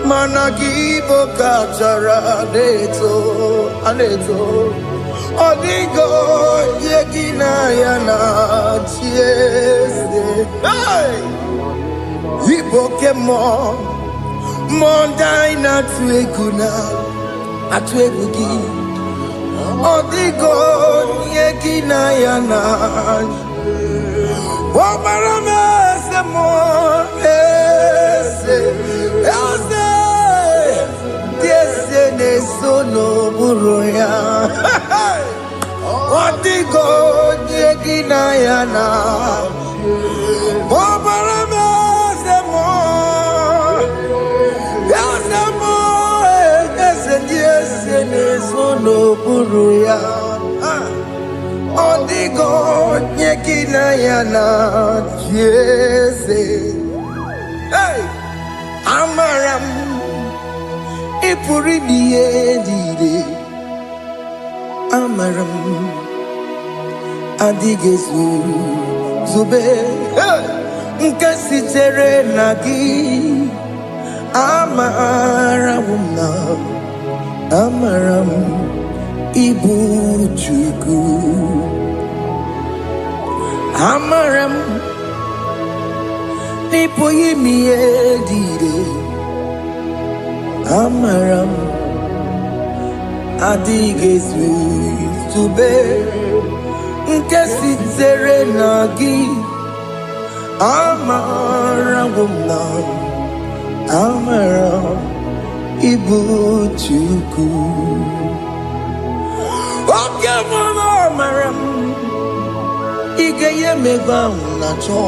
Managibo kachara aneto. Odigo yekina yana chiese. Iboke mo. Mondai na twegu gi. Odigo yekina yana. Omarame se mo. Ese nesono buruya. Odigo nyekina yana. Omarame se mo. Ese nesono buruya. Odigo nyekina yana. Jese. Hey, Amaram. Ipuri diye Amaram. Adigezu zube. Nkasi tere nagi. Amaram. Amaram. Ibu chuku. Amaram. Nipo yimiye dide. Amaram. Adigezu zube. Nkesi tere nagi. Amaram. Amaram. Ibu chuku. Oke mama Amaram. Igeye meba unacho.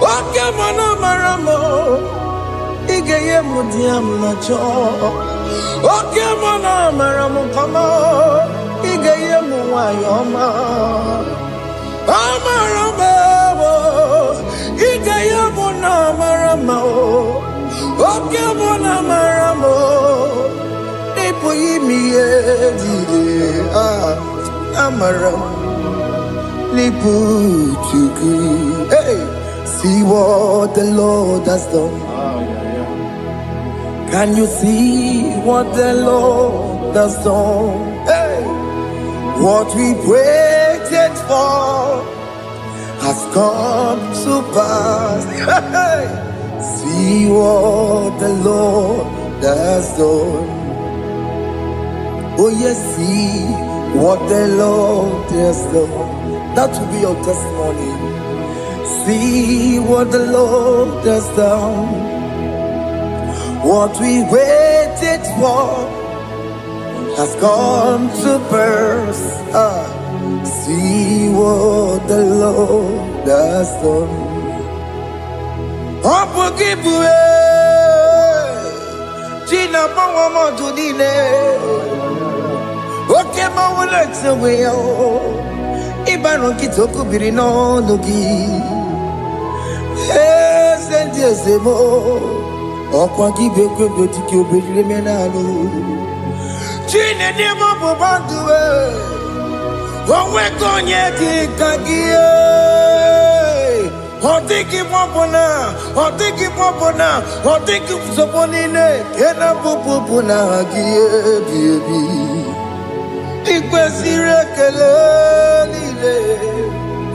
Oke mama Amaramo. Igeye mudiam nacho. Oke mama Amaramo kama. Igeye muwayoma. Amaramo. Igeye muna Amaramo. Oke mama Amaramo. Nipo yimiye dide. Amaram. Nipo chuku. Hey. See what the Lord has done. Can you see what the Lord has done? Hey, what we waited for has come to pass. Hey, see what the Lord has done. Oh yes, see what the Lord has done. That will be your testimony. See what the Lord has done. What we waited for has come to pass. See what the Lord has done. China Pawamo Judine Okay, my legs away. Ibaron Kitoku Birino Nogi. Yes, and yes, mo. Okwagi Beko Botiki Bilimenalo. Chine Demo Bobanduwe. One Konyeti Kagie. Otiki Popona, Otiki Popona, Otiki Soponine, Kena Popona, baby. Ikwesire kelele,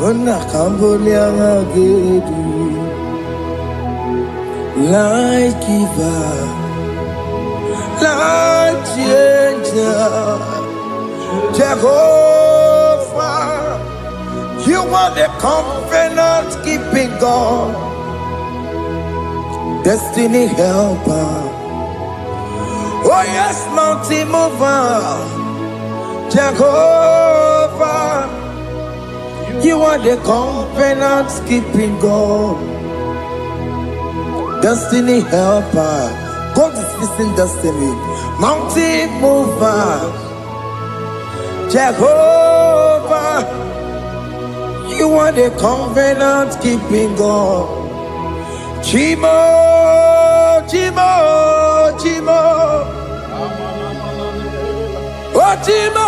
Ona Cambodia Gedu. Light giver, light changer, Jehovah. You are the covenant-keeping God, destiny helper. Oh yes, mountain mover, Jehovah. You are the covenant-keeping God, destiny helper. God is fixing destiny. Mountain mover, Jehovah. You are the covenant-keeping God. Chimo, Chimo, Chimo. Oh, Chimo,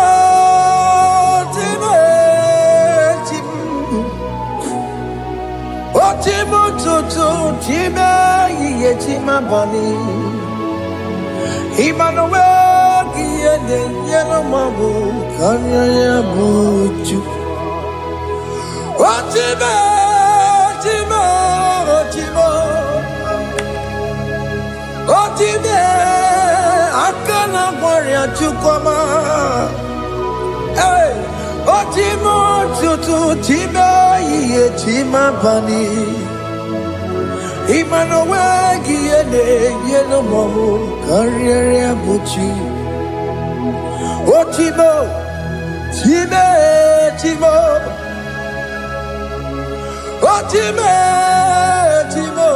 Chimo, Chimo. Oh, Chimo, Chimo, Chimo, Ye, Chimo, Bani. Emmanuel, Kiene, Yellow Mabu, Kanya, Buchu. Otimo, Otimo, Otimo, Otimo, Akana Warrior Chukoma. Hey, Otimo, Tutu, Tima, Ye, Tima Bani. Emmanuel, Giene, Yellow Momo, Carrier Buchi. Otimo, Time, Timo. Otimo, Timo,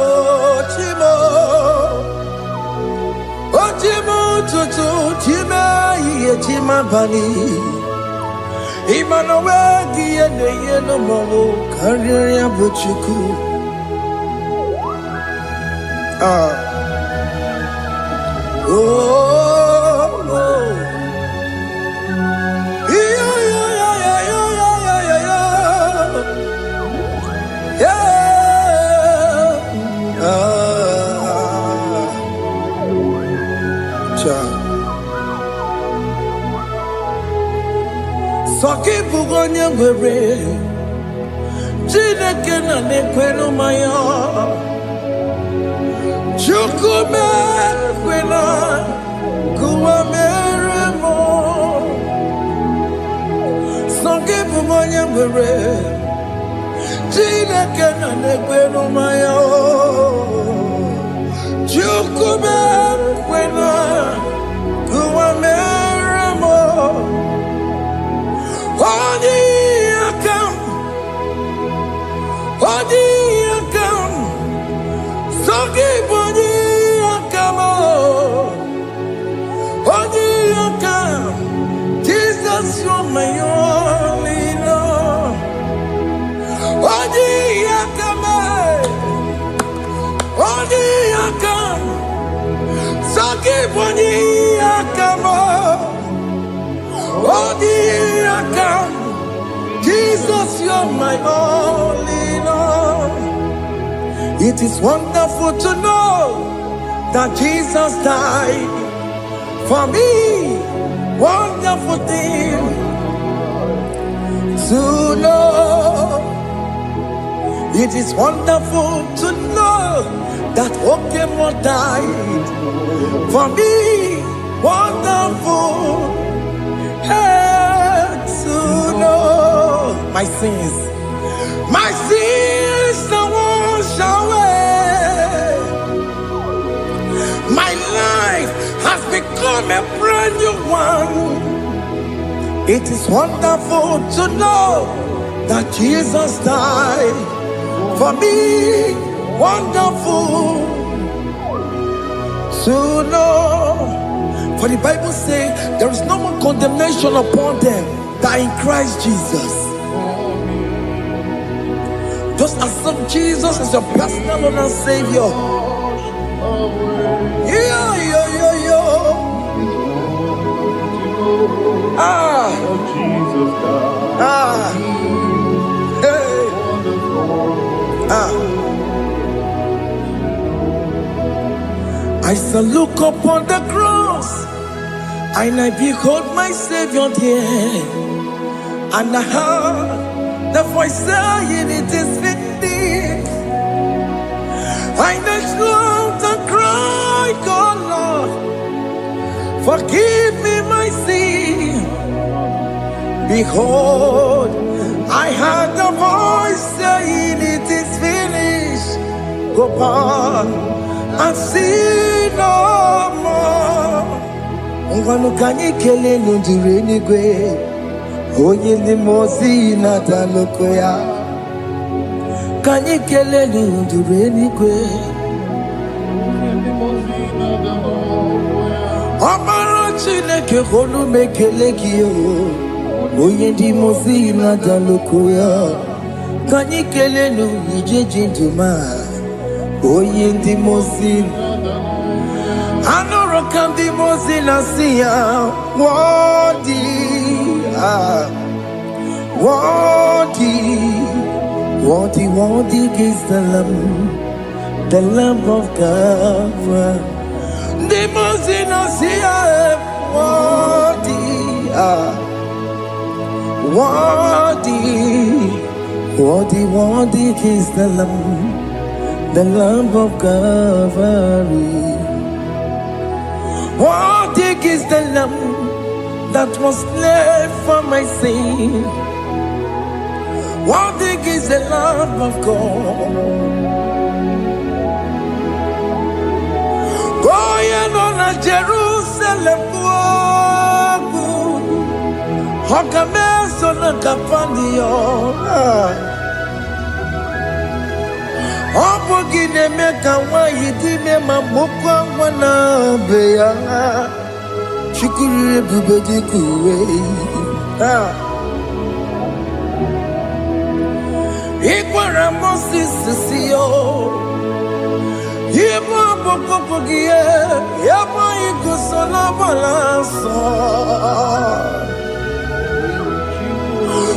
Timo, Otimo, Tutu, Tima, Ye, Tima Bani. Emmanuel, Giene, Yellow Momo, Carrier Buchuku. Oh, oh. Soki bugonye were, Chineke na nekwenu maya, Chukume kwena, kuwa meremo. Soki bugonye were, Chineke na nekwenu maya, Chukume kwena, kuwa meremo. Odi akam, sogi bodi akamo. Odi akam, Jesus you're my only Lord. Odi akam, sogi bodi akamo. Odi akam, Jesus, you're my only Lord. It is wonderful to know that Jesus died for me. Wonderful thing to know. It is wonderful to know that Okemo died for me. Wonderful. To know my sins are washed away. My life has become a brand new one. It is wonderful to know that Jesus died for me. Wonderful to know For the Bible says there is no more condemnation upon them that in Christ Jesus. Just accept Jesus as your personal Lord and Savior. Yeah. I shall look upon the cross, and I behold my Savior there, and I heard the voice saying, "It is finished." I next looked and cried, "God, Lord, forgive me my sin." Behold, I heard the voice saying, "It is finished. Go back and sin no more." Ngwanu kanyi kele nundure nigwe, onye limozi na daloko ya. Kanyi kele nundure nigwe, Amara Chineke honu mekele kiyo, onye limozi na daloko ya. Kanyi kele nu ije jinduma, onye limozi. Anoro kam limozi na siya, worthy, worthy is the Lamb of God. Limozi na siya, worthy is the Lamb of Calvary. Worthy is the Lamb that was slain for my sin. Worthy is the Lamb of God. Going on a Jerusalem walk, Hokames on a Capandio. Opogine meka wa yidime mamukwa wana beya. Shukuru bubedi kuwe. Ikwara Moses siyo. Yema pokopogie. Yema ikusola balanso.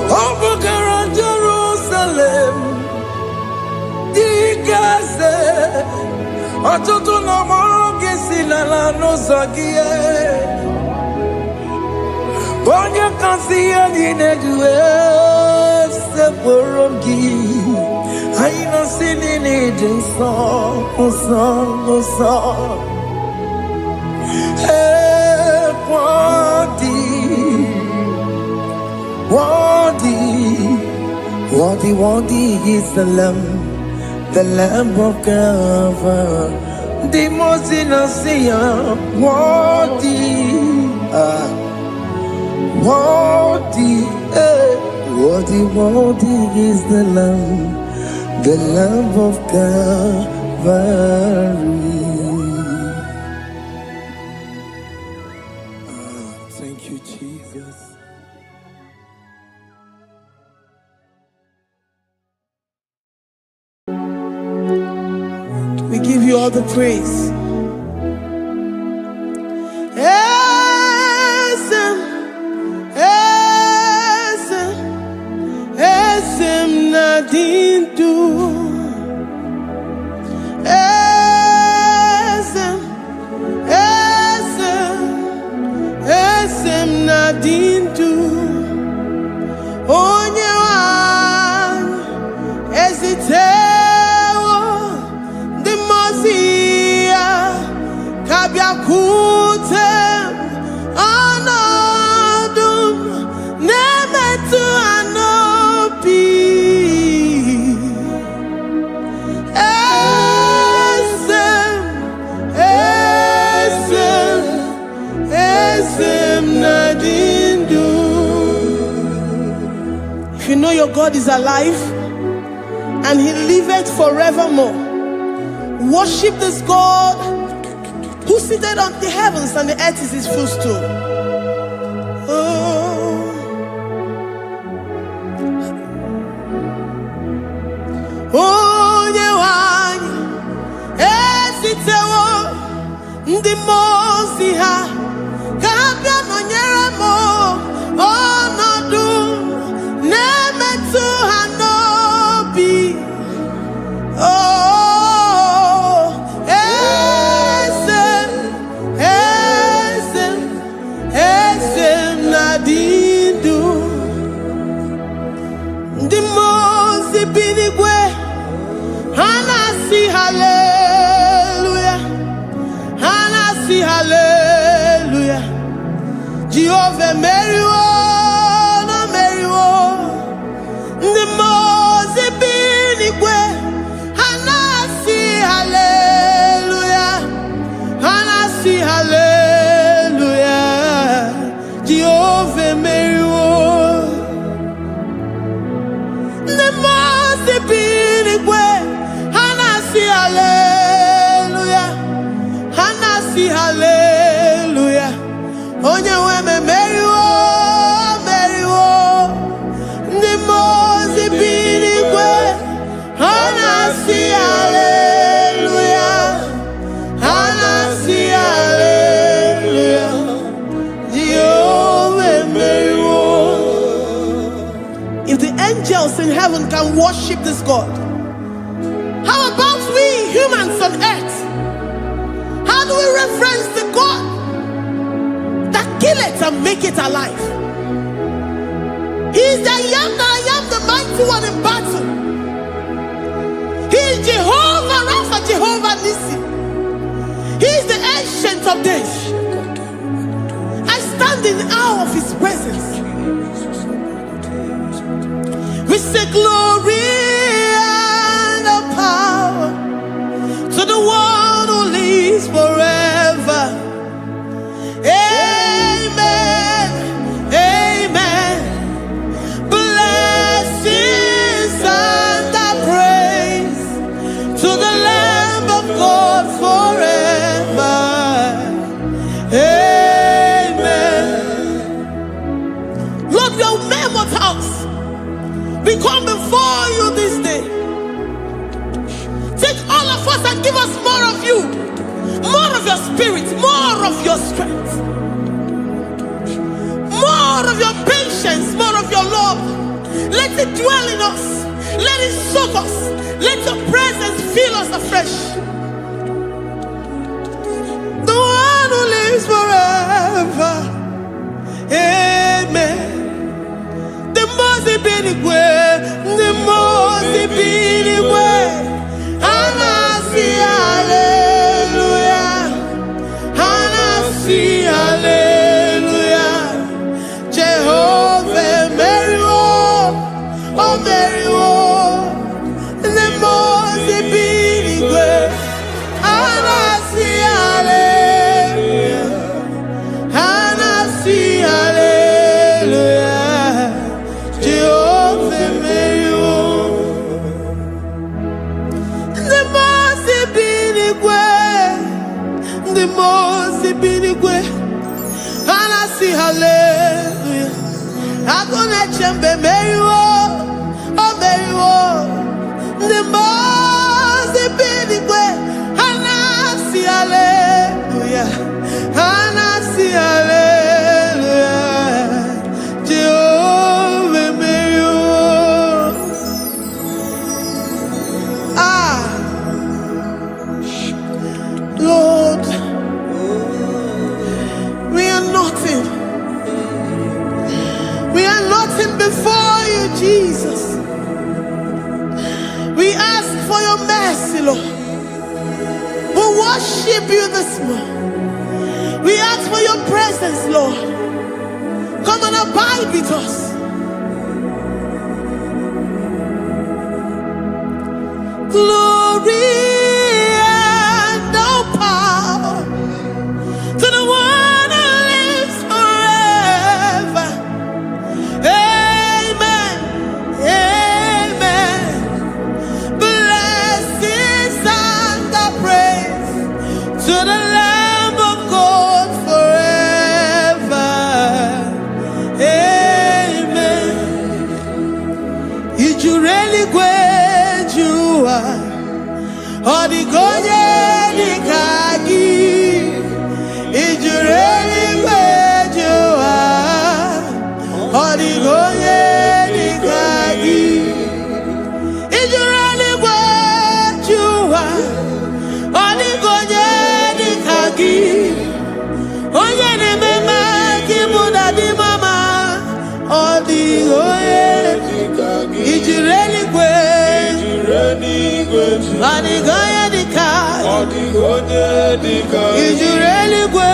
Opogara Jerusalem. Digaze. Atutu na moge silala no zagie. Bonye kansiya dinedue se porogi. Aina sinini jinso osa. Worthy is the Lamb of God. The most innocent, worthy is the Lamb of Calvary. Thank you, Jesus. We give you all the praise. Esem nadindu. Esem nadindu. Onyewan ezitewo dimozia kabiakutem anadum nemetu anopi. Esem nadindu. If you know your God is alive and he liveth forevermore, worship this God who seated on the heavens and the earth is his footstool. Oh, onye wanyi esitewo ndị mmụọ ozi ha ka ha bịa nọnyere m ọnọdụ na-emetụ ha n'obi. Oh, eze na-adị ndụ. Ndị mmụọ ozi bi n'igwe ha na-asị hallelujah, ha na-asị hallelujah. Jehovah meriwo na meriwo. Ndị mmụọ ozi bi n'igwe ha na-asị hallelujah, ha na-asị hallelujah. Jehovah meriwo. Ndị mmụọ ozi bi n'igwe ha na-asị hallelujah, ha na-asị hallelujah. Onye nwe m emeriwo, meriwo. Ndị mmụọ ozi bi n'igwe ha na-asị hallelujah, ha na-asị hallelujah. Jehovah emeriwo. If the angels in heaven can worship this God, how about we humans on earth? How do we reference the God that kill it and make it alive? He is the I am that I am, the mighty one in battle. He is Jehovah Rapha, Jehovah Nissi. He is the ancient of days. I stand in awe of his presence. We say glory and the power to the one who lives forever. Amen, amen. Blessings and the praise to the Lamb of God forever. Amen. Lord, we are mammoth house. We come before you this day. Take all of us and give us more of you, more of your spirit, more of your strength, more of your patience, more of your love. Let it dwell in us. Let it soak us. Let your presence fill us afresh. The one who lives forever. Amen. The most benigwe, the most benigwe. Hanasi hallelujah, Hanasi hallelujah. Jehovah meriwo, oh meriwo. The most benigwe. Hanasi hallelujah, Hanasi hallelujah. Jehovah meriwo. The most binigwe, and I see hallelujah. I'm gonna chamber meriwo, oh meriwo. The most binigwe, and I see hallelujah, and I see hallelujah. Jehovah meriwo. Lord, we are nothing. We are nothing before you, Jesus. We ask for your mercy, Lord. We worship you this morning. We ask for your presence, Lord. Come and abide with us. Glory and all power to the one who lives forever. Amen, amen. Blessings and the praise to the Lamb Odigonye dikagi ijureli bejua. Odigonye dikagi ijureli bejua. Odigonye dikagi onye nemema kimuda di mama. Odigonye ijureli Anigoye dikagi, ijureli gwe,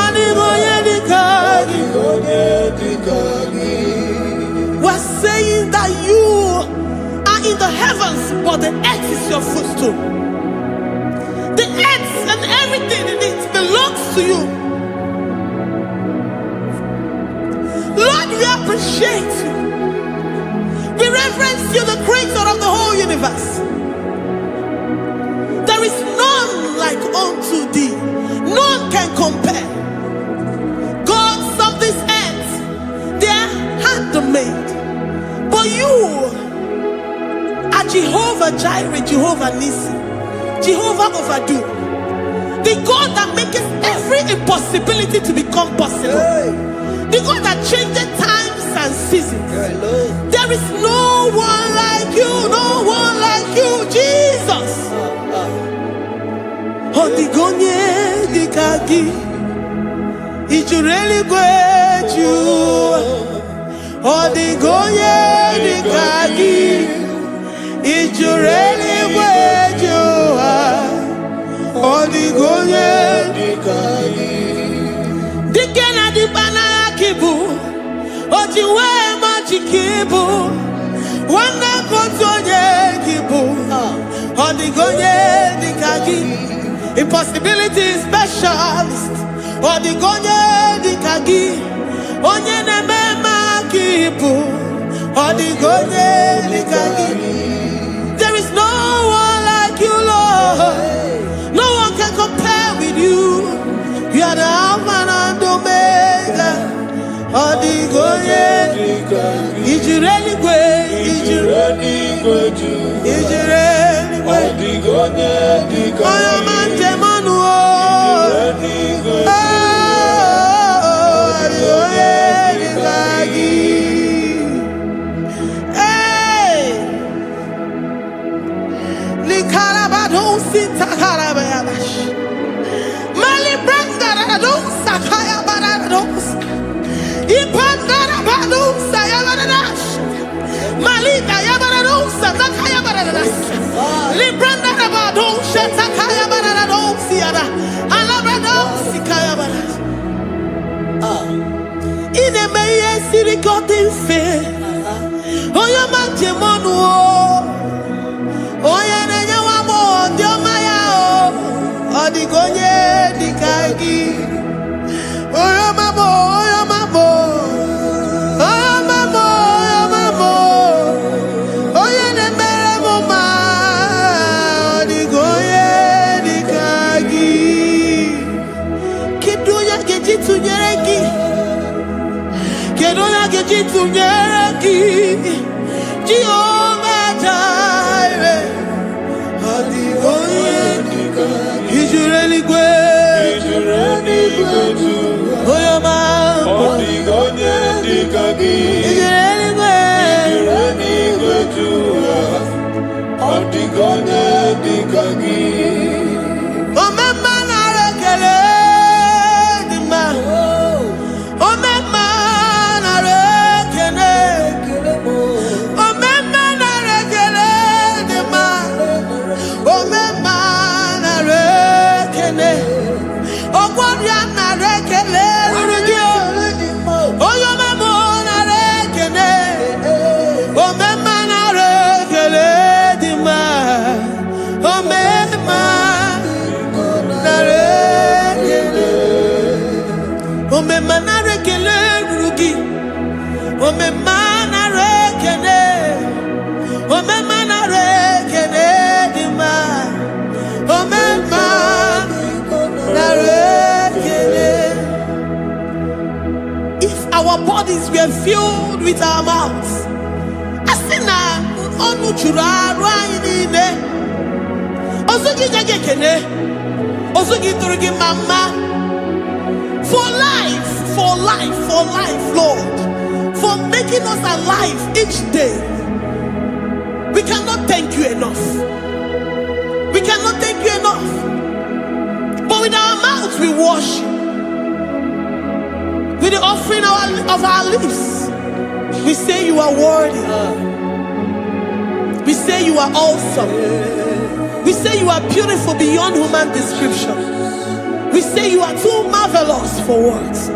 anigoye dikagi. We're saying that you are in the heavens, but the earth is your footstool. The earth and everything in it belongs to you. Lord, we appreciate you. We reverence you, the creator of the whole universe. There is none like unto thee. None can compare. Gods of this earth, they are handmade. But you are Jehovah Jireh, Jehovah Nissi, Jehovah Overdo. The God that makes every impossibility to become possible. The God that changes times and seasons. There is no one like you, no one like you, Jesus. Odigonye dikagi ijureli gweju. Odigonye dikagi ijureli gweju. Odigonye dikagi dikena dibana kibu. Ojiwe majikibu. Wana kotonye kibu. Odigonye dikagi impossibility specialist. Odigonye dikagi onye nemema kibu. Odigonye dikagi. There is no one like you, Lord. No one can compare with you. You are the Alpha and Omega. Odigonye ijureli gwe, ijureli gwe, ijureli gwe. Odigonye dikagi oyamante manuo. Odigonye dikagi. Hey, likarabado sitakarabayabash. Mali brandara dos sakaya barados. Ipandara badus sayabaradas. Malika yabarados sakaya baradas. Librandara badus sakaya barados yada. Alabrados sakaya baradas. Ine meye sirikotin fe. Oya manjemonu. Oya nenyawa mo ndiomaya o. Odigonye dikagi. Oya mamo, oya mamo. Oya mamo, oya mamo. Oya nemere moma. Odigonye dikagi. Kedoya gejitu nyereki. Kedoya gejitu nyereki. Jehovah Jireh. Odigonye dikagi. Ijureli gwe. Oyama Odigonye dikagi ijureli gwe. Odigonye dikagi omema na rekele dima. Omema na rekele. Omema na rekele dima. Omema na rekele. Ogwaria na rekele rugio. Oyoma mo na rekele. Omema na rekele dima. Omema na rekele. Omema na rekele rugi. Omema na rekele. Omema na rekele dima. Omema na rekele. If our bodies were filled with our mouths, asina onu churaru ayine. Osugi jage kene. Osugi turugi mama. For life, Lord. For making us alive each day. We cannot thank you enough. We cannot thank you enough. But with our mouths we worship. With the offering of our lips, we say you are worthy. We say you are awesome. We say you are beautiful beyond human description. We say you are too marvelous for words.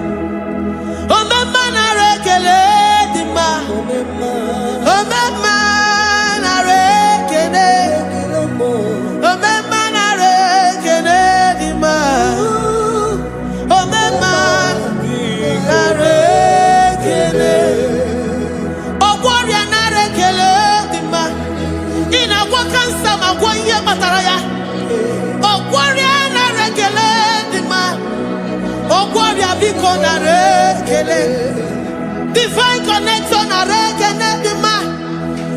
Divine connection.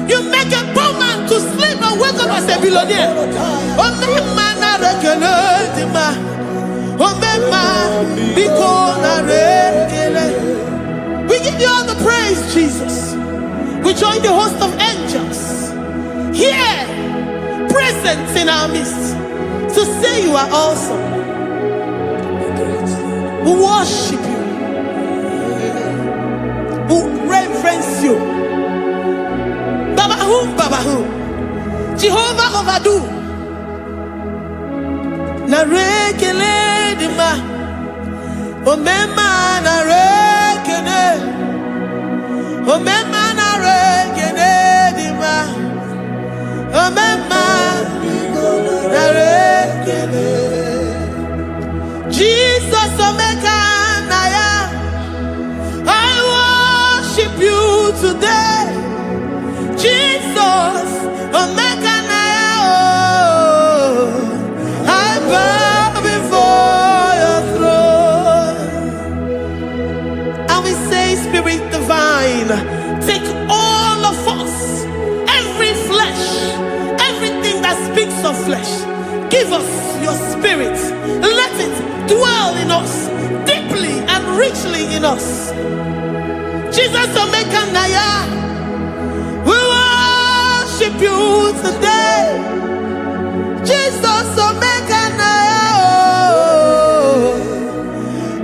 You make a poor man to sleep and wake up as a billionaire. We give you all the praise, Jesus. We join the host of angels here, present in our midst, to say you are awesome. We worship you. We reverence you. Babahum. Jehovah overdo. Narekele dima. Omema narekele. Omema narekele dima. Omema narekele. Jesus omeka naya. I worship you today. Jesus, omeka naya. I bow before your throne. And we say, Spirit divine, take all of us, every flesh, everything that speaks of flesh. Give us your spirit. Let it dwell in us, deeply and richly in us. Jesus, omeka naya. We worship you today. Jesus, omeka naya.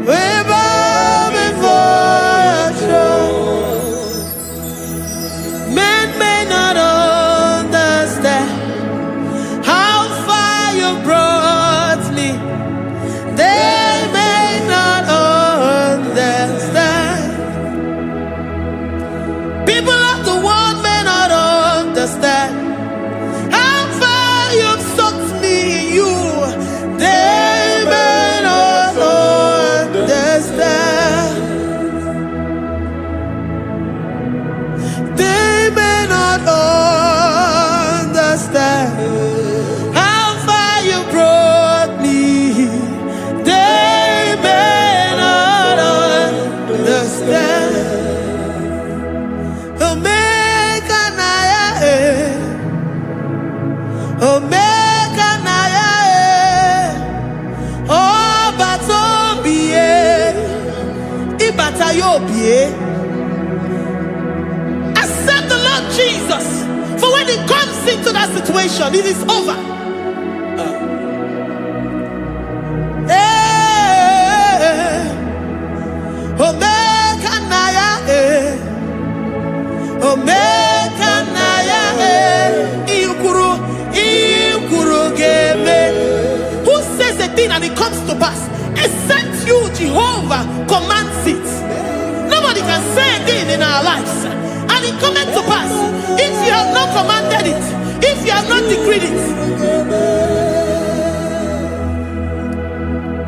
We bow before your throne. Men may not understand how far you brought me. They may not understand. People of the world may not understand how far you've sucked me in you. They may not understand. They may not understand how far you brought me. They may not understand. Omeka naya, obata-obie. Accept the Lord Jesus, for when He comes into that situation, it is over. Omeka naya, omeka naya, who says a thing and it comes to pass, except you, Jehovah, commands it. Nobody can say a thing in our lives and it comes to pass if you have not commanded it, if you have not decreed it.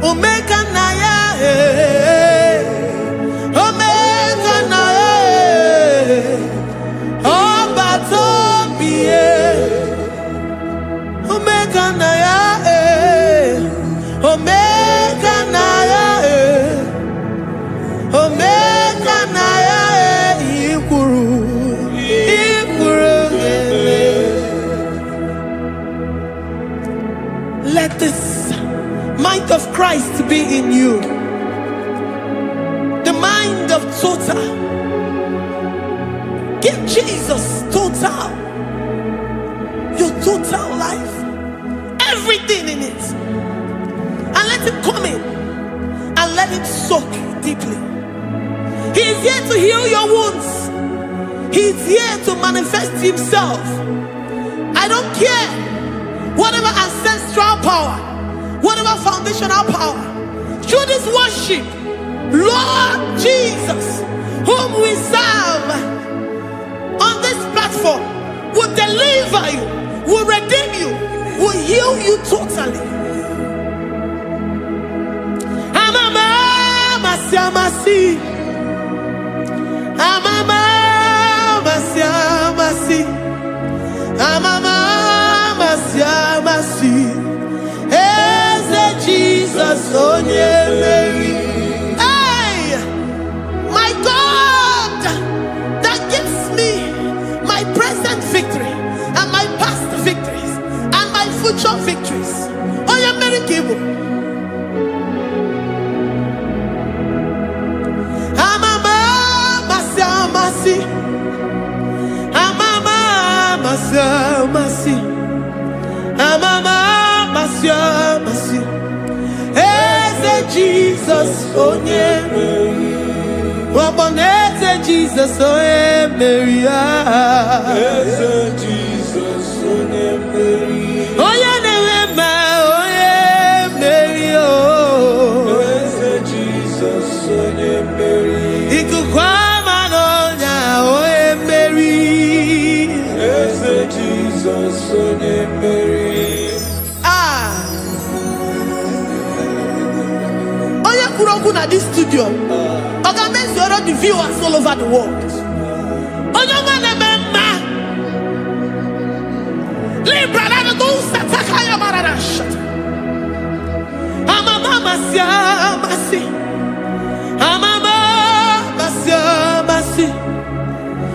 Omeka naya, omeka naya, obata-obie. Omeka naya, omeka naya, omeka naya, ikuru. Christ to be in you. The mind of total. Give Jesus total. Your total life. Everything in it. And let him come in. And let him soak deeply. He is here to heal your wounds. He is here to manifest himself. I don't care. Whatever ancestral power, whatever foundational power, through this worship, Lord Jesus, whom we serve on this platform, will deliver you, will redeem you, will heal you totally. Jesus, hey, my God, that gives me my present victory and my past victories and my future victories. Oh, you're very Igbo. Jesus, oh yeah, Jesus, oh yeah, Mary, Jesus, oh yeah, Mary. Oh yeah, Mary, oh. Jesus, oh yeah, Mary. Jesus, oh yeah, Mary. At this studio, organize the viewers all over the world.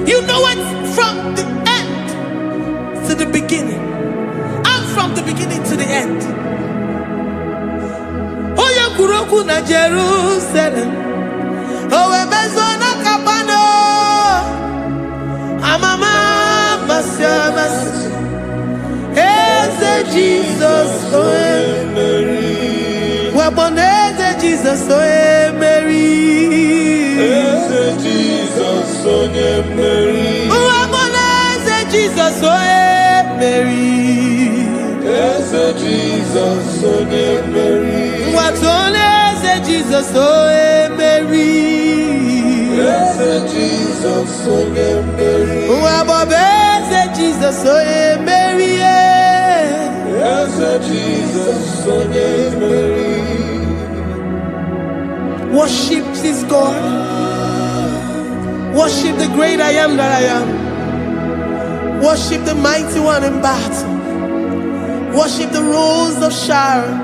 You know it from the end to the beginning, and from the beginning to the end. Kuroku na Jerusalem, oh Ebezona Kapano, Amama Masiamas, Eze Jesus, oh Mary, Waboneze Jesus, oh Mary, Eze Jesus, oh Mary, Waboneze Jesus, oh Mary, Eze Jesus, oh Mary. What only say Jesus, oh Mary. Yes, Jesus, oh Mary. What say Jesus, oh Mary. Yes, Jesus, oh Mary. Worship this God. Worship the great I am that I am. Worship the mighty one in battle. Worship the rose of Sharon.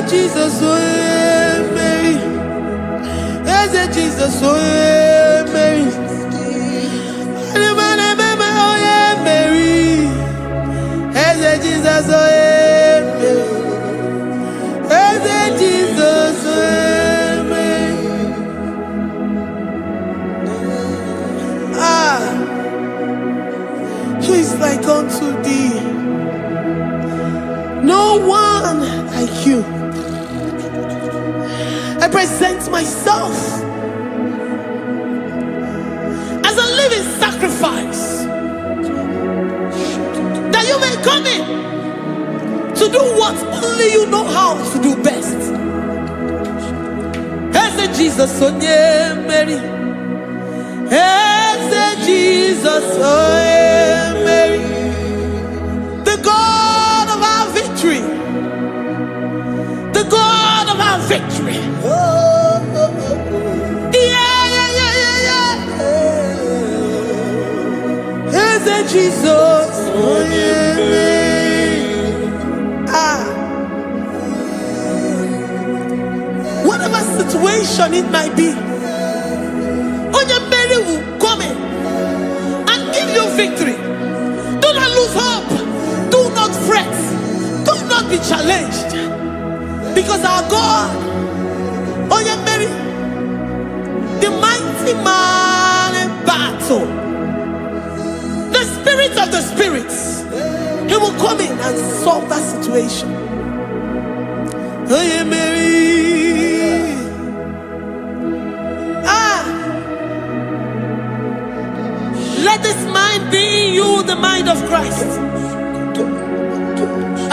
Jesus, oh Mary, Jesus, oh Mary, Mary, Jesus, oh Jesus, who is like unto thee? No one like you. I present myself as a living sacrifice, that you may come in to do what only you know how to do best. Jesus, oh yeah, Mary. Jesus, oh yeah, Mary. The God of our victory. The God of our victory. Jesus, oh yeah, Mary. situation it might be, Onyemeri will come in and give you victory. Do not lose hope. Do not fret. Do not be challenged. Because our God, Onyemeri, the mighty man in battle, the spirit of the spirits, he will come in and solve that situation. Onyemeri. Let this mind be in you, the mind of Christ.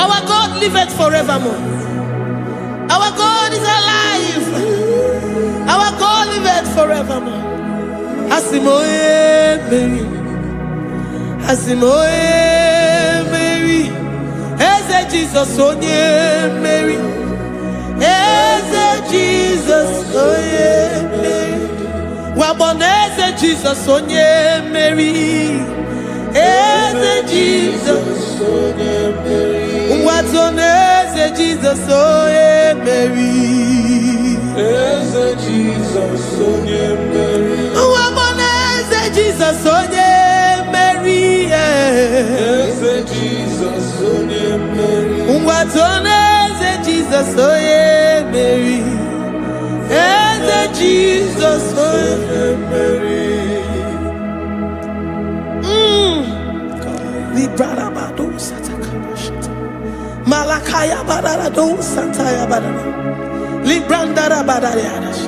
Our God liveth forevermore. Our God is alive. Our God liveth forevermore. Asimoye Mary. Asimoye Mary. Eze Jesus onye Mary. Eze Jesus onye Mary. Waboneze Jesus onye Mary. Eze Jesus onye Mary. Watoneze Jesus onye Mary. Eze Jesus onye Mary. Waboneze Jesus onye Mary. Eze Jesus onye Mary. Watoneze Jesus onye Mary. Eze Jesus onye Mary. Librarabado satakabashita. Malakaya bararado santaya barara. Librandara barariadash.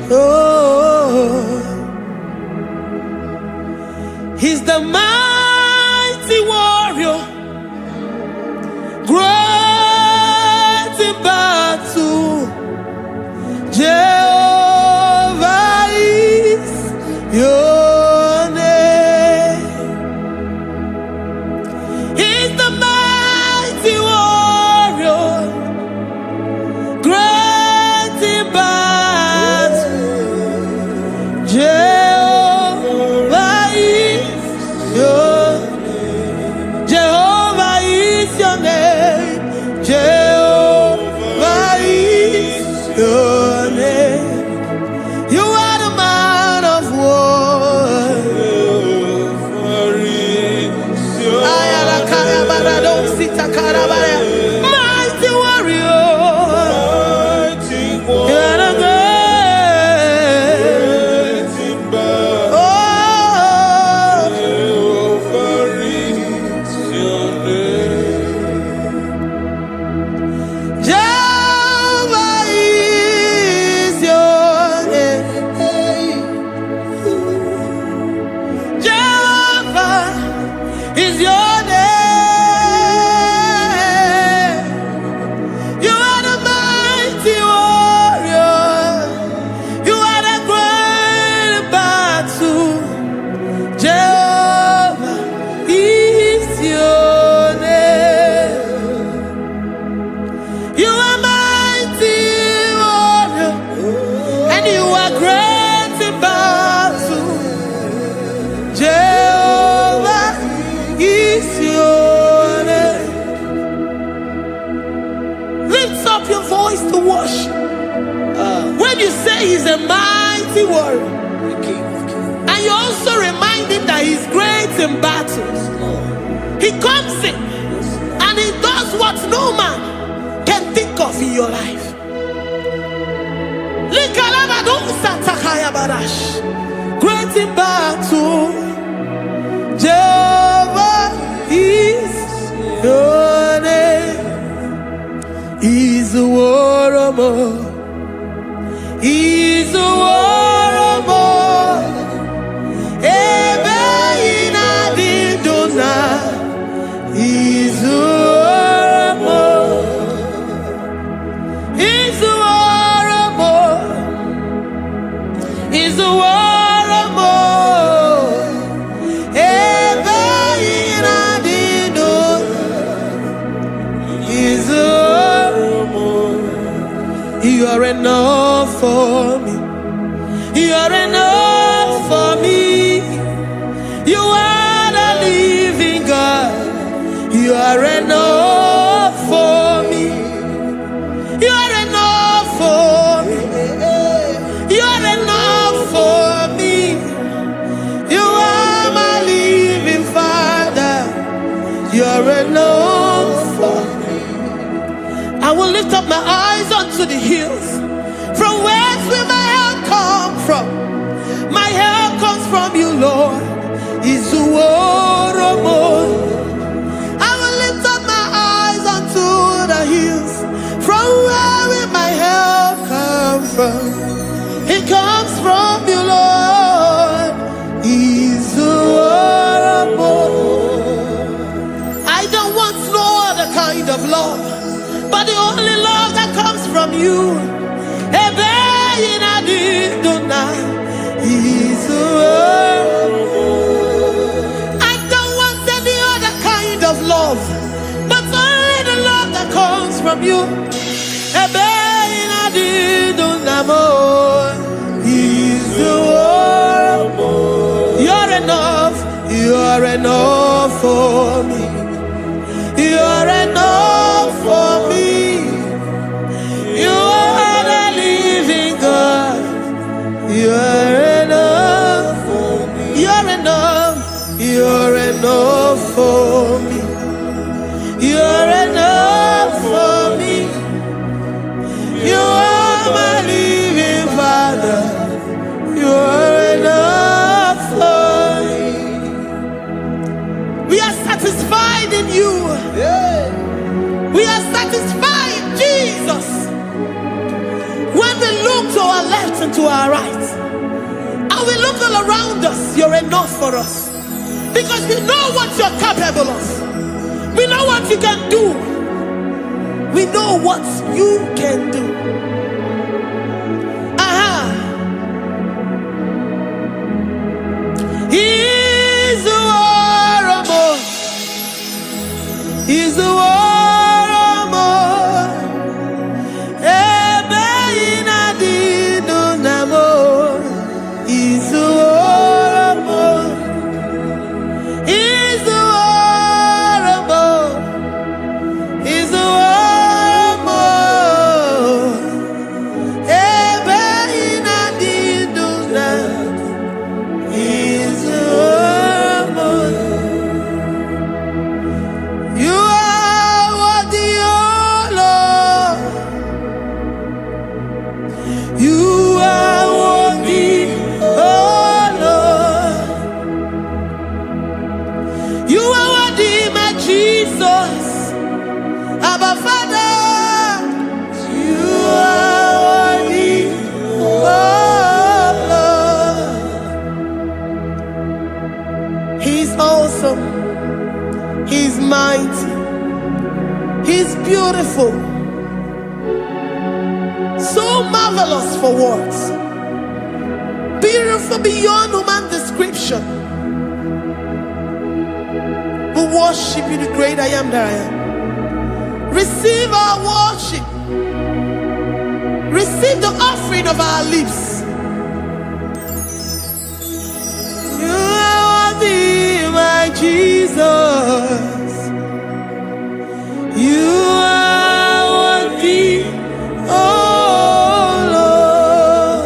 Oh, he's the mighty warrior, great in battle. Jehovah is your name. He's the mighty warrior, great in battle. Jehovah is your name. Jehovah is your name. Jehovah is your name. You are the man of war. Mighty warrior. You are the great. Oh, Jehovah is your name. Jehovah is your name. You are the mighty warrior. You are the great battle. Jehovah is your name. You are mighty warrior, and you are great in battle. Jehovah is your name. Lift up your voice to worship. When you say he's a mighty warrior, and you also remind him that he's great in battles, he comes in and he does what no man can think of in your life. Great in battle, Jehovah is your name. He's a warrior. He's a warrior. Ebe ina didona. He's a warrior. He's a warrior. He's a warrior. Ebe ina didona. He's a warrior. are enough for me. I will lift up my eyes unto the hills. From whence will my help come from? My help comes from you, Lord. Is the word of God. I will lift up my eyes unto the hills. From where will my help come from? It comes from you, Lord. Is the word of God. I don't want no other kind of love, but the only love that comes from you. I don't want any other kind of love, but only the love that comes from you. You're enough. You're enough for me. You're enough for me. You are the living God. You're enough for me. You're enough. You're enough for me. You're enough for me. You are my living Father. You're enough for me. We are satisfied in you. We are satisfied in Jesus. When we look to our left and to our right, and we look all around us, you're enough for us. Because we know what you're capable of. We know what you can do. We know what you can do. He's the war of more. He's the war of more. He's the war of more. He's the war of more. He's the war of more. He's the war of more. You are worthy, oh Lord. You are worthy, oh Lord. You are worthy, my Jesus, Abba Father. You are worthy, oh Lord. He's awesome. He's mighty. He's beautiful. So marvelous for words. Beautiful beyond human description. We worship you, the great I am that I am. Receive our worship. Receive the offering of our lips. You are worthy, my Jesus. You are worthy, oh Lord.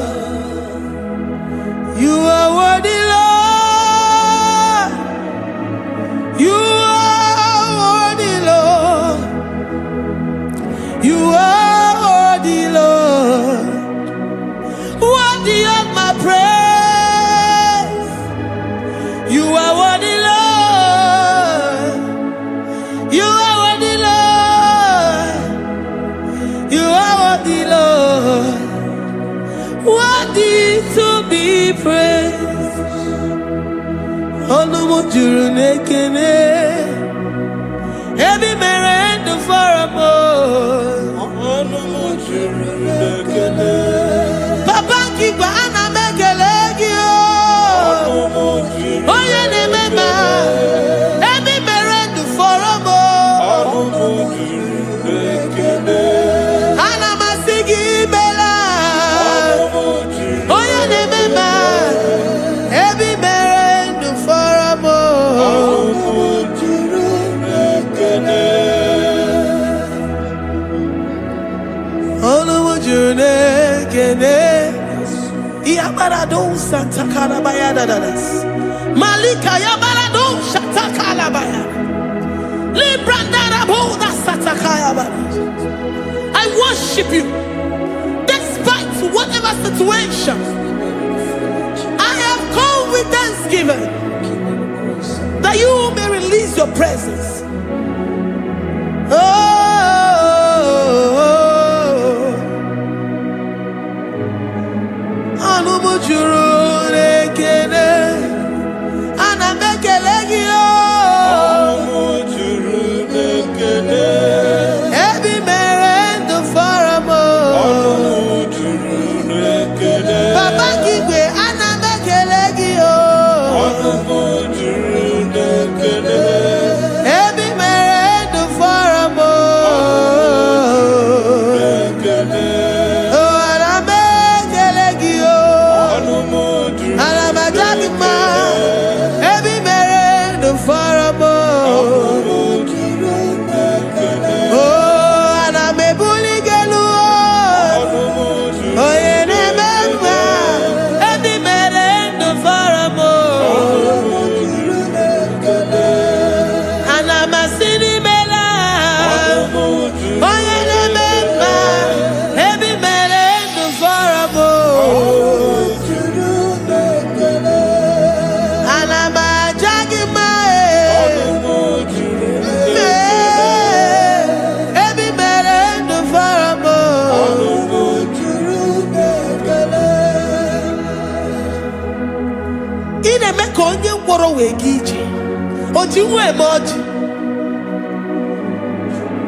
You are worthy, Lord. You are worthy, Lord. You are worthy, Lord. Worthy of my praise. You are worthy, Lord. You are worthy, Lord. You are worthy, Lord. Worthy to be praised. Onumu juru nekene. Ebi merendo for a Onumu juru nekene. Papa kiba ana mekelegi o. Onumu juru Oye ne mema. Ebi merendo for a Onumu juru nekene. Ana masigi bela. Onumu juru Oye ne mema. Ebi merendo for a Onumu juru nekene. Onumu juru nekene. Iabarado Santa Calabaya dadas. Malika Yabarado Shata Calabaya. I worship you despite whatever situation. I have come with thanksgiving that you may release your presence.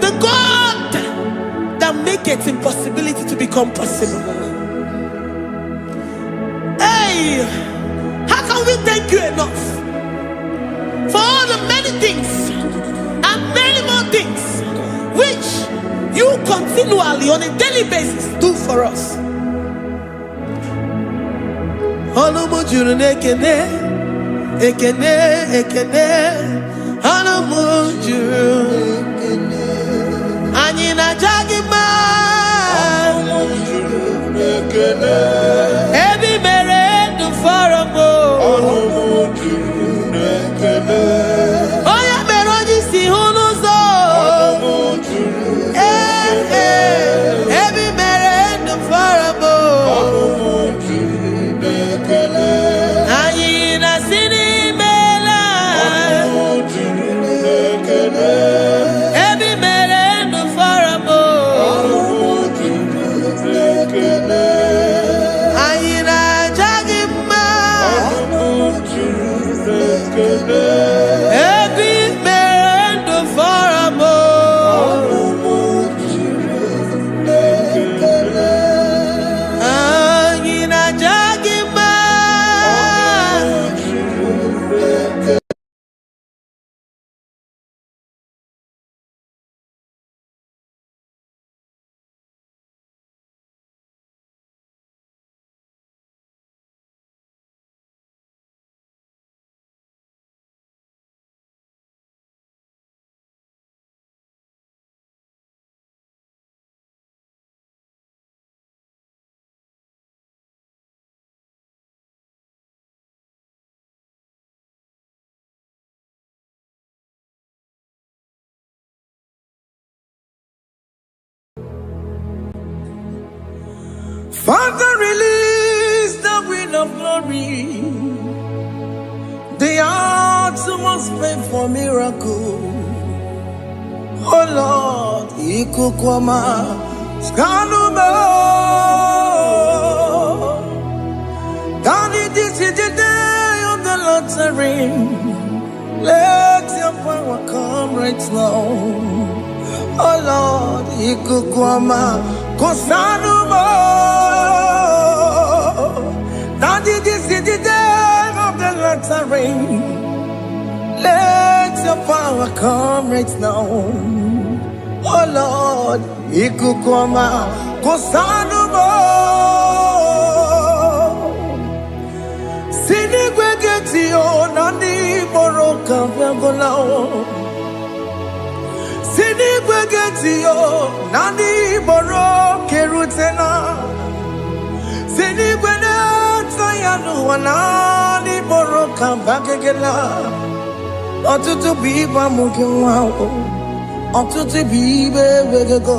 The God that maketh impossibility to become possible. Hey, how can we thank you enough for all the many things and many more things which you continually on a daily basis do for us? Anyina jagima ebi mere du foromo oya mere oji si hunuzo ebi mere du foromo anyina sini mela Father, release the wind of glory. The hearts must pray for miracle. Oh Lord, Ikukwama, Skanuma. Daddy, this is the day of the Lord's ring. Let your power come right now. Oh Lord, Ikukwama, Kosanuma. Daddy, this is the day of the Lord's ring. Let your power come right now. Oh Lord, Ikukwama, Kosanuma. Sini gwegeti o nani boroka vyangolao. Sini gwegeti o nani boroke rutena. Sini gwena tayanu wanani boroka bagegela. ọtụtụ bụ ibe amụghị nwa o, ọtụtụ bụ ibe ewegego,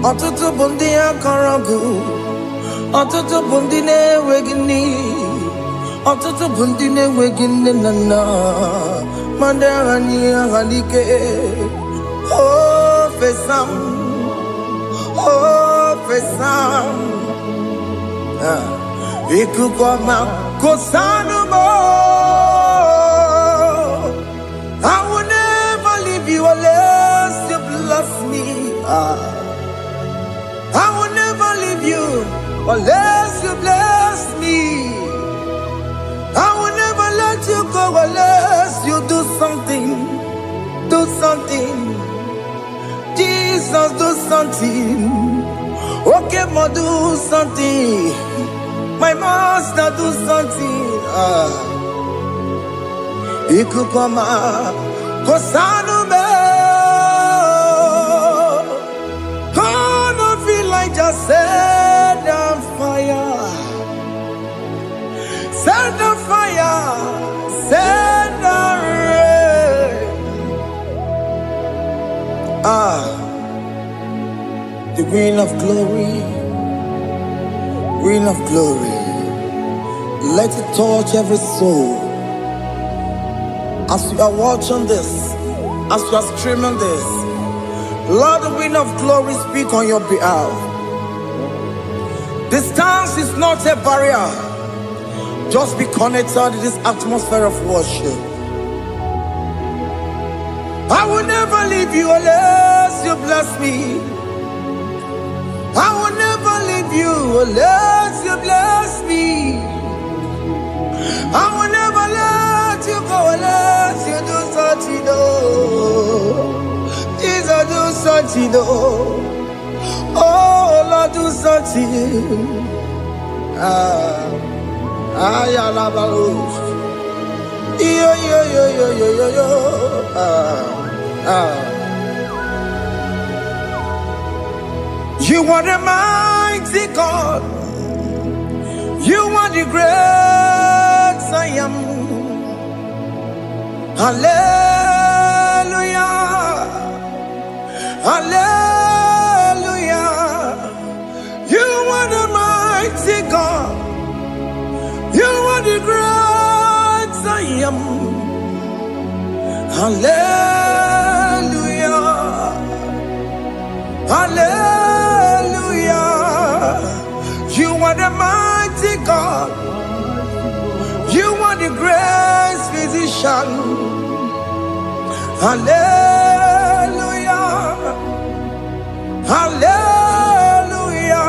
ọtụtụ bụ ndị ya kọrọ gụ, ọtụtụ bụ ndị na-enweghị nne, ọtụtụ bụ ndị na-enweghị nne na nna, ma ndị agha n'ihe agha n'ike. O fesam, o fesam, ikuku ọma kosanu mo. I will never leave you unless you bless me. I will never leave you unless you bless me. I will never let you go unless you do something. Do something. Jesus, do something. Okay, ma, do something. My master, do something. Ikukoma kosanu me. Gonna feel like just set on fire. Set on fire. Set on rain. The Queen of Glory. Queen of Glory. Let it touch every soul. As you are watching this, as you are streaming this, Lord, the Wind of Glory, speak on your behalf. Distance is not a barrier. Just be connected to this atmosphere of worship. I will never leave you unless you bless me. I will never leave you unless you bless me. I will never let you go unless you do something. Jesus, do something. Oh, Lord, do something. You are the mighty God. You are the great I am. Hallelujah. Hallelujah. You are the mighty God. You are the great I am. Hallelujah. Hallelujah. You are the mighty God. You are the great physician. Hallelujah. Hallelujah.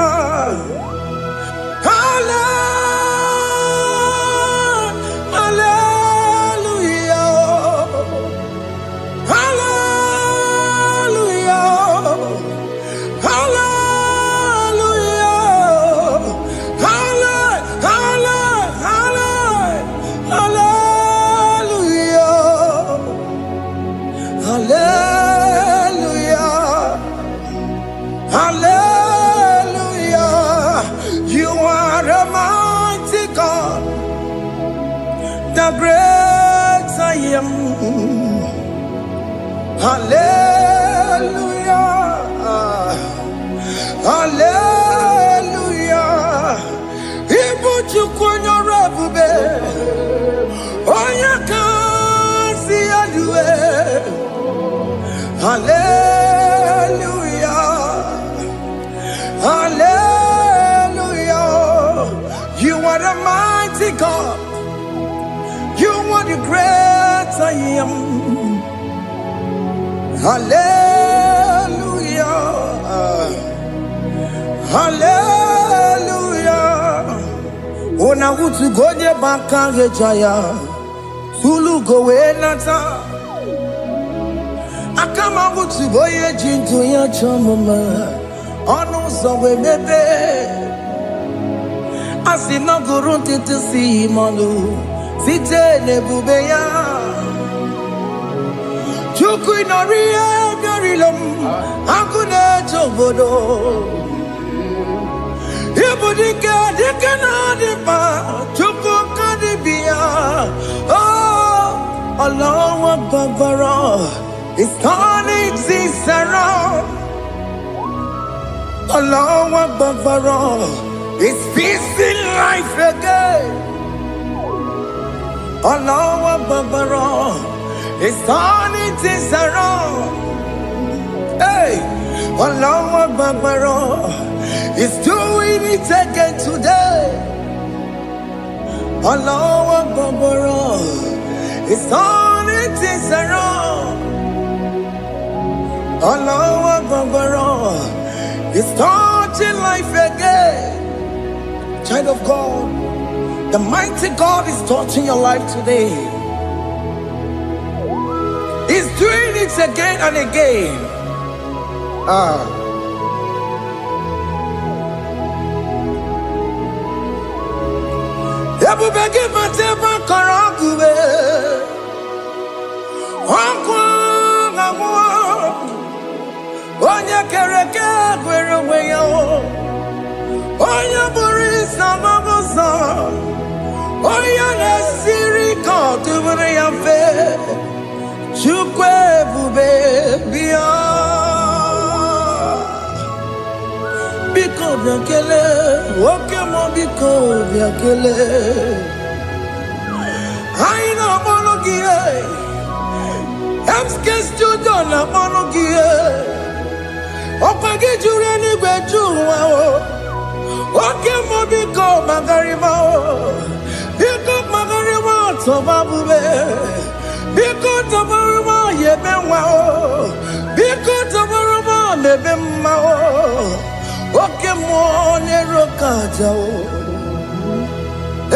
Great I am. Hallelujah. Hallelujah. Ibu chukwenyo rebube. Onya kasi adue. Hallelujah. Hallelujah. You are the mighty God. You are the great I am. Hallelujah. Hallelujah. Ona utu gonye bakange jaya. Sulu gowe nata. Akama utu boye jintu ya chamama. Onu sowe mebe. Asina gurunti tisi manu. Site nebubeya Chuku inorie garilom Akune chobodo Ibudike dike na dipa Chuku kadibia Oh Allah is turning things around. Allah Akbar is fixing life again. Allah Akbar is turning things around. Hey, Allah Akbar is doing it again today. Allah Akbar is turning things around. Allah Akbar is touching life again. Child of God, the mighty God is touching your life today. He's doing it again and again. Ebubege mateba karagube. Onye kereke gwere onwe ya, onye bụrụ isi ọmụmụzọ, onye na-esiri ka ọ dịbụrụ ya mfe, Chukwu ebube bịa. Biko bịa kelee, oke mmụọ biko bịa kelee. Anyị na-akpọrọ gị Emske studio na-akpọrọ gị ọkwa gị juru eluigwe ju ụwa oke mmụọ biko magarịma biko magarịma tọba bube biko tọbarịma yebe nwa biko tọbarịma mebe mma oke mmụọ na-ero ka aja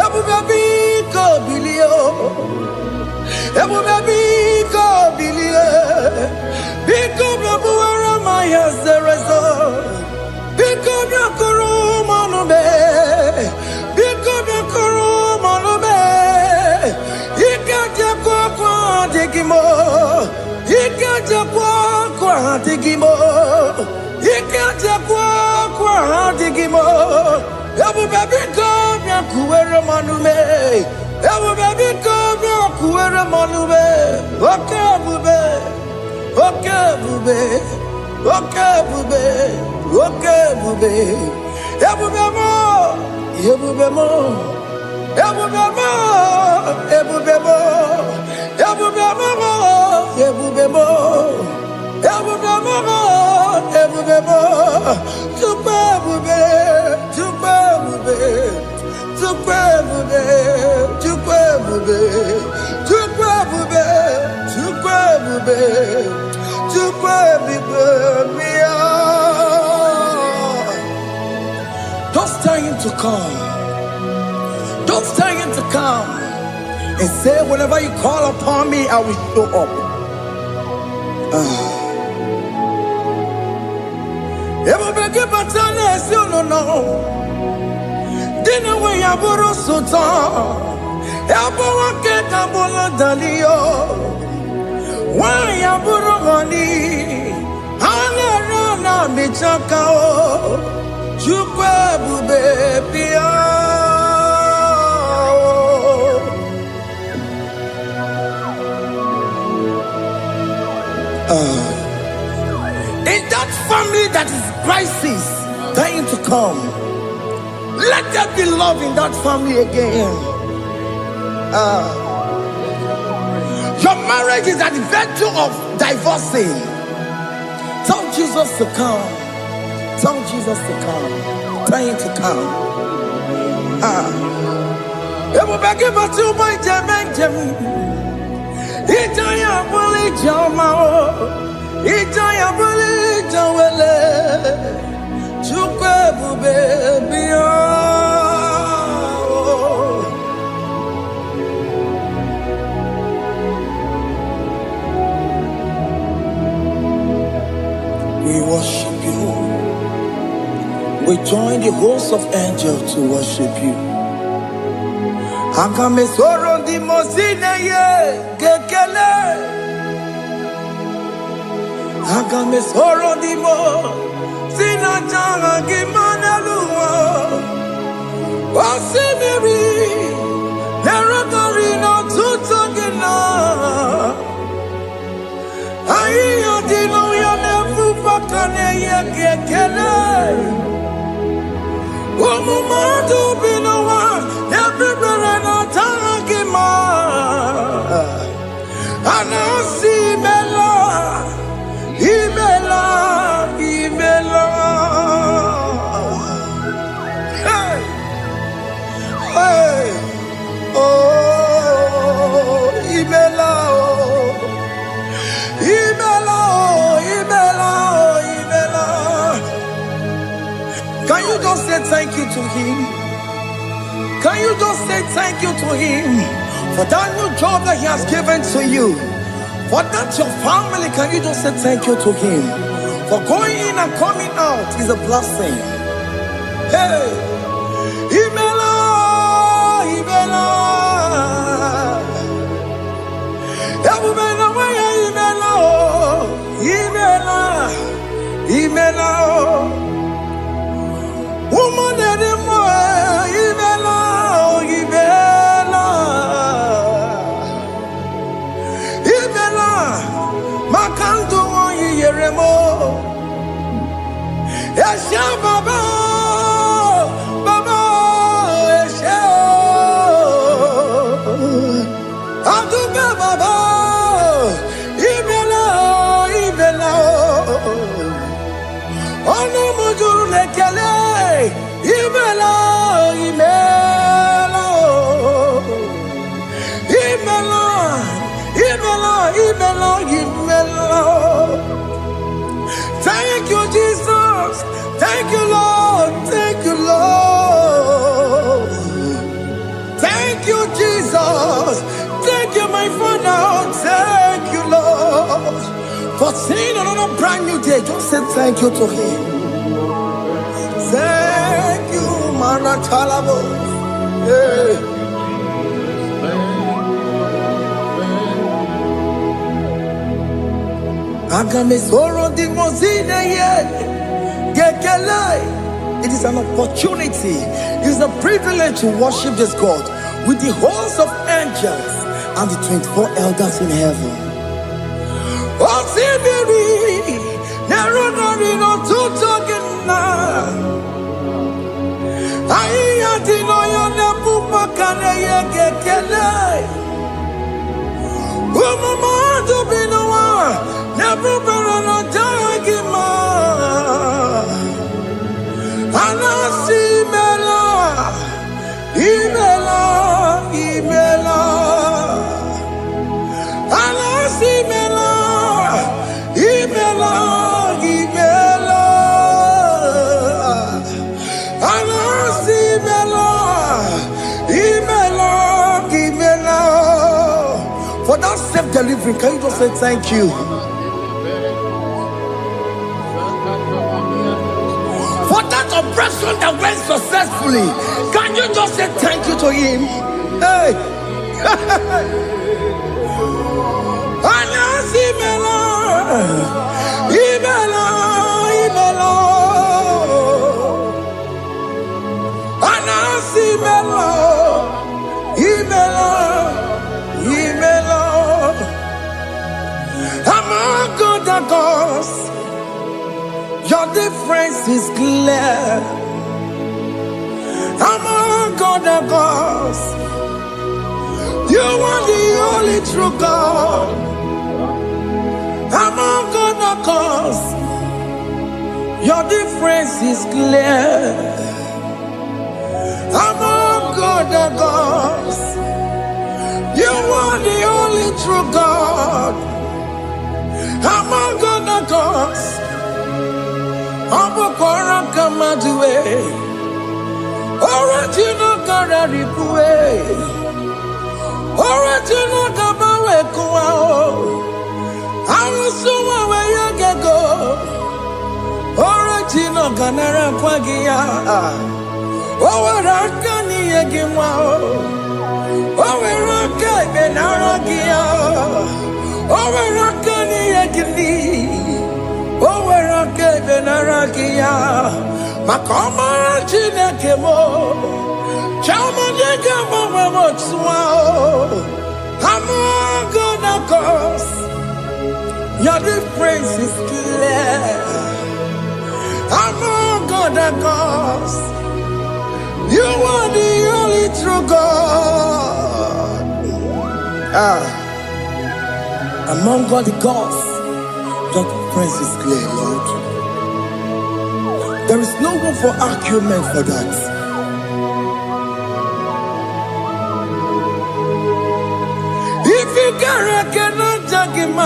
ebube biko bilie ebube biko bilie biko bịabuwara ma ya zerezo biko bịakọrọ manube biko bịakọrọ manube ike jekwa kwa adịghị m ike jekwa kwa adịghị m ike jekwa kwa adịghị m ebube biko bịakuwere manube ebube biko bịakuwere manube oke ebube oke ebube oke ebube oke ebube ebube mo ebube mo ebube mo ebube mo ebube mo ebube mo ebube mo ebube mo Chukwu ebube Chukwu ebube Chukwu ebube Chukwu ebube Chukwu ebube Chukwu ebube Chukwu ebube bịa. Don't tell him to come. Don't tell him to come. And say, whenever you call upon me, I will show up. Ebube gị bata na-esi ụnụnọ. Dị na nwe ya bụrụ sultan. Ya bụ nwoke ka bụrụ daliyo. Nwaanyị ya bụrụ honey. Ha na-ere na mịchaka o. Chukwu ebube bịa. In that family that is crisis, dying to come, let there be love in that family again. Your marriage is at the verge of divorcing. Tell Jesus to come. Tell Jesus to come. Tell him to come. Ebubeke batu boy jemenjem. Ijaya buli jamao. Ijaya buli jawele. Chukwu ebube bịa. We worship you. We join the host of angels to worship you. Agame soro di mosine ye gekele. Agame soro di mo sina janga gimaneluwa. Wasimiri nerokari no tutogina. Umumadu binowa, everywhere na tangima. Anasi mela, imela, imela. Hey, hey, oh, imela, oh, imela, oh, imela, oh, imela. Can you just say thank you to him? Can you just say thank you to him for that new job that he has given to you? For that your family, can you just say thank you to him? For going in and coming out is a blessing. Hey, Imela, Imela, Imela, Imela, woman anymore, Imela, Imela, Imela, Makandu Yeremo, Yasha Baba, Baba, Yasha, Aduba Baba, Imela, Imela. Ono mujuru lekele, imela, imela, imela, imela, imela, imela. Thank you, Jesus. Thank you, Lord. Thank you, Lord. Thank you, Jesus. Thank you, my Father. Thank you, Lord. For seeing another brand new day, just say thank you to him. Thank you, Manatalabo. Yeah. It is an opportunity, it is a privilege to worship this God with the host of angels and the 24 elders in heaven. Oh, Sibiri, Nerunarino Tutogina. I didn't know Pupakane Yakele. Umama to be no one, never better Dagima. Anasi Mela, Imela, Imela. Anasi Mela. Imela, Imela, Anasi Imela, Imela, Imela. For that self-delivery, can you just say thank you? For that operation that went successfully, can you just say thank you to him? Hey! Anasi Imela. Imela, Imela, Anasi Imela, Imela, Imela. Among other gods, your difference is clear. Among other gods, you are the only true God. Among other gods, your difference is clear. Among other gods, you are the only true God. Among other gods, Amokora Kamadue, original Kararipue, original Kabawe Kuao. Arusuma where you go, original Ganara Quagia, Owarakani Yagima, Owaraka Benaragia, Owarakani Yagini, Owaraka Benaragia, Makoma Chinakemo, Chamanagama Motswao, Among cause. Your difference is clear. among other gods, you are the only true God. Among all the gods, your presence is clear, Lord. There is no room for argument for that. If you cannot judge him,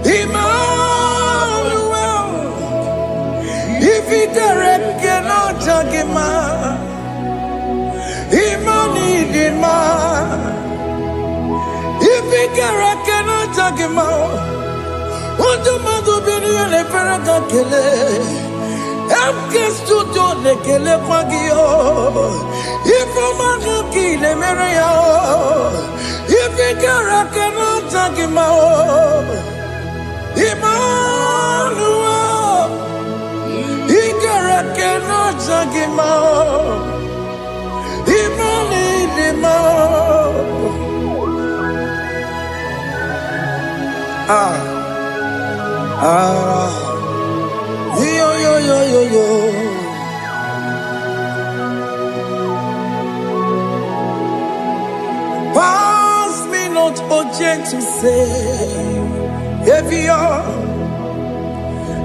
Emmanuel. If you cannot judge him, Emmanuel. If you cannot judge him, what do you do? Le feraka kele, emke studio le kele kwagio. If you manaki le mereya, if you cannot judge him, Emmanuel. If you cannot judge him, yo. Pass me not, O gentle Savior.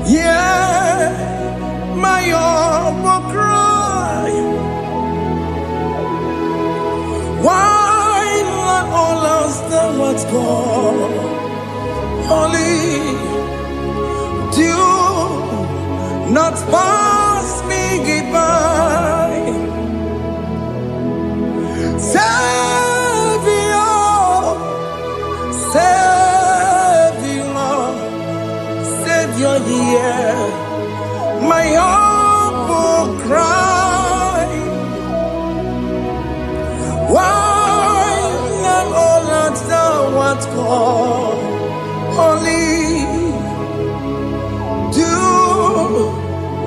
Yeah, my humble cry. Why not all else than what's gone? Only do not pass me by. Savior, dear, my humble cry. Why not all that thou art called? Only do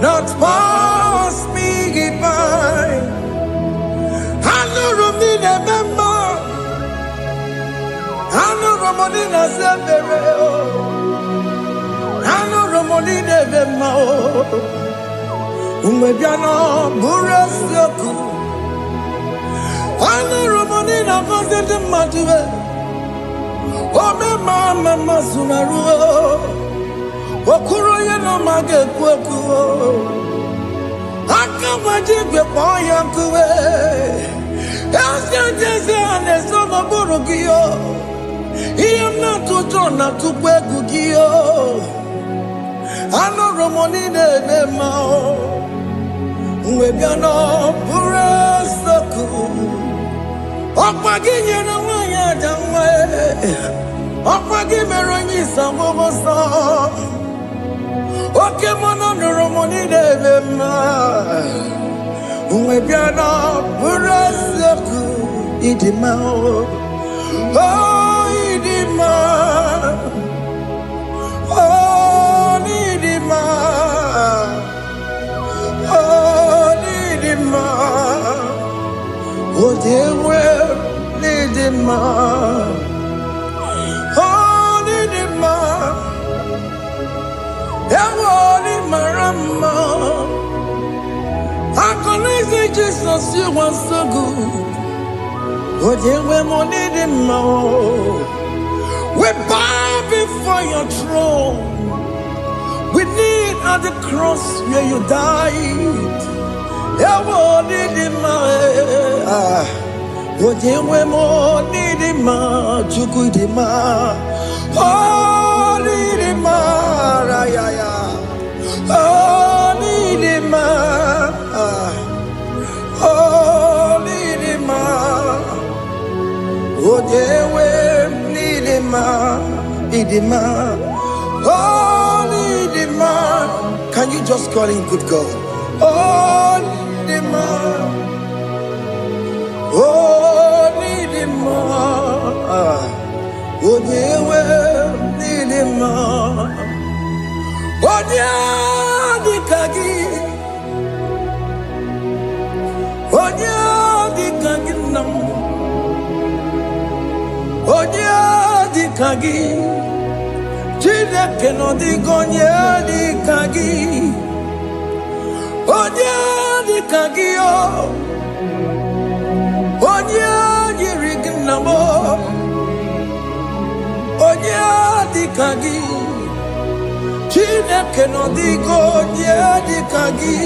not pass me by. I know Romina member. I know Romonina Severo. I know Romonina member. Umbebiano Burasoku. I know Romonina Constant Matue. Oh, mama sunaru. Okuro yeno mage kweku. Akamaji bepoya kuwe. Jese aneso maburugiyo. Iyam na tutona tukwekugiyo. Ano romoni nebe mao. Mwebiano burasoku. Okpagi yeno wanya jamwe. Okpagi meronyi sambobosa. Oke mono romoni nebe mao. Mwebiano burasoku. Idimao. Oh, Idima. Oh, Idima. Oh, Idima. Oh, they will Idima. Oh, Idima. Ewoli marama. I can say Jesus, you are so good. Oh, they will need him more. We bow before your throne. We kneel at the cross where you died. Oh, need him more. Oh, they will need him more. Juku him more. Oh, need him more. Oh, need him more. Oh, need him more. Oh, they will need him, Idima. Oh, need him. Can you just call him good God? Oh, need him. Oh, need him. Oh, they will need him. Oh, yeah, the Kagi. Oh, yeah, the Kagi. Onya di kagi, jide keno di gonye di dikagi, onye dikagi o, onye yirignamo, onye dikagi, Chineke no digo onye dikagi,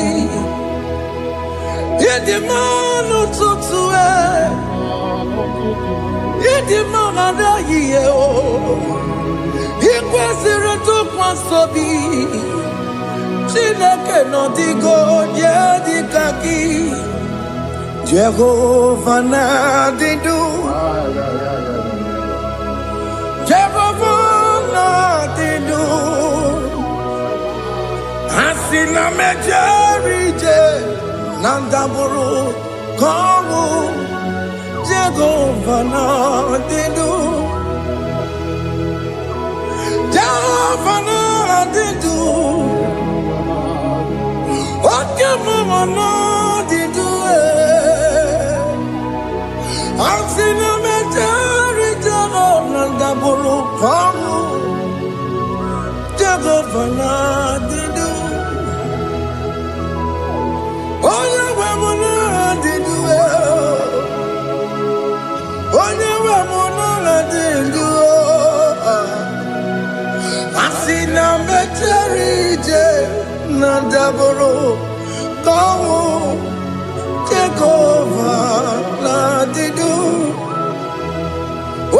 yedimanu tutue, yedimana yiye o. Ikwesịrị ntụkwasị obi, Chineke nọ dịgo onye dịka gị. Jehova na-adị ndụ, Jehova na-adị ndụ. Asị na mejere ije na ndagwurugwu ka ọnwụ, Jehova na-adị ndụ. Jehova na-adị ndụ, oke mama na-adị ndụ. Asị na mejere ije na ndagwurugwu ka ọnwụ, Jehova na-adị ndụ. Onye nwe m na-adị ndụ, onye nwe m na-adị ndụ. Asị na mejere ije na ndagwurugwu ka ọnwụ, Jehova na-adị ndụ.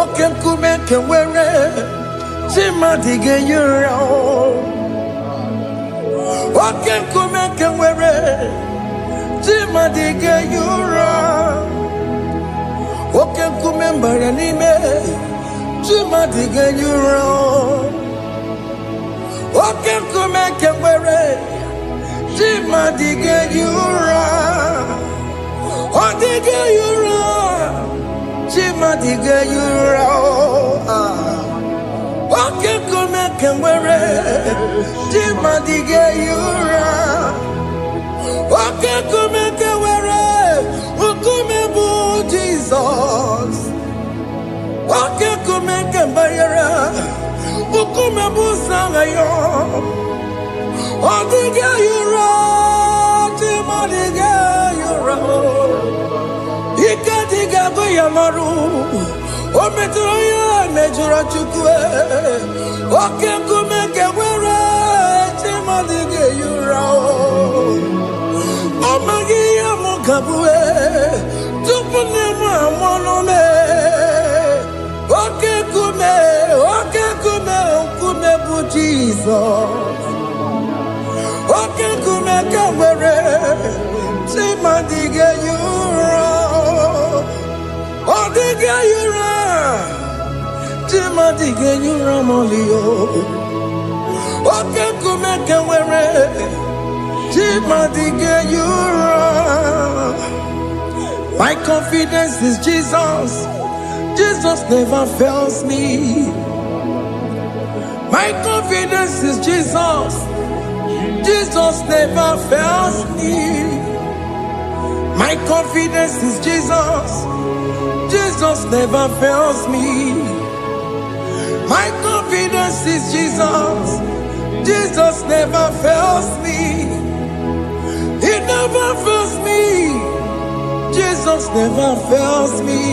Oke nkume nke nwere chi mmadụ ga-eyi ụra. Oke nkume nke nwere chi mmadụ ga-eyi ụra. Oke nkume mbara n'ime chi mmadụ ga-eyi ụra. Oke nkume nke nwere chi mmadụ ga-eyi ụra. Ọ dịghị eyi ụra, chi mmadụ ga-eyi ụra. Oke nkume nke nwere chi mmadụ ga-eyi ụra. Oke nkume nke nwere nkume bụ Jizọs. Oke nkume nke mbanyere nkume bụ Sanga ya. Ọ dịghị eyi ụra, chi mmadụ ga-eyi ụra. Ike dịghị agụ ya marụ, o metụrụ ya mejọrọ Chukwu. Oke nkume nke nwere chi mmadụ ga-eyi ụra. Ọ maghị ihe m ga-abụ tupu nne m amụọ m. Oke nkume, oke nkume, nkume bụ Jizọs. Oke nkume nke nwere chi mmadụ ga-eyi ụra. Ọ dịghị eyi ụra, chi mmadụ ga-eyi ụra ma ọlị o. Oke nkume nke nwere chi mmadụ ga-eyi ụra. My confidence is Jesus. Jesus never fails me. My confidence is Jesus. Jesus never fails me. My confidence is Jesus. Jesus never fails me. My confidence is Jesus. Jesus never fails me. He never fails me. Jesus never fails me.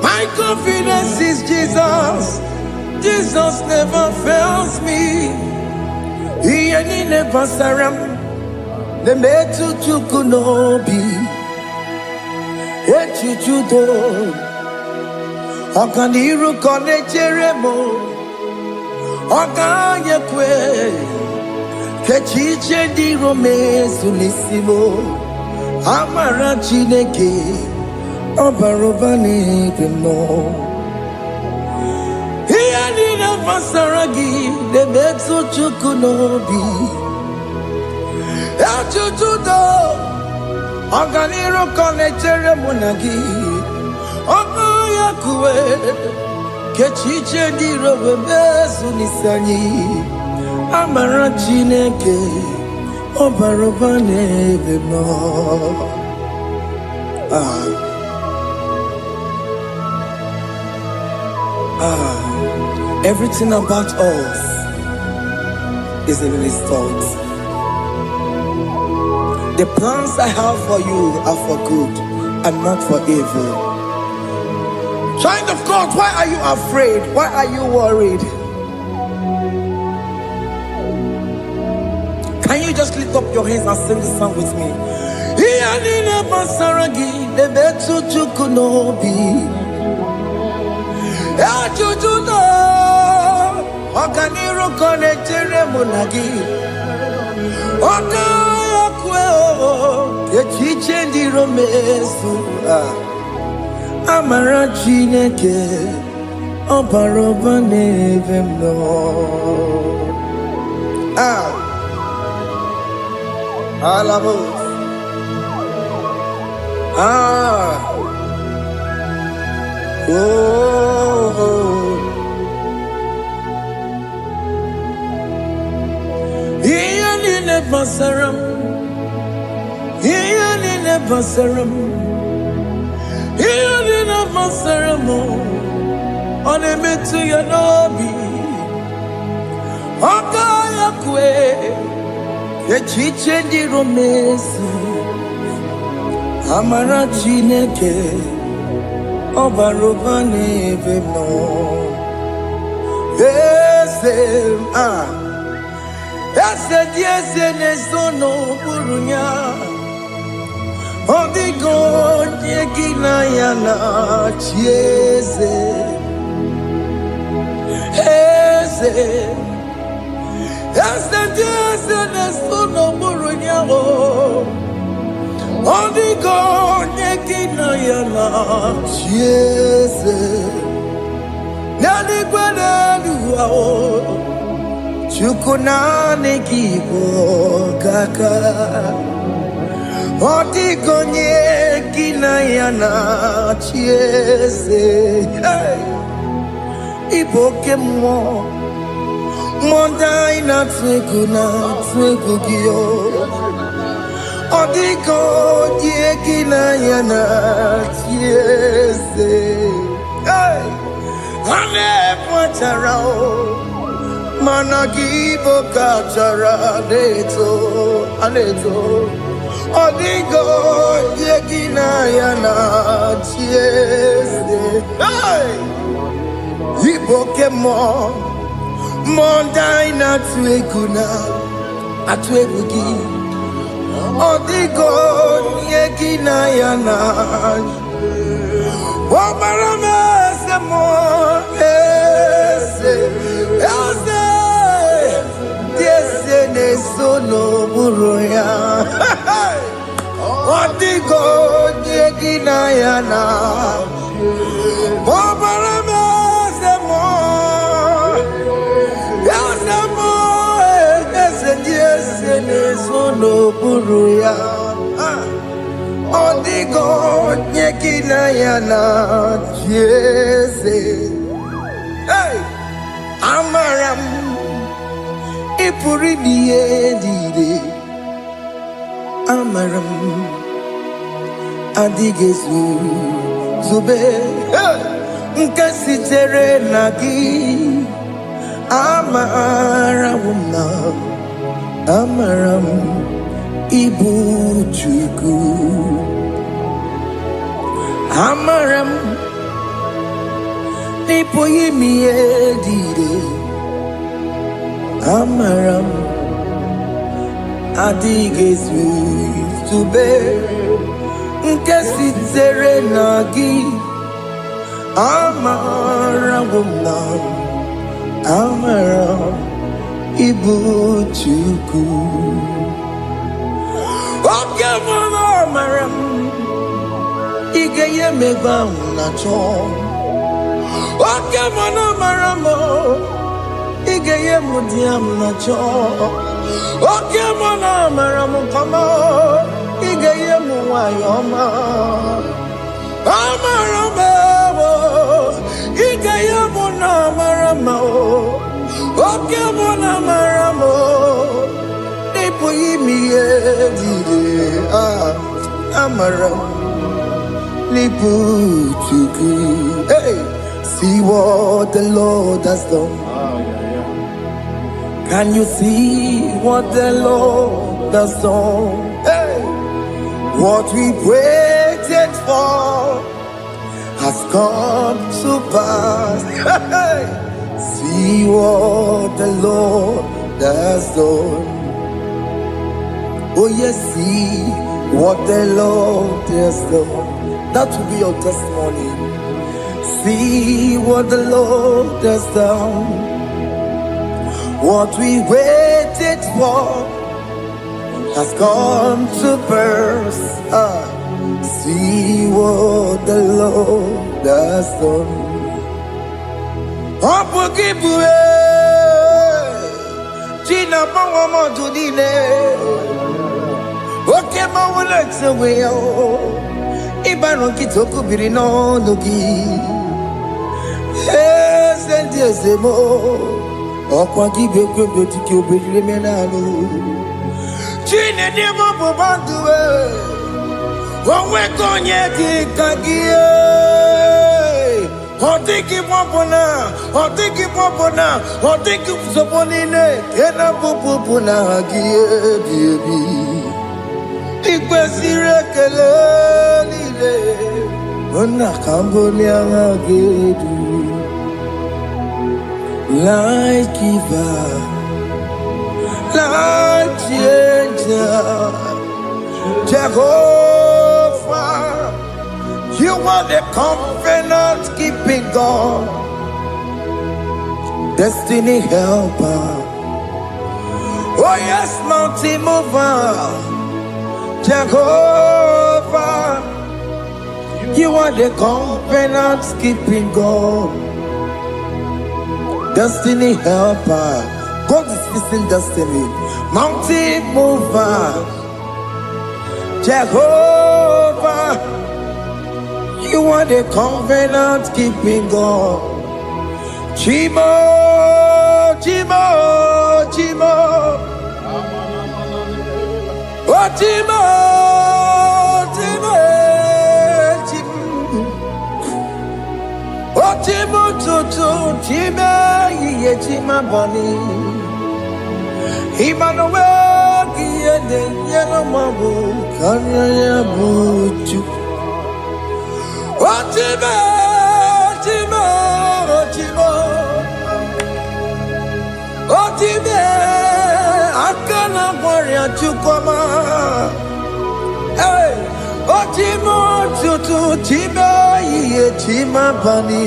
My confidence is Jesus. Jesus never fails me. He never saram. The metu chukunobi. Echichudo. Okaniru konecheremo. Okanyekwe. Kechiche di romezu nisimo. Amara Chineke. Obarobani demo. Masaragi, the Metsu Chukunobi, Achuchudo, Oganiro Conectere Monagi, Okoyakue, Kechiche di Robebesu Nisani, Amara Chineke, Obarobane demo. Everything about us is in his thoughts. The plans I have for you are for good and not for evil. Child of God, why are you afraid? Why are you worried? Can you just lift up your hands and sing this song with me? Amara Chineke Obaroba nevem no. Alamos. Iyanine basaram, iyanine basaram, iyanine basaram. Onemetu yanobi, okaya kwe, echiche di romesi, amara Chineke, obaroba nevem no. Ese nesono burunya, odigo nyekina yana chiese. Ese nesono burunya, odigo nyekina yana chiese. Nani kwanaluwa chukuna nekibo kaka odigo nyekina yana chiese. Iboke mo monda ina twegu giyo odigo nyekina yana chiese. Ane pacharao managibo kachara aneto odigo yekina yana chiese. Iboke mo monda ina atwegugi odigo yekina yana wabarame semo ese nesono buruya odigo yekina yana wabarame semo ese nesono buruya odigo nyekina yana chiese. Amaram ipuri dide amaram adigezu zube nkasitere nagi amaram ibu chuku amaram nipo yimiye dide amaram adigezu zube nkesitere nagi amaram ibu chuku. Okay, amaram igeye meba unacho. Okay, amaram igeye mudiam nacho. Okay, amaram kama igeye muwayoma. Amaram igeye amaram. Okay, amaram nipo yimiye dide amaram nipo chuku. Hey, see what the Lord has done. Can you see what the Lord has done? Hey, what we waited for has come to pass. Hey, see what the Lord has done. Oh yes, see what the Lord has done. That will be your testimony. See what the Lord has done. What we waited for has come to pass. See what the Lord has done. Gina Mawamo Judine. Okay, Mawalex away. Ibano Kitoku Birino Nogi. Yes, and yes, more. Okwa gibe kwebe tiki obedire menalo. Chine demo bobanduwe. Onwe konye di kagie. Otiki popona, otiki popona, otiki soponine. Kena popona hagie biebi. Ikwesire kele lile. Ona kamboni angagedu. Light giver, light changer, Jehovah, you are the covenant keeping God, destiny helper. Oh yes, mountain mover, Jehovah, you are the covenant keeping God. Destiny helper, God is fixing destiny. Mountain mover, Jehovah, you are the covenant keeping God. Chimo, Chimo, Chimo, oh Chimo, Chimo, Chimo, oh Chimo, Chimo, Chimo. Yechima bani Emmanuel Kiede Yeno Mabu Kanya Buchu Otime Otime Otime Otime Akana Warrior Chukoma Hey Otime Tutu Time Yechima bani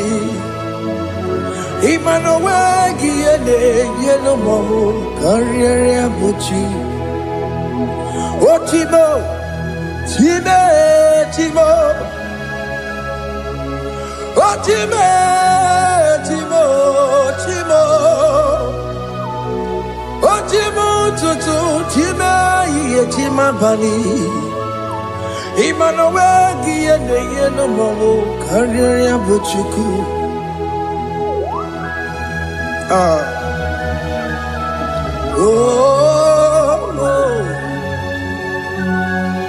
Emmanuel Giene Yeno Mamu Carriere Buchi Otimo Time Timo Otime Timo Timo Otimo Tutu Time Yetima Bani Emmanuel Giene Yeno Mamu Carriere Buchiku. Oh, oh,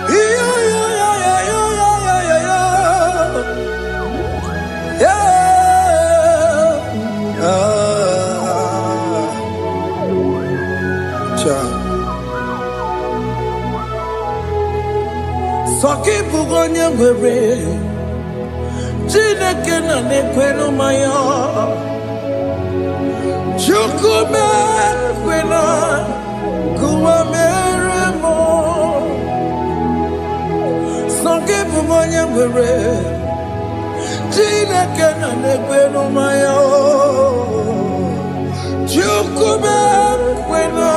yeah, yeah, yeah, yeah, yeah, yeah, yeah, Soki bugonye mwere, Chineke na nekwenu maya. Chukume kwena kuwa meremo Songe bumonye mwere Chineke na nekweno mayo Chukume kwena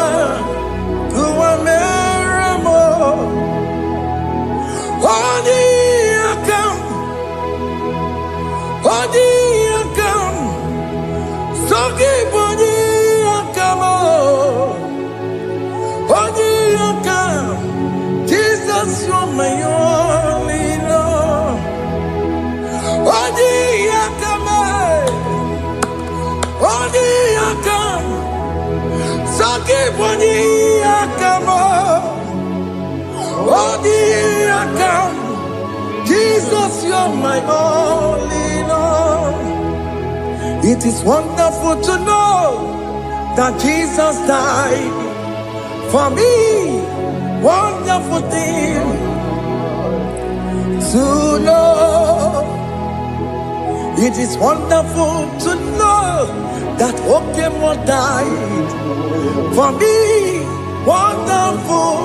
kuwa meremo Odi akam Songe bunyi akamo Odi akam Jesus you're my only Lord Odi akam Songe bunyi akamo Odi akam Jesus you're my only Lord. It is wonderful to know that Jesus died for me. Wonderful thing to know. It is wonderful to know that Okemo died for me. Wonderful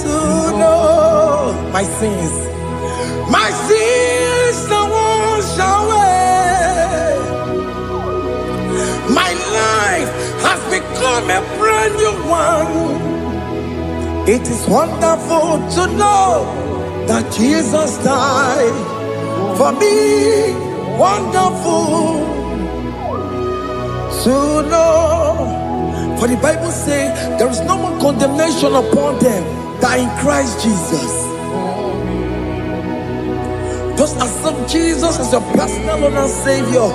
to know my sins are washed away. My life has become a brand new one. It is wonderful to know that Jesus died for me. Wonderful to know. For the Bible says there is no more condemnation upon them that in Christ Jesus. Just accept Jesus as your personal Lord and Savior.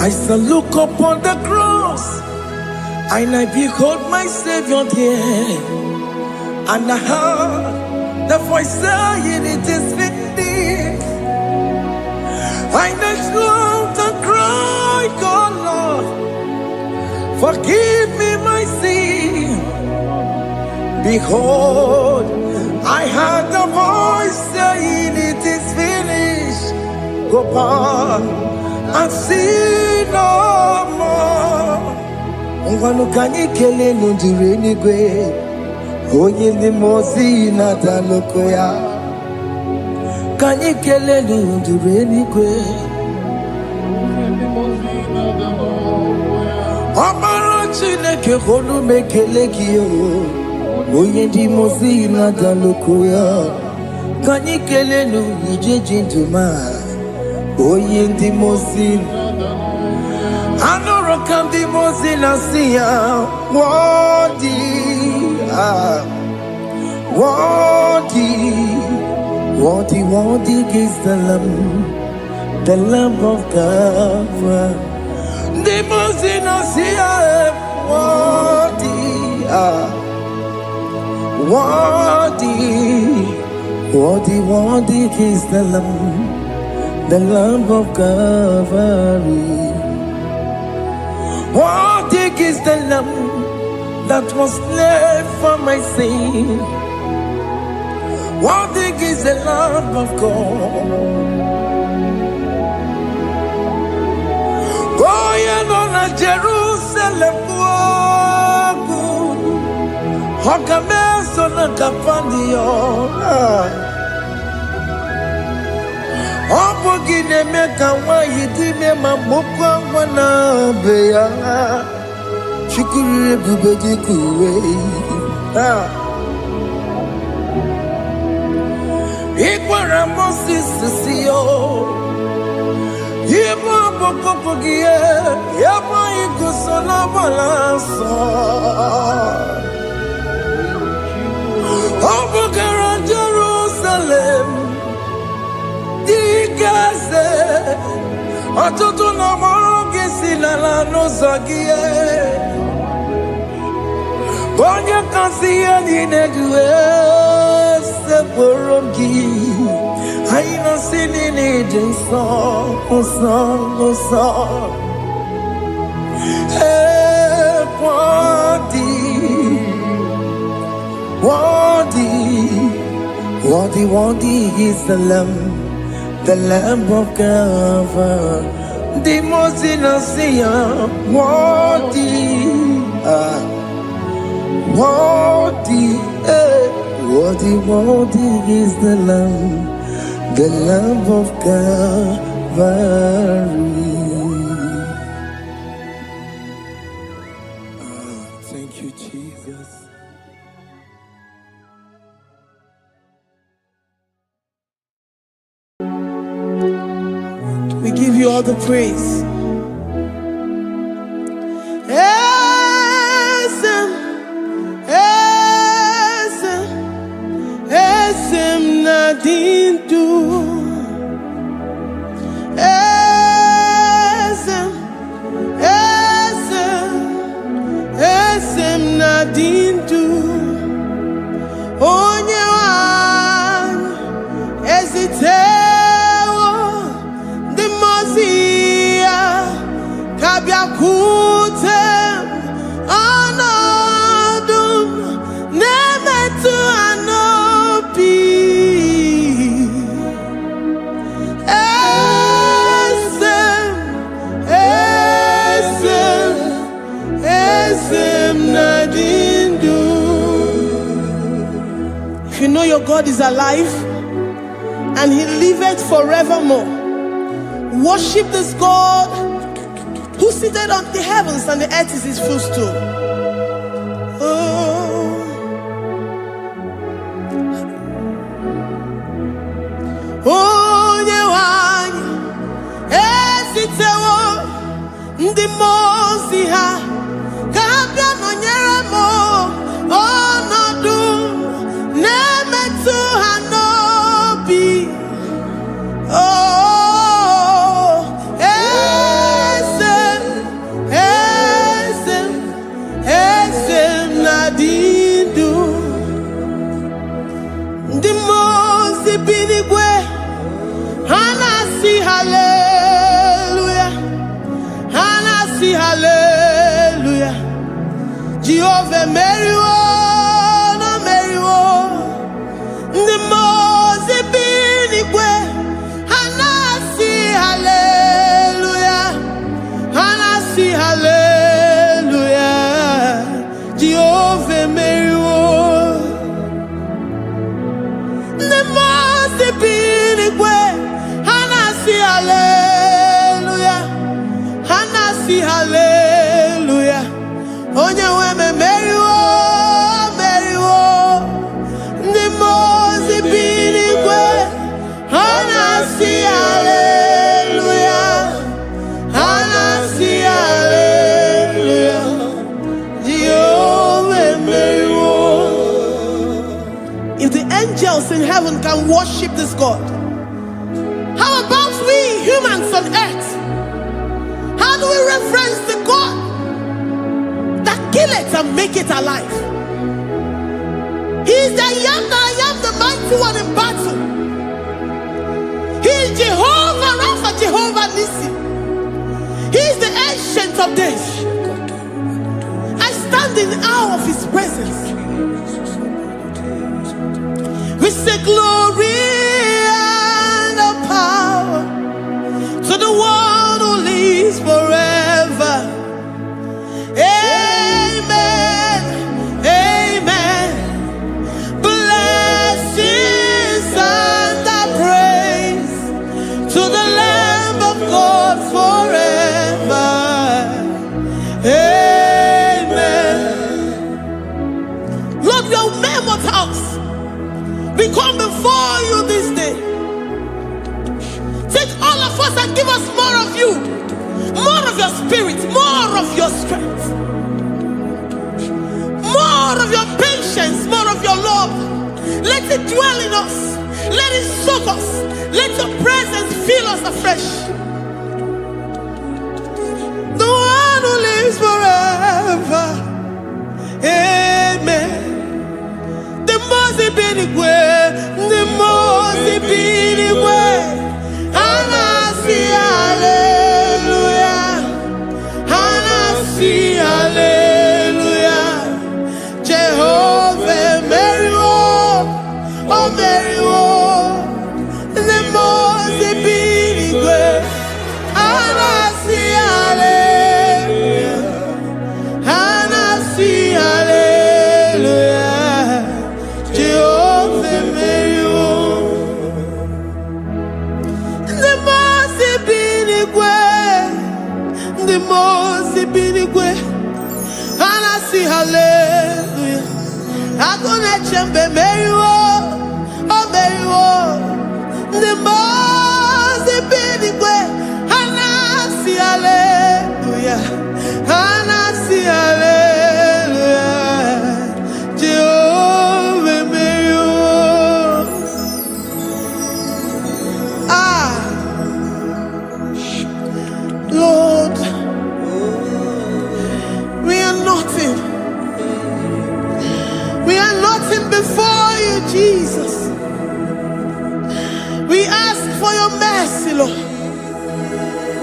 I shall look upon the cross, and I behold my Savior there, and I heard the voice saying, "It is finished." I next loved and cried, "God, Lord, forgive me my sin." Behold, I heard the voice saying, "It is finished. Go back and sin no more." Ungwanu kanyi kele nundure nigwe, onye ndi mozi na talokoya. Kanyi kele nundure nigwe, Amara Chineke holu mekele kiyo, onye ndi mozi na talokoya. Kanyi kele nu ije jintuma, onye ndi mozi. Anoro kam di mozi na siya, worthy is the Lamb of God. The mozi na siya, worthy is the Lamb of Calvary. Worthy is the Lamb that was slain for my sin. Worthy is the Lamb of God. Going on a Jerusalem walk, Hokameso na kapandio. Opogine meka wa yidime mamukwa wana beya. Shukuru bubedi kuwe. Ikwara Moses siyo. Yema bokopogie. Yema igusona balanso. Opogara Jerusalem. Digaze. Atoto na moronge silala no zagie. Bonye kansiya ninegwe seporongi. Aina sinini jinso song. Worthy is the Lamb of God. The most innocent, worthy is the Lamb of Calvary. Thank you, Jesus. We give you all the praise. Esem nadindu. Esem Kutem anadum nemetu anopi esem nadindu. If you know your God is alive and He liveth forevermore, worship this God who seated on the heavens and the earth is His footstool. Oh, Nyewanya, esitewo ndi mozi ha kabia nonyere mo onodu nemetu hanobi. Oh, esem nadindu ndi mozi binigwe hanasi hallelujah, hanasi hallelujah. Jehovah meriwo no meriwo ndi mozi binigwe hanasi hallelujah, hanasi hallelujah. Jehovah meriwo ndi mozi binigwe hanasi hallelujah, hanasi hallelujah. Onye weme meriwo meriwo ndi mozi binigwe hanasi hallelujah, hanasi hallelujah. Jehovah meriwo. If the angels in heaven can worship this God, how about we humans on earth? How do we reference the God that kill it and make it alive? He is the I am that I am, the mighty one in battle. He is Jehovah Rapha, Jehovah Nissi. He is the ancient of days. I stand in awe of His presence. We say glory and the power to the one who lives forever. Amen, amen. Blessings and the praise to the Lamb of God forever. Amen. Lord, your mammoth house, we come before you this day. Take all of us and give us more of you, more of your spirit, more of your strength, more of your patience, more of your love. Let it dwell in us. Let it soak us. Let your presence fill us afresh. The one who lives forever. Amen. The most binigwe, the most binigwe. Hanasi hallelujah, hanasi hallelujah. Jehovah meriwo, oh meriwo. The most binigwe. Hanasi hallelujah, hanasi hallelujah. Jehovah meriwo. The most binigwe, the most binigwe. Hanasi hallelujah. Agone chembe meriwo, oh meriwo. The most binigwe. Hanasi hallelujah, hanasi hallelujah. Jehovah meriwo. Ah, Lord, we are nothing. We are nothing before you, Jesus. We ask for your mercy, Lord.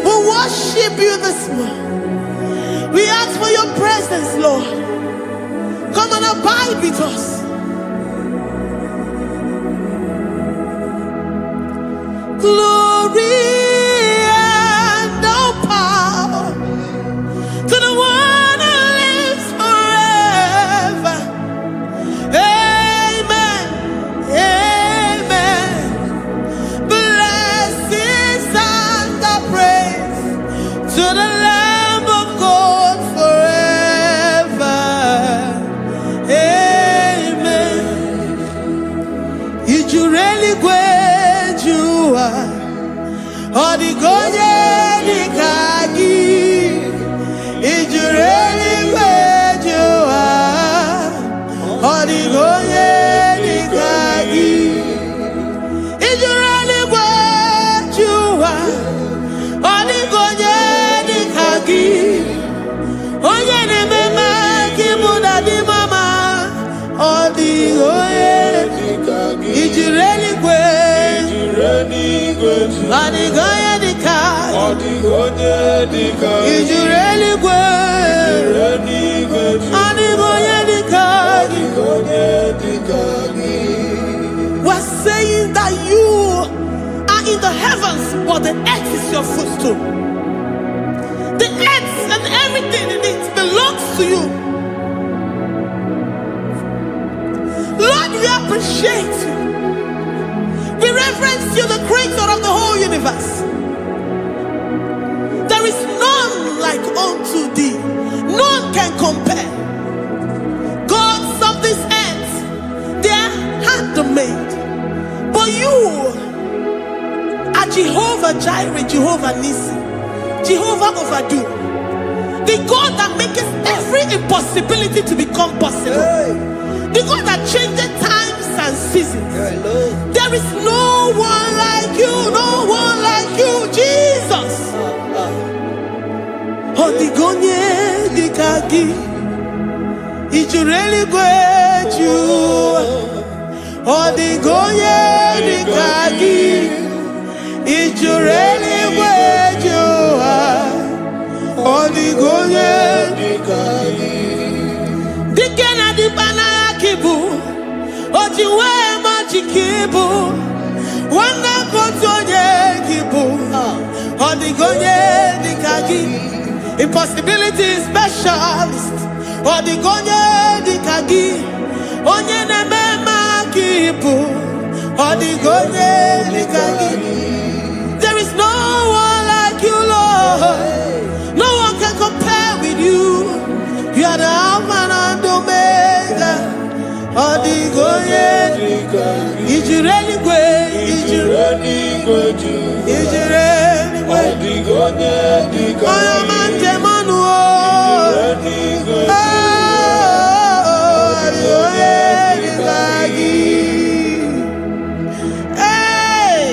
We worship you this morning. We ask for your presence, Lord. Come and abide with us. Glory and all power to the one who lives forever. Amen. Amen. Blessings and the praise to the Lamb of God forever. Amen. Did you really go? Odigonye dikagi, ijureli kwejua. Odigonye dikagi, ijureli kwejua. Odigonye dikagi, onye ne mema kimuda di mama. Odigonye dikagi, ijureli kwejua. Odigonye dikagi, odigonye dikagi, ijureli kwejua. Odigonye dikagi, odigonye dikagi. We're saying that you are in the heavens, but the earth is your footstool. The earth and everything in it belongs to you. Lord, we appreciate you. We reverence you, the creator of the whole universe. There is none like unto thee. None can compare. Gods of this earth, they are handmade. But you are Jehovah Jireh, Jehovah Nissi, Jehovah Overdo. The God that makes every impossibility to become possible. The God that changes times and seasons. There is no one like you, no one like you, Jesus. Odigonye dikagi, ijureli kwejua. Odigonye dikagi, ijureli kwejua. Odigonye dikagi. Dikena dibana kibu, ojiwe majikibu. Wana kotonye kibu, odigonye dikagi. Impossibility specialist, odigonye dikagi. Onye nemema kibu, odigonye dikagi. There is no one like you, Lord. No one can compare with you. You are the Alpha and Omega. Odigonye dikagi. Ijureli kwe, ijureli kwe, ijureli kwe. Odigonye dikagi. Oyo manje manuo. Ijureli kwe. Odigonye dikagi. Hey,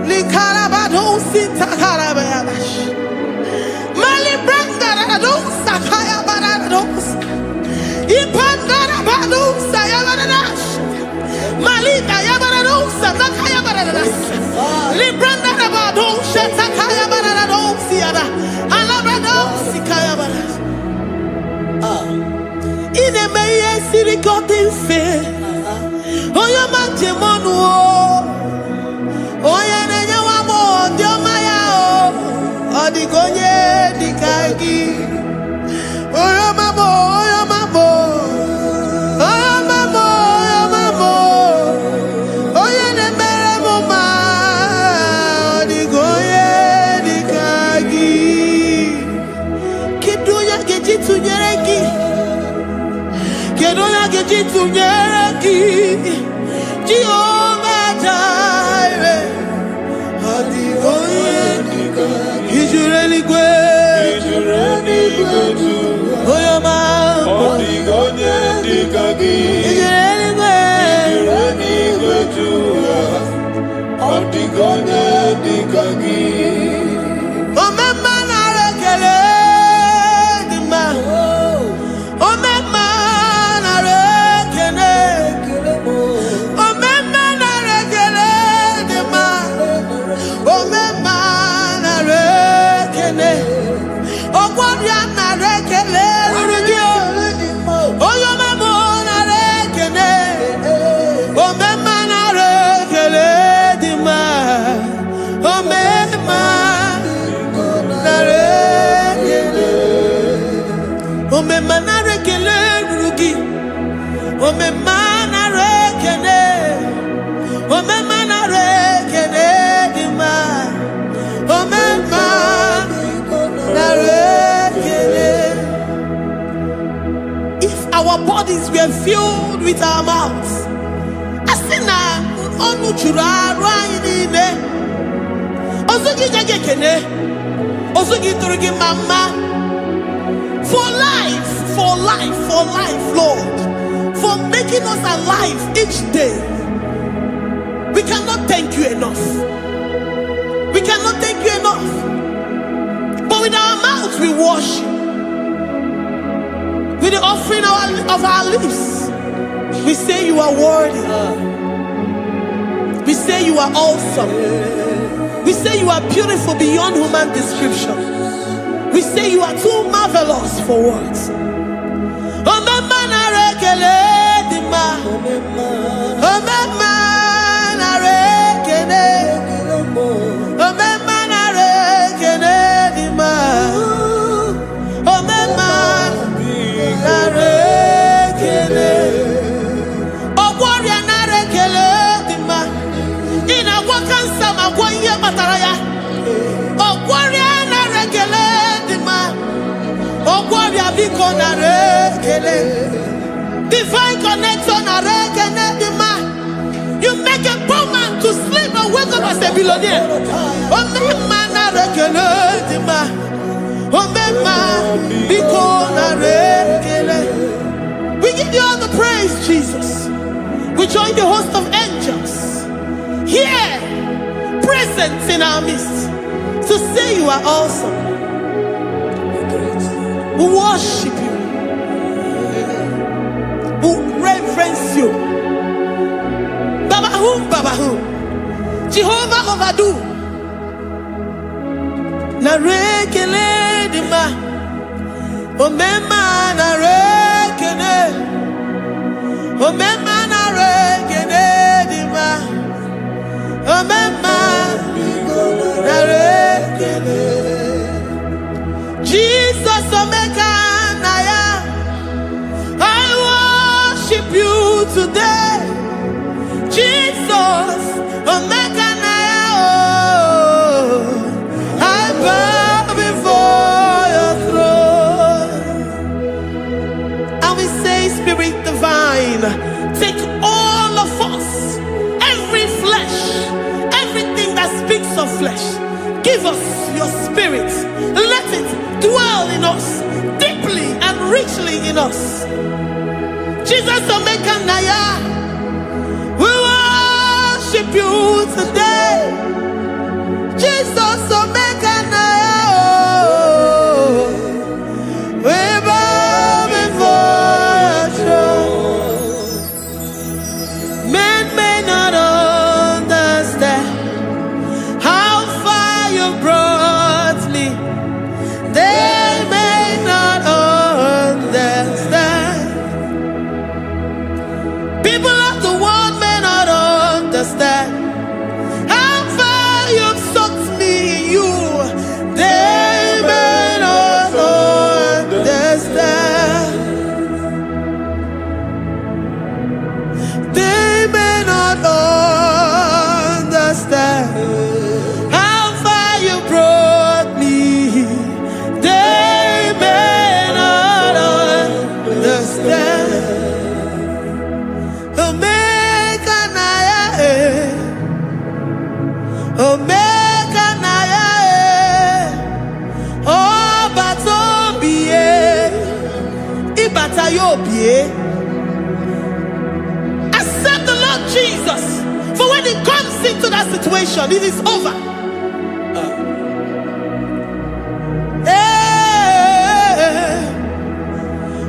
likarabado sitakarabayabash. Mali branga radon sakaya barados. Ipandara badusa yabaradas. Malika yabaradosa makaya baradas. Libranda badusa takaya barados yada. Alabrados kaya baradas. Ine meye sirikotin fe. Oyo manje monuo. Oya nenya wamo diomaya o. Odigonye dikagi. Oyo mamo, oyo mamo. Oyo mamo, oyo mamo. Oyo nemere moma. Odigonye dikagi. Kedoya geji tunyereki. Kedoya geji tunyereki. praise we are filled with our mouths. Asina onu chura raine. Ozugi jagekene. Ozugi turugi mama. For life, Lord. For making us alive each day. We cannot thank you enough. We cannot thank you enough. But with our mouths we worship. With the offering of our lips, we say you are worthy. We say you are awesome. We say you are beautiful beyond human description. We say you are too marvelous for words. Divine connection. You make a poor man to sleep and wake up as a billionaire. We give you all the praise, Jesus. We join the host of angels here, present in our midst, to say you are awesome. We worship you. We reverence you. Babahum. Jehovah overdo. Narekele dima. Omema narekele. Omema narekele dima. Omema narekele. Jesus omeka naya. I worship you today. Jesus omeka naya. I bow before your throne. And we say, Spirit divine, take all of us, every flesh, everything that speaks of flesh. Give us your spirit. Let it dwell in us, deeply and richly in us. Jesus omeka naya. We worship you today. Jesus omeka naya. We bow before your throne. Men may not understand how far you brought me. They may not understand. People of the world may not understand how far you've sucked me in you. They may not understand. They may not understand how far you brought me. They may not understand. Omeka naya, Omeka naya, obata-obie, ibata-obie. Accept the Lord Jesus, for when He comes into that situation, it is over.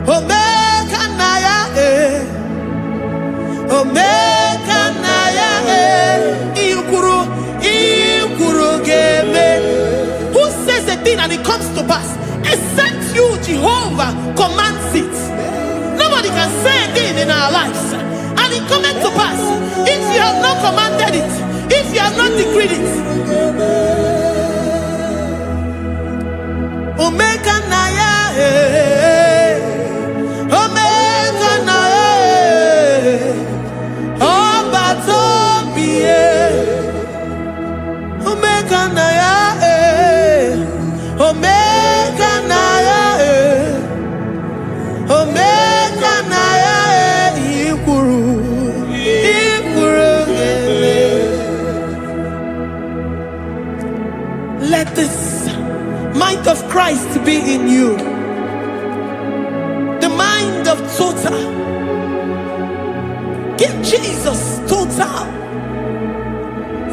Omeka naya, Omeka naya, ikuru geme. Who says a thing and it comes to pass? Except you, Jehovah, commands it. Nobody can say a thing in our lives and it comes to pass if you have not commanded it, if you have not decreed it. Omeka naya, Omeka naya. Christ to be in you. The mind of total. Give Jesus total.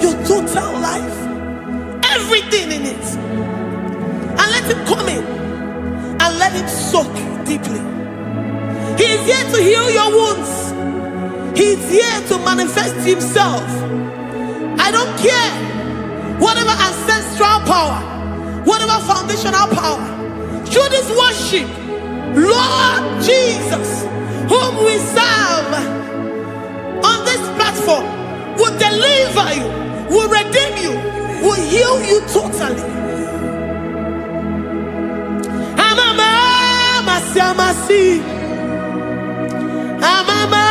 Your total life. Everything in it. And let him come in. And let him soak deeply. He is here to heal your wounds. He is here to manifest himself. I don't care. Whatever ancestral power, whatever foundational power, through this worship, Lord Jesus, whom we serve on this platform, will deliver you, will redeem you, will heal you totally. Amama siamasi, amama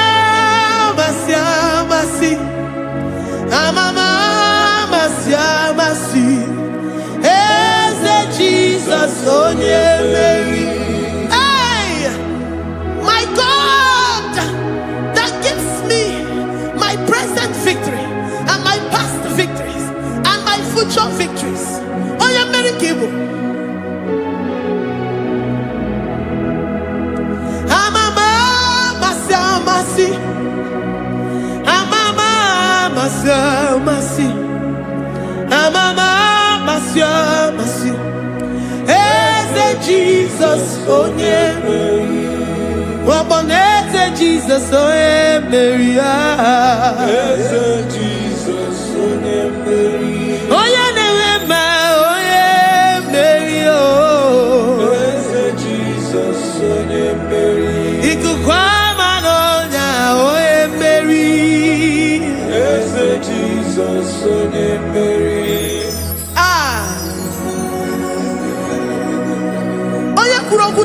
siamasi, amama siamasi. Eze Jesus onye Mary. Hey, my God, that gives me my present victory and my past victories and my future victories. Onye Mary Kibo. Amama masi, amama masi, amama masi. Eze Jesus onye Mary. Waboneze Jesus onye Mary. Eze Jesus onye Mary. Onye na-eme onye Mary. Eze Jesus onye Mary. Ikuku ama n'ọnya onye Mary. Eze Jesus onye Mary.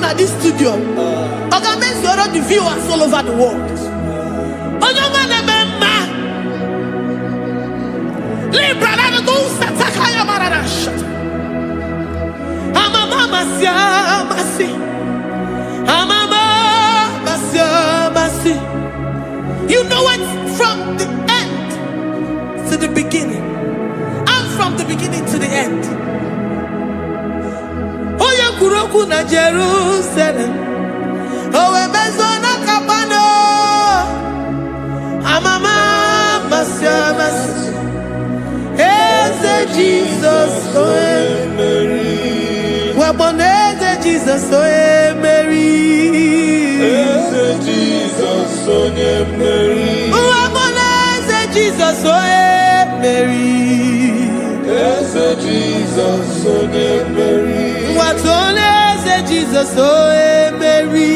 At this studio, organize the viewers all over the world. You know it from the end to the beginning, and from the beginning to the end. Kuroku na Jerusalem, owe bezona kapano, amama masiamasi. Eze Jesus oe Mary. Waboneze Jesus oe Mary. Eze Jesus oe Mary. Waboneze Jesus oe Mary. Eze Jesus oe Mary. Watoleze Jesus oe Mary.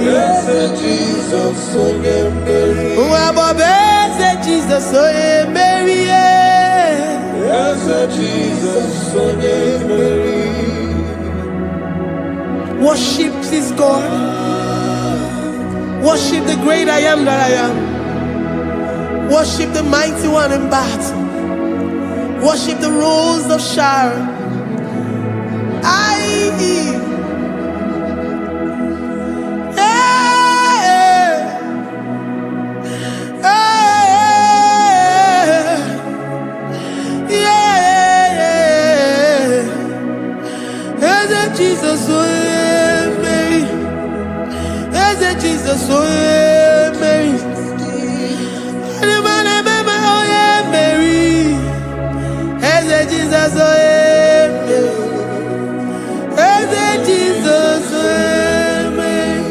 Eze Jesus oe Mary. Wabobeze Jesus oe Mary. Eze Jesus oe Mary. Worship this God. Worship the great I am that I am. Worship the mighty one in battle. Worship the rose of Sharon. Jesus oe Mary. Eze Jesus oe Mary. Oye Mary. Eze Jesus oe Mary. Eze Jesus oe Mary.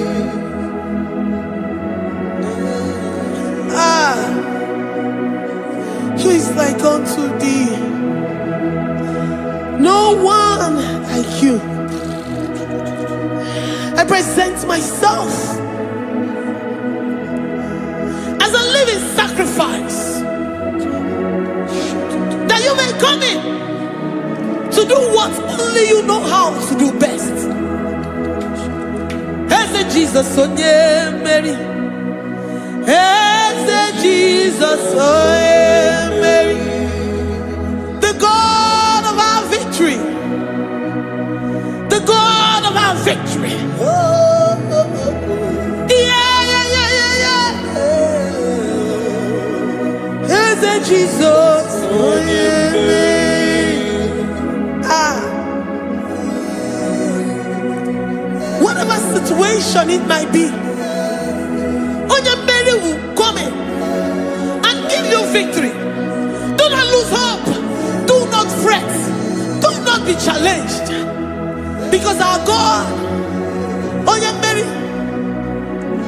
Who is like unto thee? No one like you. I present myself as a living sacrifice, that you may come in to do what only you know how to do best. Eze Jesus onye Mary. Eze Jesus onye Mary. The God of our victory. The God of our victory. Jesus, oh yeah, situation it might be, Onyamere will come in and give you victory. Do not lose hope. Do not fret. Do not be challenged. Because our God, Onyamere,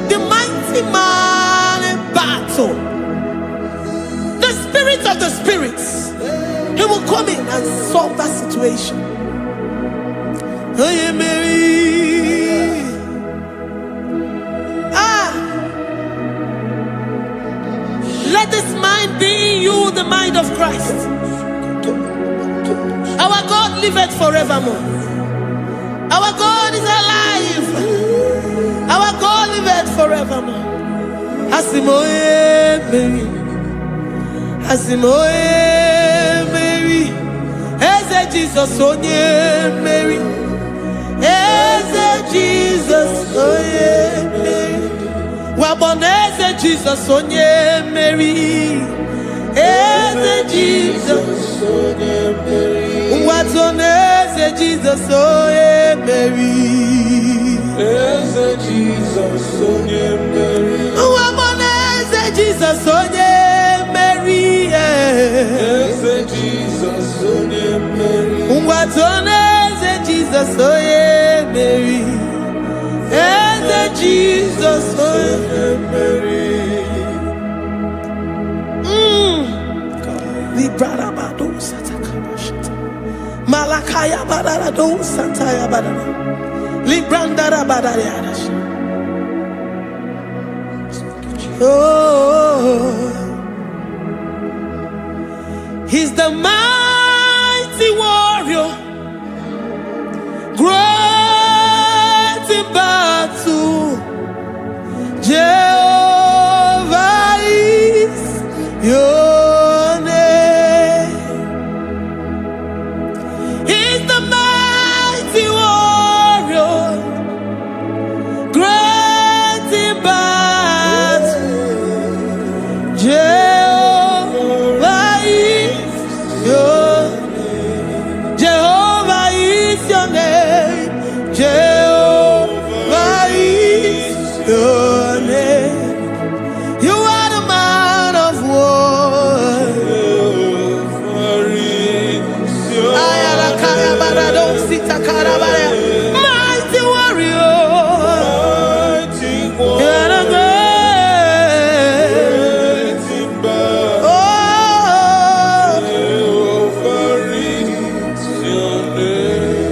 the mighty man in battle, the spirit of the spirits, he will come in and solve that situation. Onyamere, let this mind be in you, the mind of Christ. Our God liveth forevermore. Our God is alive. Our God liveth forevermore. Asimoye Mary, Asimoye Mary, Eze Jesus onye Mary, Eze Jesus onye Mary. Waboneze Jesus onye Mary, Eze Jesus onye Mary. Watoneze Jesus onye Mary, Eze Jesus onye Mary. Waboneze Jesus onye Mary, Eze Jesus onye Mary. Watoneze Jesus onye Mary, Eze Jesus onye Mary. Librarabado satakabashita. Malakaya badarado sataya badara. Librandara badariadash. Oh, he's the mighty warrior, great in battle. Jehovah is your name. He's the mighty warrior, great in battle. Jehovah is your name. Jehovah is your name. Jehovah is your name. You are the man of war. Jehovah is your name. Mighty warrior. Mighty You are the great. great in battle. Oh, Jehovah is your name.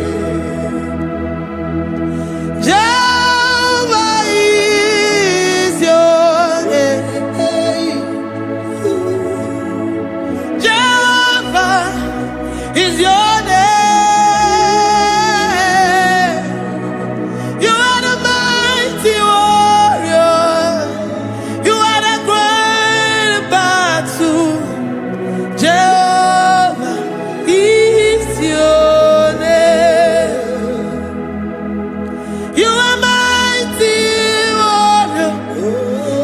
Jehovah is your name. Jehovah is your name. You are the mighty warrior. You are the great battle. Jehovah is your name. You are mighty warrior,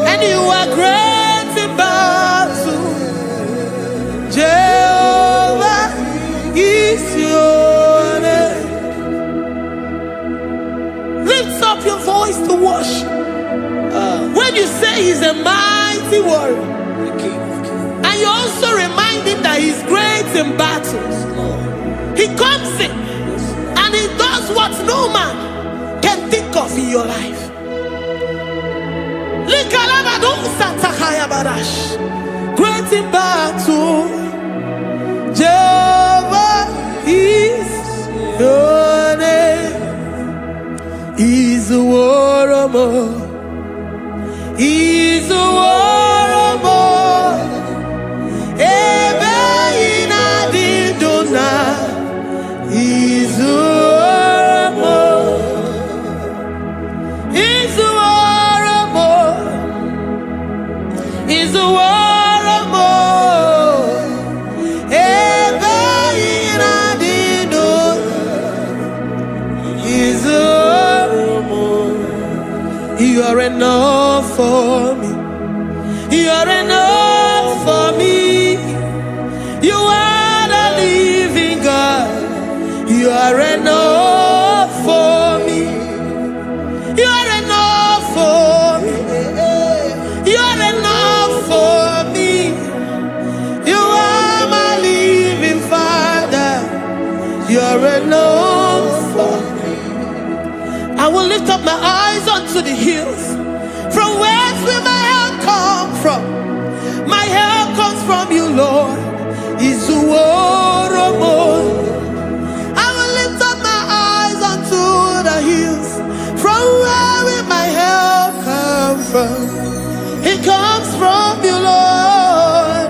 and you are great in battle. Jehovah is your name. Lift up your voice to worship. When you say he's a mighty warrior, and you also remind him that he's great in battles, he comes in and he does what no man can think of in your life. Great in battle, Jehovah is your name. He's a warrior. He's a warrior. Ebe ina didona. He's a warrior. He's a warrior. He's a warrior. Ebe ina didona. He's a warrior. hills? From where will my help come from? My help comes from you, Lord. Is the word of God. I will lift up my eyes unto the hills. From where will my help come from? It comes from you, Lord.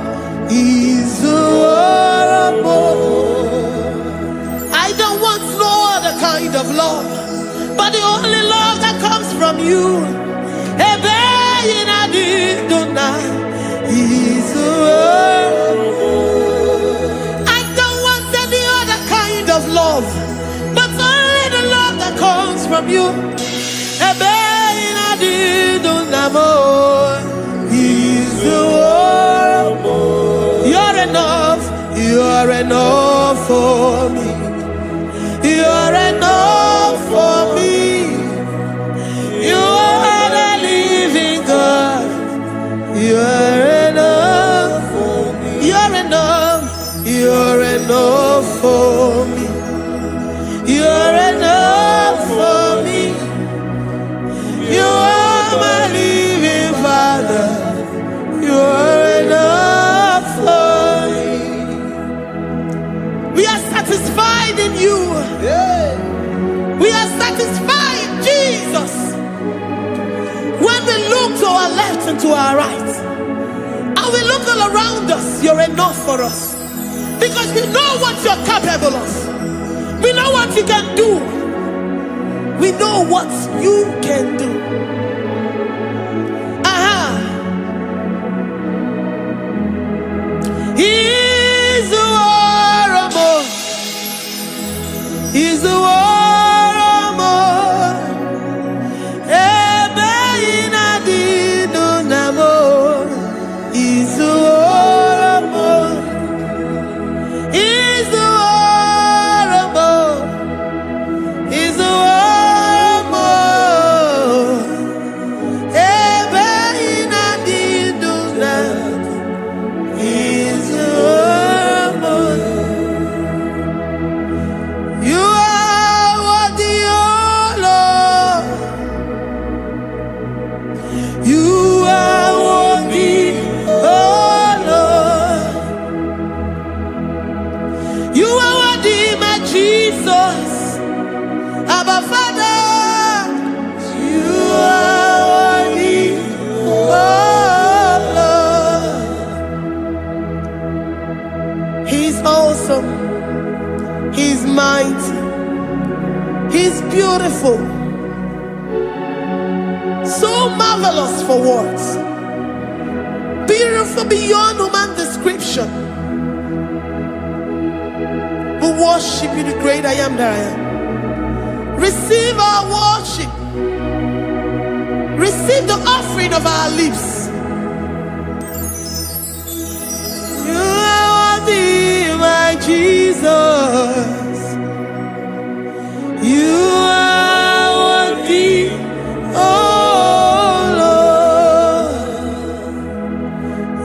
Is the word of God. I don't want no other kind of love, but the only love that comes from you. Is the word. I don't want any other kind of love, but only the love that comes from you. Is the word. You're enough. You're enough for me. You're enough for me. You are the living God. You're enough for me. You're enough. You're enough for me. You're enough for me. You are my living Father. You're enough for me. We are satisfied in you. We are satisfied, Jesus. When we look to our left and to our right, and we look all around us, you're enough for us. Because we know what you're capable of. We know what you can do. We know what you can do. He's the word of God. He's the word of God. He's the word of God. He's the word of God. He's the word of God. He's the word of God. You are worthy, oh Lord. You are worthy, oh Lord. You are worthy, my Jesus. Abba Father, you are worthy, oh Lord. He's awesome. He's mighty. He's beautiful. So marvelous for words. Beautiful beyond human description. We worship you, the great I am that I am. Receive our worship. Receive the offering of our lips. You are worthy, my Jesus. You are worthy, oh Lord.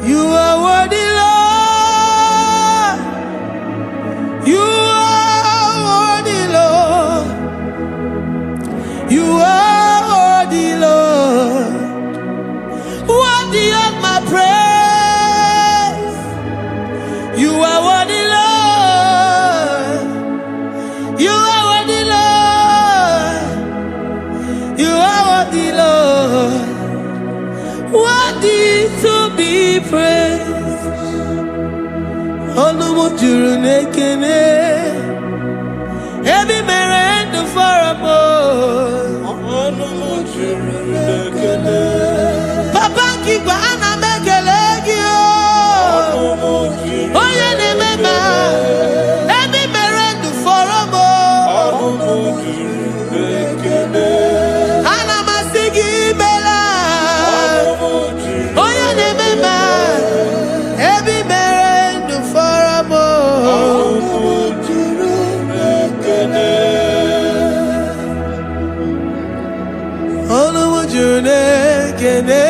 You are worthy, Lord. You are worthy, Lord. You are worthy, Lord. Worthy of my praise. You are worthy, Lord. You are worthy, Lord. You are worthy, Lord. Worthy to be praised. Onumujuru nekene. Every man the farabo. Onumujuru nekene. Papa kiba ana mekelegi o. Oye ne mema. Every man the farabo. Onumujuru nekene. Ana masigi bela. Oye ne mema. Every man the farabo. Onumujuru nekene. Onumujuru nekene.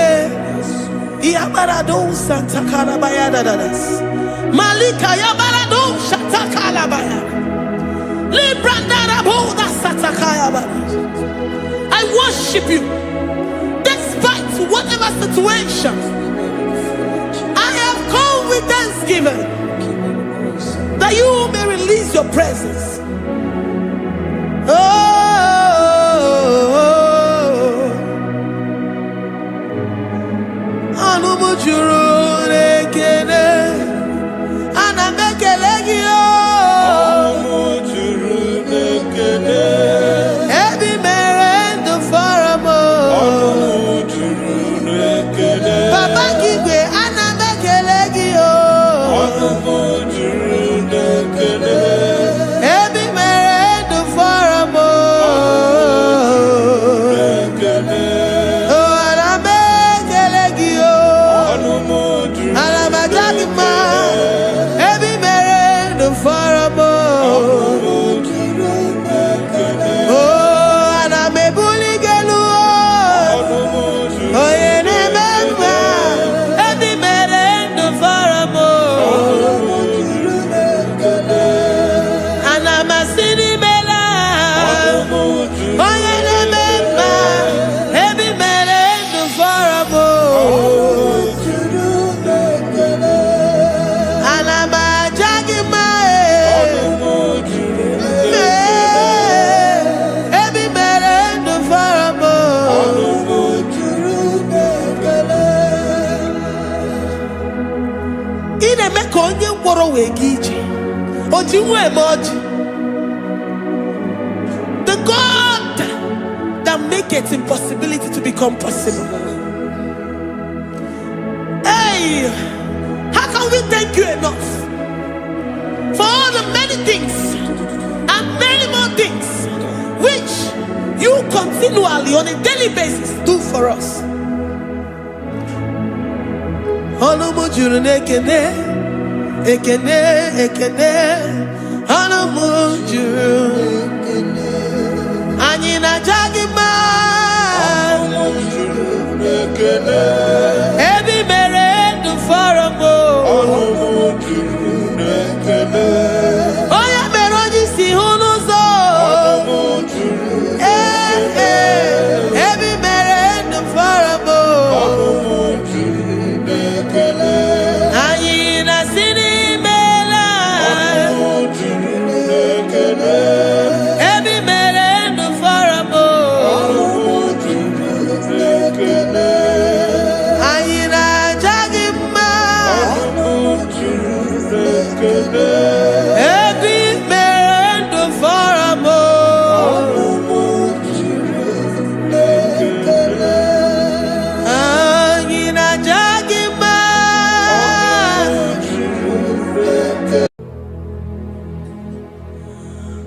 Yabarado Santa Calabaya dadas. Malika Yabarado Santa Calabaya. Libranda Raboda Santa Calabaya. I worship you. situation. I have come with thanksgiving that you may release your presence. The God that maketh impossibility to become possible. Hey, how can we thank you enough for all the many things and many more things which you continually on a daily basis do for us? Ekene, Hanamujuru, Anina Jagima, Ebi Mere du Faramo, Oya Meroji si Hunuzo, Ebi Mere du Faramo, Anina Sini.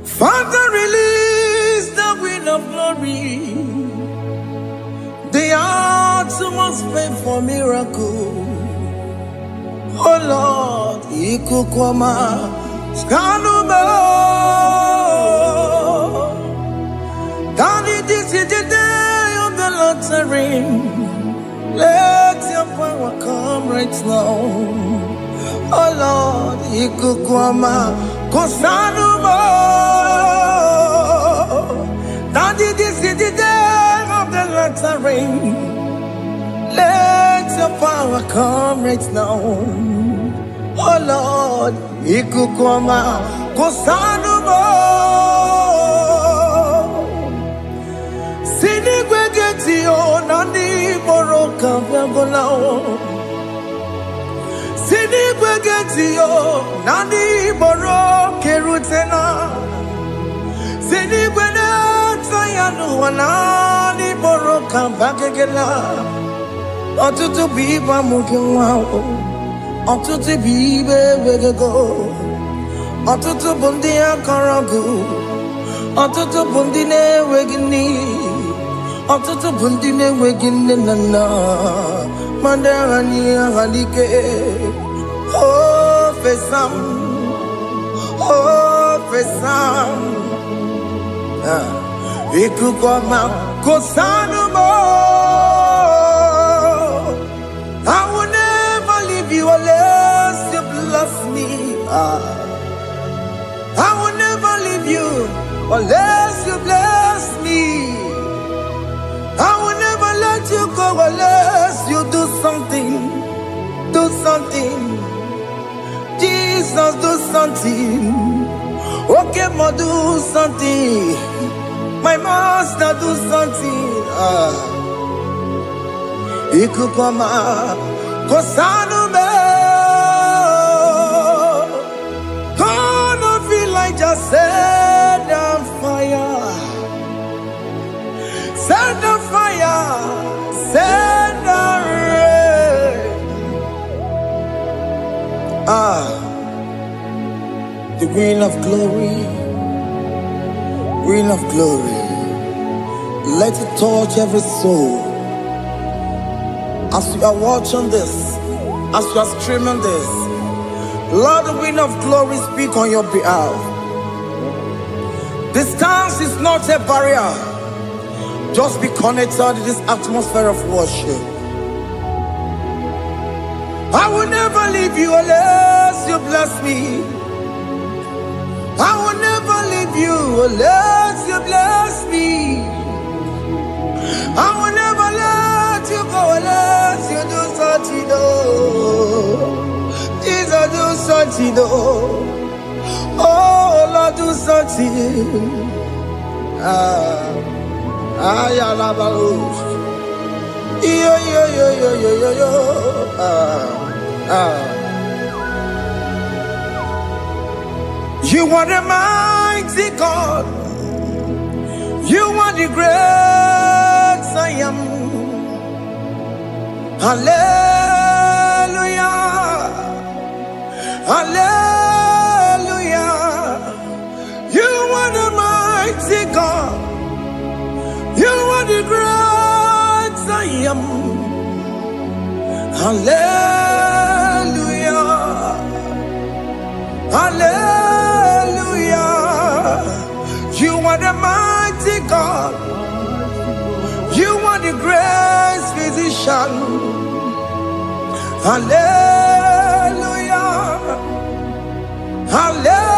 Father, release the wind of glory. The heart must pray for miracle. Oh Lord, Ikukwama, Skanuma. Daddy, this is the day of the Lord's ring. Let your power come right now. Oh Lord, Ikukwama, Kosanuma. Daddy, this is the day of the Lord's ring. Let your power come right now. Oh Lord, Ikukwama, Kosanuma. Sinigwegetio, Nani Boroka, Vagolao. Sinigwegetio, Nani Boroke Rutena. Sinigwena, Tayanu, Nani Boroka, Vagela. Otutu biba mukiwao, otutu bibe wegego, otutu bundi akaragu, otutu bundi ne wegini, otutu bundi ne wegini nana, mandarani halike, oh fesam, Ikukwama kosanumo. I will never leave you unless you bless me. I will never leave you unless you bless me. I will never let you go unless you Jesus, do something. Okay, ma, do something. My master, do something. Ikukoma, Kosanu me. Gonna feel like just set on fire. Set on fire. Set on rain. The Queen of Glory. Queen of Glory. Let it touch every soul. As you are watching this, as you are streaming this, Lord, the Queen of Glory, speak on your behalf. Distance is not a barrier. Just be connected to this atmosphere of worship. I will never leave you unless you bless me. I will never leave you unless you bless me. I will never let you go unless you do something. Jesus, do something. Oh, Lord, do something. You are the mighty God. You are the great I am. Hallelujah. Hallelujah. You are the mighty God. You are the great I am. Hallelujah. Hallelujah. You are the mighty God. You are the great physician. Hallelujah. Hallelujah.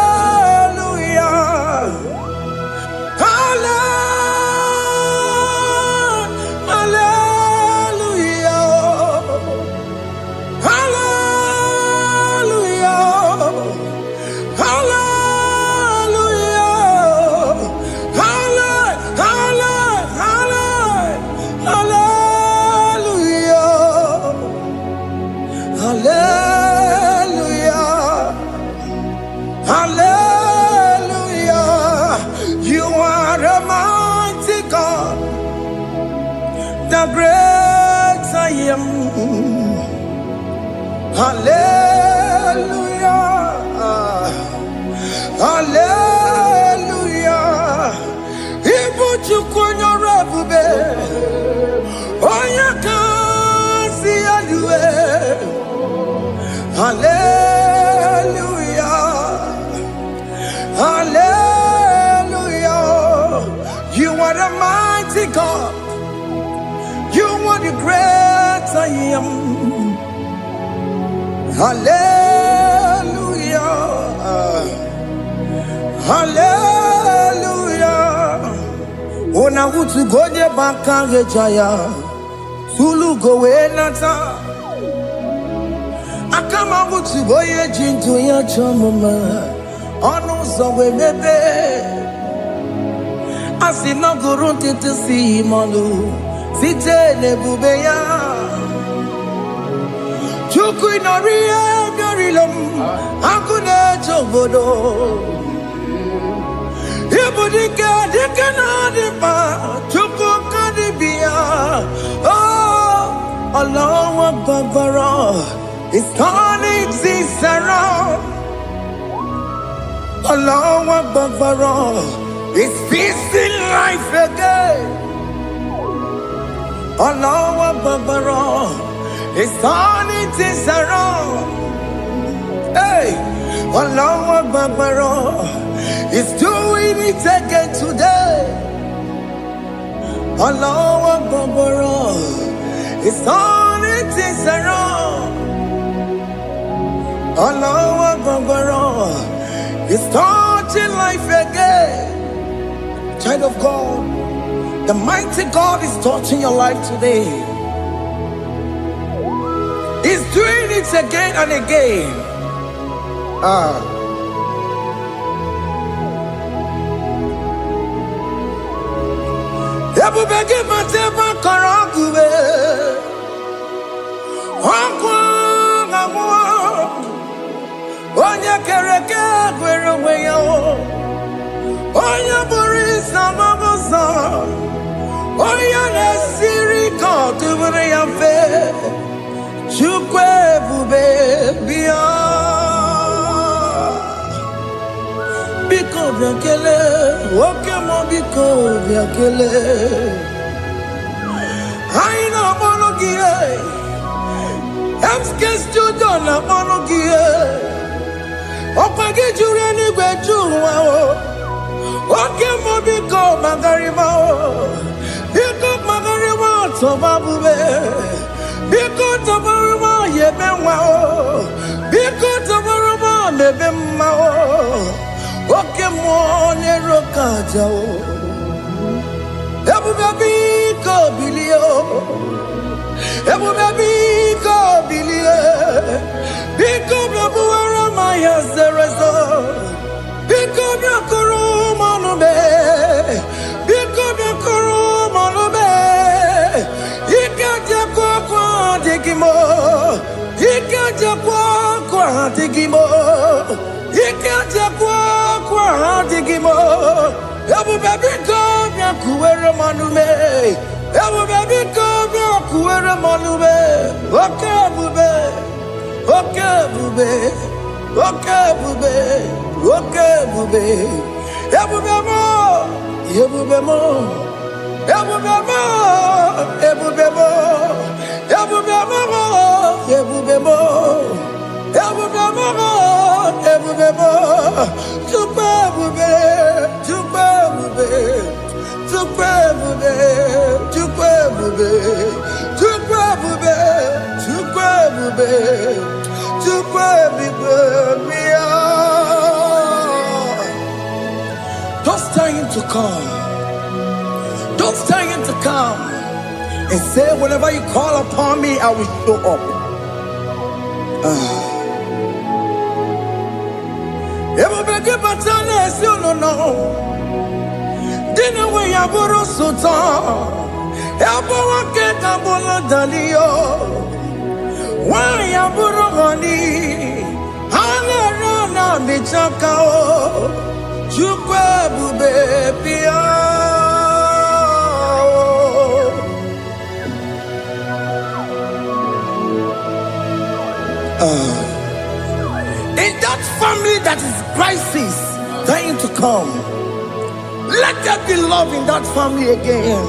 The great I am. Hallelujah. Hallelujah. Ibu chukwanya rabube. Oya kasi alue. Hallelujah. Hallelujah. You are the mighty God. You are the great I am. Hallelujah. Hallelujah. Ona utu goje bakage jaya. Sulu gowe nata. Akama utu goye jinto ya chamama. Ono sowe bebe. Asina gurunti tisi malu. Site nebubeya Chuku inoria garilom Akune chobodo Ibudika dikana dipa Chuku kadibia Oh Allah Akbar It's turning things around Allah Akbar It's fixing life again Allah Akbar, it's turning things around. Hey, Allah Akbar, it's doing it again today. Allah Akbar, it's turning things around. Allah Akbar, it's touching life again. Child of God, the mighty God is touching your life today. He's doing it again and again. Ebubegi mateba karagube. Akwa ngwa. Onye kereke gwere weyo. Onye burisa mabusa. Onye nesiri kotubure ya fe. Chukwe bube biya. Biko biakele, oke mo biko biakele. Aina monogie, emske studio na monogie. Opage jure ni gwejuwa o. Oke mo biko magarima o. Biko magarima toba bube. Biko toba yebenwa o. Biko toba mebemma o. Oke mo nero kaja o. Ebube ko bilio. Ebube ko bilie. Biko bebuara maya zerezo. Biko biakoro manube. Biko biakoro manube. Ikaja kwa digimo. Ikaja kwa digimo. Ikaja kwa digimo. Ebube ko biakuere manume. Ebube ko biakuere manume. Oke bube. Oke bube. Oke bube. Oke bube. Ebube mo. Ebube mo. Ebube mo. Ebube mo. Ebube mo. Ebube mo. Ebube mo. Ebube mo. Tukwe bube. Tukwe bube. Tukwe bube. Tukwe bube. Tukwe bube. Tukwe bube. Tukwe bube. Don't tell him to come. Don't tell him to come. And say, whenever you call upon me, I will show up. Ebubeke batane si no. Dina we yaboro sultan. Ebo wake kabolo dalio. Wa yaboro ngoni. Hana rana bichaka o. Chukwe bube pia. In that family that is crisis, trying to come, let there be love in that family again.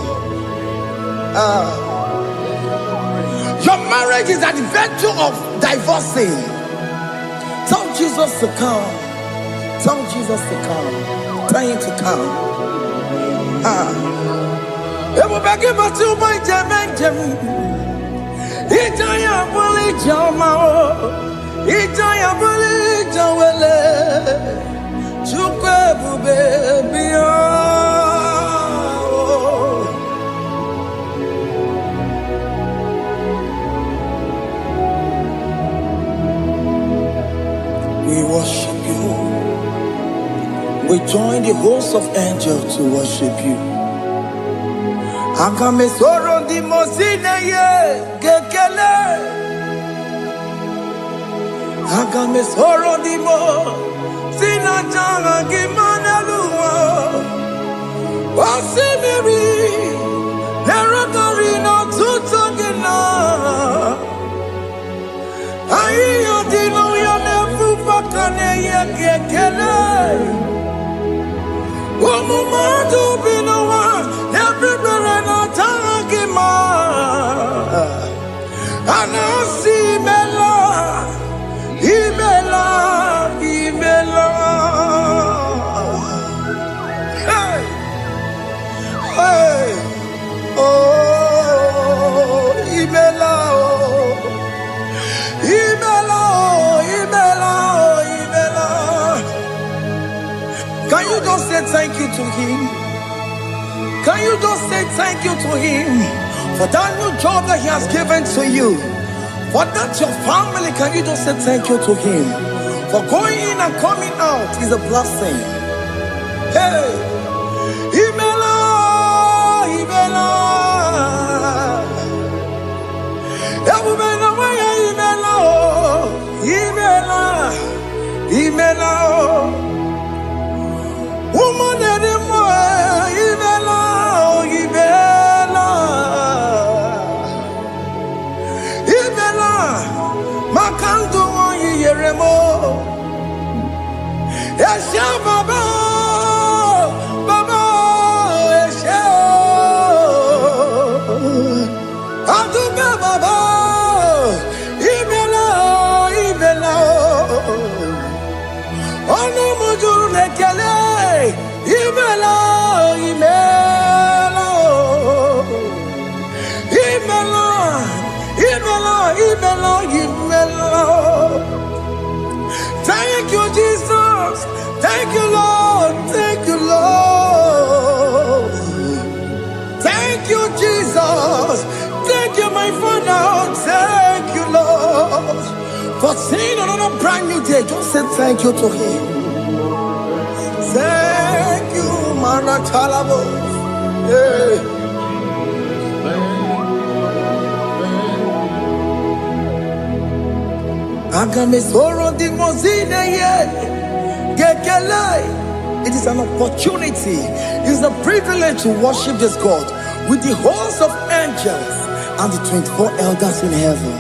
Your marriage is at the verge of divorcing. Tell Jesus to come. Tell Jesus to come. Trying to come. Ebubeke batu boy jemenjem. Ijaya buli jamao. Ijaya buli jawele. Chukwe bube biya. We worship you. We join the host of angels to worship you. Akame soro di mosine ye kekele. Akame soro di mo sina changa kimana luwa. Wasimiri nerotori no tutogina. Ayo dino ya nefu fakane ye kekele. Omumadu binowa everybody no tangima. Anasi mela, imela, imela. Hey, hey, oh, imela, oh, imela, oh, imela, oh, imela. Can you just say thank you to him? Can you just say thank you to him for that new job that he has given to you? For that your family, can you just say thank you to him? For going in and coming out is a blessing. Hey, Imela, Imela, Imela, Imela, Imela, woman anymore, Imela, Imela, Imela, Makandu Yeremo, Esha Baba, Baba, Esha, Aduba Baba, Imela, Imela, Ono Mujuru Lekele, Imela, Imela, Imela, Imela, Imela, Imela. Thank you, Jesus. Thank you, Lord. Thank you, Lord. Thank you, Jesus. Thank you, my Father. Thank you, Lord. For seeing another brand new day, just say thank you to Him. Thank you, Manatalabo. Yeah. It is an opportunity, it is a privilege to worship this God with the host of angels and the 24 elders in heaven.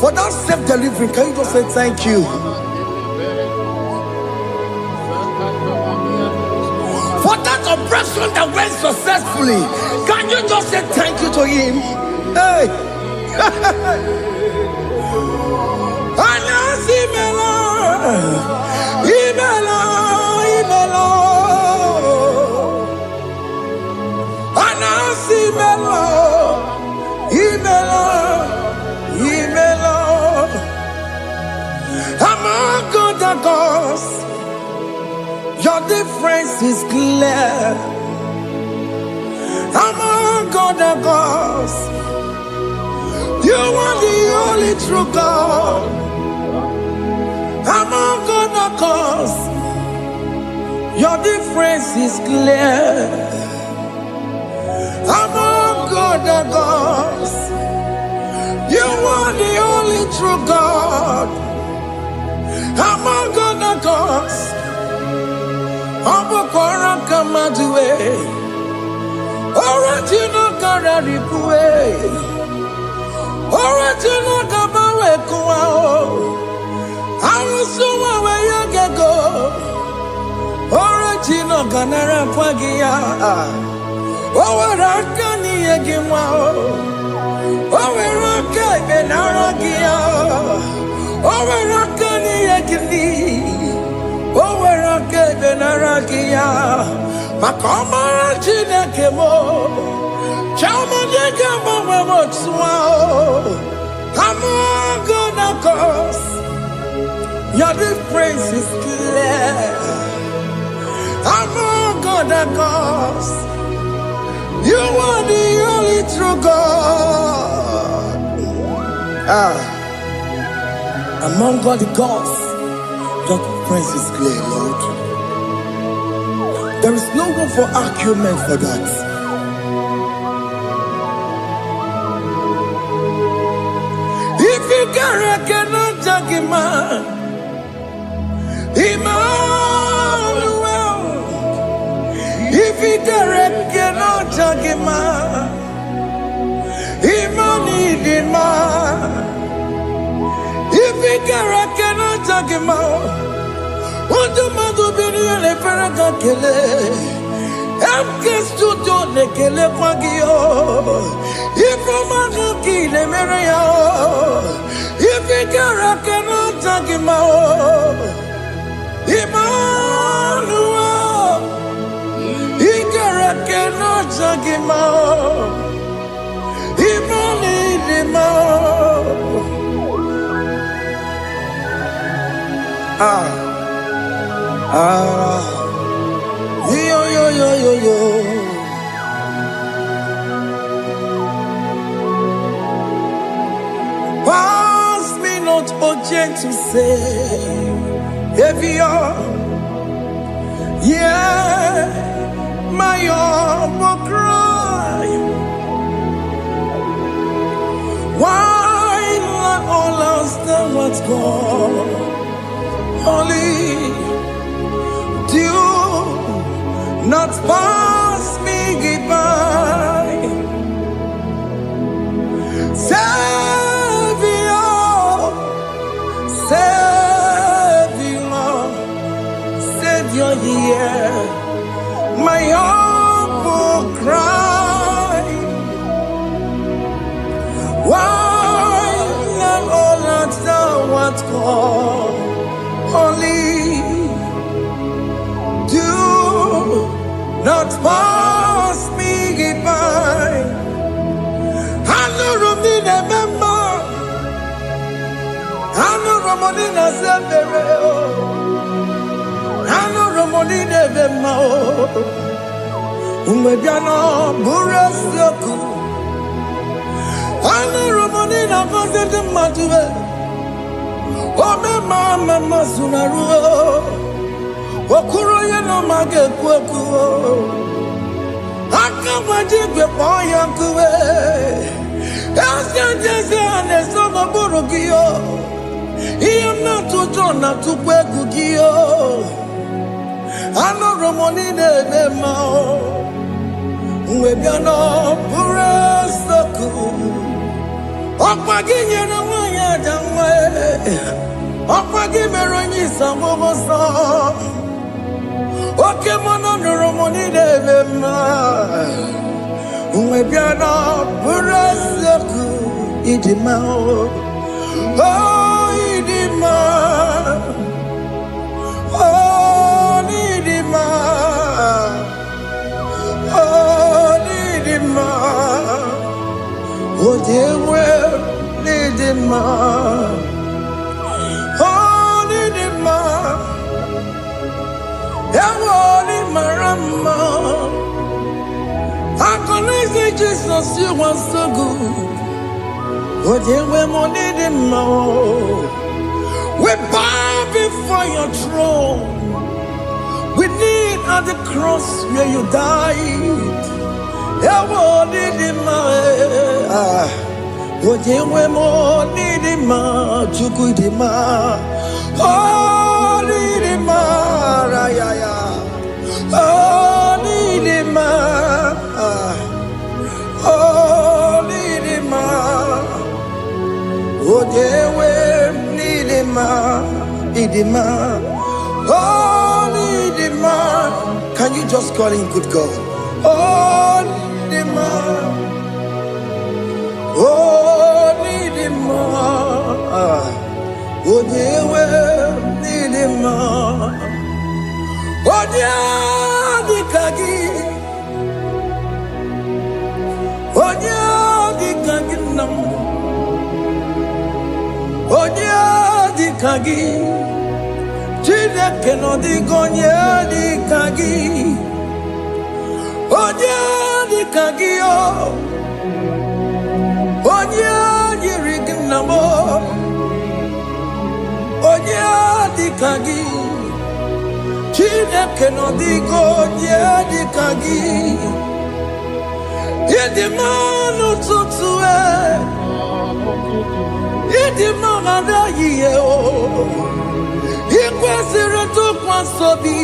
For that self-delivery, can you just say thank you? For that oppression that went successfully, can you just say thank you to Him? Hey! Among other gods, your difference is clear. Among other gods, you are the only true God. Among other gods, your difference is clear. Among other gods, you are the only true God. Among other gods, Abokora Kamadue, original Kararipue, original Kabawe Kuao, Arusuma Wayagego, original Ganara Kwagia, Owarakani Yagimao, Owaraka Benaragia, Owarakani Yagini. Owaraka Benaragia, Makoma Chinakemo, Chamanega Mamamotswao, Among other gods, your difference is clear. Among other gods, you are the only true God. Among all the gods, your difference is clear, Lord. There is no room for argument for that. If you cannot judge him, Emmanuel. If you cannot judge him, Emmanuel. If you cannot judge him, what do you Maraga Kele, Emke Studio Nekele Kwagio, Ifamaga Kile Mereo, Ifikara cannot take him out. Emmanuel, Ikara cannot take him out. Yo, yo, yo, yo, yo. Pass me not, O gentle Savior. Yeah, my humble cry. Why let all else than what's gone? Only do not pass me by. Savior, Savior, Savior, hear my humble cry. Why not all answer what's called? Only do not pass me by. I know Romina member. I know Romonina Zebero. I know Romonina member. Umediano Burasoku. Ana Romanina Vandet Matue. Oh, Mama Sunaru. Okuro no Mage Kweku. Akamajigwe Poyankue. Askan and Soma Borogio. He am not to John, not to Kwekugio. Ana Romanina Mao. Umediano Burasoku. Okwaginye na wanya jamwe, okwagimeronyi samomoso, okemono nuromoni devema, umwebiana burasoku idima, oh idima, oh idima, oh idima. Oh, dear, well, need him, oh, need him, I can say Jesus, you are so good. Oh, dear, well, need him, we bow before your throne. We need at the cross where you died. Oh, need him, oh, dear, we more need him, Chukudima. Oh, need him, Raya. Oh, need him, oh, need him, oh, dear, we need him, Idima. Oh, need him. Can you just call him good God? Oh, need him. Oh, need him. Oh, dear, we need him. Oh, dear, the Kagi. Oh, dear, the Kagi. Oh, dear, the Kagi. Chile cannot be gone, the Kagi. Oh, dear, the Kagi. Oh, dear, the Riganamo. Oh, dear, the Kagi. Chile cannot be gone, the Kagi. Yet the man who took to it. Yet the man that year. Ikwesịrị ntụkwasị obi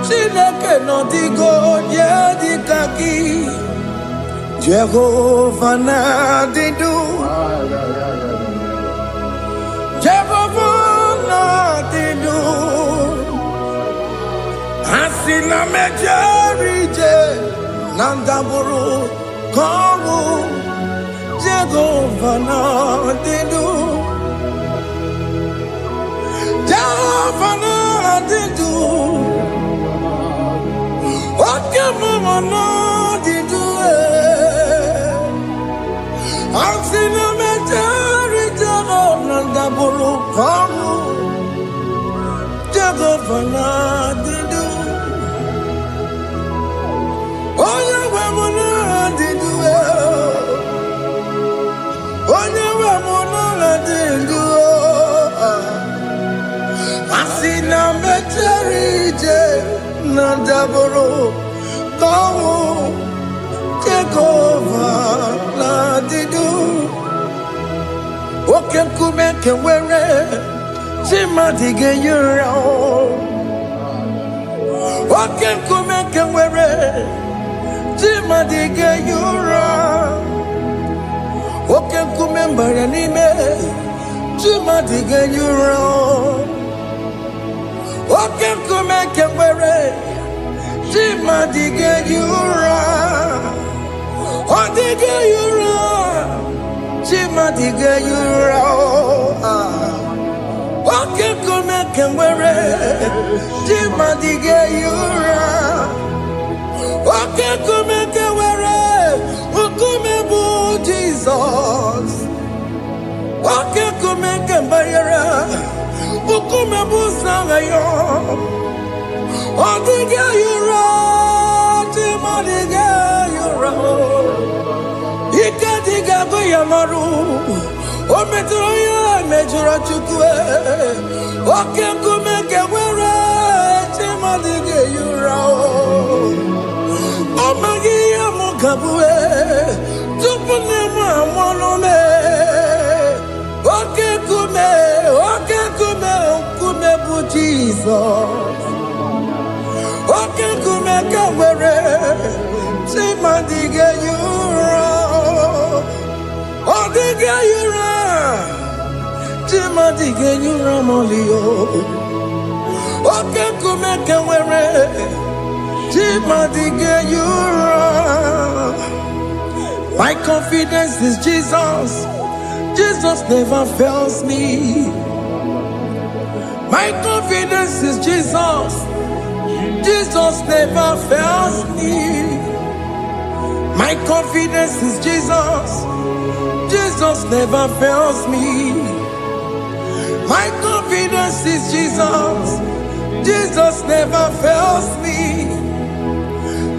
Chineke nọ dịgo nye dịka gị Jehova na-adịdu Jehova na-adịdu Asina mejerije nandaburu kawu Jehovah na dedu Jehovah na dedu Okemama na dedu Asina mejerije nandaburu kawu Jehovah na dedu Onye we mo na dedu Onye we mo na dedu Asina mecherije na daboro Kawo Jehovah na dedu Oke kume kewere Chimadige yura Oke kume kewere Chimadige yura Oke kume mbara nime Chimadige yura Oke kume kewere Chimadige yura Odige yura Chimadige yura Oke kume kewere Chimadige yura Oke kume kewere Ukume bu Jesus Oke kume kewere Ukume bu sangayo Odige yura Chimadige yura Ike diga goyamaru Ometro ya mejura chukwe Oke kume kewere Chimadige yura Omagi ya mukabwe Tupune mwamonome Oke kume bu Jesus Oke kume kewere Chimadige yura Odige yura Chimadige yura molio Oke kume kewere Chimadige yura My confidence is Jesus Jesus never fails me My confidence is Jesus Jesus never fails me My confidence is Jesus Jesus never fails me My confidence is Jesus Jesus never fails me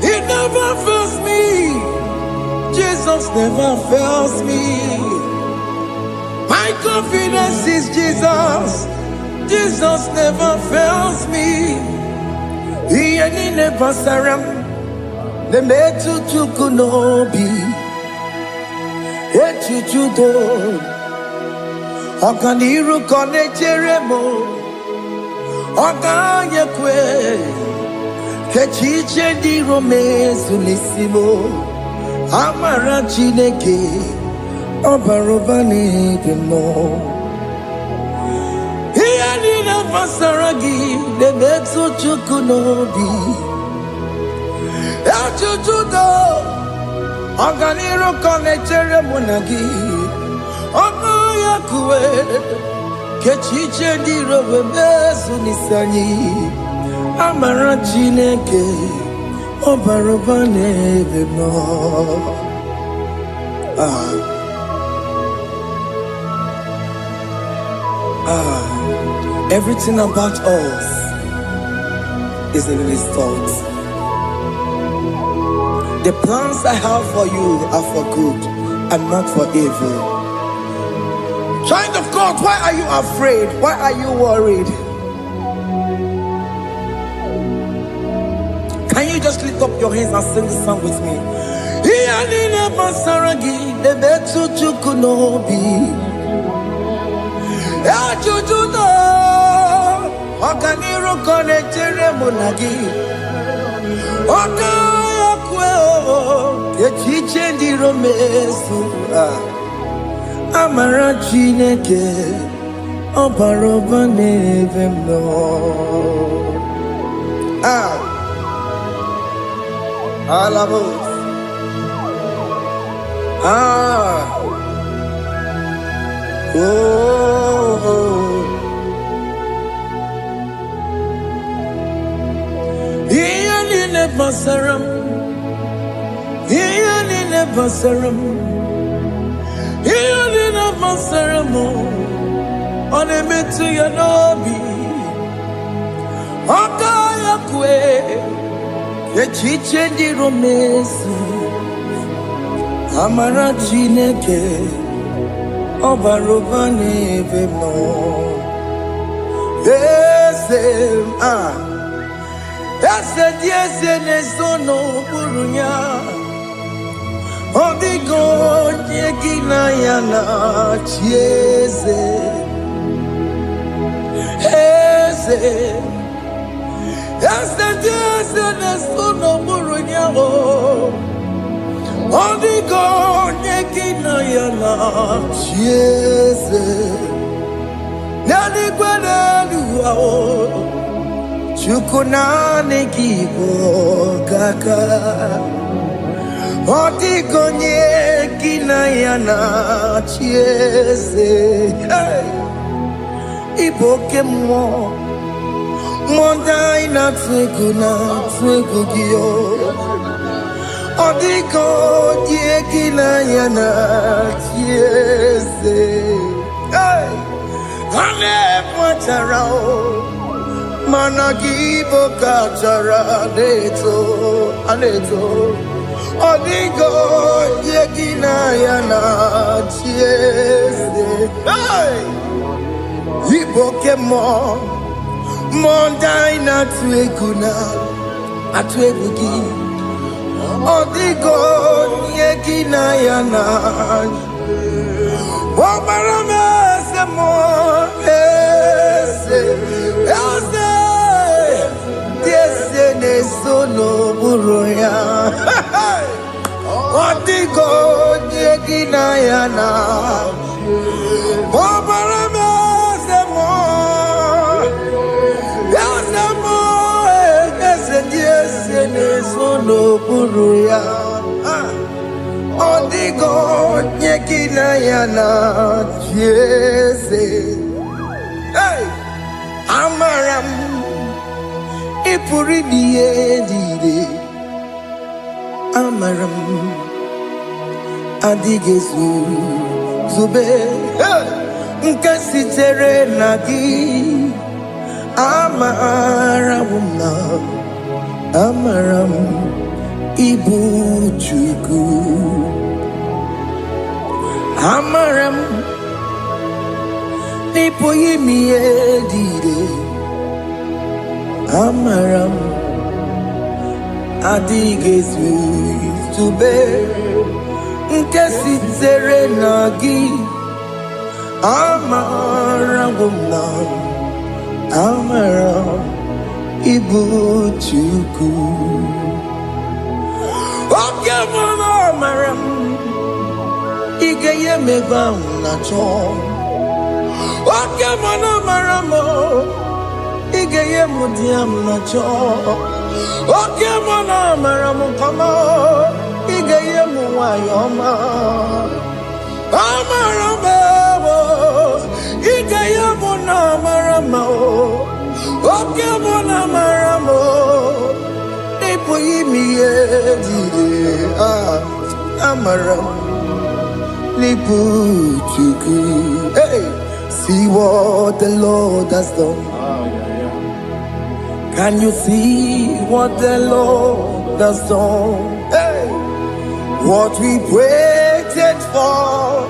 He never fails me Jesus never fails me My confidence is Jesus Jesus never fails me He never saram The metu tukunobi Echuchudo Okaniru konecheremo Okanyekwe Kechiche di romezu nisimo Amara Chineke Obarobani demo Hiya nina pasaragi The metu tukunobi Echuchudo Okaniru konecheremo nagi Okanyekwe Kechiche di romezu nisani Amara Chineke Obarobane demo Everything about us is in His thoughts. The plans I have for you are for good and not for evil. Child of God, why are you afraid? Why are you worried? Can you just lift up your hands and sing this song with me? Iyanina pasaragi nebetu chukunobi Echuchudo Okaniru konechere munagi Okayakwe Kechiche ndi romesu Amara Chineke Obarobane vemno Alamos. Ah. Oh. Iyan inebasaram. Iyan inebasaram. Iyan inebasaram. Onemetu yanobi. Akaya kwe. Echiche ndi romesu. Amara Chineke Obaroba nebe mo. Ese Ese nesono burunya. Odigo nyegina yana chieze. Ese nesono burunya o. Odigo nyegina yana chieze. Nani gwaneluwa o. Chukuna nekibo kaka. Odigo nyegina yana chieze. Iboke mo. Monda ina twegu giyo. Odigo nyegina yana chieze. Ane mwacharao. Managibo kachara aneto. Odigo yegina yana chieze. Iboke mo. Monda ina atwegugi. Odigo yegina yana. Wabarame se mo. Ese nesono buruya. Odigo nyegina yana. Wabarame se mo. Ese nesono buruya. Odigo nyegina yana. Amaram ipuri diye Amaram adigezu zube nkasitere nagi Amaram ibu chuku Amaram nipo yimiye dide Amaram adigezu tube nkesitere nagi Amaram ibu chuku Okemana Amaram igeye meba unacho Okemana maramo, igeye mudiam nacho. Okemana maramo kama, igeye muwayoma. Amaramo, igeye muna maramo. Okemana maramo, nipo yimiye dide. Amaram, nipo chuku. Hey. See what the Lord has done. Can you see what the Lord has done? Hey! What we waited for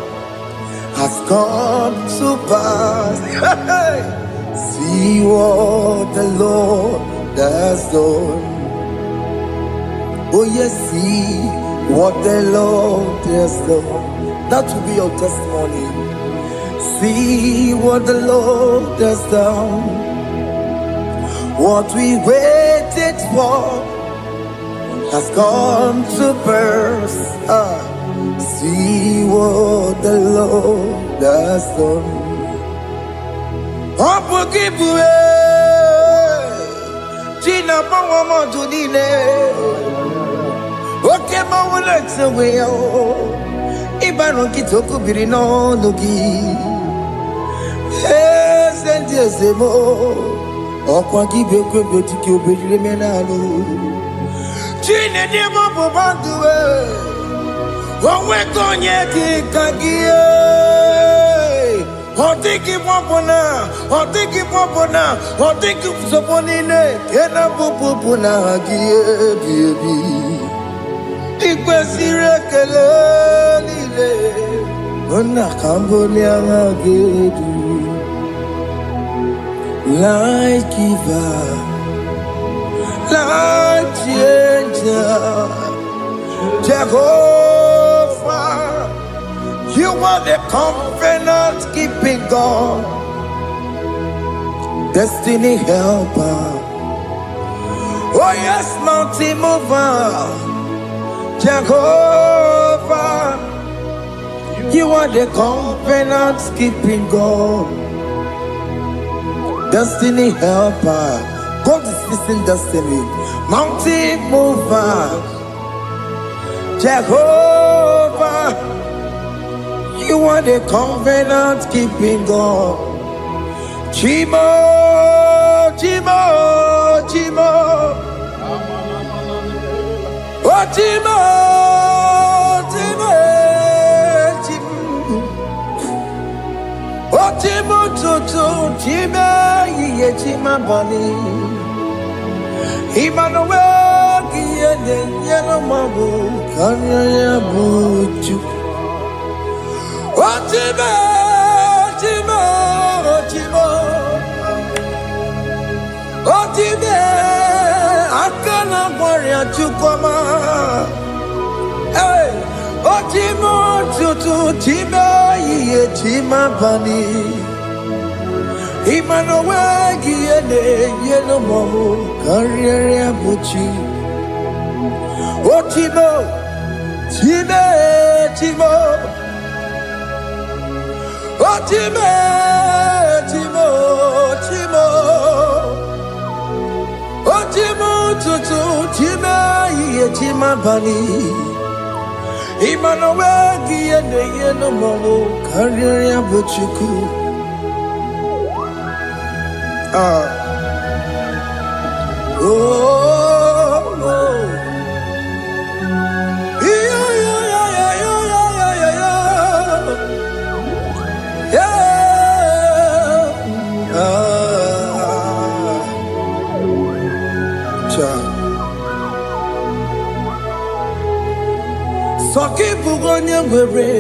has come to pass. Hey! See what the Lord has done. Oh yes, see what the Lord has done. That will be your testimony. See what the Lord has done. What we waited for has come to pass. See what the Lord has done. Gina Pawama Junine mawulet away. Ibano kitoku birino nogi. Yes, and yes, mo. Okwa gibe kwebe tiki obedile menalo. Chine demo bobanduwe. Onwe konye kikagie. Otiki popona, otiki popona, otiki soponine. Kena popona gie baby. Ikwesire kele lile. Ona kambonia gedu. Light giver, light changer, Jehovah, you are the covenant keeping God, destiny helper. Oh yes, mountain mover, Jehovah, you are the covenant keeping God. Destiny helper, God is fixing destiny. Mountain mover, Jehovah, you are the covenant keeping God. Chimo, Chimo, Chimo, oh Chimo, Chimo, Chimo. Chimo tutu chime iye chima bani Emmanuel kiyene yeno mabu kanya ya buchu Chime chime chime chime akana gloria chukoma hey Chimo tutu chime iye chima bani Emmanuel giyene yeno mamu karriere abuchi Chimo chime chimo chime chimo chimo chimo tutu chime iye chima bani Emmanuel giyene yeno mamu karriere abuchi oh, oh, yeah, yeah, yeah, yeah, yeah, yeah, yeah, Soki bugonye were,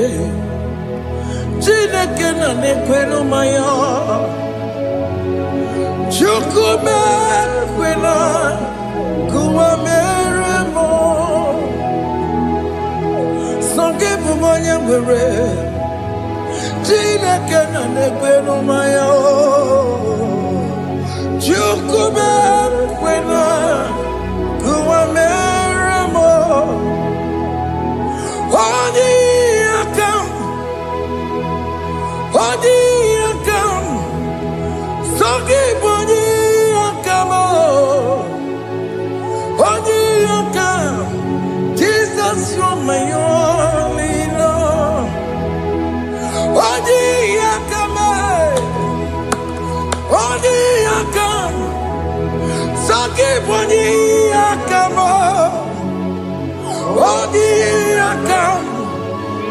Chineke na nekweno maya. Chukume kwena kuwa meremo Songe bumonye were Chineke na nekweno maya Chukume kwena kuwa meremo Odi akam Songe boni akamo Odi akam Jesus you're my only Lord Odi akam Songe boni akamo Odi akam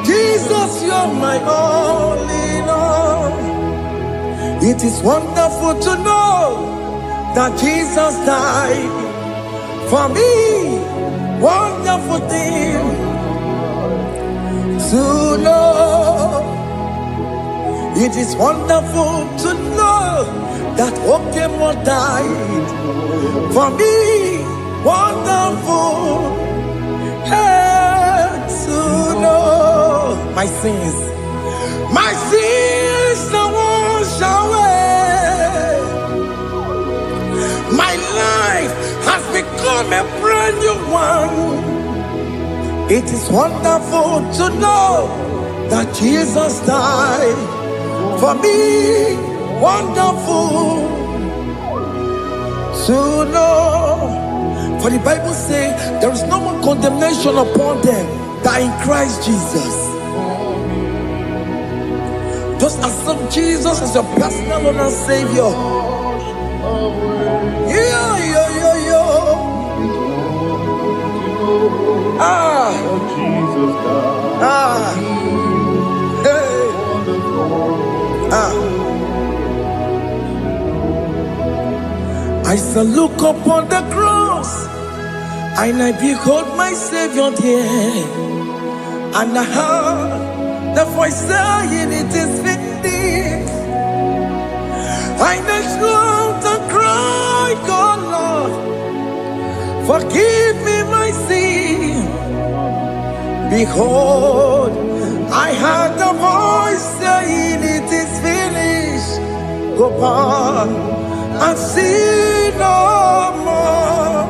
Jesus you're my only Lord. It is wonderful to know that Jesus died for me. Wonderful thing to know. It is wonderful to know that Okemo died for me. Wonderful to know my sins no wash away. My life has become a brand new one. It is wonderful to know that Jesus died for me. Wonderful to know. For the Bible says, There is no more condemnation upon them that are in Christ Jesus. Just accept Jesus as your personal Lord and Savior. Yeah. Jesus died. Hey. I shall look upon the cross, and I behold my Savior there, and I heard the voice saying, "It is finished." And I shout and cry, "God, Lord, forgive me my sin." Behold, I heard the voice saying, "It is finished." Go back and sin no more.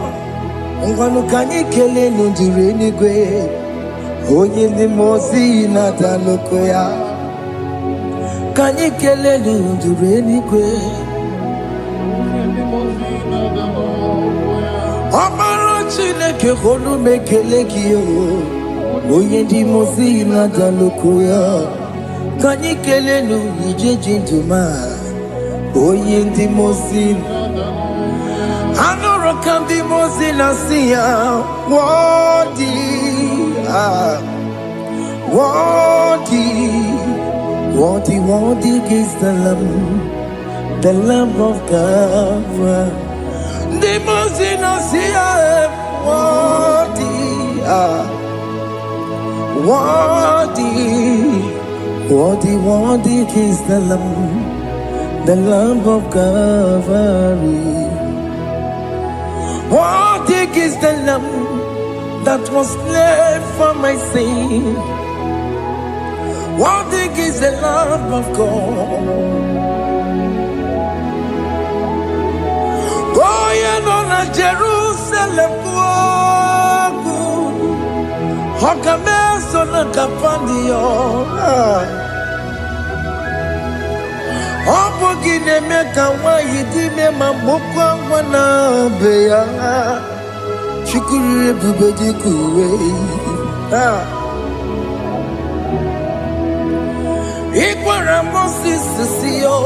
Ngwanu kanyi kele nundure nigwe, onye ndi mozi na daloko ya. Kanyi kele nundure nigwe, Amara Chineke holu mekele kiyo, onye ndi mozi na daloko ya. Kanyi kele nundure jinduma, onye ndi mozi. Anoro kandi mozi na siya, worthy, worthy is the Lamb of God. The mozi na siya, worthy is the Lamb of Calvary. Worthy is the Lamb that was slain for my sin. Worthy is the Lamb of God. Going on a Jerusalem walk, Hokames on a Capandio. Opogine meka wa yidime mamukwa wana beya Chukuri bubeji kuwe Ikwara Moses siyo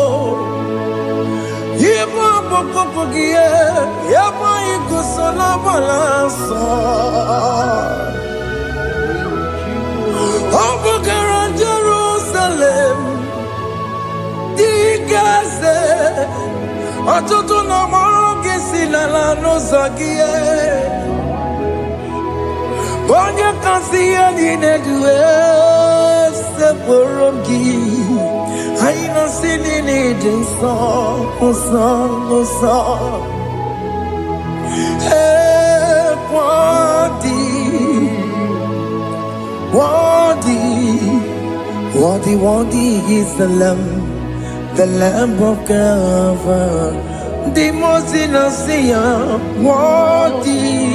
Ibo popogie Yabo ikusola balansa Opogara Jerusalem Digaze Atutu na moro gesi na la nozagie Bonye kansiye dinedue Seporongi Haina sini ni dinson Hey, worthy is the Lamb of God. The most innocent, worthy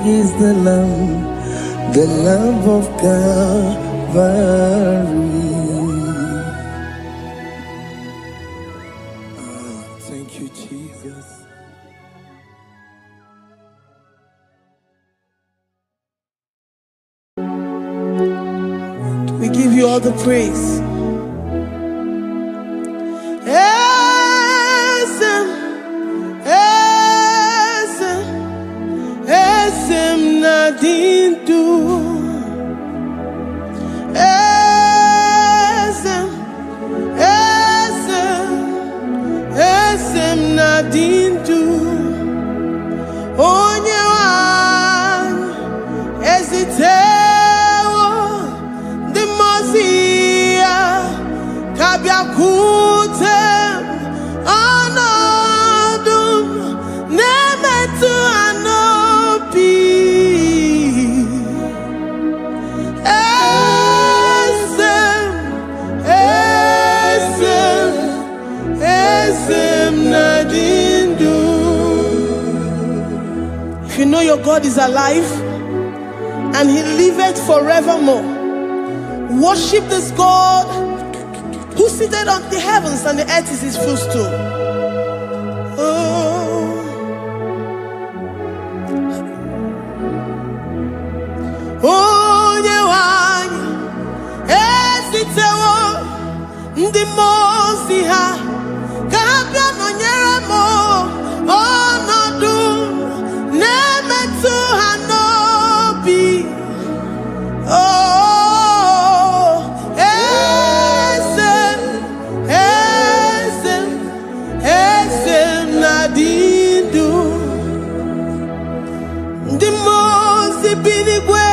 is the Lamb of Calvary. Thank you, Jesus. We give you all the praise. Esem nadindu. Esem nadindu. Onyewan ezite. Kabiakutem anadum nemetu anopi esem nadindu. If you know your God is alive and he liveth forevermore, worship this God who seated on the heavens and the earth is his footstool. onye wanyị esitewo ndị mmụọ ozi ha ka ha bịa nọnyere m ọnọdụ na-emetụ ha n'obi. Ndị mmụọ ozi bi n'igwe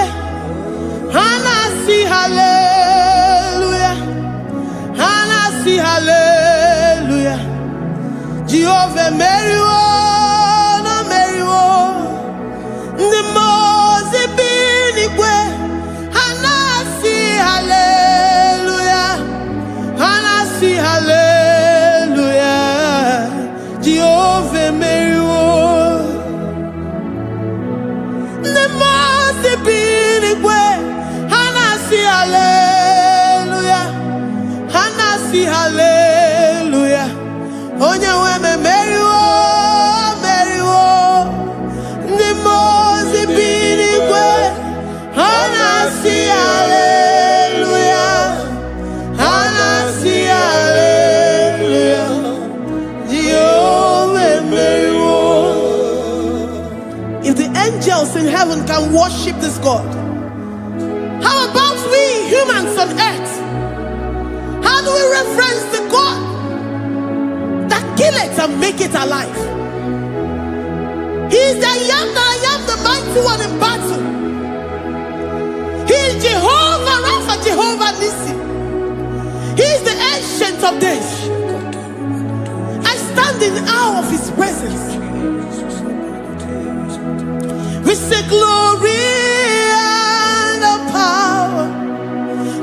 ha na-asị haleluya, ha na-asị haleluya. Jehova emeriwo na meriwo. Ndị mmụọ ozi bi n'igwe ha na-asị haleluya, ha na-asị haleluya. Jehova emeriwo. Ndị mmụọ ozi bi n'igwe ha na-asị haleluya, ha na-asị haleluya. Onye nwe m emeriwo, meriwo. Ndị mmụọ ozi bi n'igwe ha na-asị haleluya, ha na-asị haleluya. Jehova emeriwo. If the angels in heaven can worship this God, how about we humans on earth? How do we reference the God that kill it and make it alive? He is the I am, the mighty one in battle. He is Jehovah Rapha, Jehovah Nissi. He is the ancient of days. I stand in awe of his presence. We say glory and the power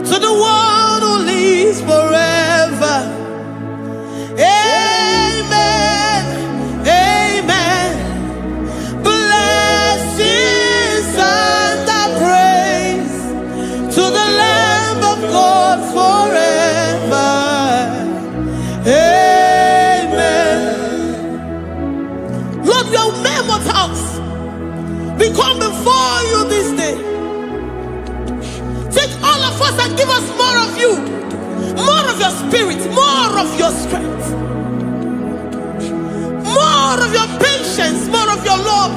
to the one who lives forever. Amen, amen. Blessings and the praise to the Lamb of God forever. Amen. Lord, your immortals, we come before you this day. Take all of us and give us more of you, more of your spirit, more of your strength, more of your patience, more of your love.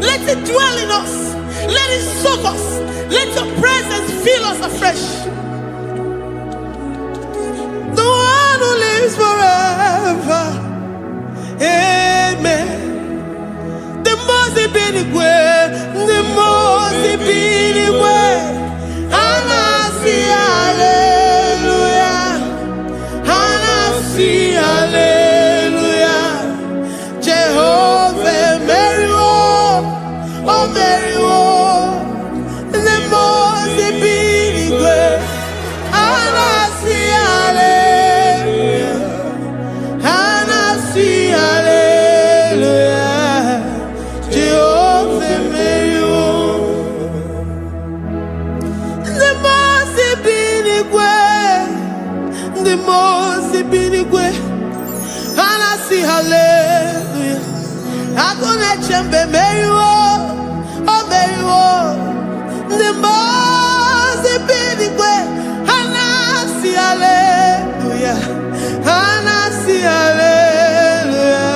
Let it dwell in us. Let it soak us. Let your presence fill us afresh. The one who lives forever. Amen. The most benigwe, the most benigwe. Anasi hallelujah, Anasi hallelujah. Jehovah meriwo, oh meriwo. The most benigwe. Anasi hallelujah, Anasi hallelujah. Jehovah meriwo. The most benigwe, the most benigwe. Anasi hallelujah. Akone chembe meriwo, oh meriwo. The most benigwe. Anasi hallelujah, Anasi hallelujah.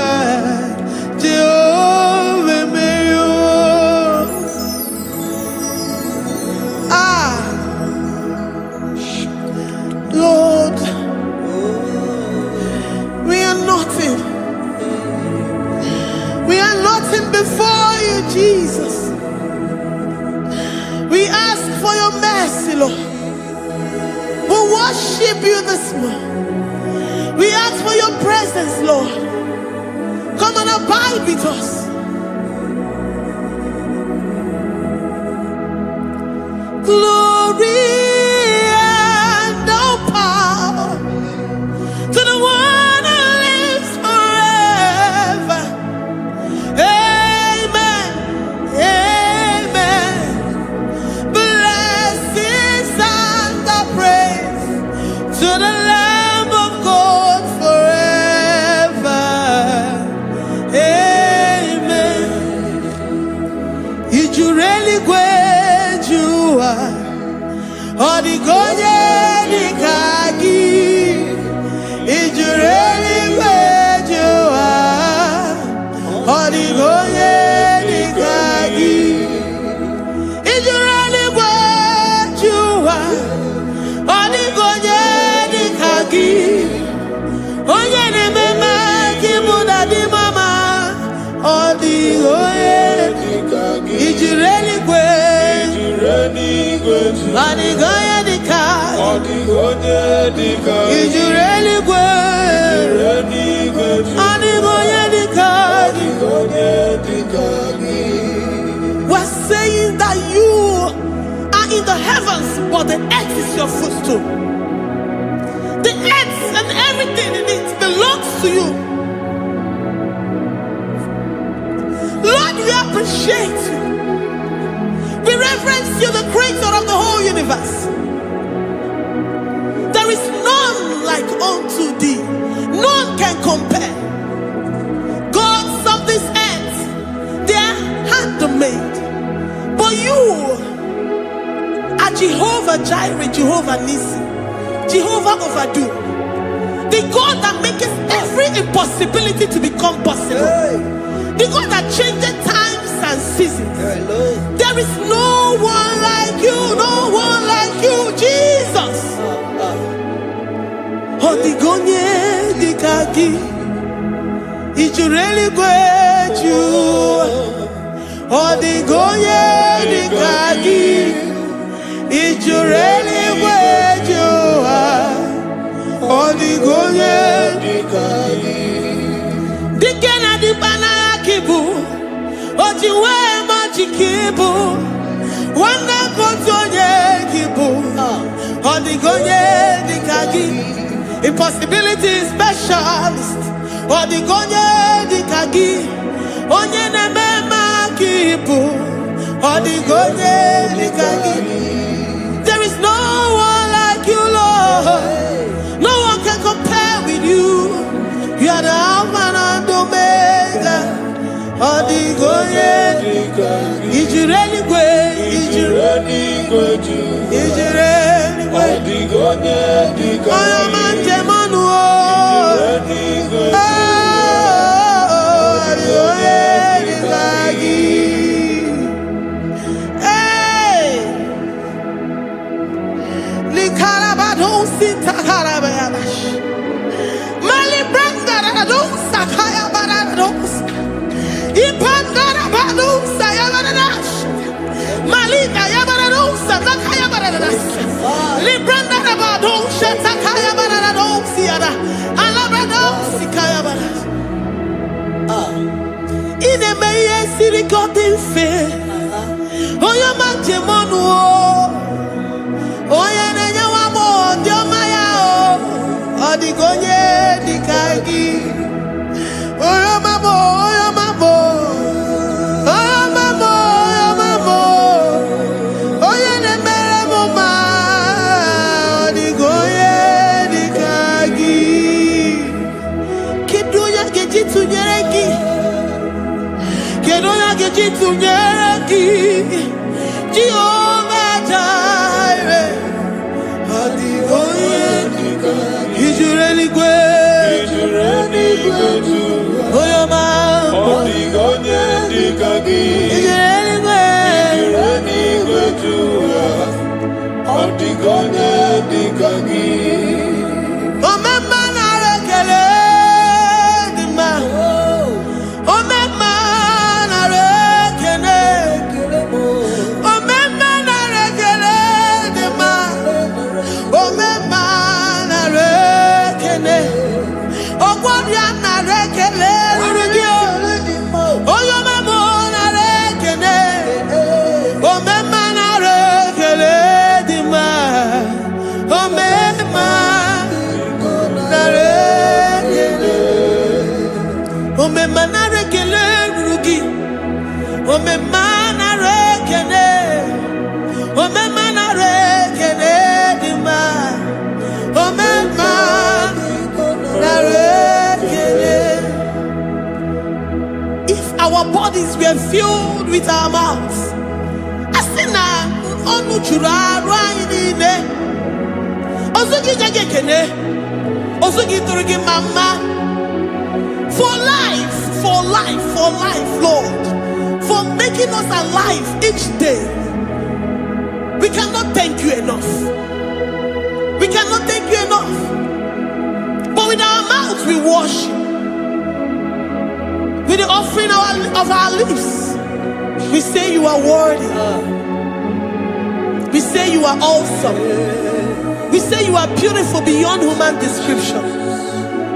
Jehovah meriwo. Lord, we are nothing. We are nothing before you, Jesus. We ask for your mercy, Lord. We worship you this morning. We ask for your presence, Lord. Come and abide with us. Glory and all power to the one who lives forever. Amen, amen. Blessings and the praise to the Lamb of God forever. Amen. Adigoye dika. Adigoye dika. Ijureli gwe. Adigoye dika. Adigoye dika. We're saying that you are in the heavens, but the earth is your footstool. The earth and everything in it belongs to you. Lord, we appreciate you. We reverence you, the creator of the whole universe. There is none like unto thee. None can compare. Gods of this earth, they are handmade. But you are Jehovah Jireh, Jehovah Nissi, Jehovah Overdo. The God that makes every impossibility to become possible. The God that changes times and seasons. There is no one like you, no one like you, Jesus. Odigonye dikagi, ijureli gweju. Odigonye dikagi, ijureli gweju. Odigonye dikagi. Dikena dibana kibu, ojiwe majikibu. Wanda kotonye kibu, odigonye dikagi. Impossibility specialist, odigonye dikagi. Onye nemema kibu, odigonye dikagi. There is no one like you, Lord. No one can compare with you. You are the Alpha and Omega. Odigonye dikagi. Ijureli gwe, ijureli gwe, ijureli gwe. Odigonye dikagi. Oyomanje manu o. Ijureli gwe. Odigonye dikagi. Hey, likarabado sitakarabadash. Mali brangara dosa kaya barados. Ipandara badosa yabaradas. Malika yabaradosa takaya baradas. Librandara badosa takaya barados yada. Alabrados kaya baradas. Ine meye siri godin fe. Oya manje monu o. Oya nenya wamo dioma ya o. Odigonye dikagi. Oya mamo, oya mamo. Oya mamo, oya mamo. Oya nemere moma. Odigonye dikagi. Kedoya gejitu nyereki. Kedoya gejitu nyereki. Jehovah Jireh. Odigonye dikagi. Ijureli gwe. Ijureli gwe. Oyo ma. Odigonye dikagi. Ijureli gwe. Ijureli gwe. Odigonye dikagi. Omema na rekele dima. Omema na rekele. Omema na rekele dima. Omema na rekele. Ogwadia na rekele rugio. Oyo memo na rekele. Omema na rekele dima. Omema na rekele. Omema na rekele rugi. Omema na rekele. Omema na rekele dima. Omema na rekele. If our bodies were filled with our mouths, asina onu chura ruaine. Osugi jagekene. Osugi turugi mama. For life, for life, for life, Lord. For making us alive each day. We cannot thank you enough. We cannot thank you enough. But with our mouths we worship. With the offering of our lips, we say you are worthy. We say you are awesome. We say you are beautiful beyond human description.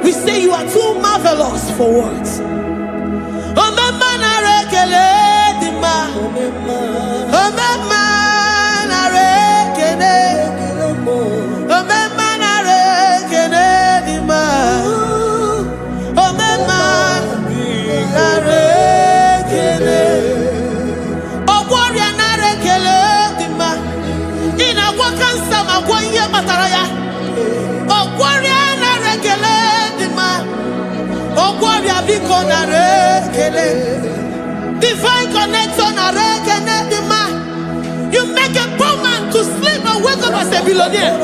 We say you are too marvelous for words. Divine connection. You make a poor man to sleep and wake up as a billionaire.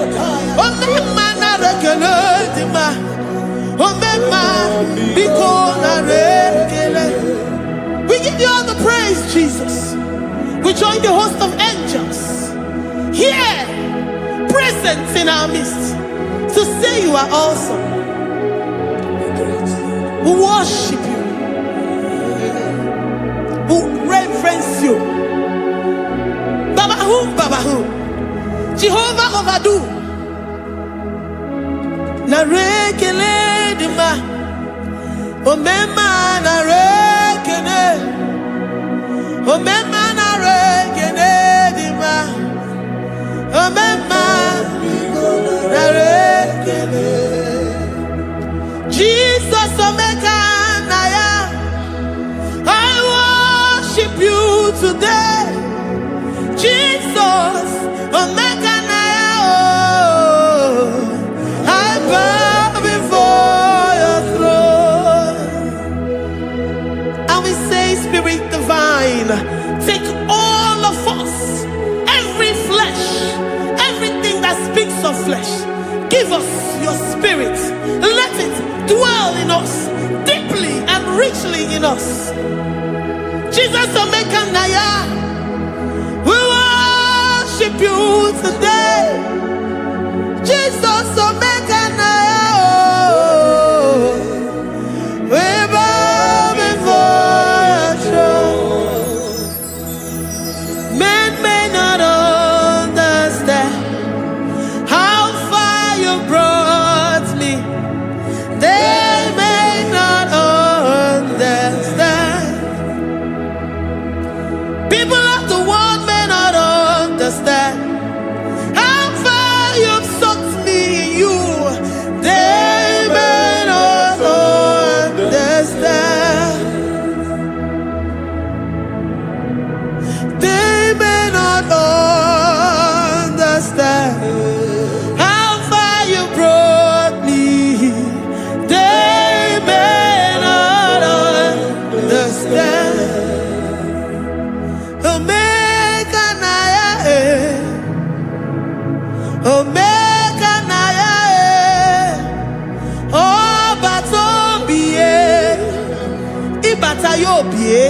We give you all the praise, Jesus. We join the host of angels here, present in our midst, to say you are awesome. We worship you. We reverence you. Baba who? Jehovah overdo. Na rekele dima. Omema na rekele. Omema na rekele dima. Omema na rekele. Jesus omeka naya. I worship you today. Jesus omeka naya. I bow before your throne. And we say, Spirit divine, take all of us, every flesh, everything that speaks of flesh. Give us your spirit. Let it dwell in us, deeply and richly in us. Jesus omeka naya. We worship you today. Jesus omeka naya. We bow before your throne. Men may not understand how far you brought me. They may not understand. People of the world may not understand how far you've sucked me in you. They may not understand. They may not understand how far you brought me. They may not understand. Omeka naya, omeka naya, obata-obie, ibata-obie.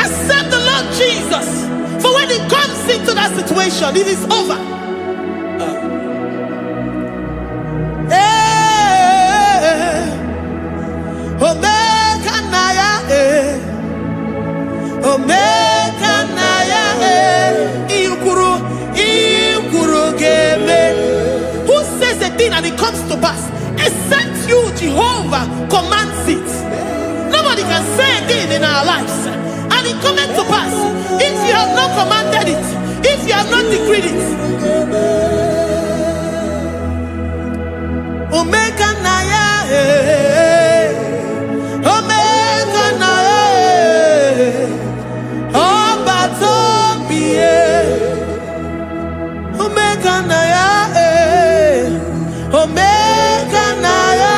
Accept the Lord Jesus, for when He comes into that situation, it is over. Omeka naya, omeka naya, ikuru geme. Who says a thing and it comes to pass? Except you, Jehovah, commands it. Nobody can say a thing in our lives and it comes to pass if you have not commanded it, if you have not decreed it. Omeka naya, omeka naya, obata-obie, omeka naya, omeka naya,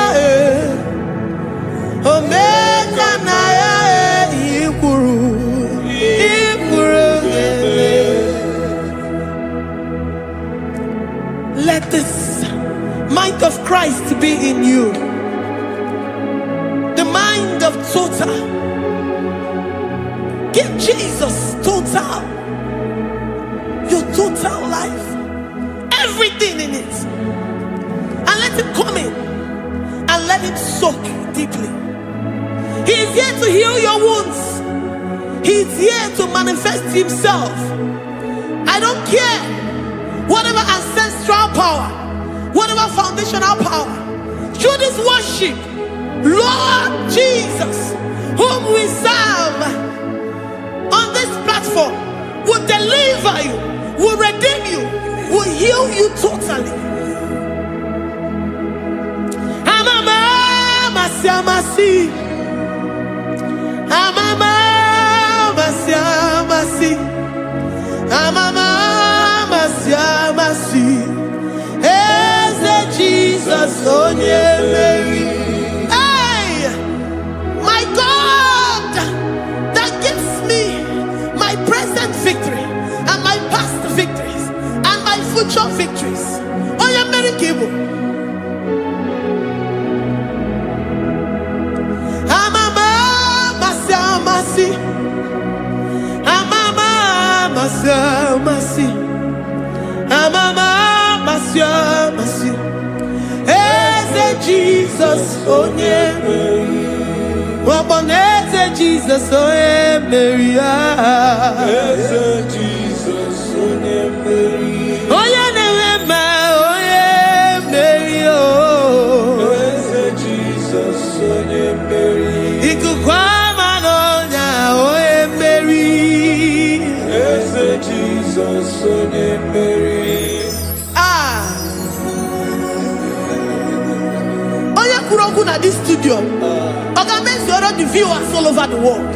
omeka naya, ikuru geme. Let this mind of Christ be in you. The mind of total. Give Jesus total. Your total life. Everything in it. And let Him come in. And let Him soak deeply. He is here to heal your wounds. He is here to manifest Himself. I don't care. Whatever ancestral power, whatever foundational power, through this worship, Lord Jesus, whom we serve on this platform, will deliver you, will redeem you, will heal you totally. Amasi, Amama, Masi, Amama, Masi, Eze Jesus, Onye Mary. Hey, my God, that gives me my present victory and my past victories and my future victories. Onye Mary Kibu. Masi, Eze Jesus, Onye Mary. Eze Jesus, Onye Mary. Eze Jesus, Onye Mary. Onye Newema, Onye Mary. Eze Jesus, Onye Mary. Ikukwama n'ọnya, Onye Mary. Eze Jesus, Onye Mary. At this studio, organize all the viewers all over the world.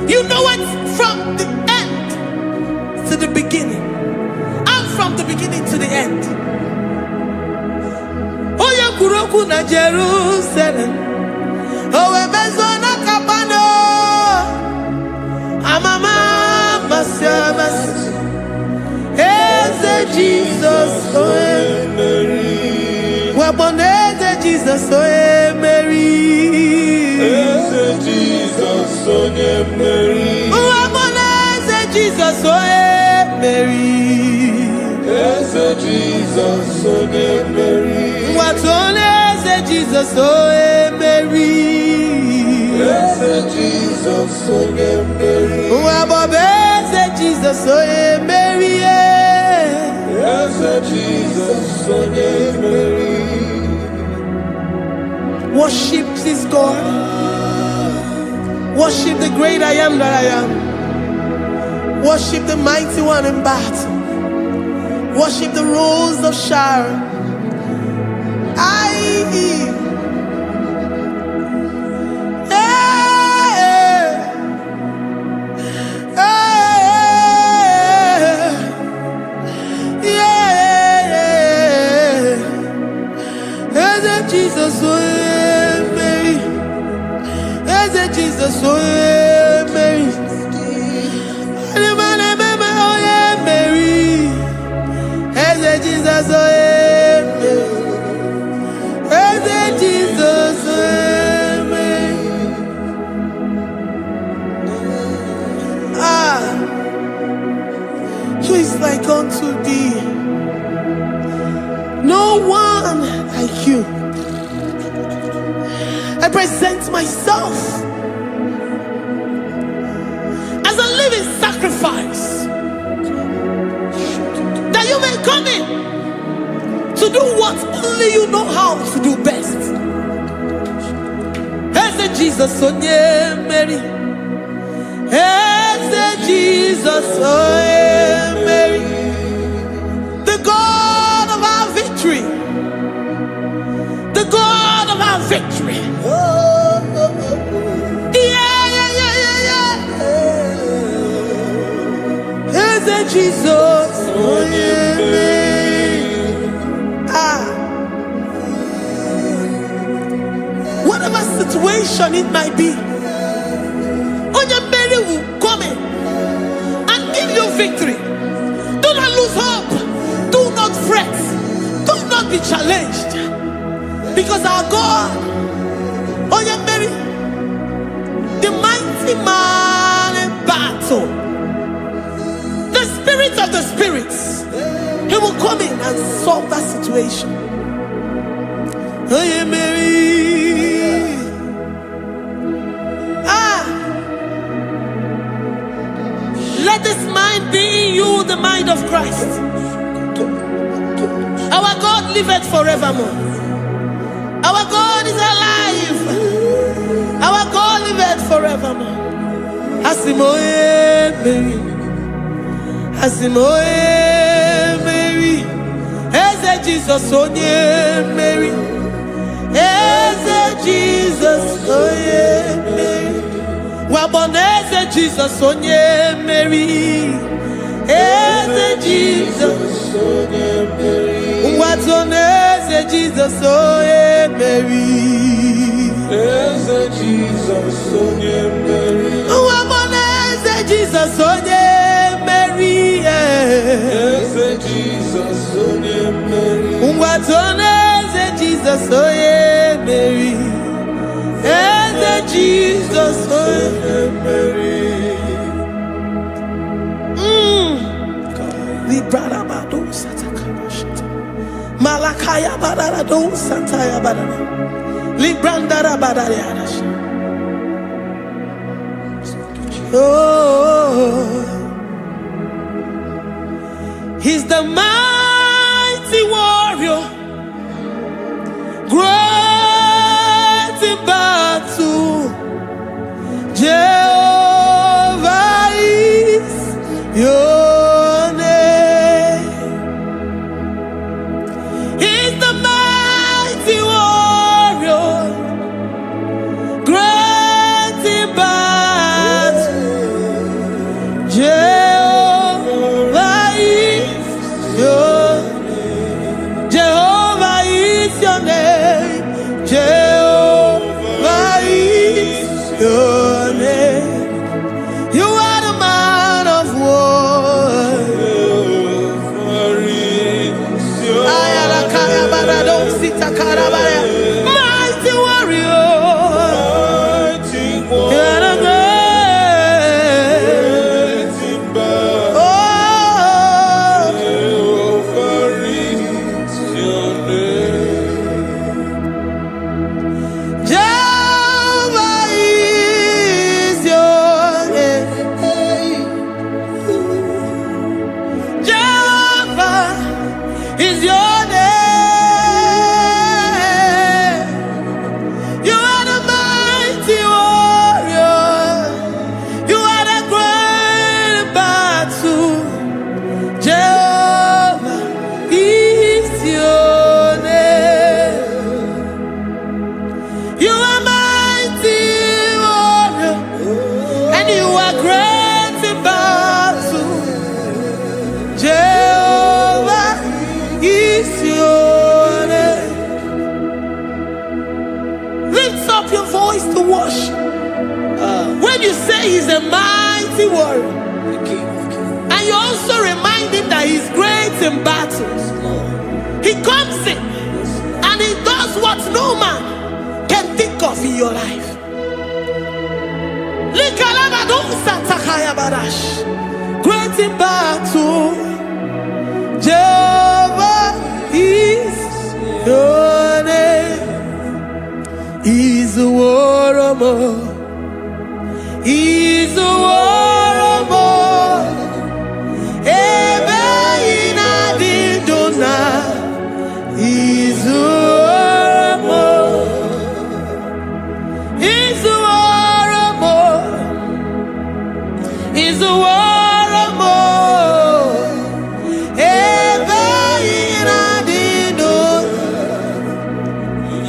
You know it from the end to the beginning, and from the beginning to the end. Kuroku na Jerusalem, owe bezona kapano, amama masi, Eze Jesus, Owe Mary, waboneze Jesus, Owe Mary, Eze Jesus, Owe Mary, waboneze Jesus, Owe Mary, Eze Jesus, Owe Mary. Eze Jesus, Owe Mary. Eze Jesus, Owe Mary. Eze Jesus, Owe Mary. Eze Jesus, Owe Mary. Worship this God. Worship the great I am that I am. Worship the mighty one in battle. Worship the rose of Sharon. Jesus, Mary. Eze Jesus, Mary. Mary. Eze Jesus, Jesus, who is like unto thee? No one like you. I present myself as a living sacrifice, that you may come in to do what only you know how to do best. Eze Jesus, Onye Mary. Eze Jesus, Onye Mary. The God of our victory. The God of our victory. Eze Jesus, Onye Mary. Whatever situation it might be, Onye Mary will come in and give you victory. Do not lose hope. Do not fret. Do not be challenged. Because our God, Onye Mary, the mighty man in battle, the spirit of the come in and solve that situation. Oh, yeah, Mary. Let this mind be in you, the mind of Christ. Our God liveth forevermore. Our God is alive. Our God liveth forevermore. Asimoye Mary. Asimoye Mary. Eze Jesus onye Mary. Eze Jesus onye Mary. Waboneze Jesus onye Mary. Eze Jesus onye Mary. Watoneze Jesus onye Mary. Eze Jesus onye Mary. Waboneze Jesus onye Mary. Eze Jesus onye Mary. Watoneze Jesus onye Mary. Eze Jesus onye Mary. Librada bado satakaba shita. Malakaya badara do sataya badara. Librandara badara yadash. Oh, He's the mighty warrior, great in battle. Jehovah is your name. He's the mighty warrior, great in battle. Jehovah is your name. Jehovah is your name. Jehovah is your name. You are the man of war. Jehovah is your Ayalakaya barado sita karabaya. Mighty warrior. mighty You are the warrior. great. Great in battle. Oh, Jehovah is your name. Jehovah is your name. Jehovah is your name. You are the mighty warrior. You are the great battle. Jehovah is your name. You are mighty warrior, and you are great in battle. Jehovah is your name. Lift up your voice to worship. When you say He's a mighty warrior, and you also remind Him that He's great in battles, He comes in and He does what no man can think of in your life. Great in battle, Jehovah is your name. He's a warrior. He's a warrior. Ebe inadidona. He's a warrior. He's a warrior. He's a warrior. Ebe inadidona.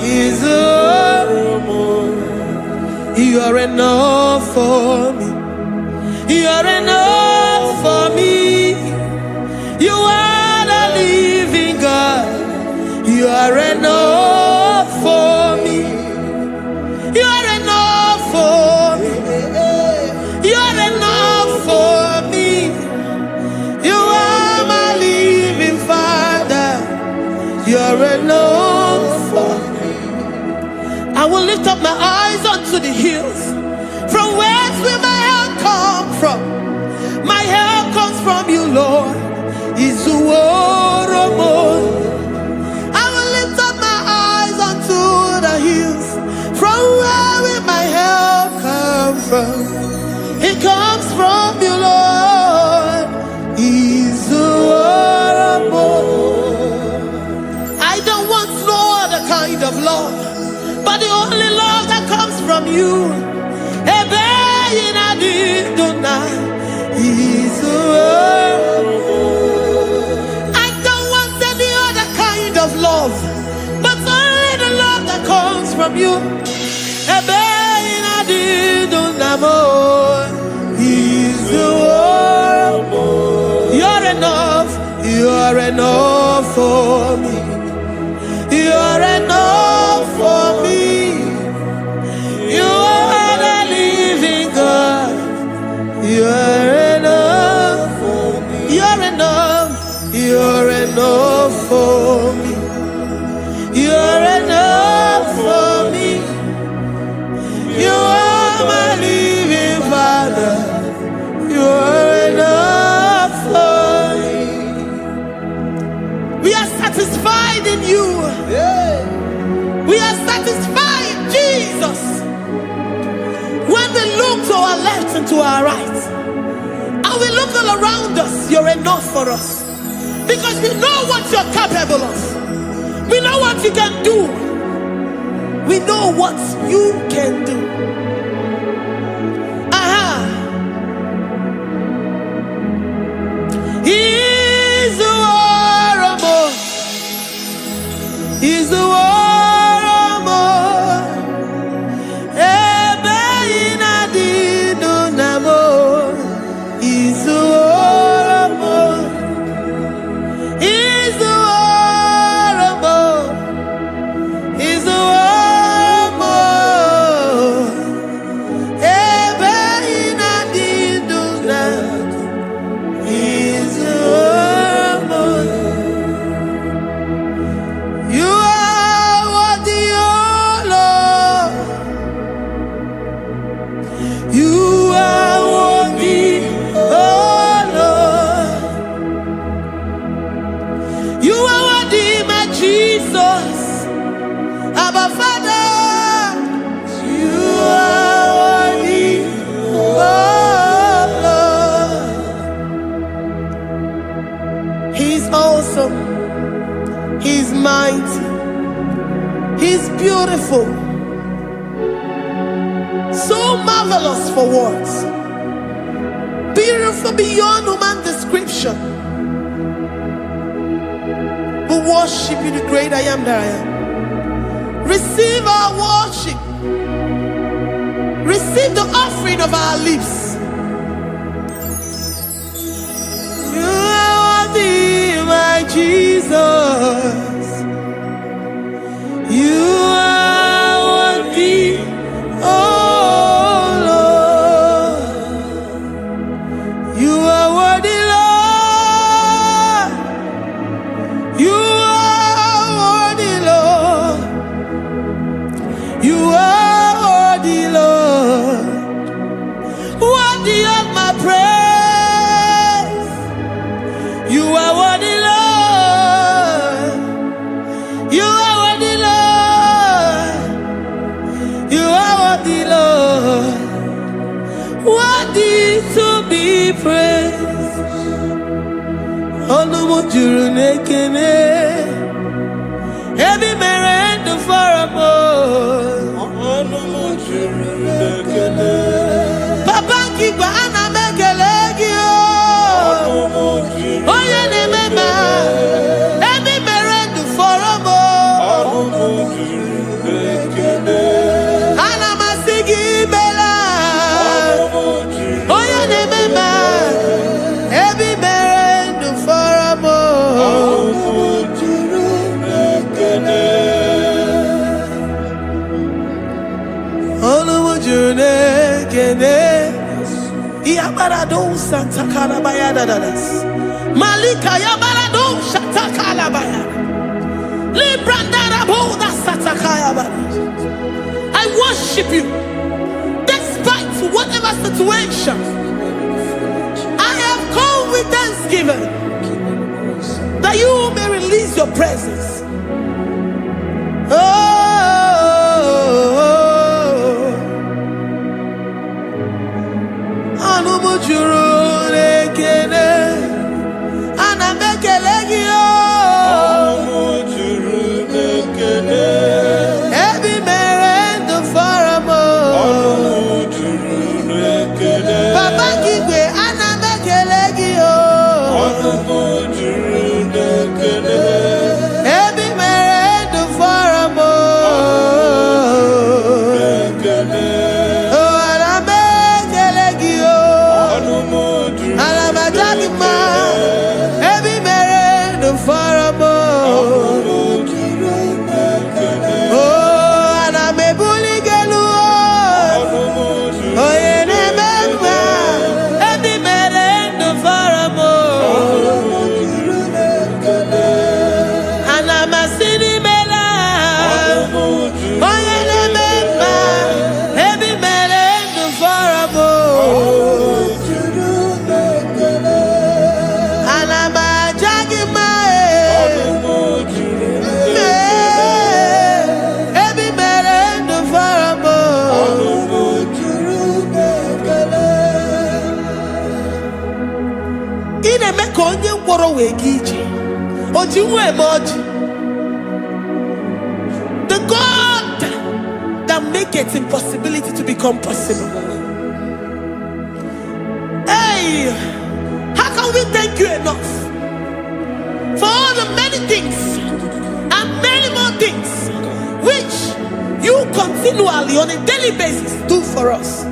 He's a warrior. You are enough for me. You are enough for me. You are the living God. You are enough for me. You are enough for me. You are enough for me. You are my living Father. You are enough for me. I will lift up my eyes unto the hills. From whence will my help come from? My help comes from you, Lord. Is the word of from. It comes from you, Lord. He's adorable. I don't want no other kind of love, but the only love that comes from you. He's I don't want any other kind of love, but only the love that comes from you. He's You're enough. You're enough for me. You're enough for me. You are the living God. You're enough for me. You're enough. You're enough for me. You're enough for me. You are my living Father. You're enough for me. We are satisfied in you. We are satisfied, Jesus. When we look to our left and to our right, and we look all around us, you're enough for us. Because we know what you're capable of. We know what you can do. We know what you can do. He's the warrior. He's the warrior. He's mighty. He's beautiful. So marvelous for words. Beautiful beyond human description. We worship you, the great I am that I am. Receive our worship. Receive the offering of our lips. You are worthy, my Jesus. You are worthy, oh Lord. You are worthy, Lord. You are worthy, Lord. You are worthy, Lord. Worthy of my praise. You are worthy, Lord. You are worthy, Lord. You are worthy, Lord. Worthy to be praised. Onomojuru nekene. Every merend for a boy. Onomojuru nekene. Papa kiba ana mekelegio. Oh yeah, nemema. Every merend for a boy. Ana masigi bela. Oh yeah, nemema. Every merend for a boy. Yabarado Santa Calabaya Dadas Malika Yabarado Shatakalabaya Librandara Boda Satakayaba. I worship you despite whatever situation. I have come with thanksgiving that you may release your presence. The God that maketh impossibility to become possible. Hey, how can we thank you enough for all the many things and many more things which you continually on a daily basis do for us?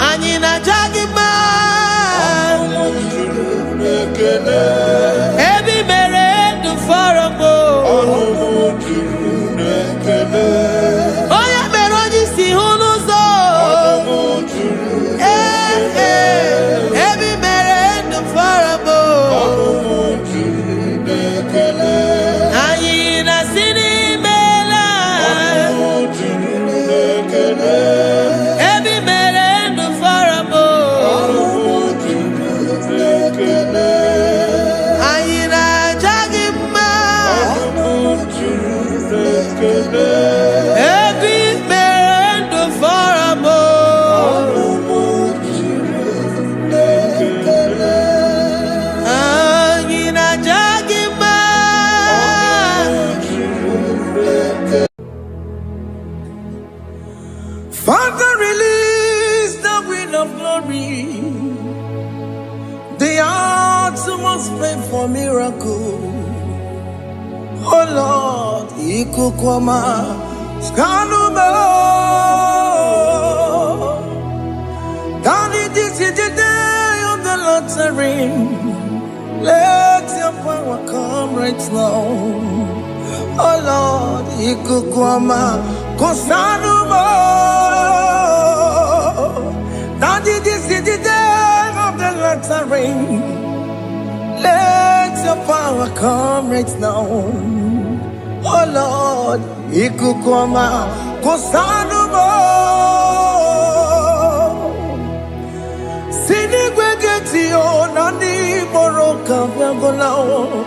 Anyị na-aja gị mma, ebe i mere ndụ fọrọ m, onye mere onye isi hụ n'ụzọ, ebe i mere ndụ fọrọ m, anyị na-asị n'imela. Father, release the wind of glory. The hearts must pray for miracle. Oh Lord, Ikukwama, Skanuma. Daddy, this is the day of the Lord's ring. Let your power come right now. Oh Lord, Ikukwama, Kosanuma. Daddy, this is the day of the Lord's ring. Let your power come right now. Oh Lord, Ikukwama, Kosanuma. Sinigwegetio, Nani Boroka, Vagolao.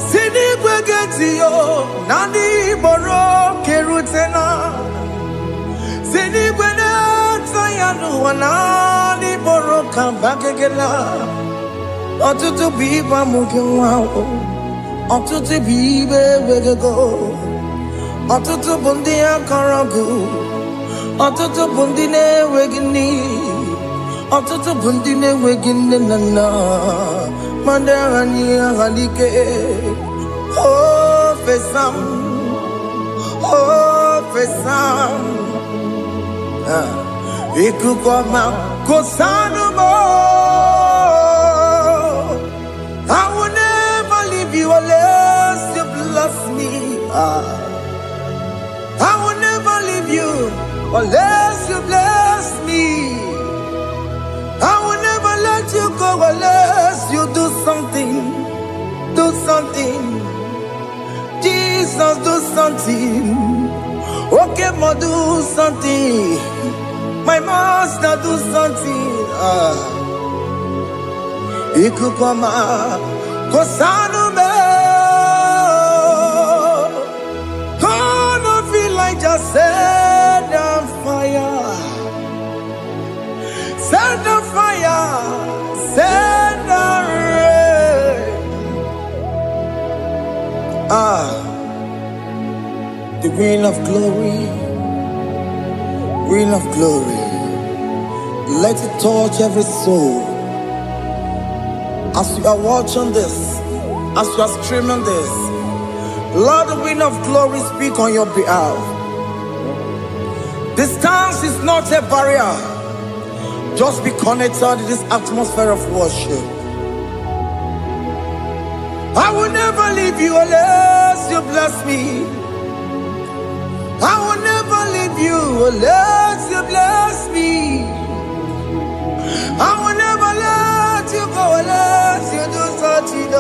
Sinigwegetio, Nani Boroke Rutena. Sinigwena, Tayanu, Nani Boroka, Vagegela. Ọtụtụ bụ ibe amụghị nwa, ọtụtụ bụ ibe wegego, ọtụtụ bụ ndị akọrọ gụ, ọtụtụ bụ ndị na-enweghị nne, ọtụtụ bụ ndị na-enweghị nne na nna, ma ndị agha n'ihe agha n'ike. O fesam, o fesam, ikuku ọma kosanụmọ. I will never leave you unless you bless me. I will never leave you unless you bless me. I will never let you go unless you do something. Do something. Jesus, do something. Okay, ma, do something. My master, do something. Ikukwama, Kosanume. Gonna feel like just set on fire. Set on fire. Set on rain. The wind of glory. Wind of glory. Let it touch every soul. As you are watching this, as you are streaming this, Lord, the wind of glory speak on your behalf. Distance is not a barrier. Just be connected to this atmosphere of worship. I will never leave you unless you bless me. I will never leave you unless you bless me. I will never let you go unless you do something.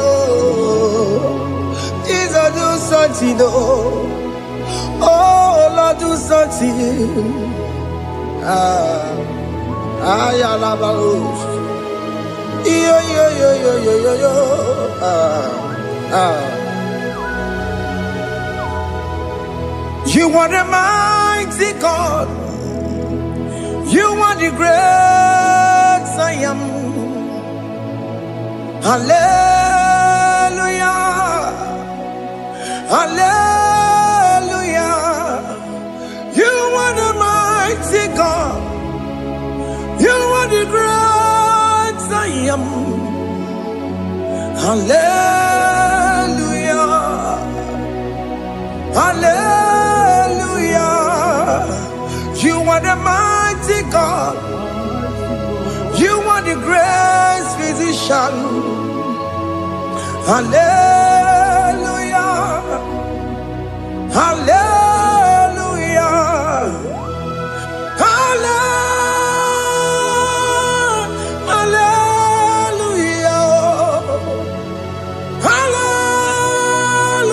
Jesus, do something. Oh Lord, do something. Ayalabarush. Yo. You are the mighty God. You are the great I am. Hallelujah. Hallelujah. You are the mighty God. You are the great I am. Hallelujah. Hallelujah. You are the mighty God. You are the great physician. Hallelujah. Hallelujah.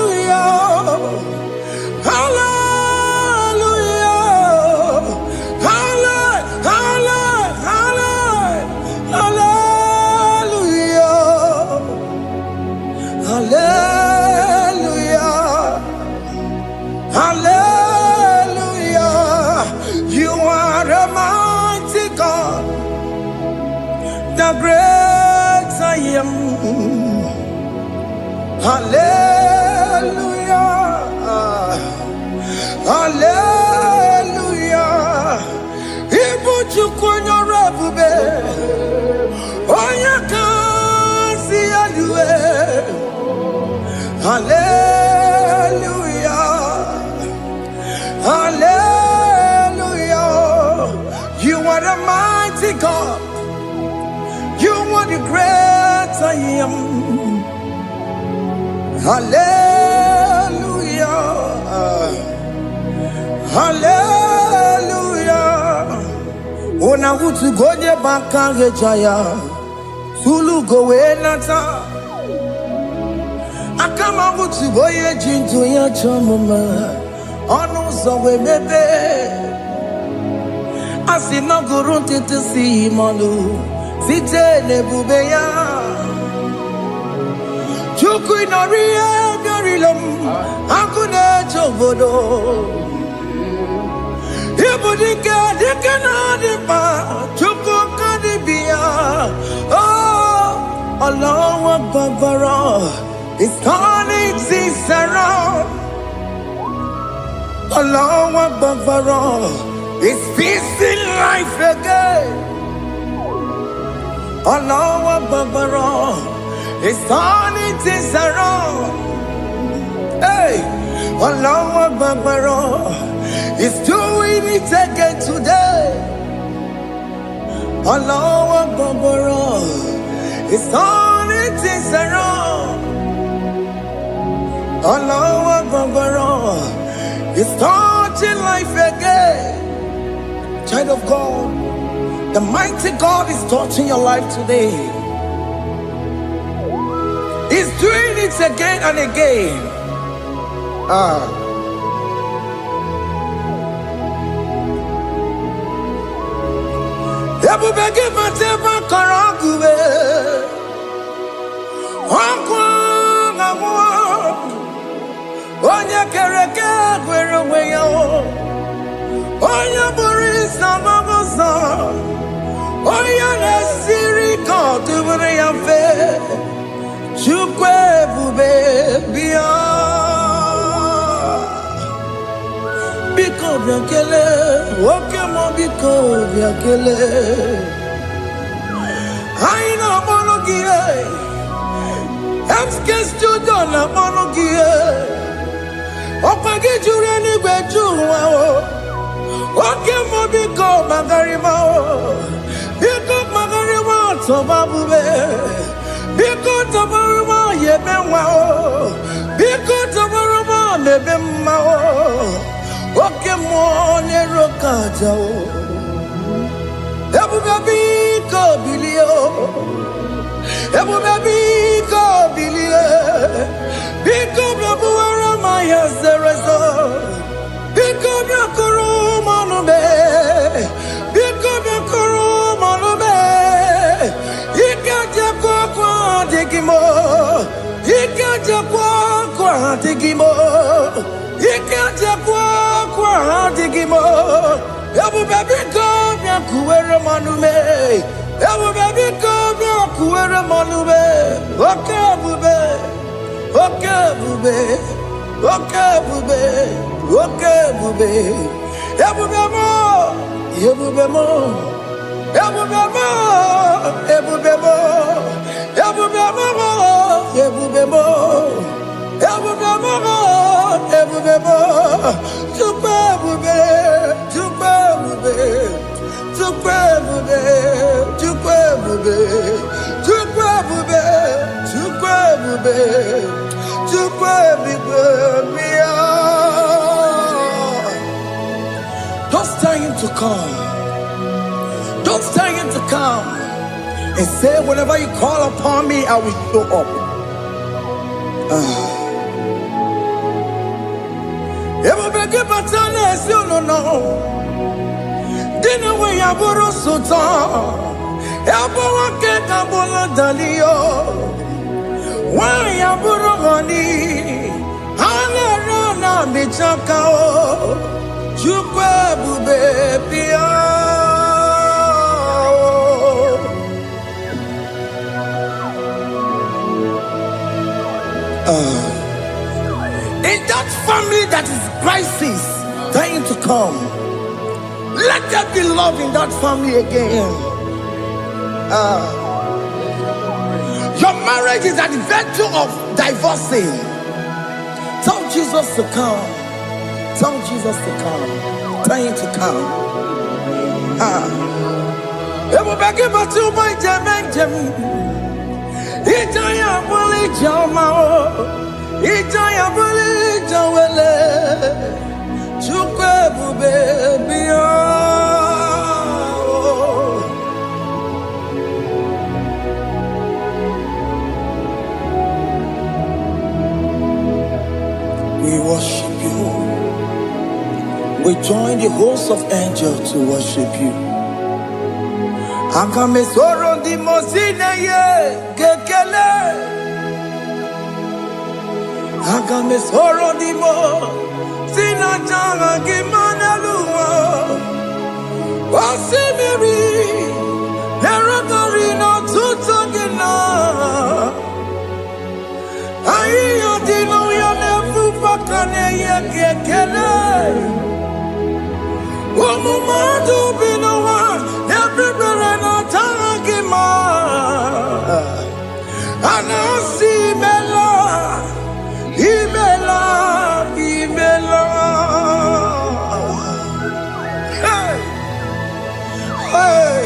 Hallelujah. Hallelujah. Hallelujah. You are a mighty God, the great I am. Hallelujah. Hallelujah. Ibu chukwanyo rabube, onya kasi alue. Hallelujah. Hallelujah. You are the mighty God. You are the great I am. Hallelujah. Hallelujah. Ona hutu gonye bakange jaya. Sulu gowe nata. Akama hutu boye jinto ya chomoma. Onu sowe mebe. Asina gurunti tisi manu. Site nebubeya. Chuku inoriye garilom. Akune chobodo. Ibudike dike na dipa. Chuku kadibia. Oh, Allah Akbar. It's turning things around. Allah Akbar. It's peace in life again. Allah Akbar. It's turning things around. Hey, Allah Akbar. It's doing it again today. Allah Akbar. It's turning things around. Allah Akbar. It's touching life again. Child of God, the mighty God is touching your life today. He's doing it again and again. Ebubege mateba karaguwe. Wakwa ngwa. Onya kereke gwerewe yo. Onya burisa magosa. Onya nesiri kodubure yafe. Chukwe bube biya. Biko biakele. Okemo biko biakele. Aina monogie. Emske studio na monogie. Opagi jure ni gbejuwa o. Okemo biko magarima o. Biko magarima tobabube. Biko tabaruma yebenwa o. Biko tabaruma lebemma o. Okemo nerokaja o. Ebube biko bilio. Ebube biko bilie. Biko babuara maya zerezo. Biko bakuru manube. Biko bakuru manube. Ikaja kwa digimo. Ikaja kwa digimo. Ikaja kwa Ebu baby come ya kuwere manume. Ebu baby come ya kuwere manume. Okay bube. Okay bube. Okay bube. Okay bube. Ebu bemo. Ebu bemo. Ebu bemo. Ebu bemo. Ebu bemo. Ebu bemo. Ebu bemo. Ebu bemo. Tupe bube. Tupe bube. Tupe bube. Tupe bube. Tupe bube. Tupe bube. Tupe bube. Mia. Don't tell him to come. Don't tell him to come. And say, whenever you call upon me, I will show up. Everybody but honest, you don't know. Dinner way I borrow sultan. Everyone get a bola dalio. Why I borrow money? Hana rana bichakao. Chukwe bube pia. In that family that is crisis, trying to come, let there be love in that family again. Your marriage is at the verge of divorcing. Tell Jesus to come. Tell Jesus to come. Tell him to come. Everybody but you my Jam. Itaya buli jamao. Itaya buli jawele, chukwe bube biya. We worship you. We join the host of angels to worship you. Akame soro di mosine ye kekele. Agame soro di mo sina janga gimana luwa wasimiri nerakari no tutogina ayo dino ya nefu pakane ye kekele umumadu binowa nebribere no tangima anasi mela Imela, Imela, hey, hey,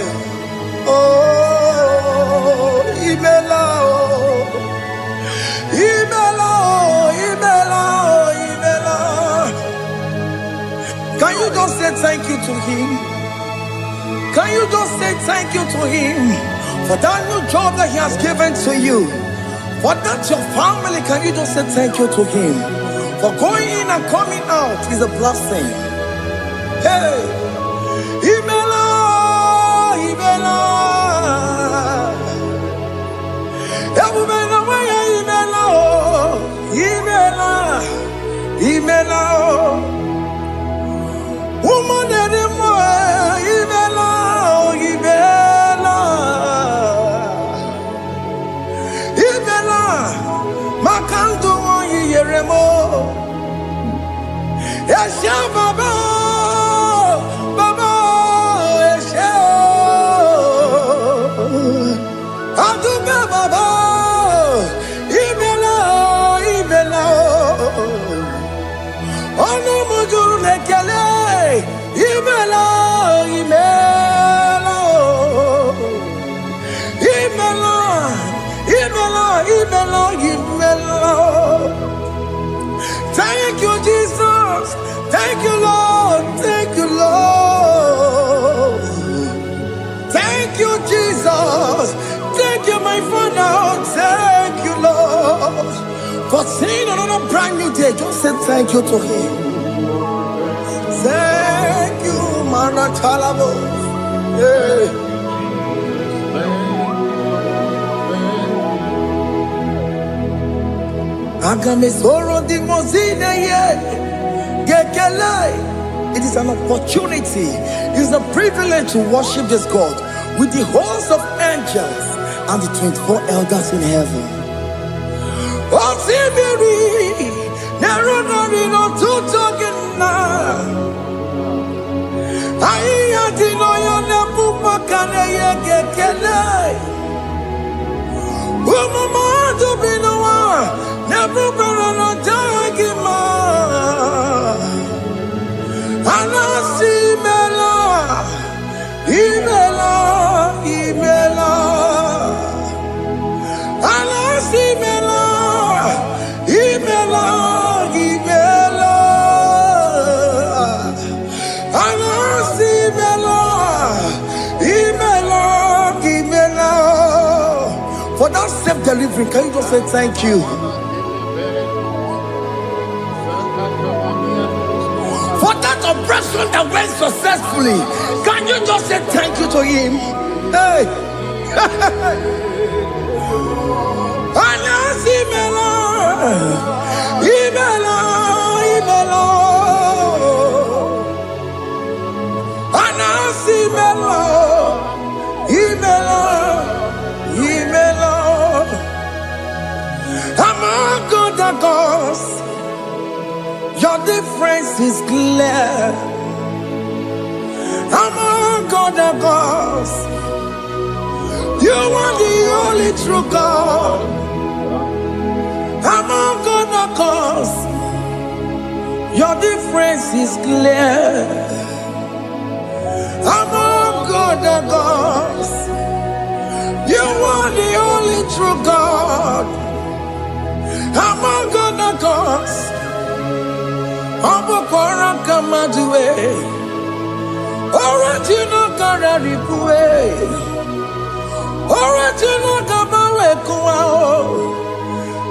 oh, Imela, oh, Imela, oh, Imela, oh, Imela. Can you just say thank you to him? Can you just say thank you to him for that new job that he has given to you? For that your family, can you just say thank you to him? For going in and coming out is a blessing. Hey, Imela, Imela, Imela, Imela, Imela, woman anymore, Imela, Imela. Makandu wanyi yeremo Yasha baba Baba Yasha Aduga baba Imela Imela Onu mujuru lekele Imela Imela Imela Imela Imela Imela. Thank you, Jesus. Thank you, Lord. Thank you, Lord. Thank you, Jesus. Thank you, my Father. Thank you, Lord. For seeing another brand new day, just say thank you to him. Thank you, Mana Chalabo. Yeah. Agame soro di mozine ye gekele It is an opportunity. It is a privilege to worship this God with the host of angels and the 24 elders in heaven. Oh, Sibiri, Nerunari no Tutogina. I didn't know never makane yekele. Mama to be no one, never better no dagima. Anasi mela, imela, imela. Anasi mela, imela, imela. Anasi mela, imela, imela. For that self-delivery, can you just say thank you? For that operation that went successfully, can you just say thank you to him? Hey! Anasi mela, imela, imela. Anasi mela, imela, imela. Among other gods, your difference is clear. Among other gods, you are the only true God. Among other gods, your difference is clear. Among other gods, you are the only true God. Among other gods, Obokora Kamadue, Original Kararipue, Original Kabawe Kuao,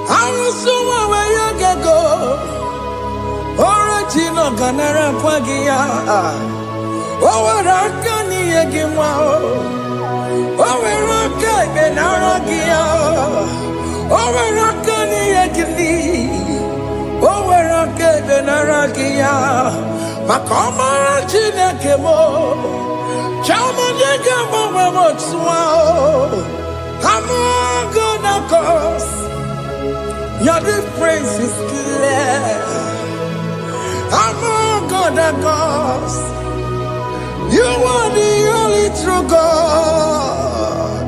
Arusuma Wayagago, Original Ganara Kwagia, Owarakani Yagimao, Owaraka Benaragia, Owarakani Yagili. Owerake benarakia, makomara chinekemo, chamanega mamotswao. Among other gods, your difference is clear. Among other gods, you are the only true God.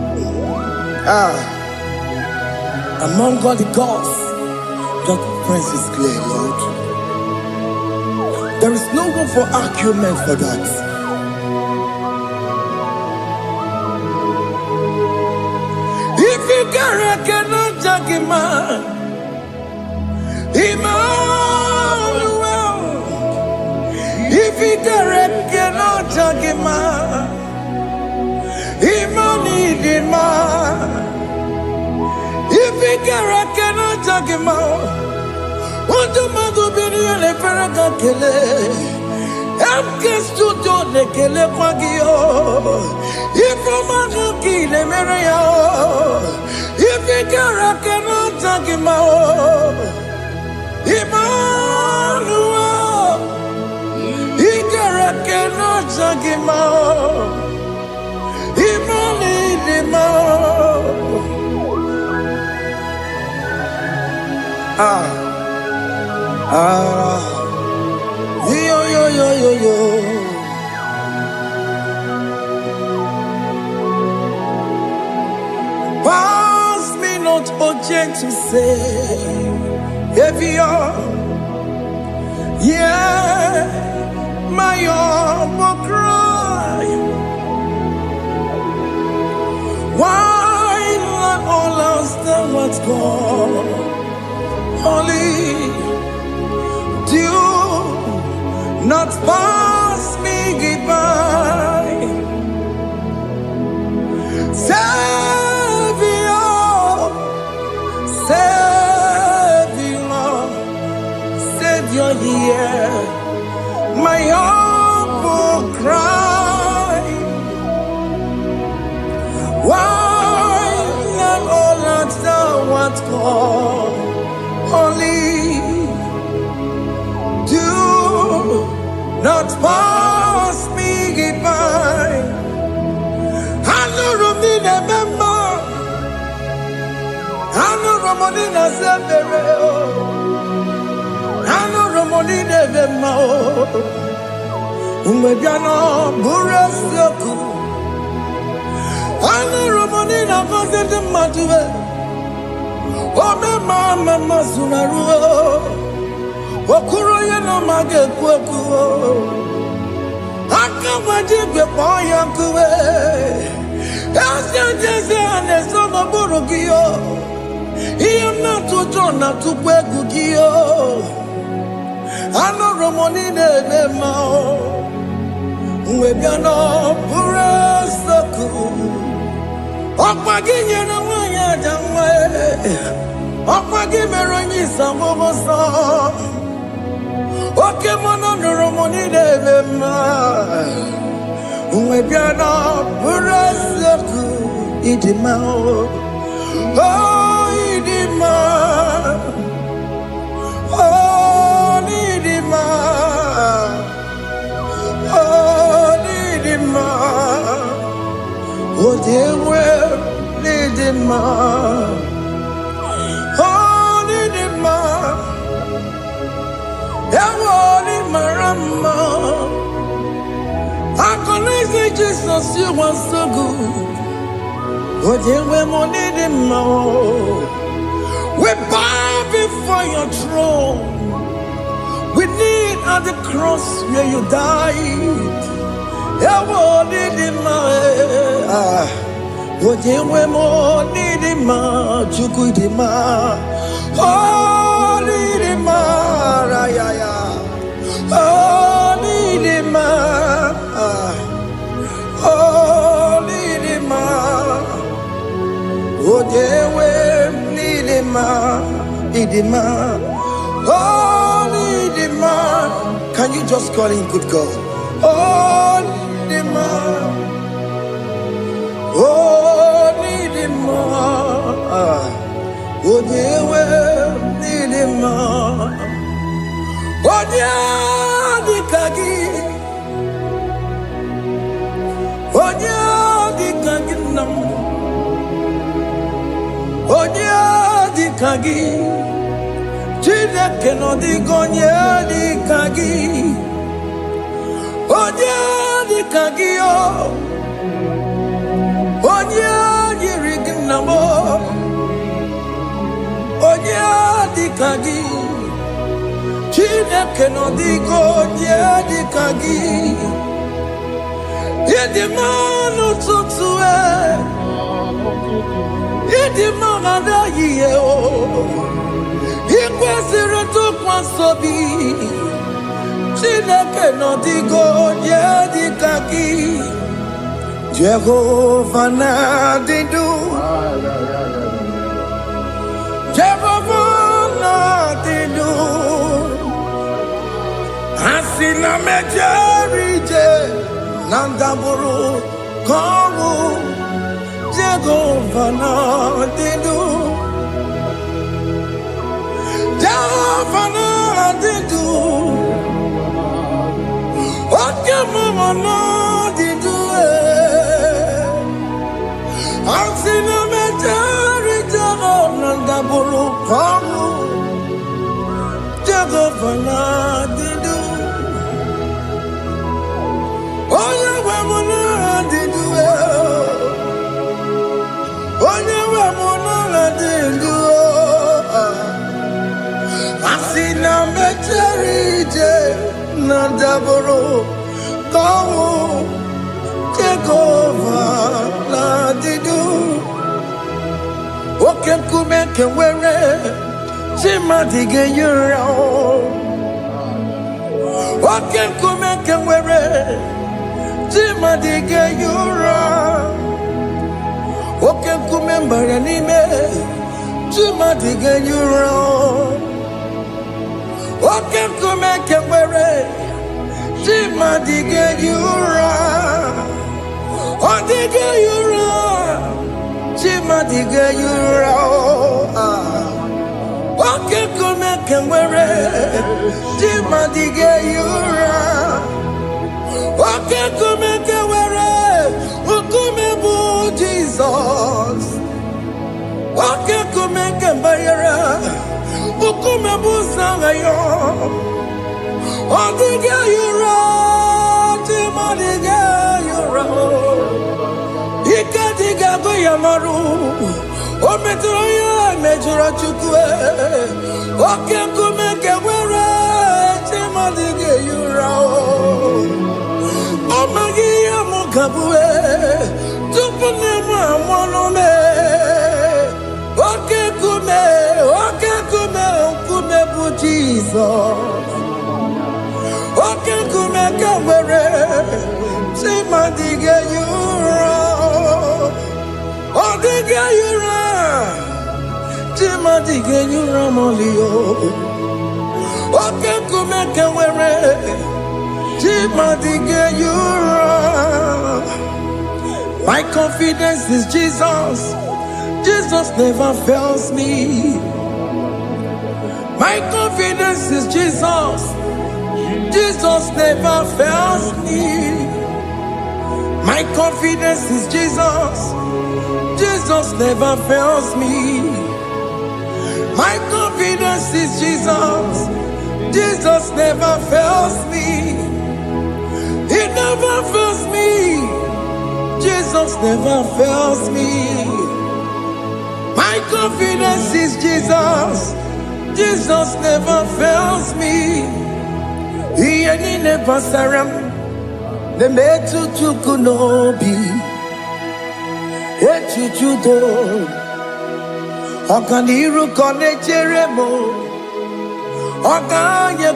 Among all the gods, your difference is clear, Lord. There is no room for argument for that. If you cannot judge him, Emmanuel. If you cannot judge him, Emmanuel. If you cannot judge him, what do you do? Le paraga kele, emkestu do le kele kwagio. If you manu kile mereya, if you cannot judge him, Emmanuel. If you cannot judge him, yo. Pass me not, oh gentle Savior, yeah, my humble cry. Why not all else than what's gone? Only do not pass me goodbye, Savior, hear my humble cry. Why not all that thou art called? Only do not pass me by. I know Romina member, I know Romonina Severo, I know Romonina Vemo, Umebiano Burasoku, I know Romonina Vaset Matue, oh, Mama Masunaru. Okuro yeno mage kweku aka wajibe boya kuwe asa jese aneso maburu giyo iyo na tujo na tukwegu giyo ano romoni nebe mao mwebiano pura soku okwa ginye na wanya jamwe okwa gimero nyisa mboboso. Oke mono noromoni devema, umebiana burasoku idima oh idima oh idima oh idima oh dewe idima oh idima. Ewoli marama, I can say Jesus, you are so good. But you were more than more. We bow before your throne. We kneel at the cross where you died. Ewoli marama, but you were more than more. Chukudima, holy Maraya. Oh, Nidima, oh, Nidima, oh, Dewe, Nidima, Nidima, oh, Nidima. Can you just call him good God? Oh, Nidima, oh, Nidima, oh, Dewe, Nidima. Onya dikagi nam Onya dikagi Chida keno digonya dikagi Onya dikagi o Onya yirignamo Onya dikagi Chineke no digo nye dikagi Yedima no tutue Yedima mada yiye o Ikwesire tukwa sobi Chineke no digo nye dikagi Jehovah na didu Jehovah na didu Asina mejerije nandaburu komu Jehovah na didu Jehovah na didu Oke mama na didu Asina mejerije nandaburu komu Jehovah na didu Asina mecherije nandaboro komu Jehovah na didu Oke kume kewere Chimadige yura Oke kume kewere Chimadige yura Oke kume mbaranime Chimadige yura Oke kume kewere Chimadige yura Odige yura Chimadige yura Oke kume kewere Chimadige yura Okay, kumeke were, ukume bu Jesus. Okay, kumeke bayera, ukume bu sangayo. Odiga yura, timodiga yura. Ikadiga goyamaru, ometroya mejura chukwe. Okay, kumeke were, timodiga yura. Amagia mukabue, tupunema monome. Okay, kume bu Jesus. Okay, kume kawere, timadiga yura. Odiga yura, timadiga yura molio. Okay, kume kawere. My confidence is Jesus. Jesus never fails me. My confidence is Jesus. Jesus never fails me. My confidence is Jesus. Jesus never fails me. My confidence is Jesus. Jesus never fails me. He never fails me. Jesus never fails me. My confidence is Jesus. Jesus never fails me. He ain't never saram. The metu tukunobi. Echuchudo. Okaniru kone cheremo. Okanye